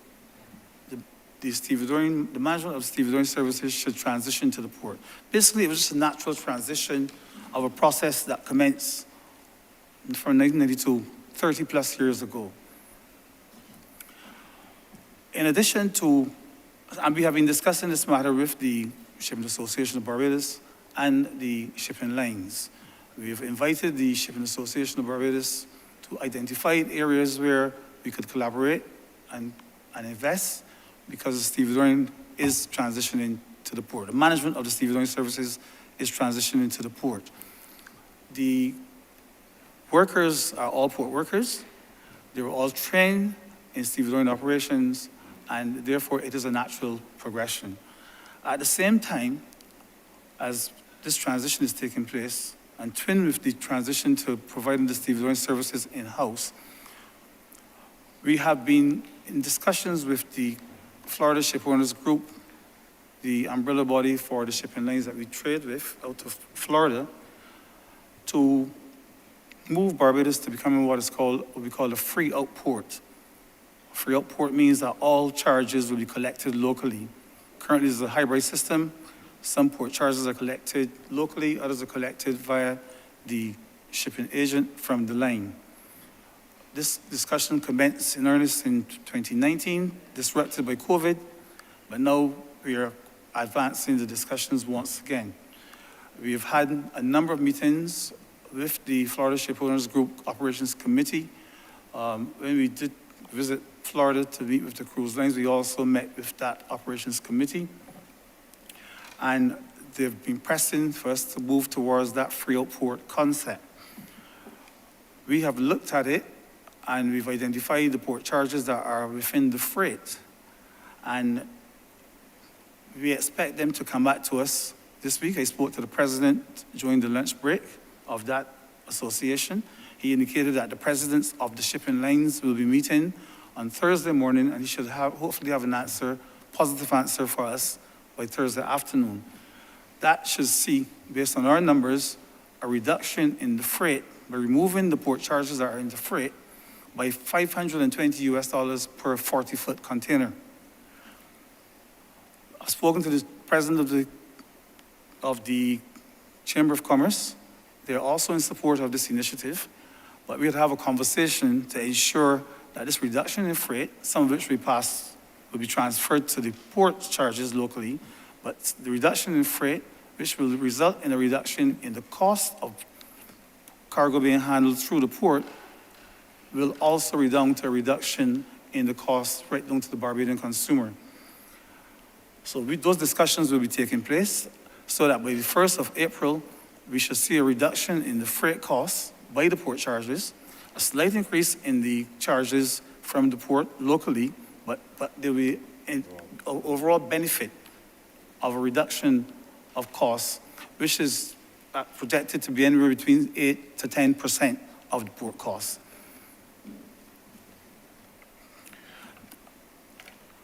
management of stevedoring services should transition to the port. Basically, it was just a natural transition of a process that commenced from 1992, 30 plus years ago. In addition to, and we have been discussing this matter with the Shipping Association of Barbados and the shipping lines. We have invited the Shipping Association of Barbados to identify areas where we could collaborate and invest, because the stevedoring is transitioning to the port. The management of the stevedoring services is transitioning to the port. The workers are all port workers. They were all trained in stevedoring operations, and therefore it is a natural progression. At the same time, as this transition is taking place, and twin with the transition to providing the stevedoring services in-house, we have been in discussions with the Florida Shipowners Group, the umbrella body for the shipping lines that we trade with out of Florida, to move Barbados to becoming what we call a free out port. Free out port means that all charges will be collected locally. Currently, there's a hybrid system. Some port charges are collected locally, others are collected via the shipping agent from the line. This discussion commenced in earnest in 2019, disrupted by COVID, but now we are advancing the discussions once again. We have had a number of meetings with the Florida Shipowners Group Operations Committee. When we did visit Florida to meet with the cruise lines, we also met with that Operations Committee. And they've been pressing for us to move towards that free out port concept. We have looked at it, and we've identified the port charges that are within the freight. And we expect them to come back to us this week. I spoke to the president during the lunch break of that association. He indicated that the presidents of the shipping lines will be meeting on Thursday morning, and he should hopefully have an answer, positive answer for us by Thursday afternoon. That should see, based on our numbers, a reduction in the freight by removing the port charges that are in the freight by $520 per 40-foot container. I've spoken to the president of the Chamber of Commerce. They're also in support of this initiative, but we'll have a conversation to ensure that this reduction in freight, some of which will be transferred to the port charges locally, but the reduction in freight, which will result in a reduction in the cost of cargo being handled through the port, will also redound to a reduction in the cost right down to the Barbadian consumer. So those discussions will be taking place so that by the 1st of April, we should see a reduction in the freight costs by the port charges, a slight increase in the charges from the port locally, but there will be an overall benefit of a reduction of costs, which is projected to be anywhere between 8 to 10% of the port costs.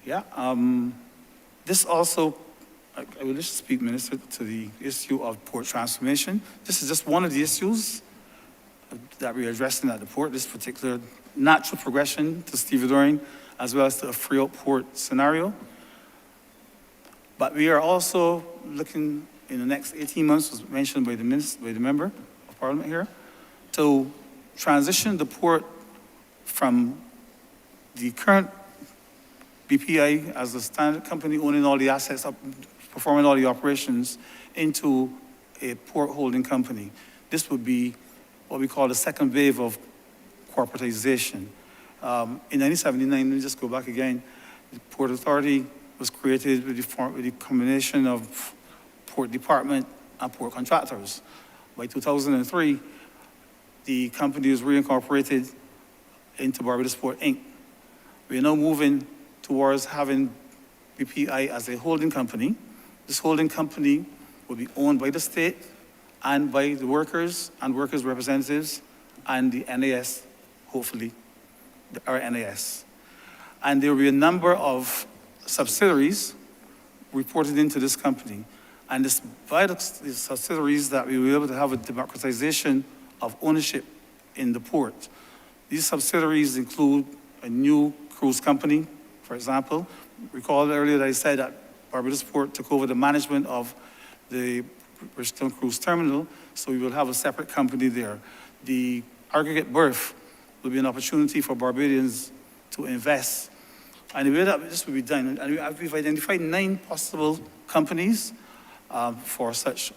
Yeah, this also, I will just speak, Minister, to the issue of port transformation. This is just one of the issues that we're addressing at the port, this particular natural progression to stevedoring, as well as to a free out port scenario. But we are also looking in the next 18 months, as mentioned by the member of Parliament here, to transition the port from the current BPI as a standard company owning all the assets, performing all the operations, into a port holding company. This would be what we call the second wave of corporatization. In 1979, let me just go back again, the Port Authority was created with the combination of Port Department and port contractors. By 2003, the company was reincorporated into Barbados Port, Inc. We are now moving towards having BPI as a holding company. This holding company will be owned by the state and by the workers and workers' representatives and the NAS, hopefully, our NAS. And there will be a number of subsidiaries reported into this company. And it's by the subsidiaries that we will be able to have a democratization of ownership in the port. These subsidiaries include a new cruise company, for example. Recall earlier that I said that Barbados Port took over the management of the Bridgetown Cruise Terminal, so we will have a separate company there. The aggregate berth will be an opportunity for Barbadians to invest. And the way that this will be done, and we've identified 9 possible companies for such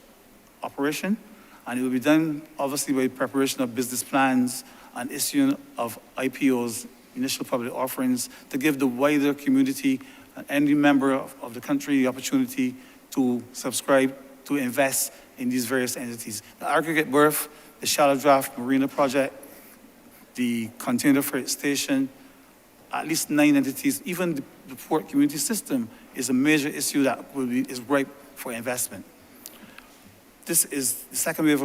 operation, and it will be done obviously by preparation of business plans and issuing of IPOs, initial public offerings, to give the wider community and any member of the country the opportunity to subscribe, to invest in these various entities. The aggregate berth, the shallow draft marina project, the container freight station, at least 9 entities. Even the port community system is a major issue that is ripe for investment. This is the second wave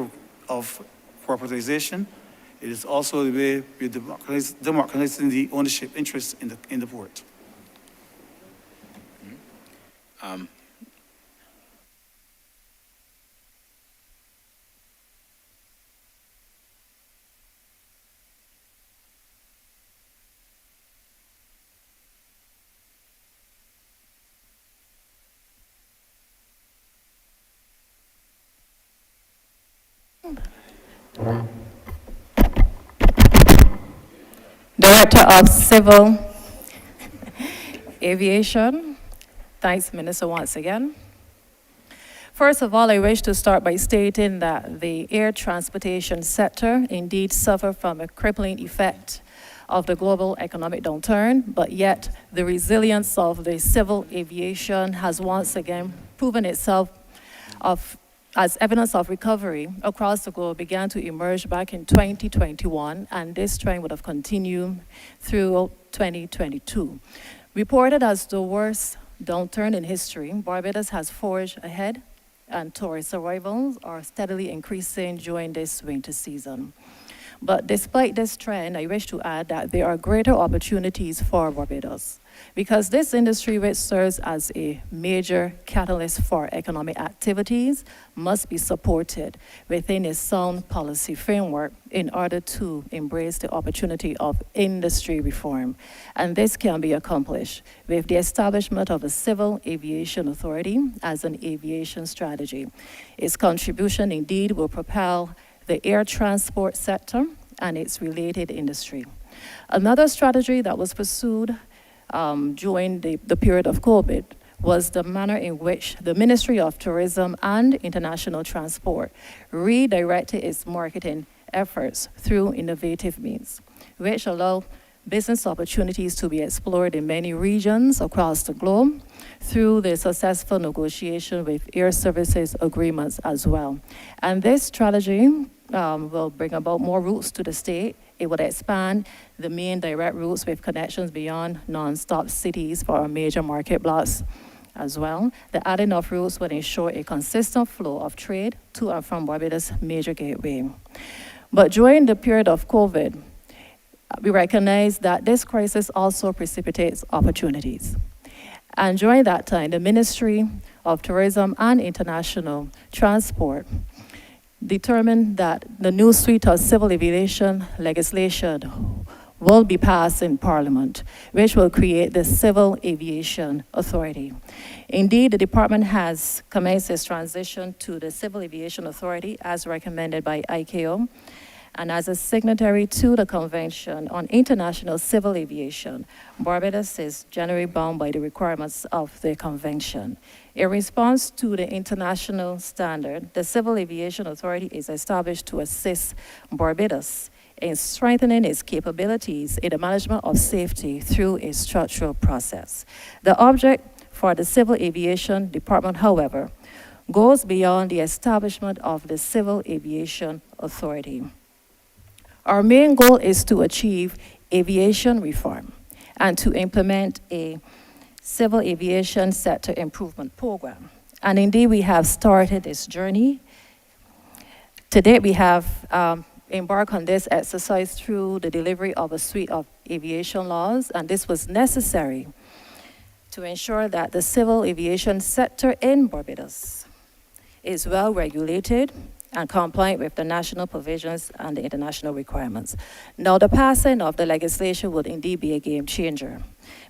of corporatization. It is also the way we're democratizing the ownership interest in the port. Director of Civil Aviation. Thanks, Minister, once again. First of all, I wish to start by stating that the air transportation sector indeed suffered from a crippling effect of the global economic downturn, but yet the resilience of the civil aviation has once again proven itself as evidence of recovery across the globe began to emerge back in 2021, and this trend would have continued through 2022. Reported as the worst downturn in history, Barbados has forged ahead, and tourist arrivals are steadily increasing during this winter season. But despite this trend, I wish to add that there are greater opportunities for Barbados, because this industry, which serves as a major catalyst for economic activities, must be supported within a sound policy framework in order to embrace the opportunity of industry reform. And this can be accomplished with the establishment of a civil aviation authority as an aviation strategy. Its contribution indeed will propel the air transport sector and its related industry. Another strategy that was pursued during the period of COVID was the manner in which the Ministry of Tourism and International Transport redirected its marketing efforts through innovative means, which allow business opportunities to be explored in many regions across the globe through the successful negotiation with air services agreements as well. And this strategy will bring about more routes to the state. It would expand the main direct routes with connections beyond non-stop cities for our major market blocks as well. The adding of routes would ensure a consistent flow of trade to and from Barbados' major gateway. But during the period of COVID, we recognize that this crisis also precipitates opportunities. And during that time, the Ministry of Tourism and International Transport determined that the new suite of civil aviation legislation will be passed in Parliament, which will create the Civil Aviation Authority. Indeed, the department has commenced its transition to the Civil Aviation Authority as recommended by ICAO, and as a signatory to the Convention on International Civil Aviation, Barbados is generally bound by the requirements of the Convention. In response to the international standard, the Civil Aviation Authority is established to assist Barbados in strengthening its capabilities in the management of safety through a structural process. The object for the Civil Aviation Department, however, goes beyond the establishment of the Civil Aviation Authority. Our main goal is to achieve aviation reform and to implement a civil aviation sector improvement program. And indeed, we have started this journey. Today, we have embarked on this exercise through the delivery of a suite of aviation laws, and this was necessary to ensure that the civil aviation sector in Barbados is well regulated and compliant with the national provisions and the international requirements. Now, the passing of the legislation would indeed be a game changer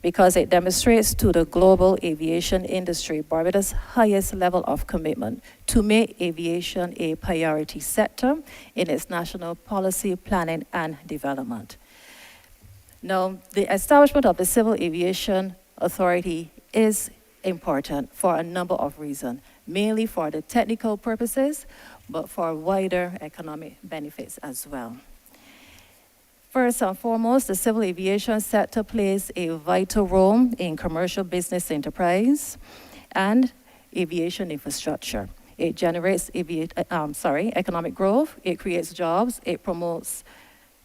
because it demonstrates to the global aviation industry Barbados' highest level of commitment to make aviation a priority sector in its national policy planning and development. Now, the establishment of the Civil Aviation Authority is important for a number of reasons, mainly for the technical purposes, but for wider economic benefits as well. First and foremost, the civil aviation sector plays a vital role in commercial business enterprise and aviation infrastructure. It generates economic growth, it creates jobs, it promotes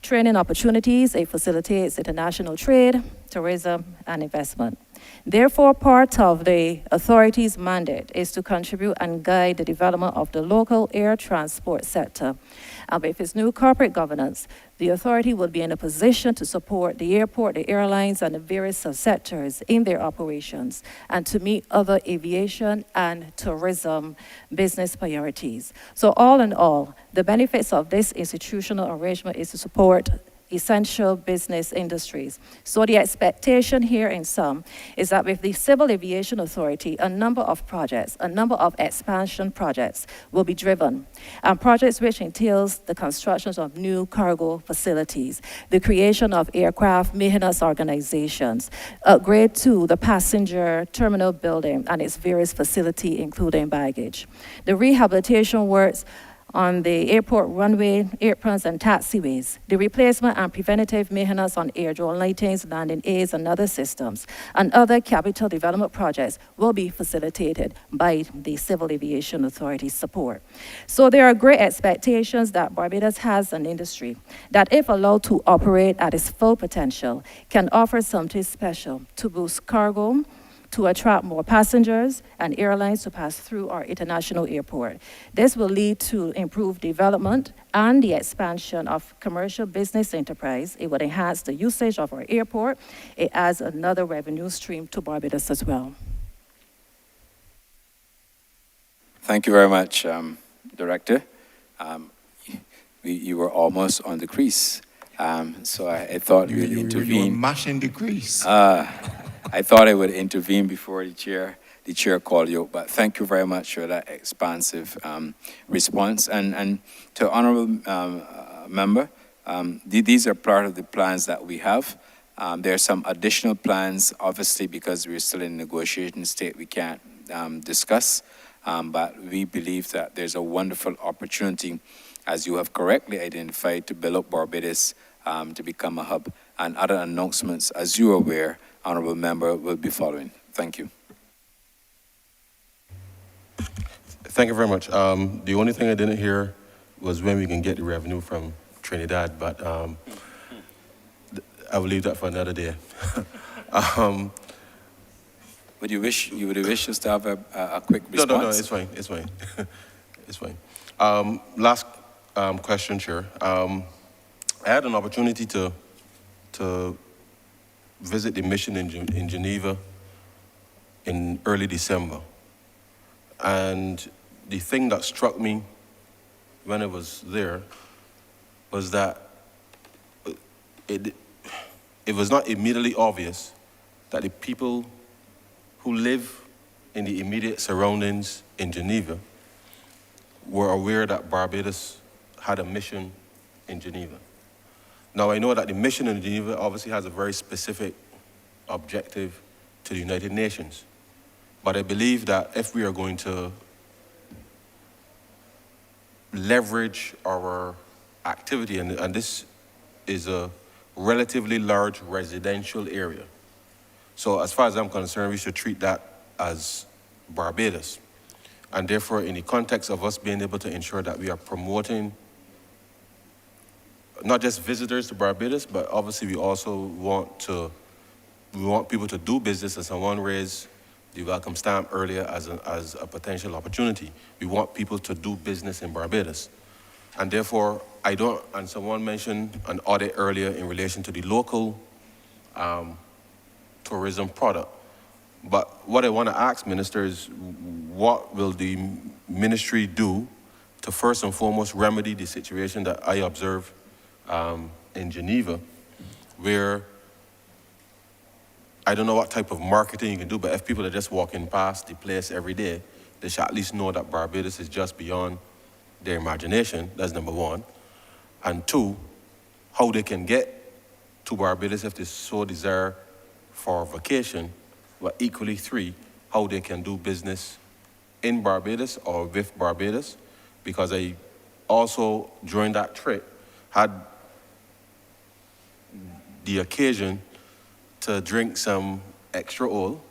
training opportunities, it facilitates international trade, tourism, and investment. Therefore, part of the authority's mandate is to contribute and guide the development of the local air transport sector. And with its new corporate governance, the authority will be in a position to support the airport, the airlines, and the various subsectors in their operations, and to meet other aviation and tourism business priorities. So all in all, the benefits of this institutional arrangement is to support essential business industries. So the expectation here in sum is that with the Civil Aviation Authority, a number of projects, a number of expansion projects will be driven. Projects which entails the constructions of new cargo facilities, the creation of aircraft maintenance organizations, upgrade to the passenger terminal building and its various facilities, including baggage. The rehabilitation works on the airport runway, aprons, and taxiways, the replacement and preventative maintenance on air drone lightings, landing aids, and other systems, and other capital development projects will be facilitated by the Civil Aviation Authority's support. So there are great expectations that Barbados has an industry that, if allowed to operate at its full potential, can offer something special to boost cargo, to attract more passengers and airlines to pass through our international airport. This will lead to improved development and the expansion of commercial business enterprise. It will enhance the usage of our airport. It adds another revenue stream to Barbados as well. Thank you very much, Director. You were almost on the crease, so I thought we would intervene. You were mashing the crease. I thought I would intervene before the chair called you, but thank you very much for that expansive response. And to honorable member, these are part of the plans that we have. There are some additional plans, obviously, because we're still in negotiation state, we can't discuss, but we believe that there's a wonderful opportunity, as you have correctly identified, to build up Barbados to become a hub. And other announcements, as you are aware, honorable member, will be following. Thank you. Thank you very much. The only thing I didn't hear was when we can get the revenue from Trinidad, but I will leave that for another day. Would you wish us to have a quick response? No, it's fine, it's fine. It's fine. Last question, Chair. I had an opportunity to visit the mission in Geneva in early December. And the thing that struck me when I was there was that it was not immediately obvious that the people who live in the immediate surroundings in Geneva were aware that Barbados had a mission in Geneva. Now, I know that the mission in Geneva obviously has a very specific objective to the United Nations. But I believe that if we are going to leverage our activity, and this is a relatively large residential area. So as far as I'm concerned, we should treat that as Barbados. And therefore, in the context of us being able to ensure that we are promoting not just visitors to Barbados, but obviously we also want people to do business, and someone raised the welcome stamp earlier as a potential opportunity. We want people to do business in Barbados. And therefore, and someone mentioned an audit earlier in relation to the local tourism product. But what I want to ask, Minister, is what will the ministry do to first and foremost remedy the situation that I observe in Geneva, where I don't know what type of marketing you can do, but if people are just walking past the place every day, they should at least know that Barbados is just beyond their imagination. That's number one. And two, how they can get to Barbados if they so desire for vacation. But equally, three, how they can do business in Barbados or with Barbados. Because I also, during that trip, had the occasion to drink some extra oil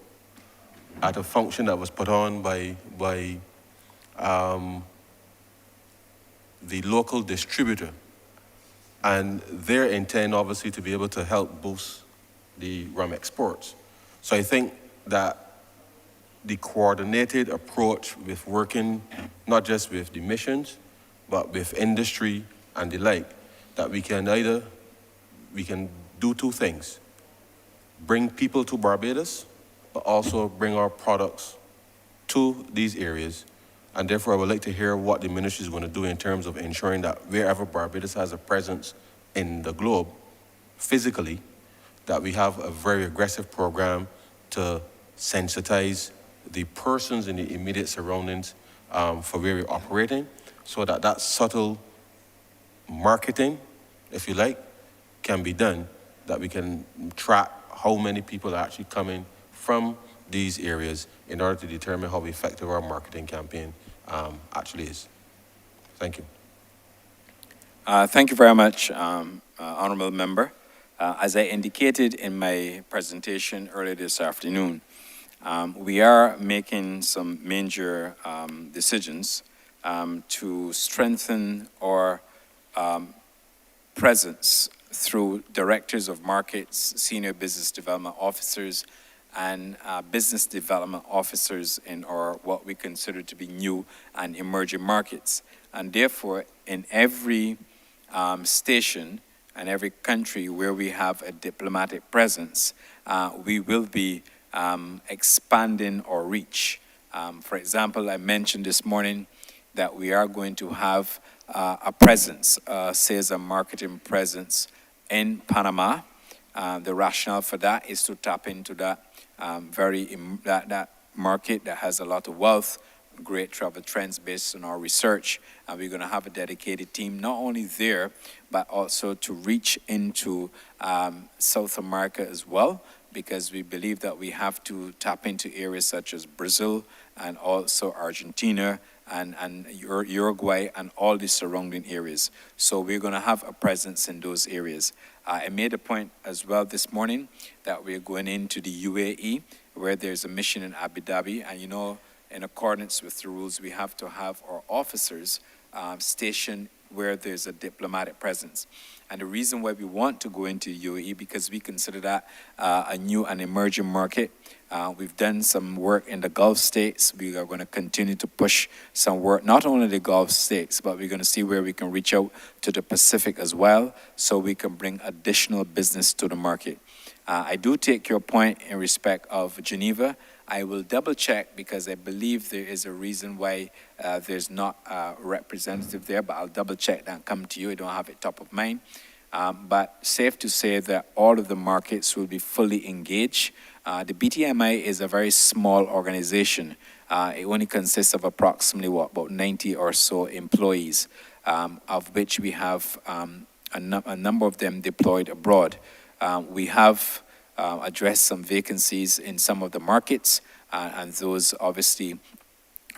at a function that was put on by the local distributor. And their intent, obviously, to be able to help boost the rum exports. So I think that the coordinated approach with working not just with the missions, but with industry and the like, that we can do two things: bring people to Barbados, but also bring our products to these areas. And therefore, I would like to hear what the ministry is going to do in terms of ensuring that wherever Barbados has a presence in the globe, physically, that we have a very aggressive program to sensitize the persons in the immediate surroundings for where we're operating, so that that subtle marketing, if you like, can be done, that we can track how many people are actually coming from these areas in order to determine how effective our marketing campaign actually is. Thank you. Thank you very much, Honourable Member. As I indicated in my presentation earlier this afternoon, we are making some major decisions to strengthen our presence through directors of markets, senior business development officers, and business development officers in our what we consider to be new and emerging markets. And therefore, in every station and every country where we have a diplomatic presence, we will be expanding our reach. For example, I mentioned this morning that we are going to have a presence, sales and marketing presence in Panama. The rationale for that is to tap into that that market that has a lot of wealth, great travel trends based on our research. And we're going to have a dedicated team, not only there, but also to reach into South America as well, because we believe that we have to tap into areas such as Brazil and also Argentina and Uruguay and all the surrounding areas. So we're going to have a presence in those areas. I made a point as well this morning that we're going into the UAE, where there's a mission in Abu Dhabi, and you know, in accordance with the rules, we have to have our officers stationed where there's a diplomatic presence. And the reason why we want to go into UAE, because we consider that a new and emerging market. We've done some work in the Gulf states. We are going to continue to push some work, not only the Gulf states, but we're going to see where we can reach out to the Pacific as well, so we can bring additional business to the market. I do take your point in respect of Geneva. I will double check, because I believe there is a reason why there's not a representative there, but I'll double check that and come to you. I don't have it top of mind. But safe to say that all of the markets will be fully engaged. The BTMI is a very small organization. It only consists of approximately, about 90 or so employees, of which we have a number of them deployed abroad. We have addressed some vacancies in some of the markets, and those obviously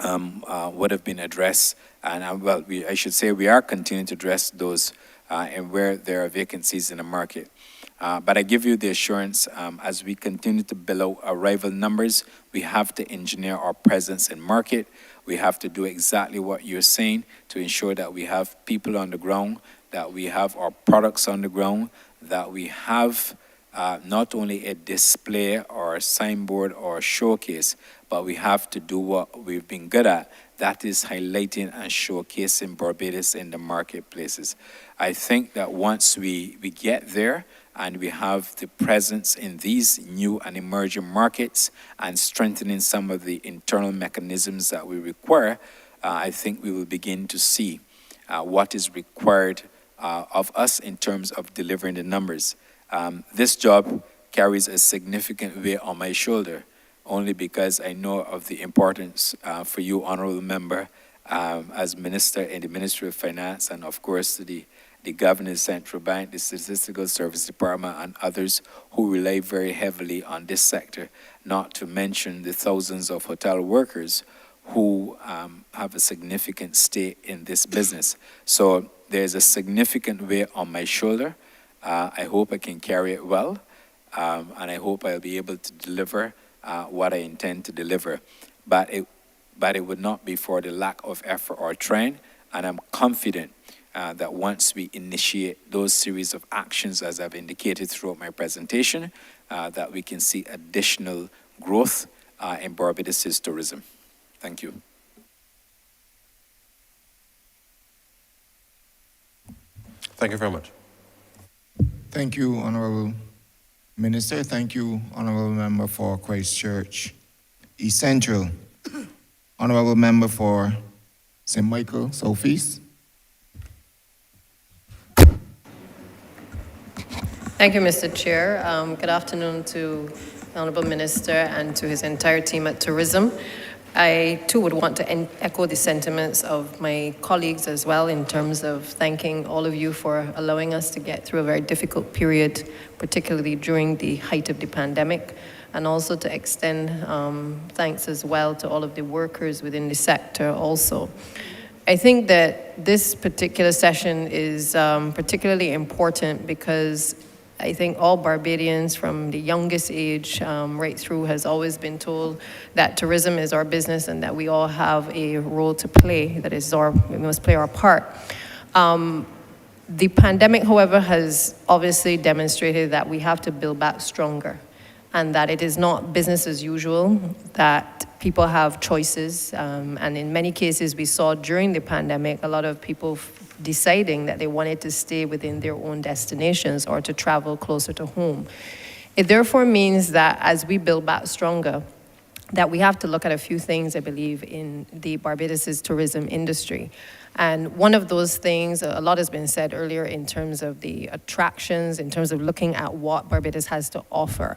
would have been addressed. And well, I should say we are continuing to address those and where there are vacancies in the market. But I give you the assurance, as we continue to build out arrival numbers, we have to engineer our presence in market. We have to do exactly what you're saying to ensure that we have people on the ground, that we have our products on the ground, that we have not only a display or a signboard or a showcase, but we have to do what we've been good at. That is highlighting and showcasing Barbados in the marketplaces. I think that once we get there and we have the presence in these new and emerging markets and strengthening some of the internal mechanisms that we require, I think we will begin to see what is required of us in terms of delivering the numbers. This job carries a significant weight on my shoulder, only because I know of the importance for you, Honourable Member, as Minister in the Ministry of Finance, and of course the Governor's Central Bank, the Statistical Service Department, and others who rely very heavily on this sector, not to mention the thousands of hotel workers who have a significant stake in this business. So there's a significant weight on my shoulder. I hope I can carry it well, and I hope I'll be able to deliver what I intend to deliver. But it would not be for the lack of effort or trying, and I'm confident that once we initiate those series of actions, as I've indicated throughout my presentation, that we can see additional growth in Barbados' tourism. Thank you. Thank you very much. Thank you, Honourable Minister. Thank you, Honourable Member for Christchurch East Central. Honourable Member for St. Michael, Southeast. Thank you, Mr. Chair. Good afternoon to the Honourable Minister and to his entire team at Tourism. I too would want to echo the sentiments of my colleagues as well in terms of thanking all of you for allowing us to get through a very difficult period, particularly during the height of the pandemic, and also to extend thanks as well to all of the workers within the sector also. I think that this particular session is particularly important because I think all Barbadians from the youngest age right through has always been told that tourism is our business and that we all have a role to play, that is we must play our part. The pandemic, however, has obviously demonstrated that we have to build back stronger and that it is not business as usual, that people have choices. And in many cases, we saw during the pandemic, a lot of people deciding that they wanted to stay within their own destinations or to travel closer to home. It therefore means that as we build back stronger, that we have to look at a few things, I believe, in the Barbados' tourism industry. And one of those things, a lot has been said earlier in terms of the attractions, in terms of looking at what Barbados has to offer.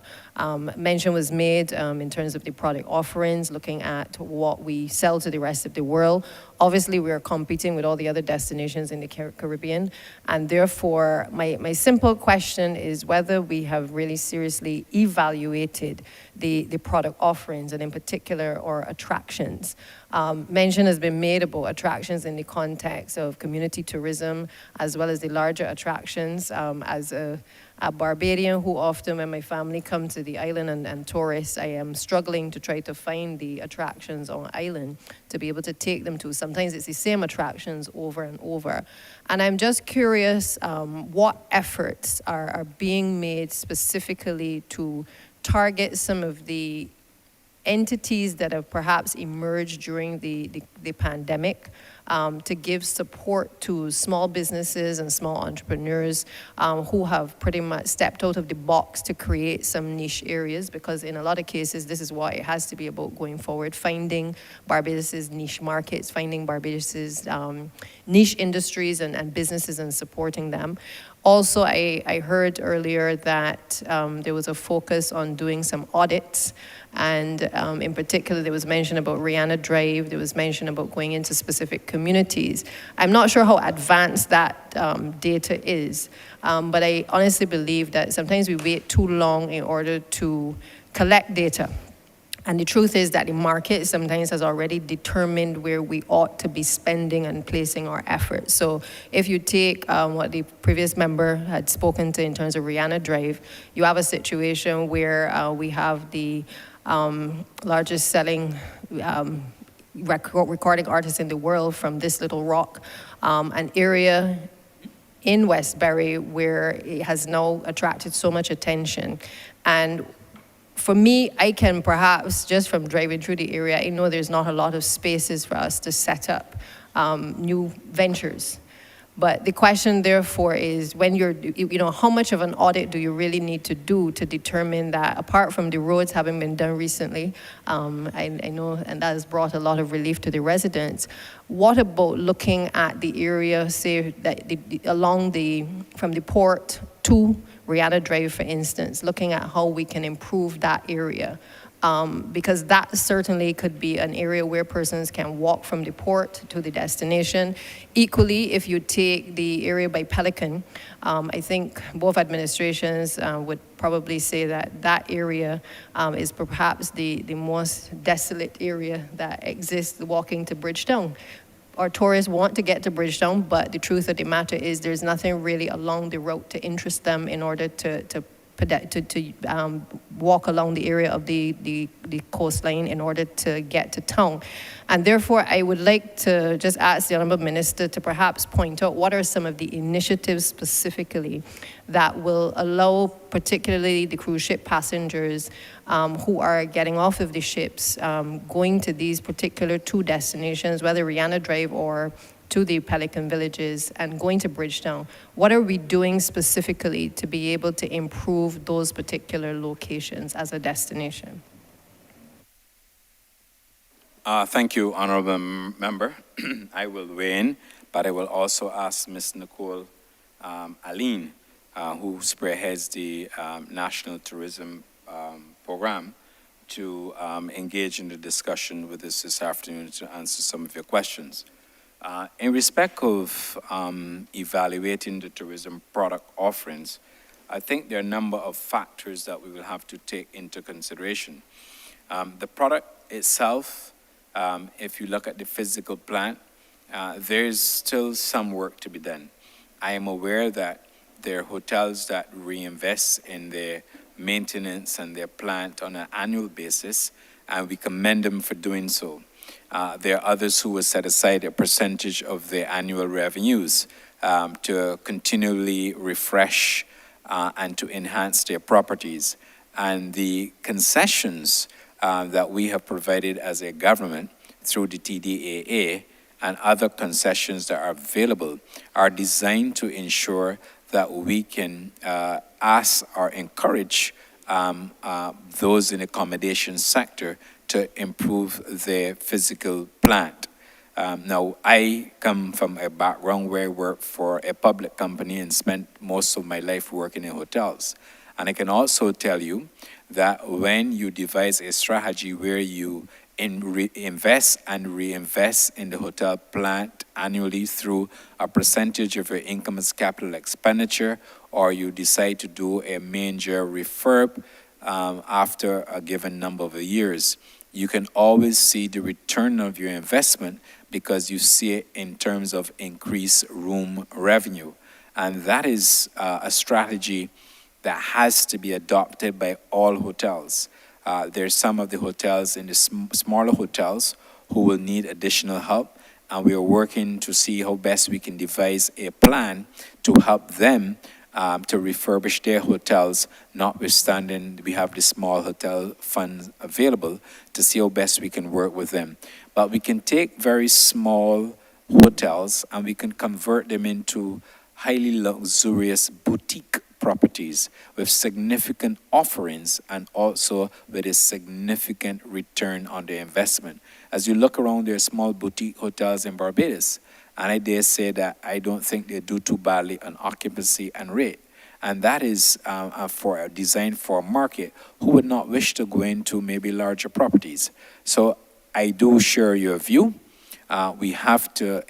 Mention was made in terms of the product offerings, looking at what we sell to the rest of the world. Obviously, we are competing with all the other destinations in the Caribbean. And therefore, my simple question is whether we have really seriously evaluated the product offerings, and in particular, our attractions. Mention has been made about attractions in the context of community tourism, as well as the larger attractions. As a Barbadian who often, when my family come to the island and tourists, I am struggling to try to find the attractions on island to be able to take them to. Sometimes it's the same attractions over and over. And I'm just curious what efforts are being made specifically to target some of the entities that have perhaps emerged during the pandemic to give support to small businesses and small entrepreneurs who have pretty much stepped out of the box to create some niche areas, because in a lot of cases, this is what it has to be about going forward, finding Barbados's niche markets, finding Barbados's niche industries and businesses and supporting them. Also, I heard earlier that there was a focus on doing some audits, and in particular, there was mention about Rihanna Drive, there was mention about going into specific communities. I'm not sure how advanced that data is, but I honestly believe that sometimes we wait too long in order to collect data. And the truth is that the market sometimes has already determined where we ought to be spending and placing our efforts. So if you take what the previous member had spoken to in terms of Rihanna Drive, you have a situation where we have the largest selling recording artist in the world from this little rock, an area in Westbury where it has now attracted so much attention. And for me, I can perhaps, just from driving through the area, I know there's not a lot of spaces for us to set up new ventures. But the question, therefore, is when how much of an audit do you really need to do to determine that, apart from the roads having been done recently, I know, and that has brought a lot of relief to the residents, what about looking at the area, say, that from the port to Rihanna Drive, for instance, looking at how we can improve that area? Because that certainly could be an area where persons can walk from the port to the destination. Equally, if you take the area by Pelican, I think both administrations would probably say that that area is perhaps the most desolate area that exists walking to Bridgetown. Our tourists want to get to Bridgetown, but the truth of the matter is there's nothing really along the route to interest them in order to walk along the area of the coastline in order to get to town. And therefore, I would like to just ask the Honourable Minister to perhaps point out what are some of the initiatives specifically that will allow particularly the cruise ship passengers who are getting off of the ships, going to these particular two destinations, whether Rihanna Drive or to the Pelican Villages and going to Bridgetown. What are we doing specifically to be able to improve those particular locations as a destination? Thank you, Honourable Member. I will weigh in, but I will also ask Ms. Nicole Aline, who spearheads the National Tourism Program, to engage in the discussion with us this afternoon to answer some of your questions. In respect of evaluating the tourism product offerings, I think there are a number of factors that we will have to take into consideration. The product itself, if you look at the physical plant, there's still some work to be done. I am aware that there are hotels that reinvest in their maintenance and their plant on an annual basis, and we commend them for doing so. There are others who will set aside a percentage of their annual revenues to continually refresh and to enhance their properties. And the concessions that we have provided as a government through the TDAA and other concessions that are available are designed to ensure that we can ask or encourage those in the accommodation sector to improve their physical plant. Now, I come from a background where I worked for a public company and spent most of my life working in hotels. And I can also tell you that when you devise a strategy where you invest and reinvest in the hotel plant annually through a percentage of your income as capital expenditure, or you decide to do a major refurb after a given number of years, you can always see the return of your investment because you see it in terms of increased room revenue. And that is a strategy that has to be adopted by all hotels. There's some of the hotels in the smaller hotels who will need additional help, and we are working to see how best we can devise a plan to help them to refurbish their hotels, notwithstanding we have the small hotel funds available to see how best we can work with them. But we can take very small hotels and we can convert them into highly luxurious boutique properties with significant offerings and also with a significant return on their investment. As you look around, there are small boutique hotels in Barbados, and I dare say that I don't think they do too badly on occupancy and rate. And that is designed for a market who would not wish to go into maybe larger properties. So I do share your view. We have to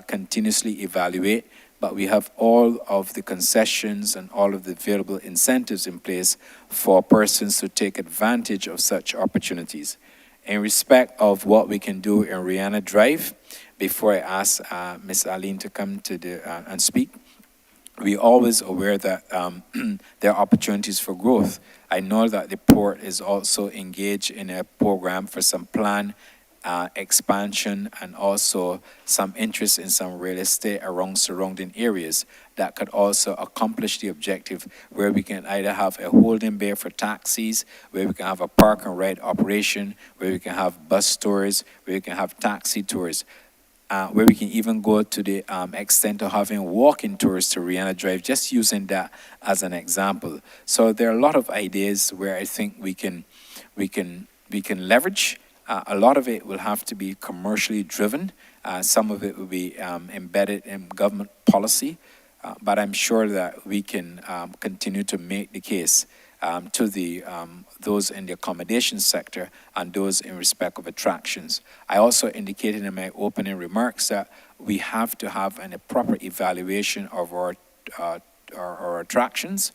continuously evaluate, but we have all of the concessions and all of the available incentives in place for persons to take advantage of such opportunities. In respect of what we can do in Rihanna Drive, before I ask Ms. Aline to come to and speak, we're always aware that there are opportunities for growth. I know that the port is also engaged in a program for some planned expansion and also some interest in some real estate around surrounding areas that could also accomplish the objective where we can either have a holding bay for taxis, where we can have a park and ride operation, where we can have bus tours, where we can have taxi tours, where we can even go to the extent of having walking tours to Rihanna Drive, just using that as an example. So there are a lot of ideas where I think we can leverage. A lot of it will have to be commercially driven. Some of it will be embedded in government policy. But I'm sure that we can continue to make the case to those in the accommodation sector and those in respect of attractions. I also indicated in my opening remarks that we have to have a proper evaluation of our attractions.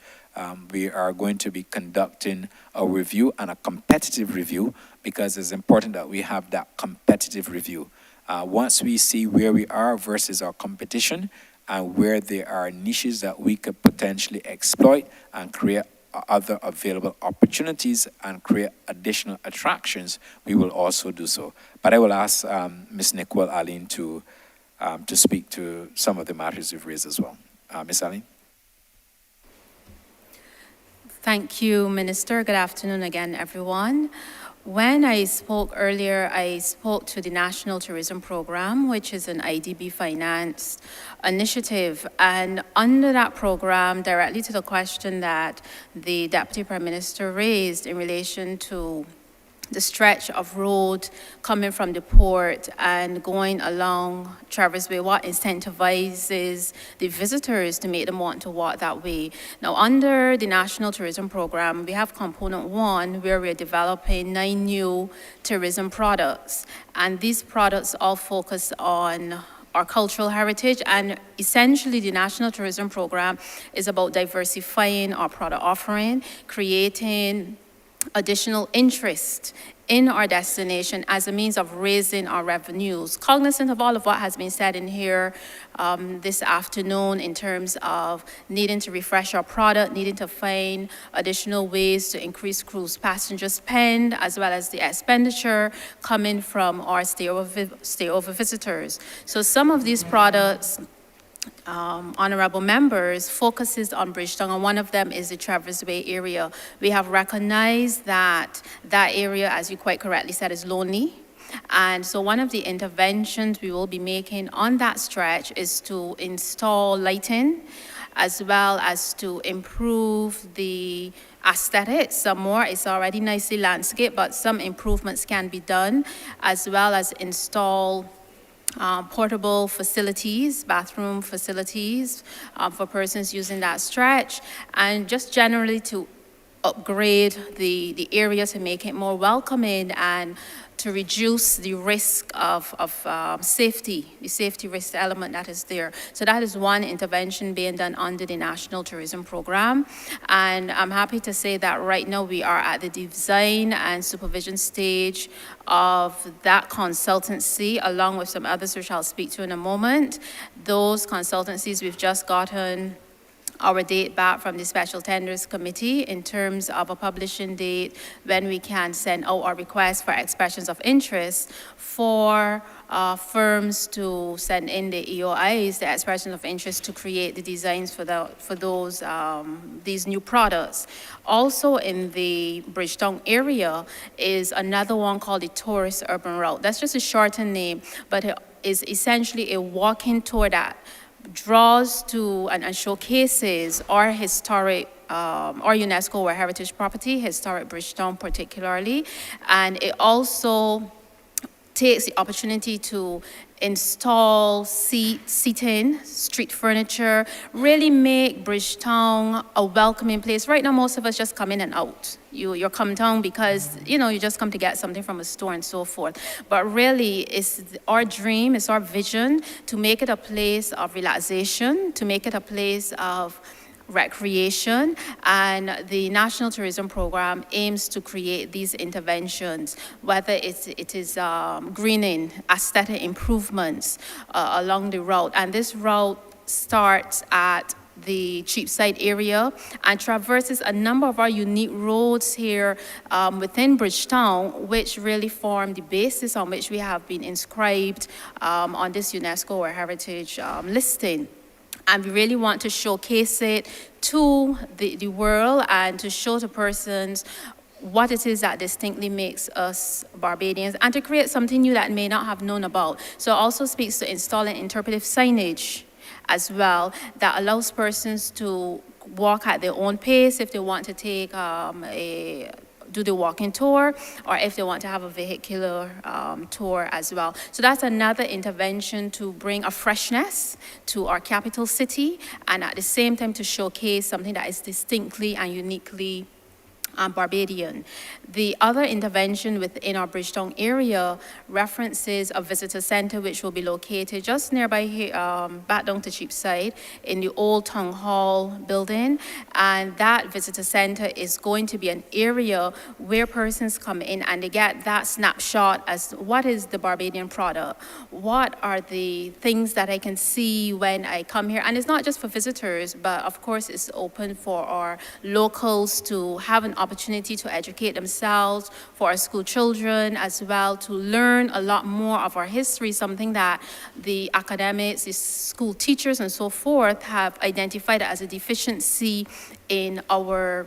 We are going to be conducting a review and a competitive review because it's important that we have that competitive review. Once we see where we are versus our competition and where there are niches that we could potentially exploit and create other available opportunities and create additional attractions, we will also do so. But I will ask Ms. Nicole Aline to speak to some of the matters you've raised as well. Ms. Aline? Thank you, Minister. Good afternoon again, everyone. When I spoke earlier, I spoke to the National Tourism Program, which is an IDB financed initiative. And under that program, directly to the question that the Deputy Prime Minister raised in relation to the stretch of road coming from the port and going along Traverse Way, what incentivizes the visitors to make them want to walk that way. Now, under the National Tourism Program, we have component 1 where we're developing 9 new tourism products. And these products all focus on our cultural heritage, and essentially the National Tourism Program is about diversifying our product offering, creating additional interest in our destination as a means of raising our revenues. Cognizant of all of what has been said in here this afternoon in terms of needing to refresh our product, needing to find additional ways to increase cruise passenger spend, as well as the expenditure coming from our stayover visitors. So some of these products, honorable members, focuses on Bridgetown, and one of them is the Traverse Way area. We have recognized that that area, as you quite correctly said, is lonely. And so one of the interventions we will be making on that stretch is to install lighting, as well as to improve the aesthetics some more. It's already nicely landscaped, but some improvements can be done, as well as install portable facilities, bathroom facilities for persons using that stretch, and just generally to upgrade the area to make it more welcoming and to reduce the risk of safety, the safety risk element that is there. So that is one intervention being done under the National Tourism Program. And I'm happy to say that right now we are at the design and supervision stage of that consultancy, along with some others which I'll speak to in a moment. Those consultancies, we've just gotten our date back from the Special Tenders Committee in terms of a publishing date when we can send out our request for expressions of interest for firms to send in the EOIs, the expression of interest, to create the designs for those these new products. Also in the Bridgetown area is another one called the Tourist Urban Route. That's just a shortened name, but it is essentially a walking tour that draws to and showcases our historic our UNESCO World Heritage Property, historic Bridgetown particularly, and it also takes the opportunity to install seating, street furniture, really make Bridgetown a welcoming place. Right now, most of us just come in and out. You're come down because, you just come to get something from a store and so forth. But really, it's our dream, it's our vision to make it a place of relaxation, to make it a place of recreation, and the National Tourism Program aims to create these interventions, whether it is greening, aesthetic improvements along the route. And this route starts at the Cheapside area and traverses a number of our unique roads here within Bridgetown, which really form the basis on which we have been inscribed on this UNESCO World Heritage listing. And we really want to showcase it to the world and to show to persons what it is that distinctly makes us Barbadians, and to create something new that may not have known about. So it also speaks to installing interpretive signage as well that allows persons to walk at their own pace if they want to take do the walking tour, or if they want to have a vehicular tour as well. So that's another intervention to bring a freshness to our capital city, and at the same time to showcase something that is distinctly and uniquely Barbadian. The other intervention within our Bridgetown area references a visitor center which will be located just nearby here, back down to Cheapside in the old town hall building. And that visitor center is going to be an area where persons come in and they get that snapshot as what is the Barbadian product? What are the things that I can see when I come here? And it's not just for visitors, but of course it's open for our locals to have an opportunity to educate themselves, for our school children as well, to learn a lot more of our history, something that the academics, the school teachers and so forth have identified as a deficiency in our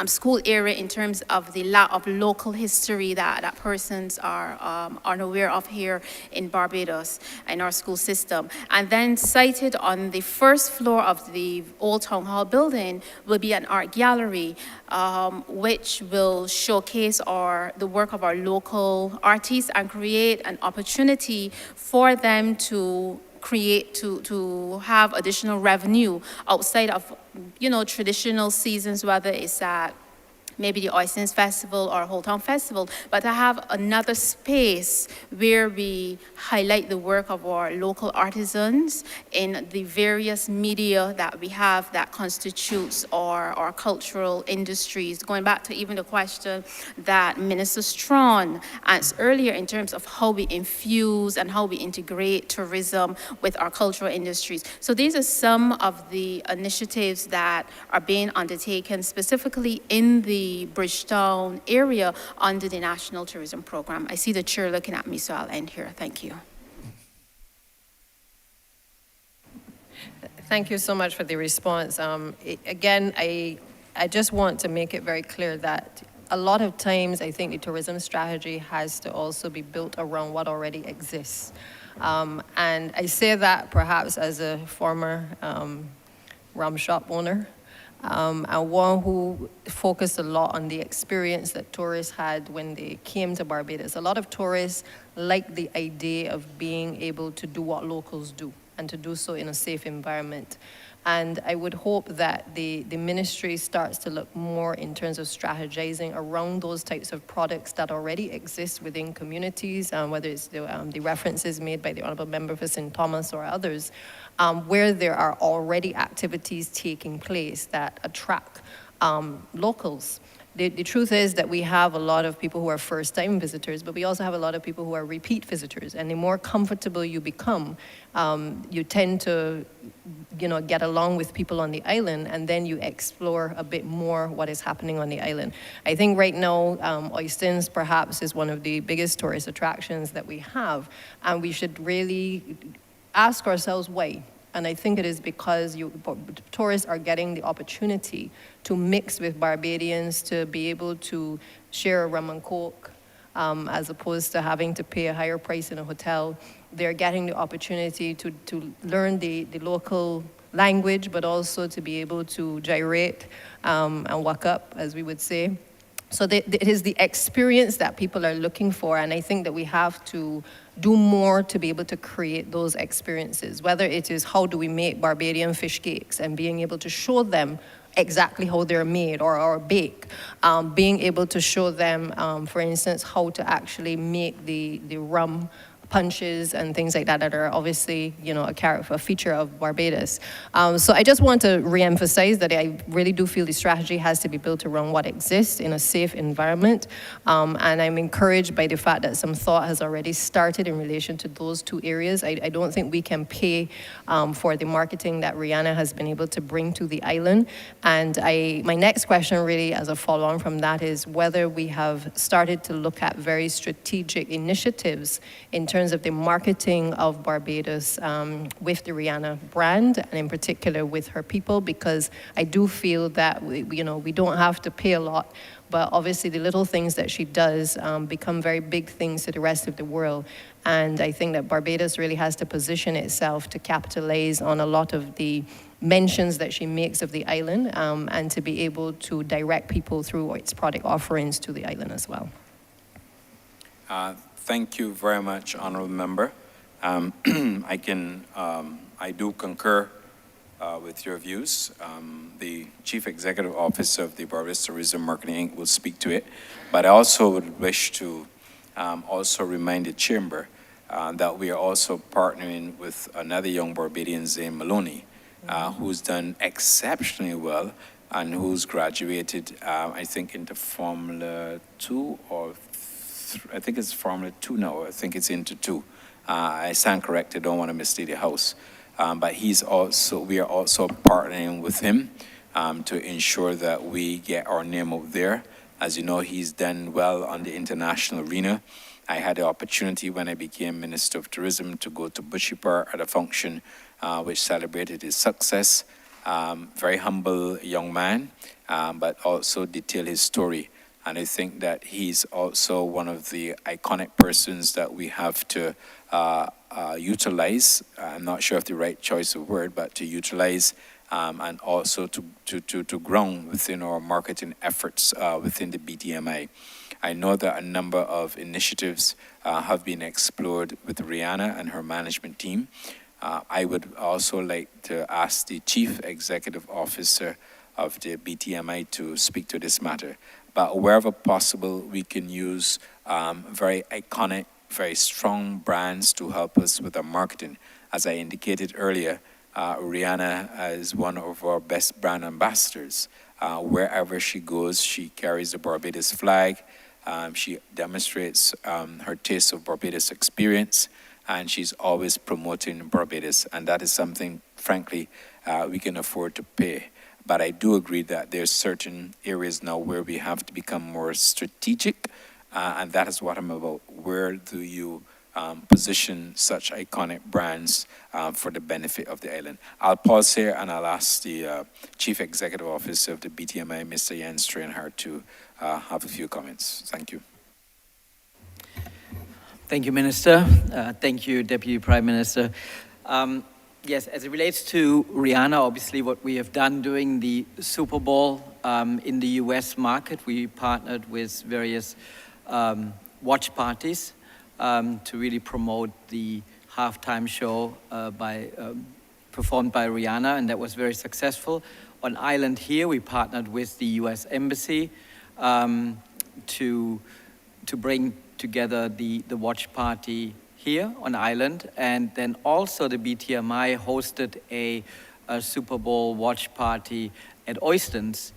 school area in terms of the lack of local history that persons are unaware of here in Barbados in our school system. And then sited on the first floor of the Old Town Hall building will be an art gallery which will showcase the work of our local artists and create an opportunity for them to to have additional revenue outside of, traditional seasons, whether it's at maybe the Oysters Festival or Whole Town Festival, but to have another space where we highlight the work of our local artisans in the various media that we have that constitutes our cultural industries. Going back to even the question that Minister Strawn asked earlier in terms of how we infuse and how we integrate tourism with our cultural industries. So these are some of the initiatives that are being undertaken specifically in the Bridgetown area under the National Tourism Program. I see the chair looking at me, so I'll end here. Thank you. Thank you so much for the response. Again, I just want to make it very clear that a lot of times I think the tourism strategy has to also be built around what already exists. And I say that perhaps as a former rum shop owner. And one who focused a lot on the experience that tourists had when they came to Barbados. A lot of tourists like the idea of being able to do what locals do and to do so in a safe environment. And I would hope that the ministry starts to look more in terms of strategizing around those types of products that already exist within communities, whether it's the references made by the Honourable Member for St. Thomas or others, where there are already activities taking place that attract locals. The truth is that we have a lot of people who are first-time visitors, but we also have a lot of people who are repeat visitors. And the more comfortable you become, you tend to, get along with people on the island, and then you explore a bit more what is happening on the island. I think right now, Oysters perhaps is one of the biggest tourist attractions that we have, and we should really ask ourselves why. And I think it is because tourists are getting the opportunity to mix with Barbadians, to be able to share a rum and coke, as opposed to having to pay a higher price in a hotel. They're getting the opportunity to learn the local language, but also to be able to gyrate and walk up, as we would say. So it is the experience that people are looking for, and I think that we have to do more to be able to create those experiences, whether it is how do we make Barbadian fish cakes and being able to show them exactly how they're made or bake, being able to show them, for instance, how to actually make the rum punches and things like that are obviously, a feature of Barbados. So I just want to reemphasize that I really do feel the strategy has to be built around what exists in a safe environment. And I'm encouraged by the fact that some thought has already started in relation to those two areas. I don't think we can pay for the marketing that Rihanna has been able to bring to the island. And my next question really as a follow-on from that is whether we have started to look at very strategic initiatives in terms of the marketing of Barbados with the Rihanna brand, and in particular with her people, because I do feel that we don't have to pay a lot, but obviously the little things that she does become very big things to the rest of the world. And I think that Barbados really has to position itself to capitalize on a lot of the mentions that she makes of the island, and to be able to direct people through its product offerings to the island as well. Thank you very much, Honourable Member. I do concur with your views. The Chief Executive Officer of the Barbados Tourism Marketing Inc. will speak to it, but I also would wish to also remind the Chamber that we are also partnering with another young Barbadian, Zane Maloney, who's done exceptionally well and who's graduated, I think, into Formula 2 or I think it's Formula 2 now. I think it's into 2. I stand corrected. Don't want to mislead the House. But we are also partnering with him to ensure that we get our name out there. As you know, he's done well on the international arena. I had the opportunity when I became Minister of Tourism to go to Bushy Park at a function which celebrated his success. Very humble young man, but also detail his story. And I think that he's also one of the iconic persons that we have to utilize. I'm not sure if the right choice of word, but to utilize and also to ground within our marketing efforts within the BTMI. I know that a number of initiatives have been explored with Rihanna and her management team. I would also like to ask the Chief Executive Officer of the BTMI to speak to this matter. But wherever possible, we can use very iconic, very strong brands to help us with our marketing. As I indicated earlier, Rihanna is one of our best brand ambassadors. Wherever she goes, she carries the Barbados flag. She demonstrates her taste of Barbados experience, and she's always promoting Barbados. And that is something, frankly, we can afford to pay. But I do agree that there's certain areas now where we have to become more strategic, and that is what I'm about. Where do you position such iconic brands for the benefit of the island? I'll pause here and I'll ask the Chief Executive Officer of the BTMI, Mr. Jens Strainhart, to have a few comments. Thank you. Thank you, Minister. Thank you, Deputy Prime Minister. Yes, as it relates to Rihanna, obviously what we have done during the Super Bowl in the US market, we partnered with various watch parties to really promote the halftime show performed by Rihanna, and that was very successful. On island here, we partnered with the US Embassy to bring together the watch party here on island, and then also the BTMI hosted a Super Bowl watch party at Oystons,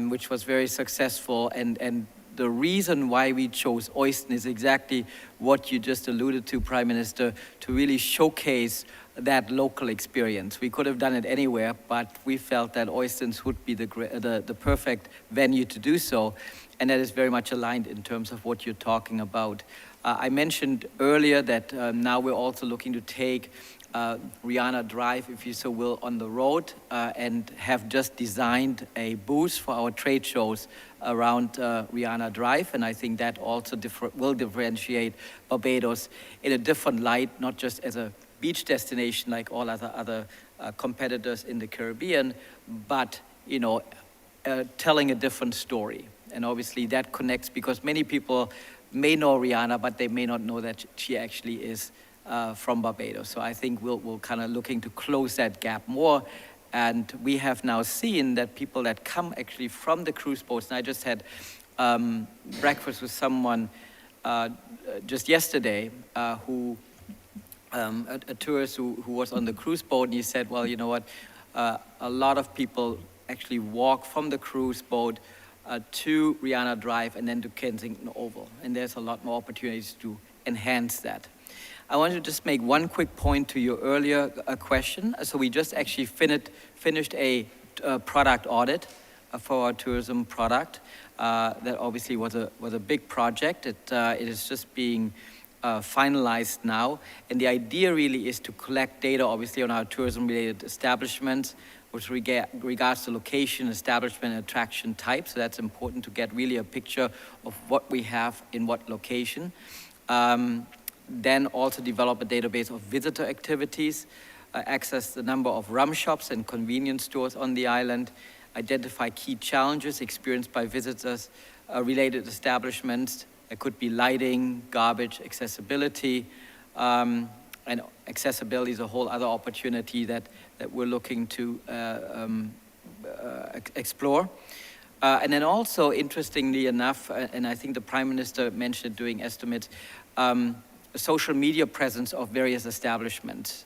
which was very successful. And the reason why we chose Oyston is exactly what you just alluded to, Prime Minister, to really showcase that local experience. We could have done it anywhere, but we felt that Oystons would be the perfect venue to do so, and that is very much aligned in terms of what you're talking about. I mentioned earlier that now we're also looking to take Rihanna Drive, if you so will, on the road and have just designed a booth for our trade shows around Rihanna Drive. And I think that also will differentiate Barbados in a different light, not just as a beach destination like all other competitors in the Caribbean, but, you know, telling a different story. And obviously that connects because many people may know Rihanna, but they may not know that she actually is from Barbados. So I think we'll kind of looking to close that gap more. And we have now seen that people that come actually from the cruise boats, and I just had breakfast with someone just yesterday a tourist who was on the cruise boat, and he said, well, you know what, a lot of people actually walk from the cruise boat to Rihanna Drive and then to Kensington Oval. And there's a lot more opportunities to enhance that. I want to just make one quick point to your earlier question. So we just actually finished a product audit for our tourism product. That obviously was a big project. It is just being finalized now. And the idea really is to collect data, obviously, on our tourism-related establishments, with regards to location, establishment, and attraction type. So that's important to get really a picture of what we have in what location. Then also develop a database of visitor activities, access the number of rum shops and convenience stores on the island, identify key challenges experienced by visitors, related establishments. It could be lighting, garbage, accessibility, and accessibility is a whole other opportunity that we're looking to explore. And then also, interestingly enough, and I think the Prime Minister mentioned doing estimates, social media presence of various establishments,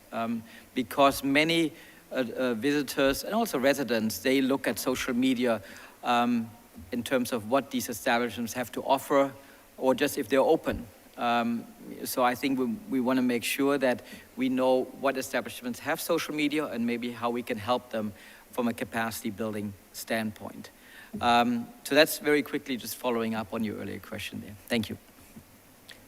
because many visitors and also residents, they look at social media in terms of what these establishments have to offer, or just if they're open. So I think we want to make sure that we know what establishments have social media and maybe how we can help them from a capacity building standpoint. So that's very quickly just following up on your earlier question there. Thank you.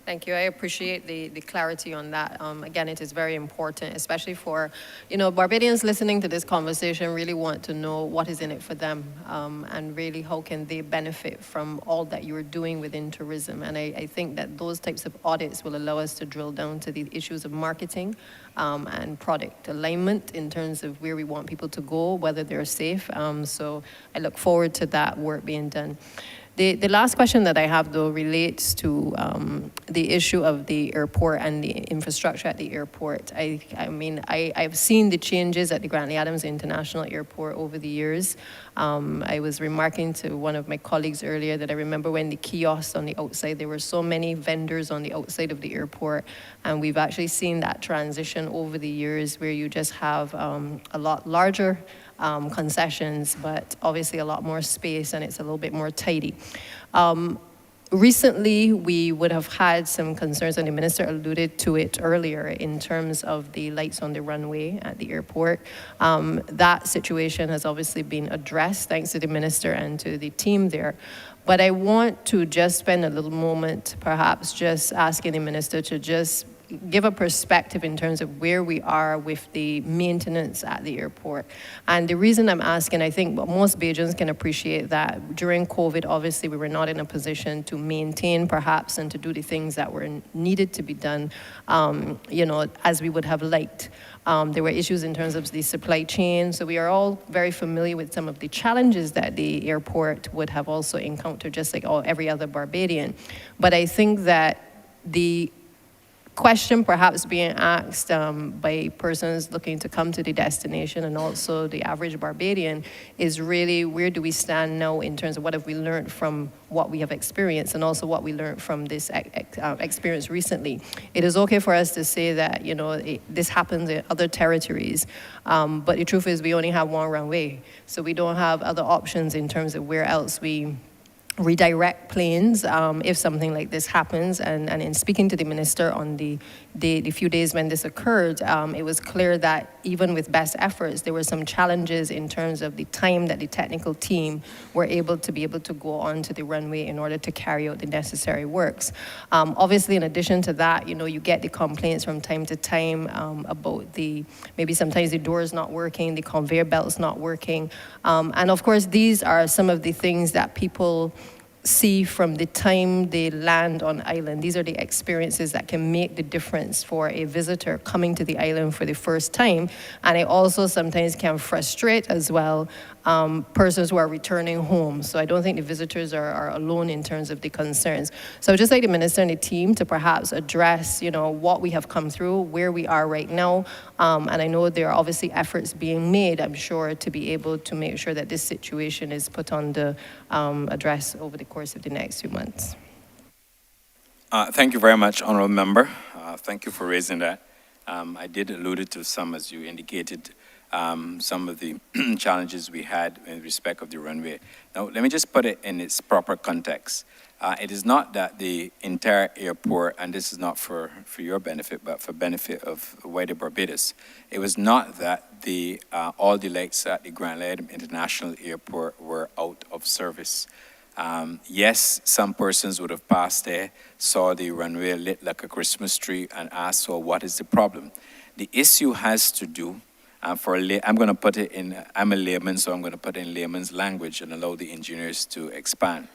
Thank you. I appreciate the clarity on that. Again, it is very important, especially for, Barbadians listening to this conversation really want to know what is in it for them, and really how can they benefit from all that you're doing within tourism. And I think that those types of audits will allow us to drill down to the issues of marketing and product alignment in terms of where we want people to go, whether they're safe. So I look forward to that work being done. The last question that I have, though, relates to the issue of the airport and the infrastructure at the airport. I've seen the changes at the Grantley Adams International Airport over the years. I was remarking to one of my colleagues earlier that I remember when the kiosks on the outside, there were so many vendors on the outside of the airport, and we've actually seen that transition over the years where you just have a lot larger concessions, but obviously a lot more space, and it's a little bit more tidy. Recently, we would have had some concerns, and the minister alluded to it earlier in terms of the lights on the runway at the airport. That situation has obviously been addressed thanks to the minister and to the team there. But I want to just spend a little moment, perhaps just asking the minister to just give a perspective in terms of where we are with the maintenance at the airport. And the reason I'm asking, I think most Bajans can appreciate that during COVID, obviously we were not in a position to maintain perhaps and to do the things that were needed to be done, as we would have liked. There were issues in terms of the supply chain, so we are all very familiar with some of the challenges that the airport would have also encountered, just like every other Barbadian. But I think that the question perhaps being asked by persons looking to come to the destination and also the average Barbadian is really, where do we stand now in terms of what have we learned from what we have experienced and also what we learned from this experience recently. It is okay for us to say that, this happens in other territories, but the truth is we only have one runway, so we don't have other options in terms of where else we redirect planes if something like this happens. And in speaking to the minister on the few days when this occurred, it was clear that even with best efforts, there were some challenges in terms of the time that the technical team were able to go onto the runway in order to carry out the necessary works. Obviously, in addition to that, you get the complaints from time to time about maybe sometimes the doors not working, the conveyor belts not working. And of course, these are some of the things that people see from the time they land on island. These are the experiences that can make the difference for a visitor coming to the island for the first time. And it also sometimes can frustrate as well persons who are returning home. So I don't think the visitors are alone in terms of the concerns. So I'd just like the minister and the team to perhaps address, what we have come through, where we are right now. And I know there are obviously efforts being made, I'm sure, to be able to make sure that this situation is put on the address over the course of the next few months. Thank you very much, Honourable Member. Thank you for raising that. I did allude to some, as you indicated, some of the challenges we had in respect of the runway. Now, let me just put it in its proper context. It is not that the entire airport, and this is not for your benefit, but for benefit of wider Barbados, it was not that all the lights at the Grantley International Airport were out of service. Yes, some persons would have passed there, saw the runway lit like a Christmas tree, and asked, well, what is the problem? The issue has to do, I'm going to put it in, I'm a layman, so I'm going to put it in layman's language and allow the engineers to expand.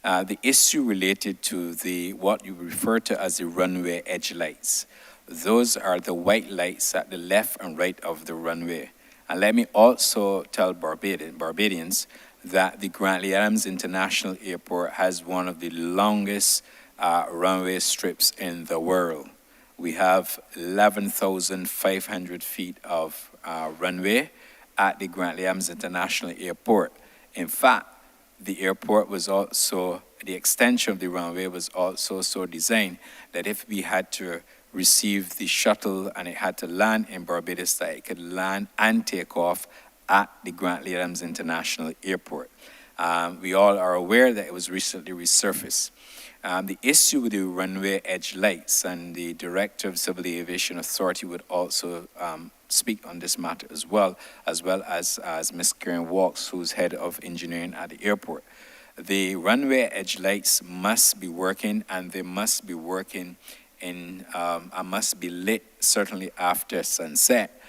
The issue related to what you refer to as the runway edge lights. Those are the white lights at the left and right of the runway. And let me also tell Barbadians that the Grantley Adams International Airport has one of the longest runway strips in the world. we have 11,500 feet of runway at the Grant Williams International Airport. In fact, the airport was also, the extension of the runway was also so designed that if we had to receive the shuttle and it had to land in Barbados, that it could land and take off at the Grant Williams International Airport. We all are aware that it was recently resurfaced. The issue with the runway edge lights, and the Director of Civil Aviation Authority would also speak on this matter as well as Ms. Karen Walks, who's head of engineering at the airport. The runway edge lights must be working, and they must be working must be lit certainly after sunset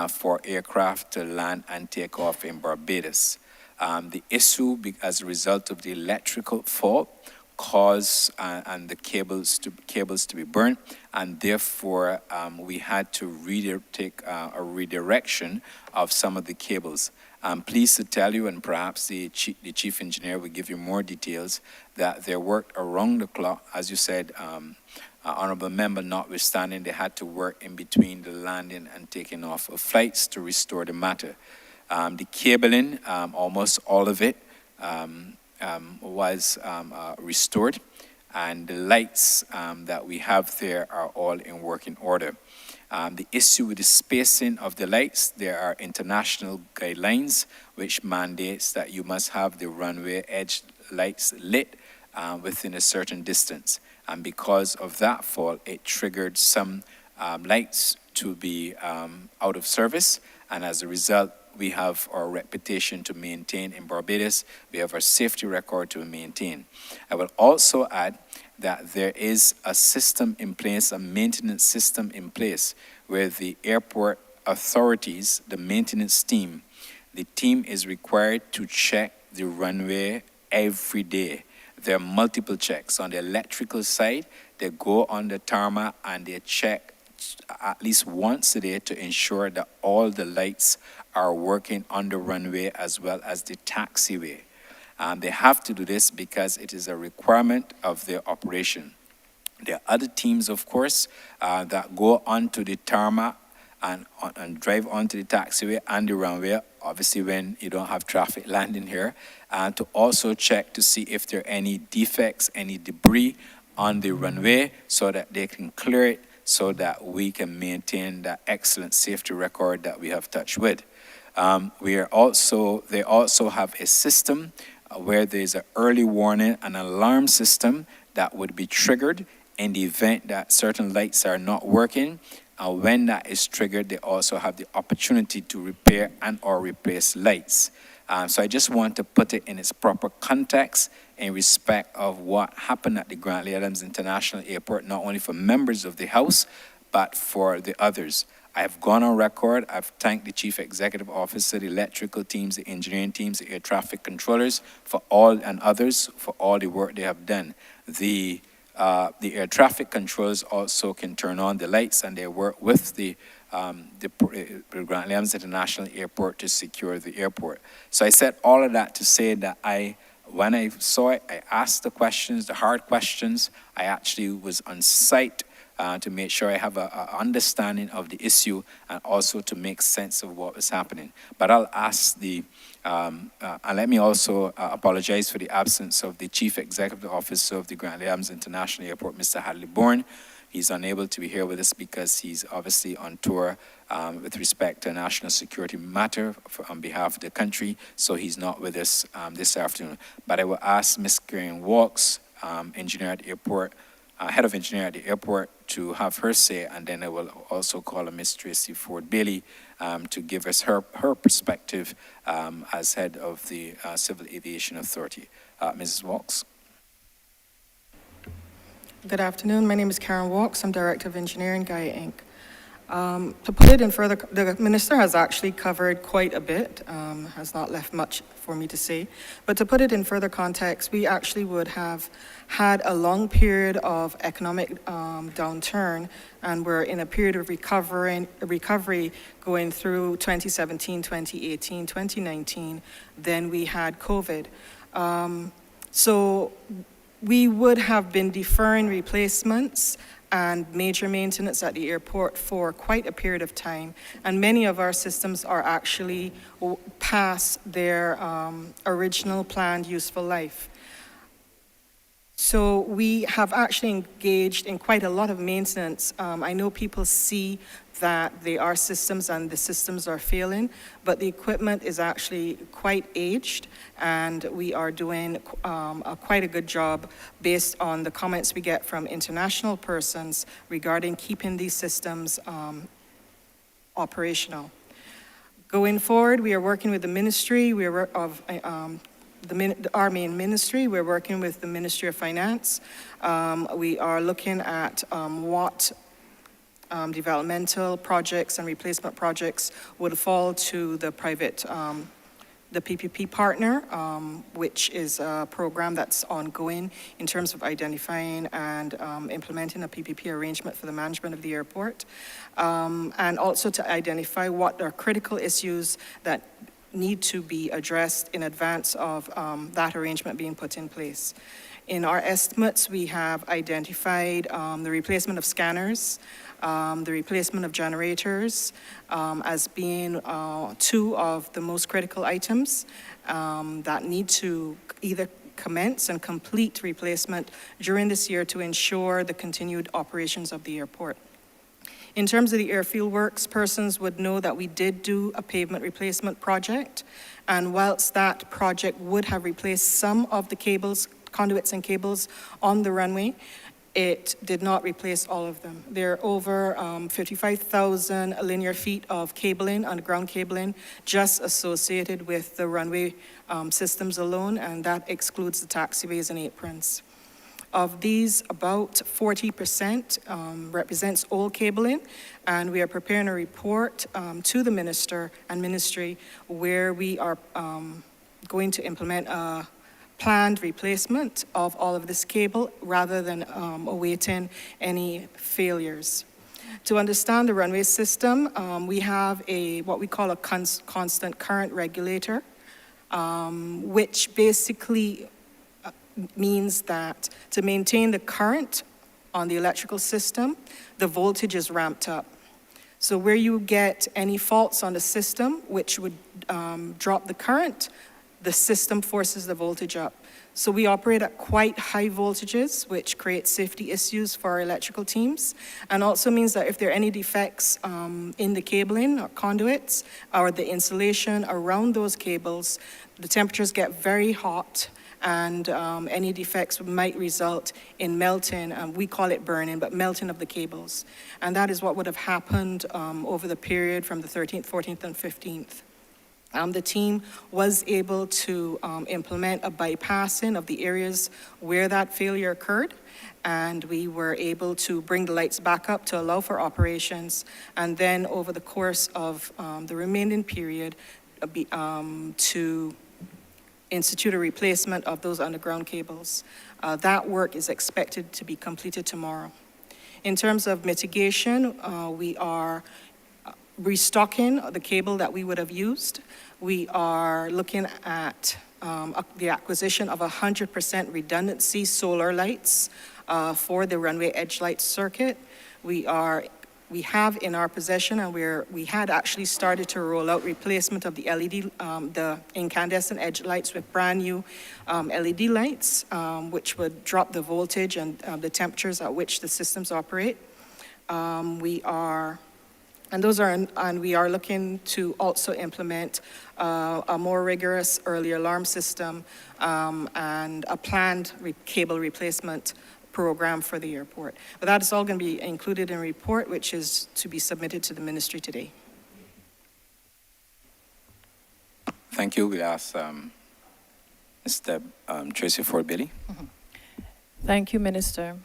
for aircraft to land and take off in Barbados. The issue, as a result of the electrical fault, caused and the cables to be burnt, and therefore we had to take a redirection of some of the cables. I'm pleased to tell you, and perhaps the chief engineer will give you more details, that they worked around the clock, as you said, honourable member notwithstanding, they had to work in between the landing and taking off of flights to restore the matter. The cabling, almost all of it, was restored, and the lights that we have there are all in working order. The issue with the spacing of the lights, there are international guidelines which mandates that you must have the runway edge lights lit within a certain distance. And because of that fault, it triggered some lights to be out of service, and as a result, we have our reputation to maintain in Barbados. We have our safety record to maintain. I will also add that there is a system in place, a maintenance system in place, where the airport authorities, the maintenance team, the team is required to check the runway every day. There are multiple checks. On the electrical side, they go on the tarmac and they check at least once a day to ensure that all the lights are working on the runway as well as the taxiway. They have to do this because it is a requirement of their operation. There are other teams, of course, that go onto the tarmac and drive onto the taxiway and the runway, obviously when you don't have traffic landing here, and to also check to see if there are any defects, any debris on the runway, so that they can clear it, so that we can maintain that excellent safety record that we have touched with. They also have a system where there's an early warning, an alarm system that would be triggered in the event that certain lights are not working. And when that is triggered, they also have the opportunity to repair and or replace lights. So I just want to put it in its proper context in respect of what happened at the Grant Williams International Airport, not only for members of the House, but for the others. I have gone on record. I've thanked the Chief Executive Officer, the electrical teams, the engineering teams, the air traffic controllers, for all, and others for all the work they have done. The air traffic controllers also can turn on the lights, and they work with the Grant Williams International Airport to secure the airport. So I said all of that to say that when I saw it, I asked the questions, the hard questions. I actually was on site to make sure I have an understanding of the issue and also to make sense of what was happening. But I'll ask and let me also apologize for the absence of the Chief Executive Officer of the Grant Williams International Airport, Mr. Hadley Bourne. He's unable to be here with us because he's obviously on tour with respect to a national security matter on behalf of the country, so he's not with us this afternoon. But I will ask Ms. Karen Walks, engineer at the airport, head of engineering at the airport, to have her say, and then I will also call on Ms. Tracy Ford Bailey to give us her perspective as head of the Civil Aviation Authority. Mrs. Walks. Good afternoon. My name is Karen Walks. I'm Director of Engineering, Gaia Inc. To put it in further, the Minister has actually covered quite a bit, has not left much for me to say. But to put it in further context, we actually would have had a long period of economic downturn, and we're in a period of recovery going through 2017, 2018, 2019. Then we had COVID. So we would have been deferring replacements and major maintenance at the airport for quite a period of time. And many of our systems are actually past their original planned useful life. So we have actually engaged in quite a lot of maintenance. I know people see that they are systems and the systems are failing, but the equipment is actually quite aged, and we are doing quite a good job based on the comments we get from international persons regarding keeping these systems operational. Going forward, we are working with the ministry our main ministry. We're working with the Ministry of Finance. We are looking at what developmental projects and replacement projects would fall to the private, the PPP partner, which is a program that's ongoing in terms of identifying and implementing a PPP arrangement for the management of the airport, and also to identify what are critical issues that need to be addressed in advance of that arrangement being put in place. In our estimates, we have identified the replacement of scanners, the replacement of generators as being two of the most critical items that need to either commence and complete replacement during this year to ensure the continued operations of the airport. In terms of the airfield works, persons would know that we did do a pavement replacement project, and whilst that project would have replaced some of the cables, conduits and cables on the runway, it did not replace all of them. There are over 55,000 linear feet of cabling, underground cabling, just associated with the runway systems alone, and that excludes the taxiways and aprons. Of these, about 40% represents old cabling, and we are preparing a report to the minister and ministry where we are going to implement a planned replacement of all of this cable rather than awaiting any failures. To understand the runway system, we have what we call a constant current regulator, which basically means that to maintain the current on the electrical system, the voltage is ramped up. So where you get any faults on the system, which would drop the current, the system forces the voltage up. So we operate at quite high voltages, which creates safety issues for our electrical teams, and also means that if there are any defects in the cabling or conduits or the insulation around those cables, the temperatures get very hot, and any defects might result in melting, we call it burning, but melting of the cables. And that is what would have happened over the period from the 13th, 14th, and 15th. The team was able to implement a bypassing of the areas where that failure occurred, and we were able to bring the lights back up to allow for operations, and then over the course of the remaining period to institute a replacement of those underground cables. That work is expected to be completed tomorrow. In terms of mitigation, we are restocking the cable that we would have used. We are looking at the acquisition of 100% redundancy solar lights for the runway edge light circuit. We have in our possession, and we had actually started to roll out replacement of the LED, the incandescent edge lights with brand new LED lights, which would drop the voltage and the temperatures at which the systems operate. We are looking to also implement a more rigorous early alarm system and a planned cable replacement program for the airport. But that is all going to be included in a report, which is to be submitted to the ministry today. Thank you. We ask Mr. Tracy Ford-Bailey. Thank you, Minister.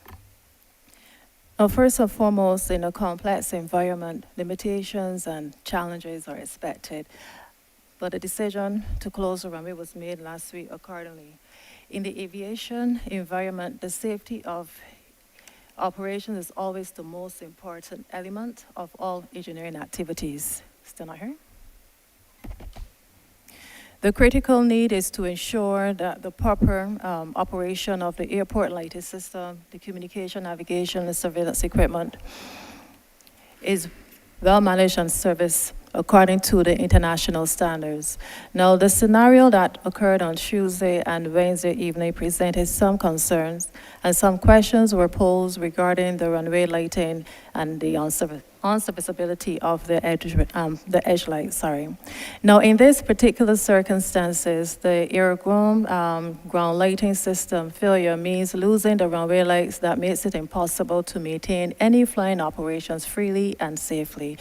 First and foremost, in a complex environment, limitations and challenges are expected, but a decision to close the runway was made last week accordingly. In the aviation environment, the safety of operations is always the most important element of all engineering activities. Still not here? The critical need is to ensure that the proper operation of the airport lighting system, the communication, navigation, and surveillance equipment is well managed and serviced according to the international standards. Now, the scenario that occurred on Tuesday and Wednesday evening presented some concerns, and some questions were posed regarding the runway lighting and the unserviceability of the edge light. Now, in this particular circumstances, the airground ground lighting system failure means losing the runway lights that makes it impossible to maintain any flying operations freely and safely.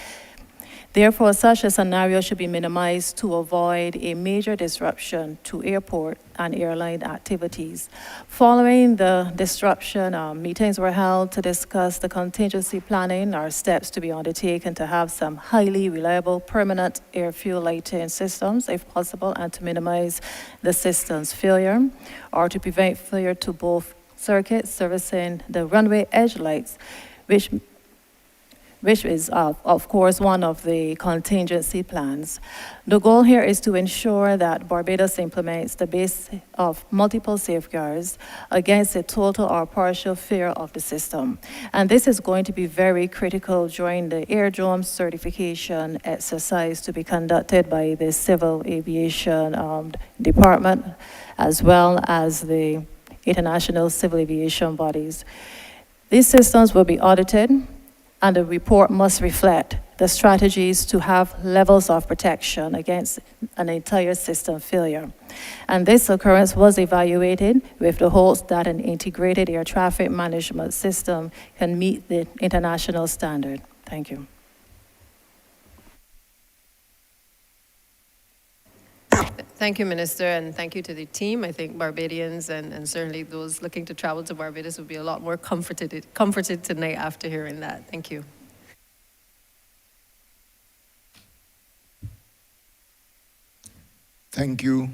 Therefore, such a scenario should be minimized to avoid a major disruption to airport and airline activities. Following the disruption, meetings were held to discuss the contingency planning or steps to be undertaken to have some highly reliable permanent air fuel lighting systems, if possible, and to minimize the system's failure or to prevent failure to both circuits servicing the runway edge lights, which is, of course, one of the contingency plans. The goal here is to ensure that Barbados implements the base of multiple safeguards against a total or partial failure of the system. And this is going to be very critical during the airdrome certification exercise to be conducted by the Civil Aviation Department, as well as the international civil aviation bodies. These systems will be audited, and the report must reflect the strategies to have levels of protection against an entire system failure. And this occurrence was evaluated with the hopes that an integrated air traffic management system can meet the international standard. Thank you. Thank you, Minister, and thank you to the team. I think Barbadians and certainly those looking to travel to Barbados will be a lot more comforted tonight after hearing that. Thank you. Thank you,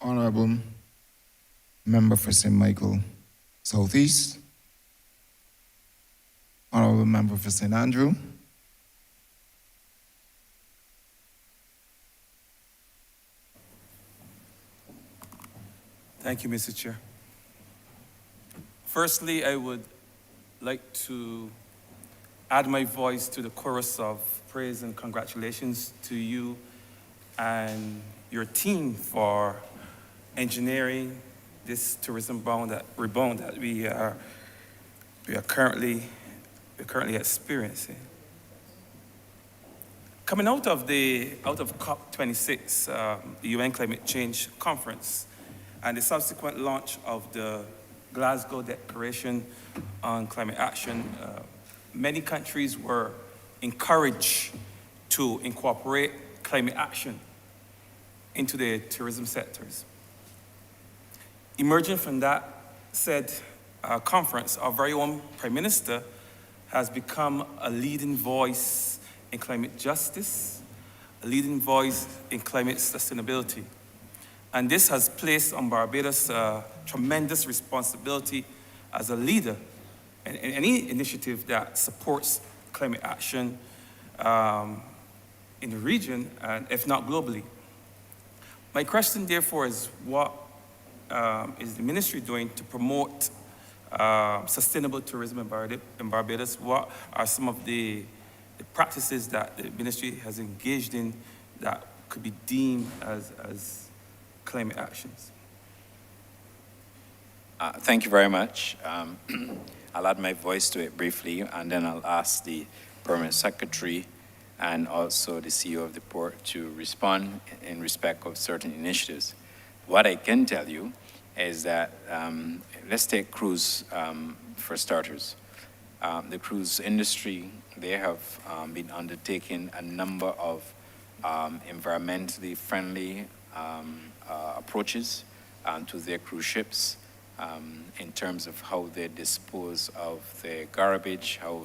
Honourable Member for St. Michael Southeast, Honourable Member for St. Andrew, Thank you, Mr. Chair. Firstly, I would like to add my voice to the chorus of praise and congratulations to you and your team for engineering this tourism rebound that we are currently experiencing. Coming out of COP26, the UN Climate Change Conference, and the subsequent launch of the Glasgow Declaration on Climate Action, many countries were encouraged to incorporate climate action into their tourism sectors. Emerging from that said conference, our very own Prime Minister has become a leading voice in climate justice, a leading voice in climate sustainability. And this has placed on Barbados tremendous responsibility as a leader in any initiative that supports climate action in the region, and if not globally. My question, therefore, is what is the ministry doing to promote sustainable tourism in Barbados? What are some of the practices that the ministry has engaged in that could be deemed as climate actions? Thank you very much. I'll add my voice to it briefly, and then I'll ask the Permanent Secretary and also the CEO of the port to respond in respect of certain initiatives. What I can tell you is that, let's take cruise for starters. The cruise industry, they have been undertaking a number of environmentally friendly approaches to their cruise ships in terms of how they dispose of their garbage, how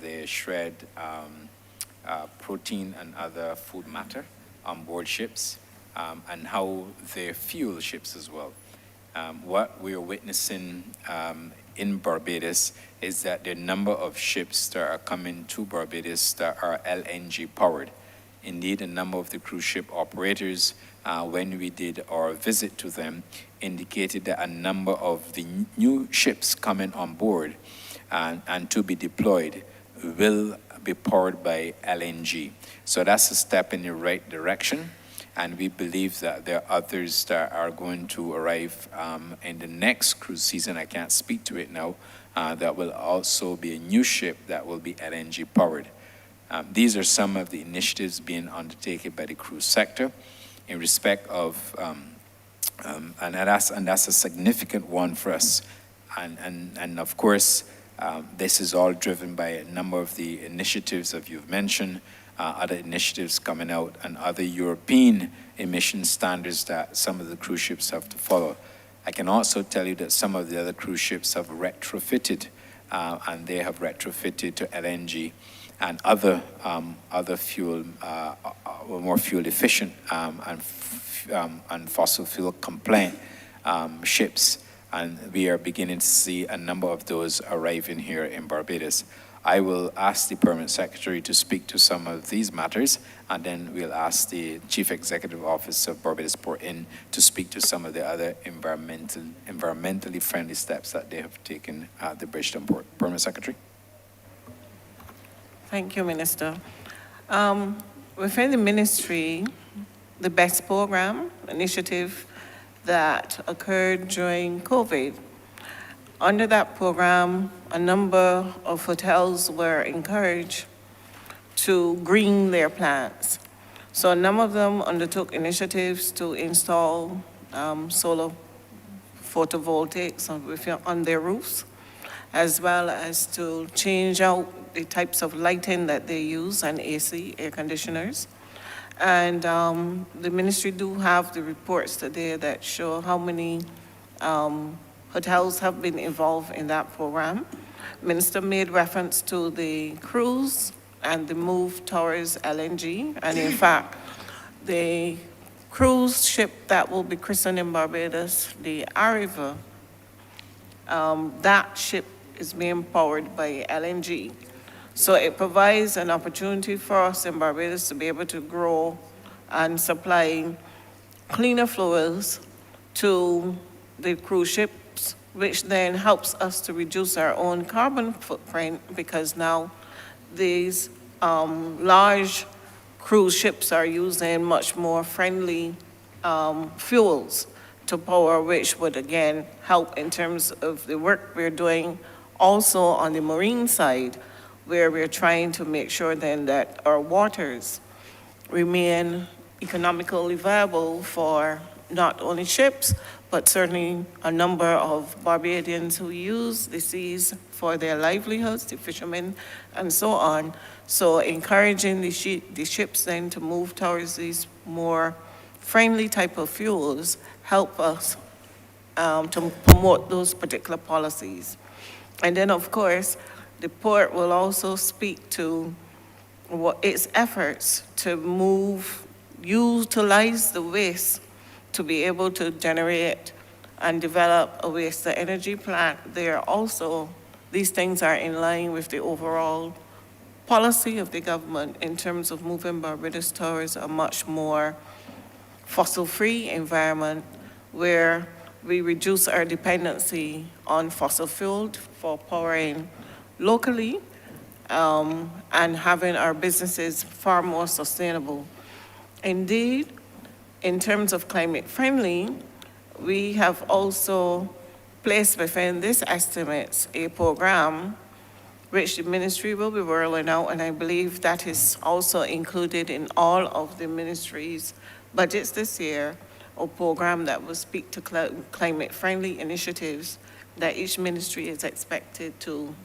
they shred protein and other food matter on board ships, and how they fuel ships as well. What we are witnessing in Barbados is that the number of ships that are coming to Barbados that are LNG powered. Indeed, a number of the cruise ship operators, when we did our visit to them, indicated that a number of the new ships coming on board and to be deployed will be powered by LNG. So that's a step in the right direction, and we believe that there are others that are going to arrive in the next cruise season. I can't speak to it now. That will also be a new ship that will be LNG powered. These are some of the initiatives being undertaken by the cruise sector in respect of, and that's a significant one for us. And of course, this is all driven by a number of the initiatives that you've mentioned, other initiatives coming out, and other European emission standards that some of the cruise ships have to follow. I can also tell you that some of the other cruise ships have retrofitted, and they have retrofitted to LNG and other fuel, more fuel efficient and fossil fuel compliant ships. And we are beginning to see a number of those arriving here in Barbados. I will ask the Permanent Secretary to speak to some of these matters, and then we'll ask the Chief Executive Officer of Barbados Port Inn to speak to some of the other environmentally friendly steps that they have taken at the Bridgeton Port. Permanent Secretary. Thank you, Minister. Within the ministry, the BEST program initiative that occurred during COVID, under that program, a number of hotels were encouraged to green their plants. So a number of them undertook initiatives to install solar photovoltaics on their roofs, as well as to change out the types of lighting that they use and AC, air conditioners. And the ministry do have the reports today that show how many hotels have been involved in that program. Minister made reference to the cruise and the move towards LNG. And in fact, the cruise ship that will be christened in Barbados, the Arriva, that ship is being powered by LNG. So it provides an opportunity for us in Barbados to be able to grow and supply cleaner fuels to the cruise ships, which then helps us to reduce our own carbon footprint, because now these large cruise ships are using much more friendly fuels to power, which would again help in terms of the work we're doing also on the marine side, where we're trying to make sure then that our waters remain economically viable for not only ships, but certainly a number of Barbadians who use the seas for their livelihoods, the fishermen and so on. So encouraging the ships then to move towards these more friendly type of fuels help us to promote those particular policies. And then of course, the port will also speak to its efforts to utilize the waste to be able to generate and develop a waste-to-energy plant there also. These things are in line with the overall policy of the government in terms of moving Barbados towards a much more fossil-free environment where we reduce our dependency on fossil fuel for powering locally and having our businesses far more sustainable. Indeed, in terms of climate friendly, we have also placed within this estimates a program which the ministry will be rolling out, and I believe that is also included in all of the ministry's budgets this year, a program that will speak to climate friendly initiatives that each ministry is expected to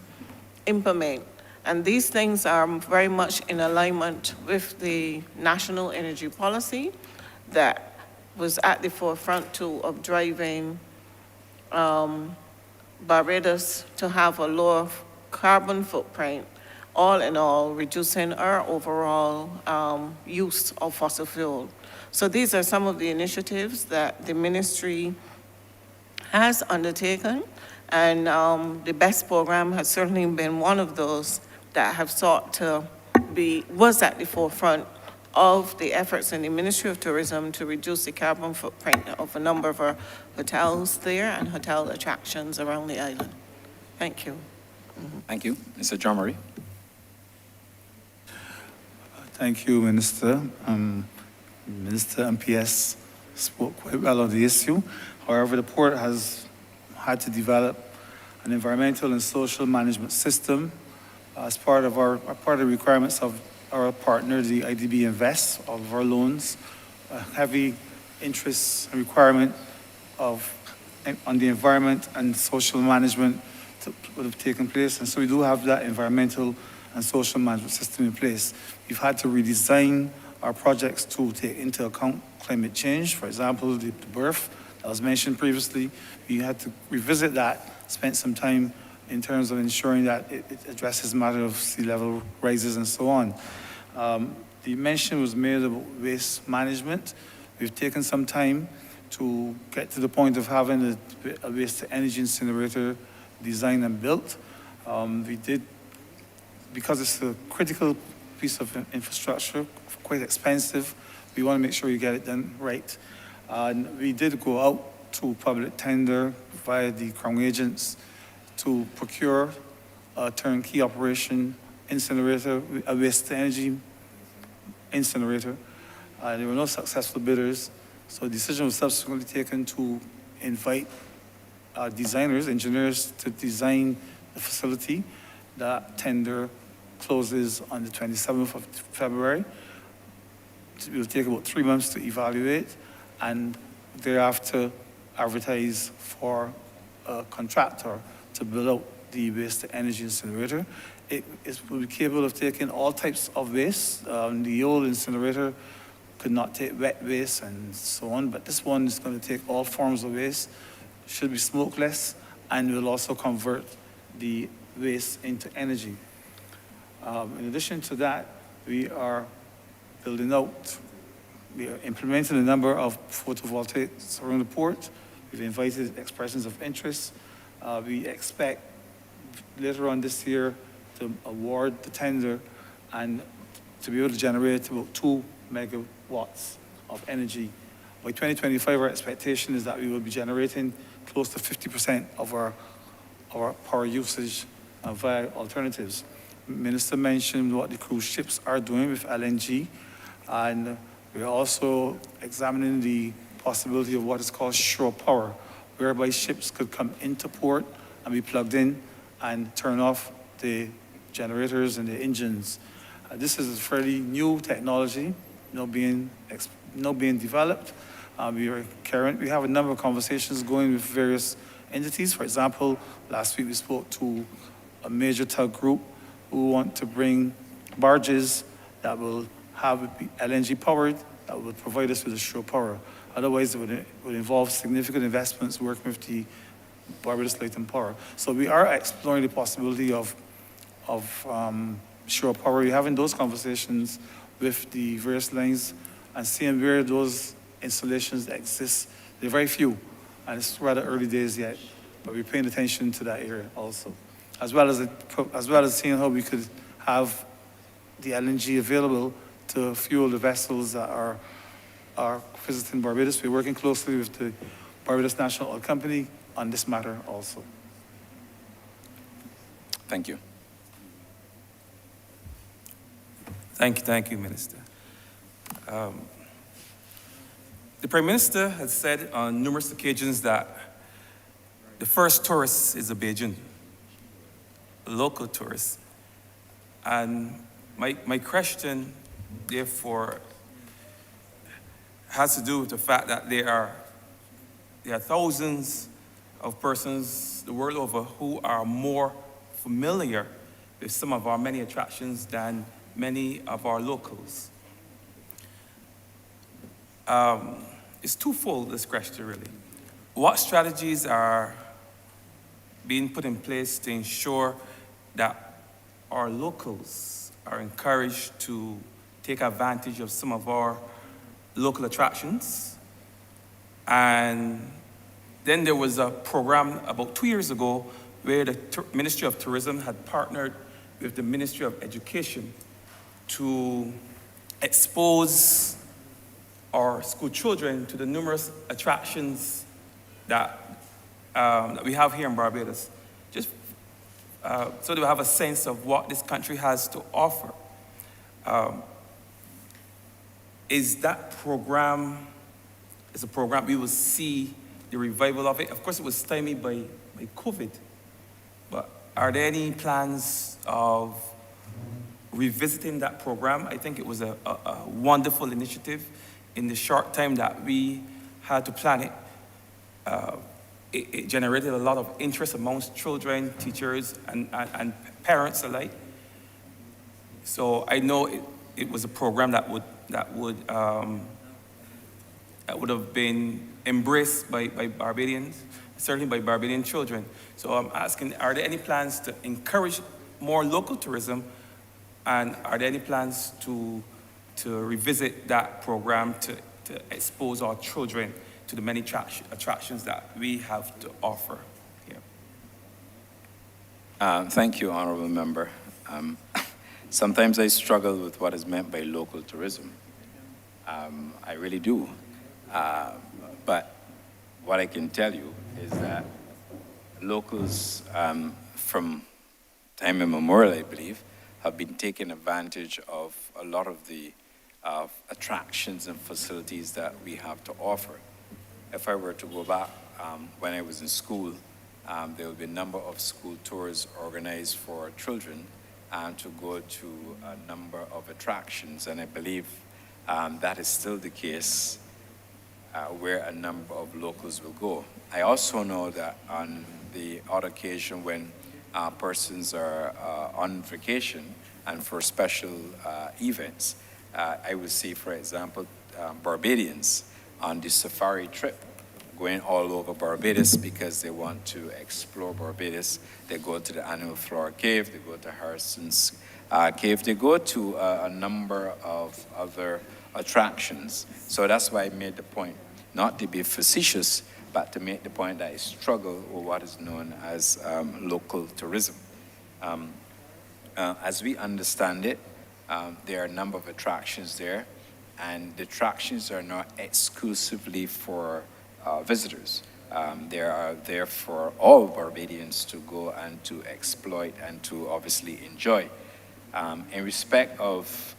implement. And these things are very much in alignment with the national energy policy that was at the forefront too of driving Barbados to have a lower carbon footprint, all in all, reducing our overall use of fossil fuel. So these are some of the initiatives that the ministry has undertaken, and the BEST program has certainly been one of those that have sought to was at the forefront of the efforts in the Ministry of Tourism to reduce the carbon footprint of a number of our hotels there and hotel attractions around the island. Thank you. Thank you. Mr. John Murray. Thank you, Minister. Minister MPS spoke quite well on the issue. However, the port has had to develop an environmental and social management system as part of the requirements of our partner, the IDB Invest, of our loans. A heavy interest and requirement on the environment and social management would have taken place, and so we do have that environmental and social management system in place. We've had to redesign our projects to take into account climate change. For example, the berth that was mentioned previously, we had to revisit that, spent some time in terms of ensuring that it addresses matter of sea level rises and so on. The mention was made about waste management. We've taken some time to get to the point of having a waste-to-energy incinerator designed and built. We did, because it's a critical piece of infrastructure, quite expensive, we want to make sure you get it done right. And we did go out to public tender via the Crown agents to procure a turnkey operation incinerator, a waste-to-energy incinerator. There were no successful bidders, so a decision was subsequently taken to invite designers, engineers, to design the facility. That tender closes on the 27th of February. It will take about 3 months to evaluate, and thereafter advertise for a contractor to build out the waste-to-energy incinerator. It will be capable of taking all types of waste. The old incinerator could not take wet waste and so on, but this one is going to take all forms of waste, should be smokeless, and will also convert the waste into energy. In addition to that, we are implementing a number of photovoltaics around the port. We've invited expressions of interest. We expect later on this year to award the tender and to be able to generate about 2 megawatts of energy. By 2025, our expectation is that we will be generating close to 50% of our power usage via alternatives. Minister mentioned what the cruise ships are doing with LNG, and we're also examining the possibility of what is called shore power, whereby ships could come into port and be plugged in and turn off the generators and the engines. This is a fairly new technology, being developed. We have a number of conversations going with various entities. For example, last week we spoke to a major tug group who want to bring barges that will have LNG powered, that will provide us with a shore power. Otherwise, it would involve significant investments working with the Barbados Light and Power. So we are exploring the possibility of shore power. We're having those conversations with the various lines and seeing where those installations exist. There are very few, and it's rather early days yet, but we're paying attention to that area also, as well as seeing how we could have the LNG available to fuel the vessels that are visiting Barbados. We're working closely with the Barbados National Oil Company on this matter also. Thank you. Thank you, Minister. The Prime Minister has said on numerous occasions that the first tourist is a Bajan, a local tourist. And my question, therefore, has to do with the fact that there are thousands of persons the world over who are more familiar with some of our many attractions than many of our locals. It's twofold, this question, really. What strategies are being put in place to ensure that our locals are encouraged to take advantage of some of our local attractions? And then there was a program about 2 years ago where the Ministry of Tourism had partnered with the Ministry of Education to expose our school children to the numerous attractions that we have here in Barbados, just so they will have a sense of what this country has to offer. Is that program, is a program we will see the revival of it? Of course, it was stymied by COVID, but are there any plans of revisiting that program? I think it was a wonderful initiative. In the short time that we had to plan it, it generated a lot of interest amongst children, teachers, and parents alike. So I know it was a program that would have been embraced by Barbadians, certainly by Barbadian children. So I'm asking, are there any plans to encourage more local tourism, and are there any plans to revisit that program to expose our children to the many attractions that we have to offer here? Thank you, Honourable Member. Sometimes I struggle with what is meant by local tourism. I really do. But what I can tell you is that locals, from time immemorial, I believe, have been taking advantage of a lot of the attractions and facilities that we have to offer. If I were to go back when I was in school, there would be a number of school tours organized for children to go to a number of attractions, and I believe that is still the case where a number of locals will go. I also know that on the odd occasion when persons are on vacation and for special events, I would see, for example, Barbadians on the safari trip going all over Barbados because they want to explore Barbados. They go to the Animal Flora Cave, they go to Harrison's Cave, they go to a number of other attractions. So that's why I made the point, not to be facetious, but to make the point that I struggle with what is known as local tourism. As we understand it, there are a number of attractions there, and the attractions are not exclusively for visitors. They are there for all Barbadians to go and to exploit and to obviously enjoy. In respect of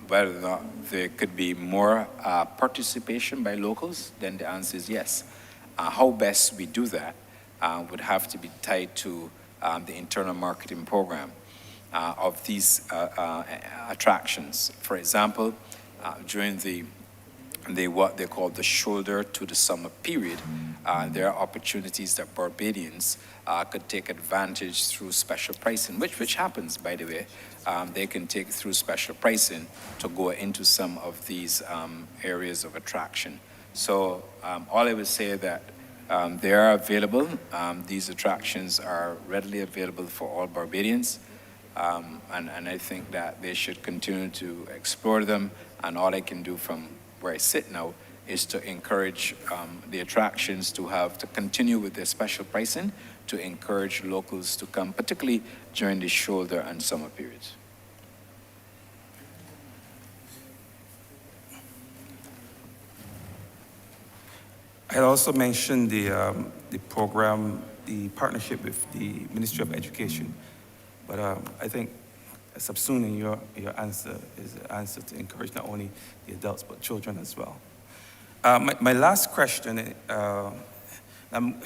whether or not there could be more participation by locals, then the answer is yes. How best we do that would have to be tied to the internal marketing program of these attractions. For example, during what they call the shoulder to the summer period, there are opportunities that Barbadians could take advantage through special pricing, which happens, by the way. They can take through special pricing to go into some of these areas of attraction. So all I would say is that they are available. These attractions are readily available for all Barbadians. And I think that they should continue to explore them. And all I can do from where I sit now is to encourage the attractions to continue with their special pricing, to encourage locals to come, particularly during the shoulder and summer periods. I also mentioned the program, the partnership with the Ministry of Education, but I think subsuming your answer is the answer to encourage not only the adults but children as well. My last question, I'm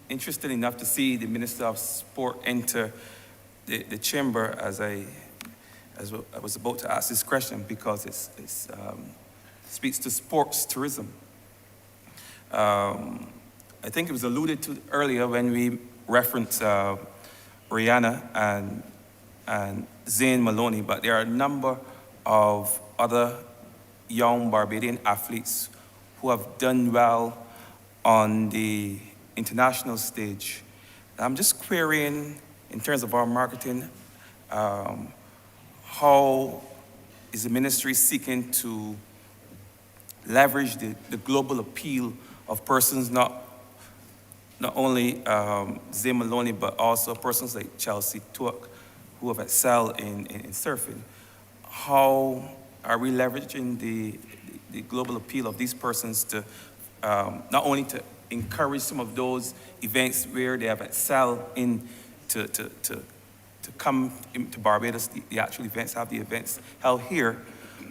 interested enough to see the Minister of Sport enter the chamber as I was about to ask this question, because it speaks to sports tourism. I think it was alluded to earlier when we referenced Rihanna and Zayn Maloney, but there are a number of other young Barbadian athletes who have done well on the international stage. I'm just querying, in terms of our marketing, how is the ministry seeking to leverage the global appeal of persons not only Zayn Maloney, but also persons like Chelsea Twerk, who have excelled in surfing? How are we leveraging the global appeal of these persons to not only to encourage some of those events where they have excelled in to come to Barbados, the actual events, have the events held here,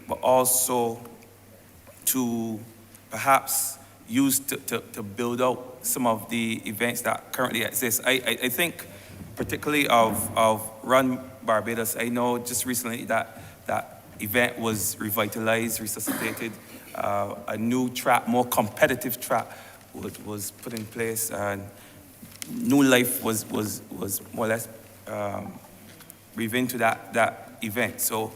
but also to perhaps use to build out some of the events that currently exist. I think particularly of Run Barbados. I know just recently that event was revitalized, resuscitated. A new track, more competitive track was put in place, and new life was more or less breathed into that event. So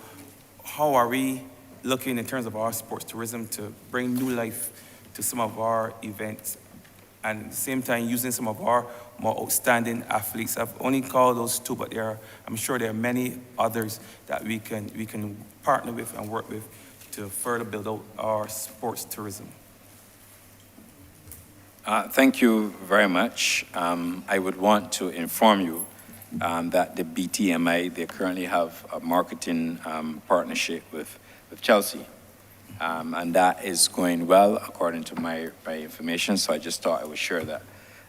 how are we looking in terms of our sports tourism to bring new life to some of our events, and at the same time using some of our more outstanding athletes? I've only called those two, but I'm sure there are many others that we can partner with and work with to further build out our sports tourism. Thank you very much. I would want to inform you that the BTMI, they currently have a marketing partnership with Chelsea. And that is going well according to my information, so I just thought I would share that.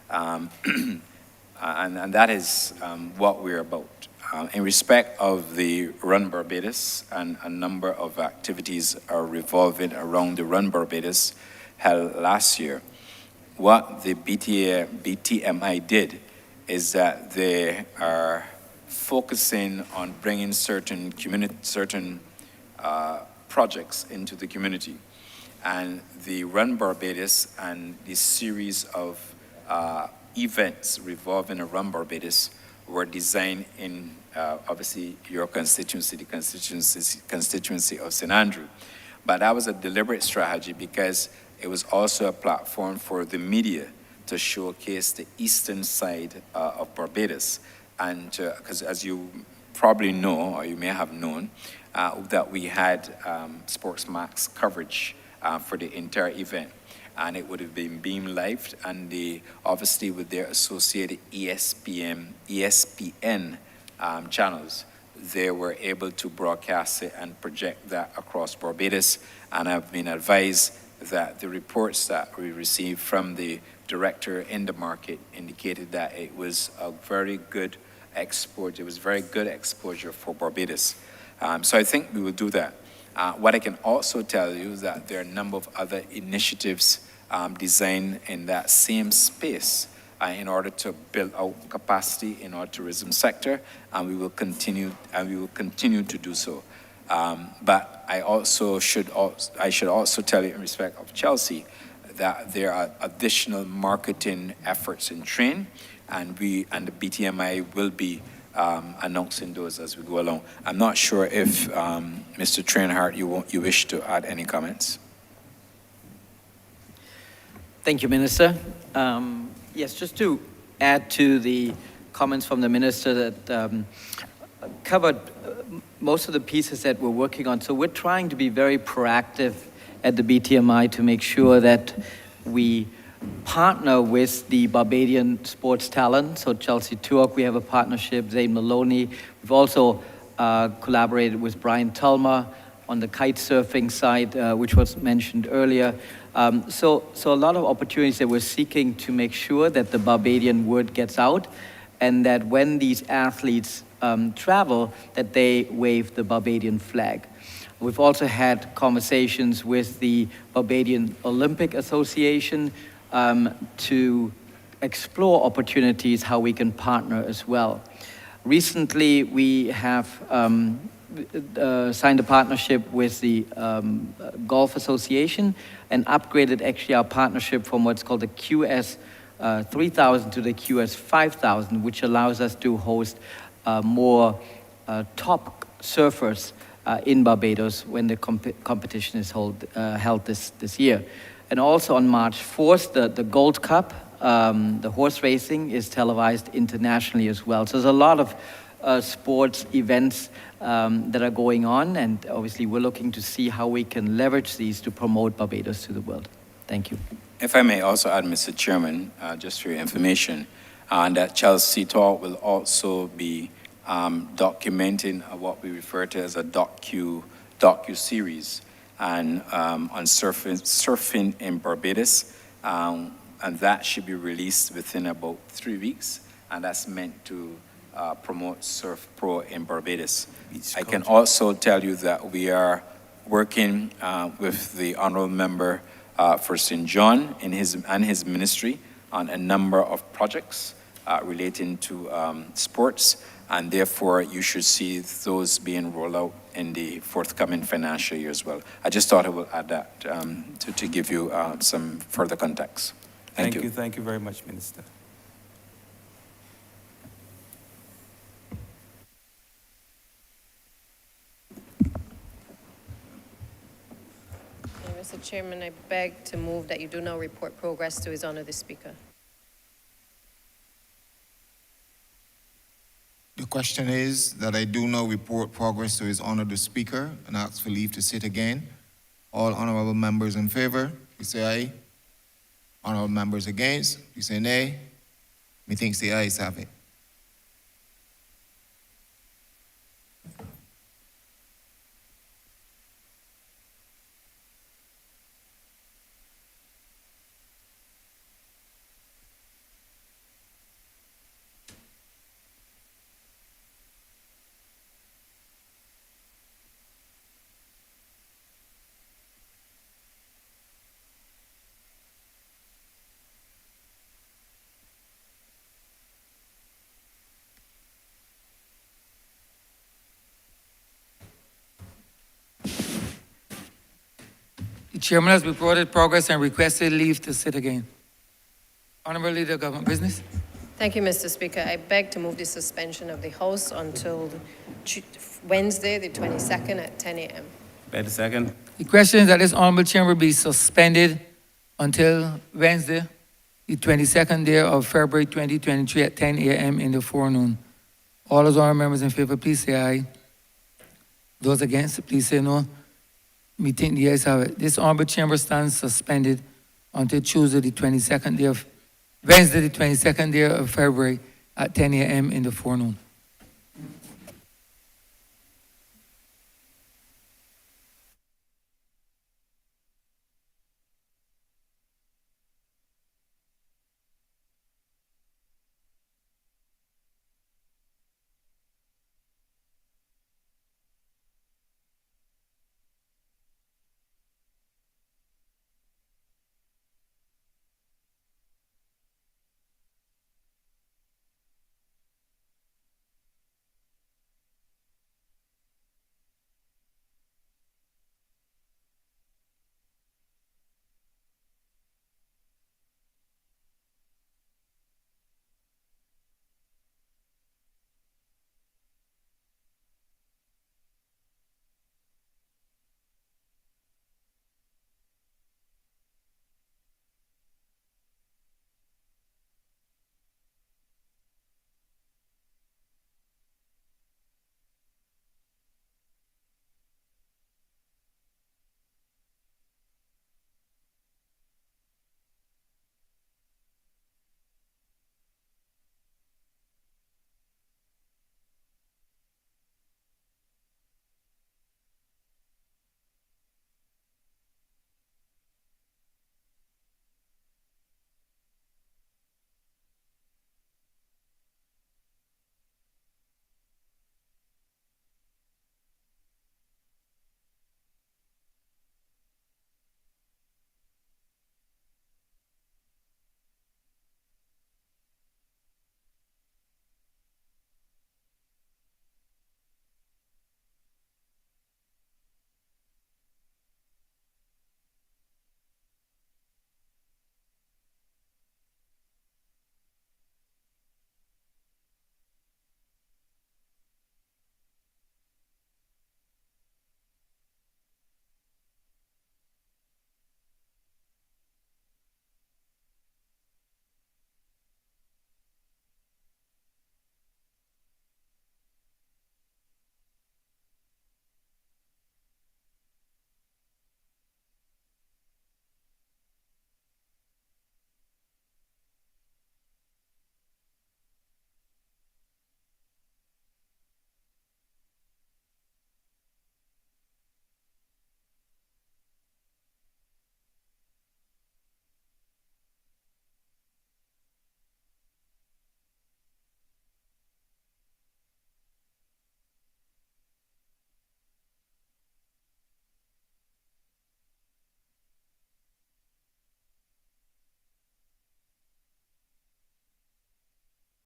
And that is what we're about. In respect of the Run Barbados, and a number of activities are revolving around the Run Barbados held last year, what the BTMI did is that they are focusing on bringing certain projects into the community. And the Run Barbados and the series of events revolving around Barbados were designed in obviously your constituency, the constituency of St. Andrew. But that was a deliberate strategy because it was also a platform for the media to showcase the eastern side of Barbados. And because as you probably know, or you may have known, that we had Sportsmax coverage for the entire event. And it would have been beamed live, and obviously with their associated ESPN channels, they were able to broadcast it and project that across Barbados. And I've been advised that the reports that we received from the director in the market indicated that it was a very good export. It was very good exposure for Barbados. So I think we will do that. What I can also tell you is that there are a number of other initiatives designed in that same space in order to build out capacity in our tourism sector, and we will continue to do so. But I should also tell you in respect of Chelsea that there are additional marketing efforts in train, and the BTMI will be announcing those as we go along. I'm not sure if Mr. Trainhart, you wish to add any comments. Thank you, Minister. Yes, just to add to the comments from the Minister that covered most of the pieces that we're working on. So we're trying to be very proactive at the BTMI to make sure that we partner with the Barbadian sports talent. So Chelsea Tuok, we have a partnership, Zayn Maloney. We've also collaborated with Brian Tulmer on the kite surfing side, which was mentioned earlier. So a lot of opportunities that we're seeking to make sure that the Barbadian word gets out, and that when these athletes travel, that they wave the Barbadian flag. We've also had conversations with the Barbadian Olympic Association to explore opportunities how we can partner as well. Recently, we have signed a partnership with the Golf Association and upgraded actually our partnership from what's called the QS 3000 to the QS 5000, which allows us to host more top surfers in Barbados when the competition is held this year. And also on March 4th, the Gold Cup, the horse racing, is televised internationally as well. So there's a lot of sports events that are going on, and obviously we're looking to see how we can leverage these to promote Barbados to the world. Thank you. If I may also add, Mr. Chairman, just for your information, that Chelsea Talk will also be documenting what we refer to as a docu docu-series and on surfing in Barbados, and that should be released within about 3 weeks, and that's meant to promote Surf Pro in Barbados. I can also tell you that we are working with the Honourable Member for St. John and his ministry on a number of projects relating to sports, and therefore you should see those being rolled out in the forthcoming financial year as well. I just thought I would add that to give you some further context. Thank you. Thank you very much, Minister. Mr. Chairman, I beg to move that you do not report progress to His Honor the Speaker. The question is that I do now report progress to His Honor the Speaker and ask for leave to sit again. All honorable members in favor, please say aye. Honorable members against, please say nay. Methinks the ayes have it. The chairman has reported progress and requested leave to sit again. Honourable Leader of Government Business. Thank you, Mr. Speaker. I beg to move the suspension of the House until Wednesday, the 22nd at 10 a.m. Beg the second. The question is that this honourable chamber be suspended until Wednesday, the 22nd day of February 2023 at 10 a.m. in the forenoon. All those honourable members in favor, please say aye. Those against, please say no. Meeting the ayes have it. This honourable chamber stands suspended until Tuesday, the 22nd day of, Wednesday, the 22nd day of February at 10 a.m. in the forenoon.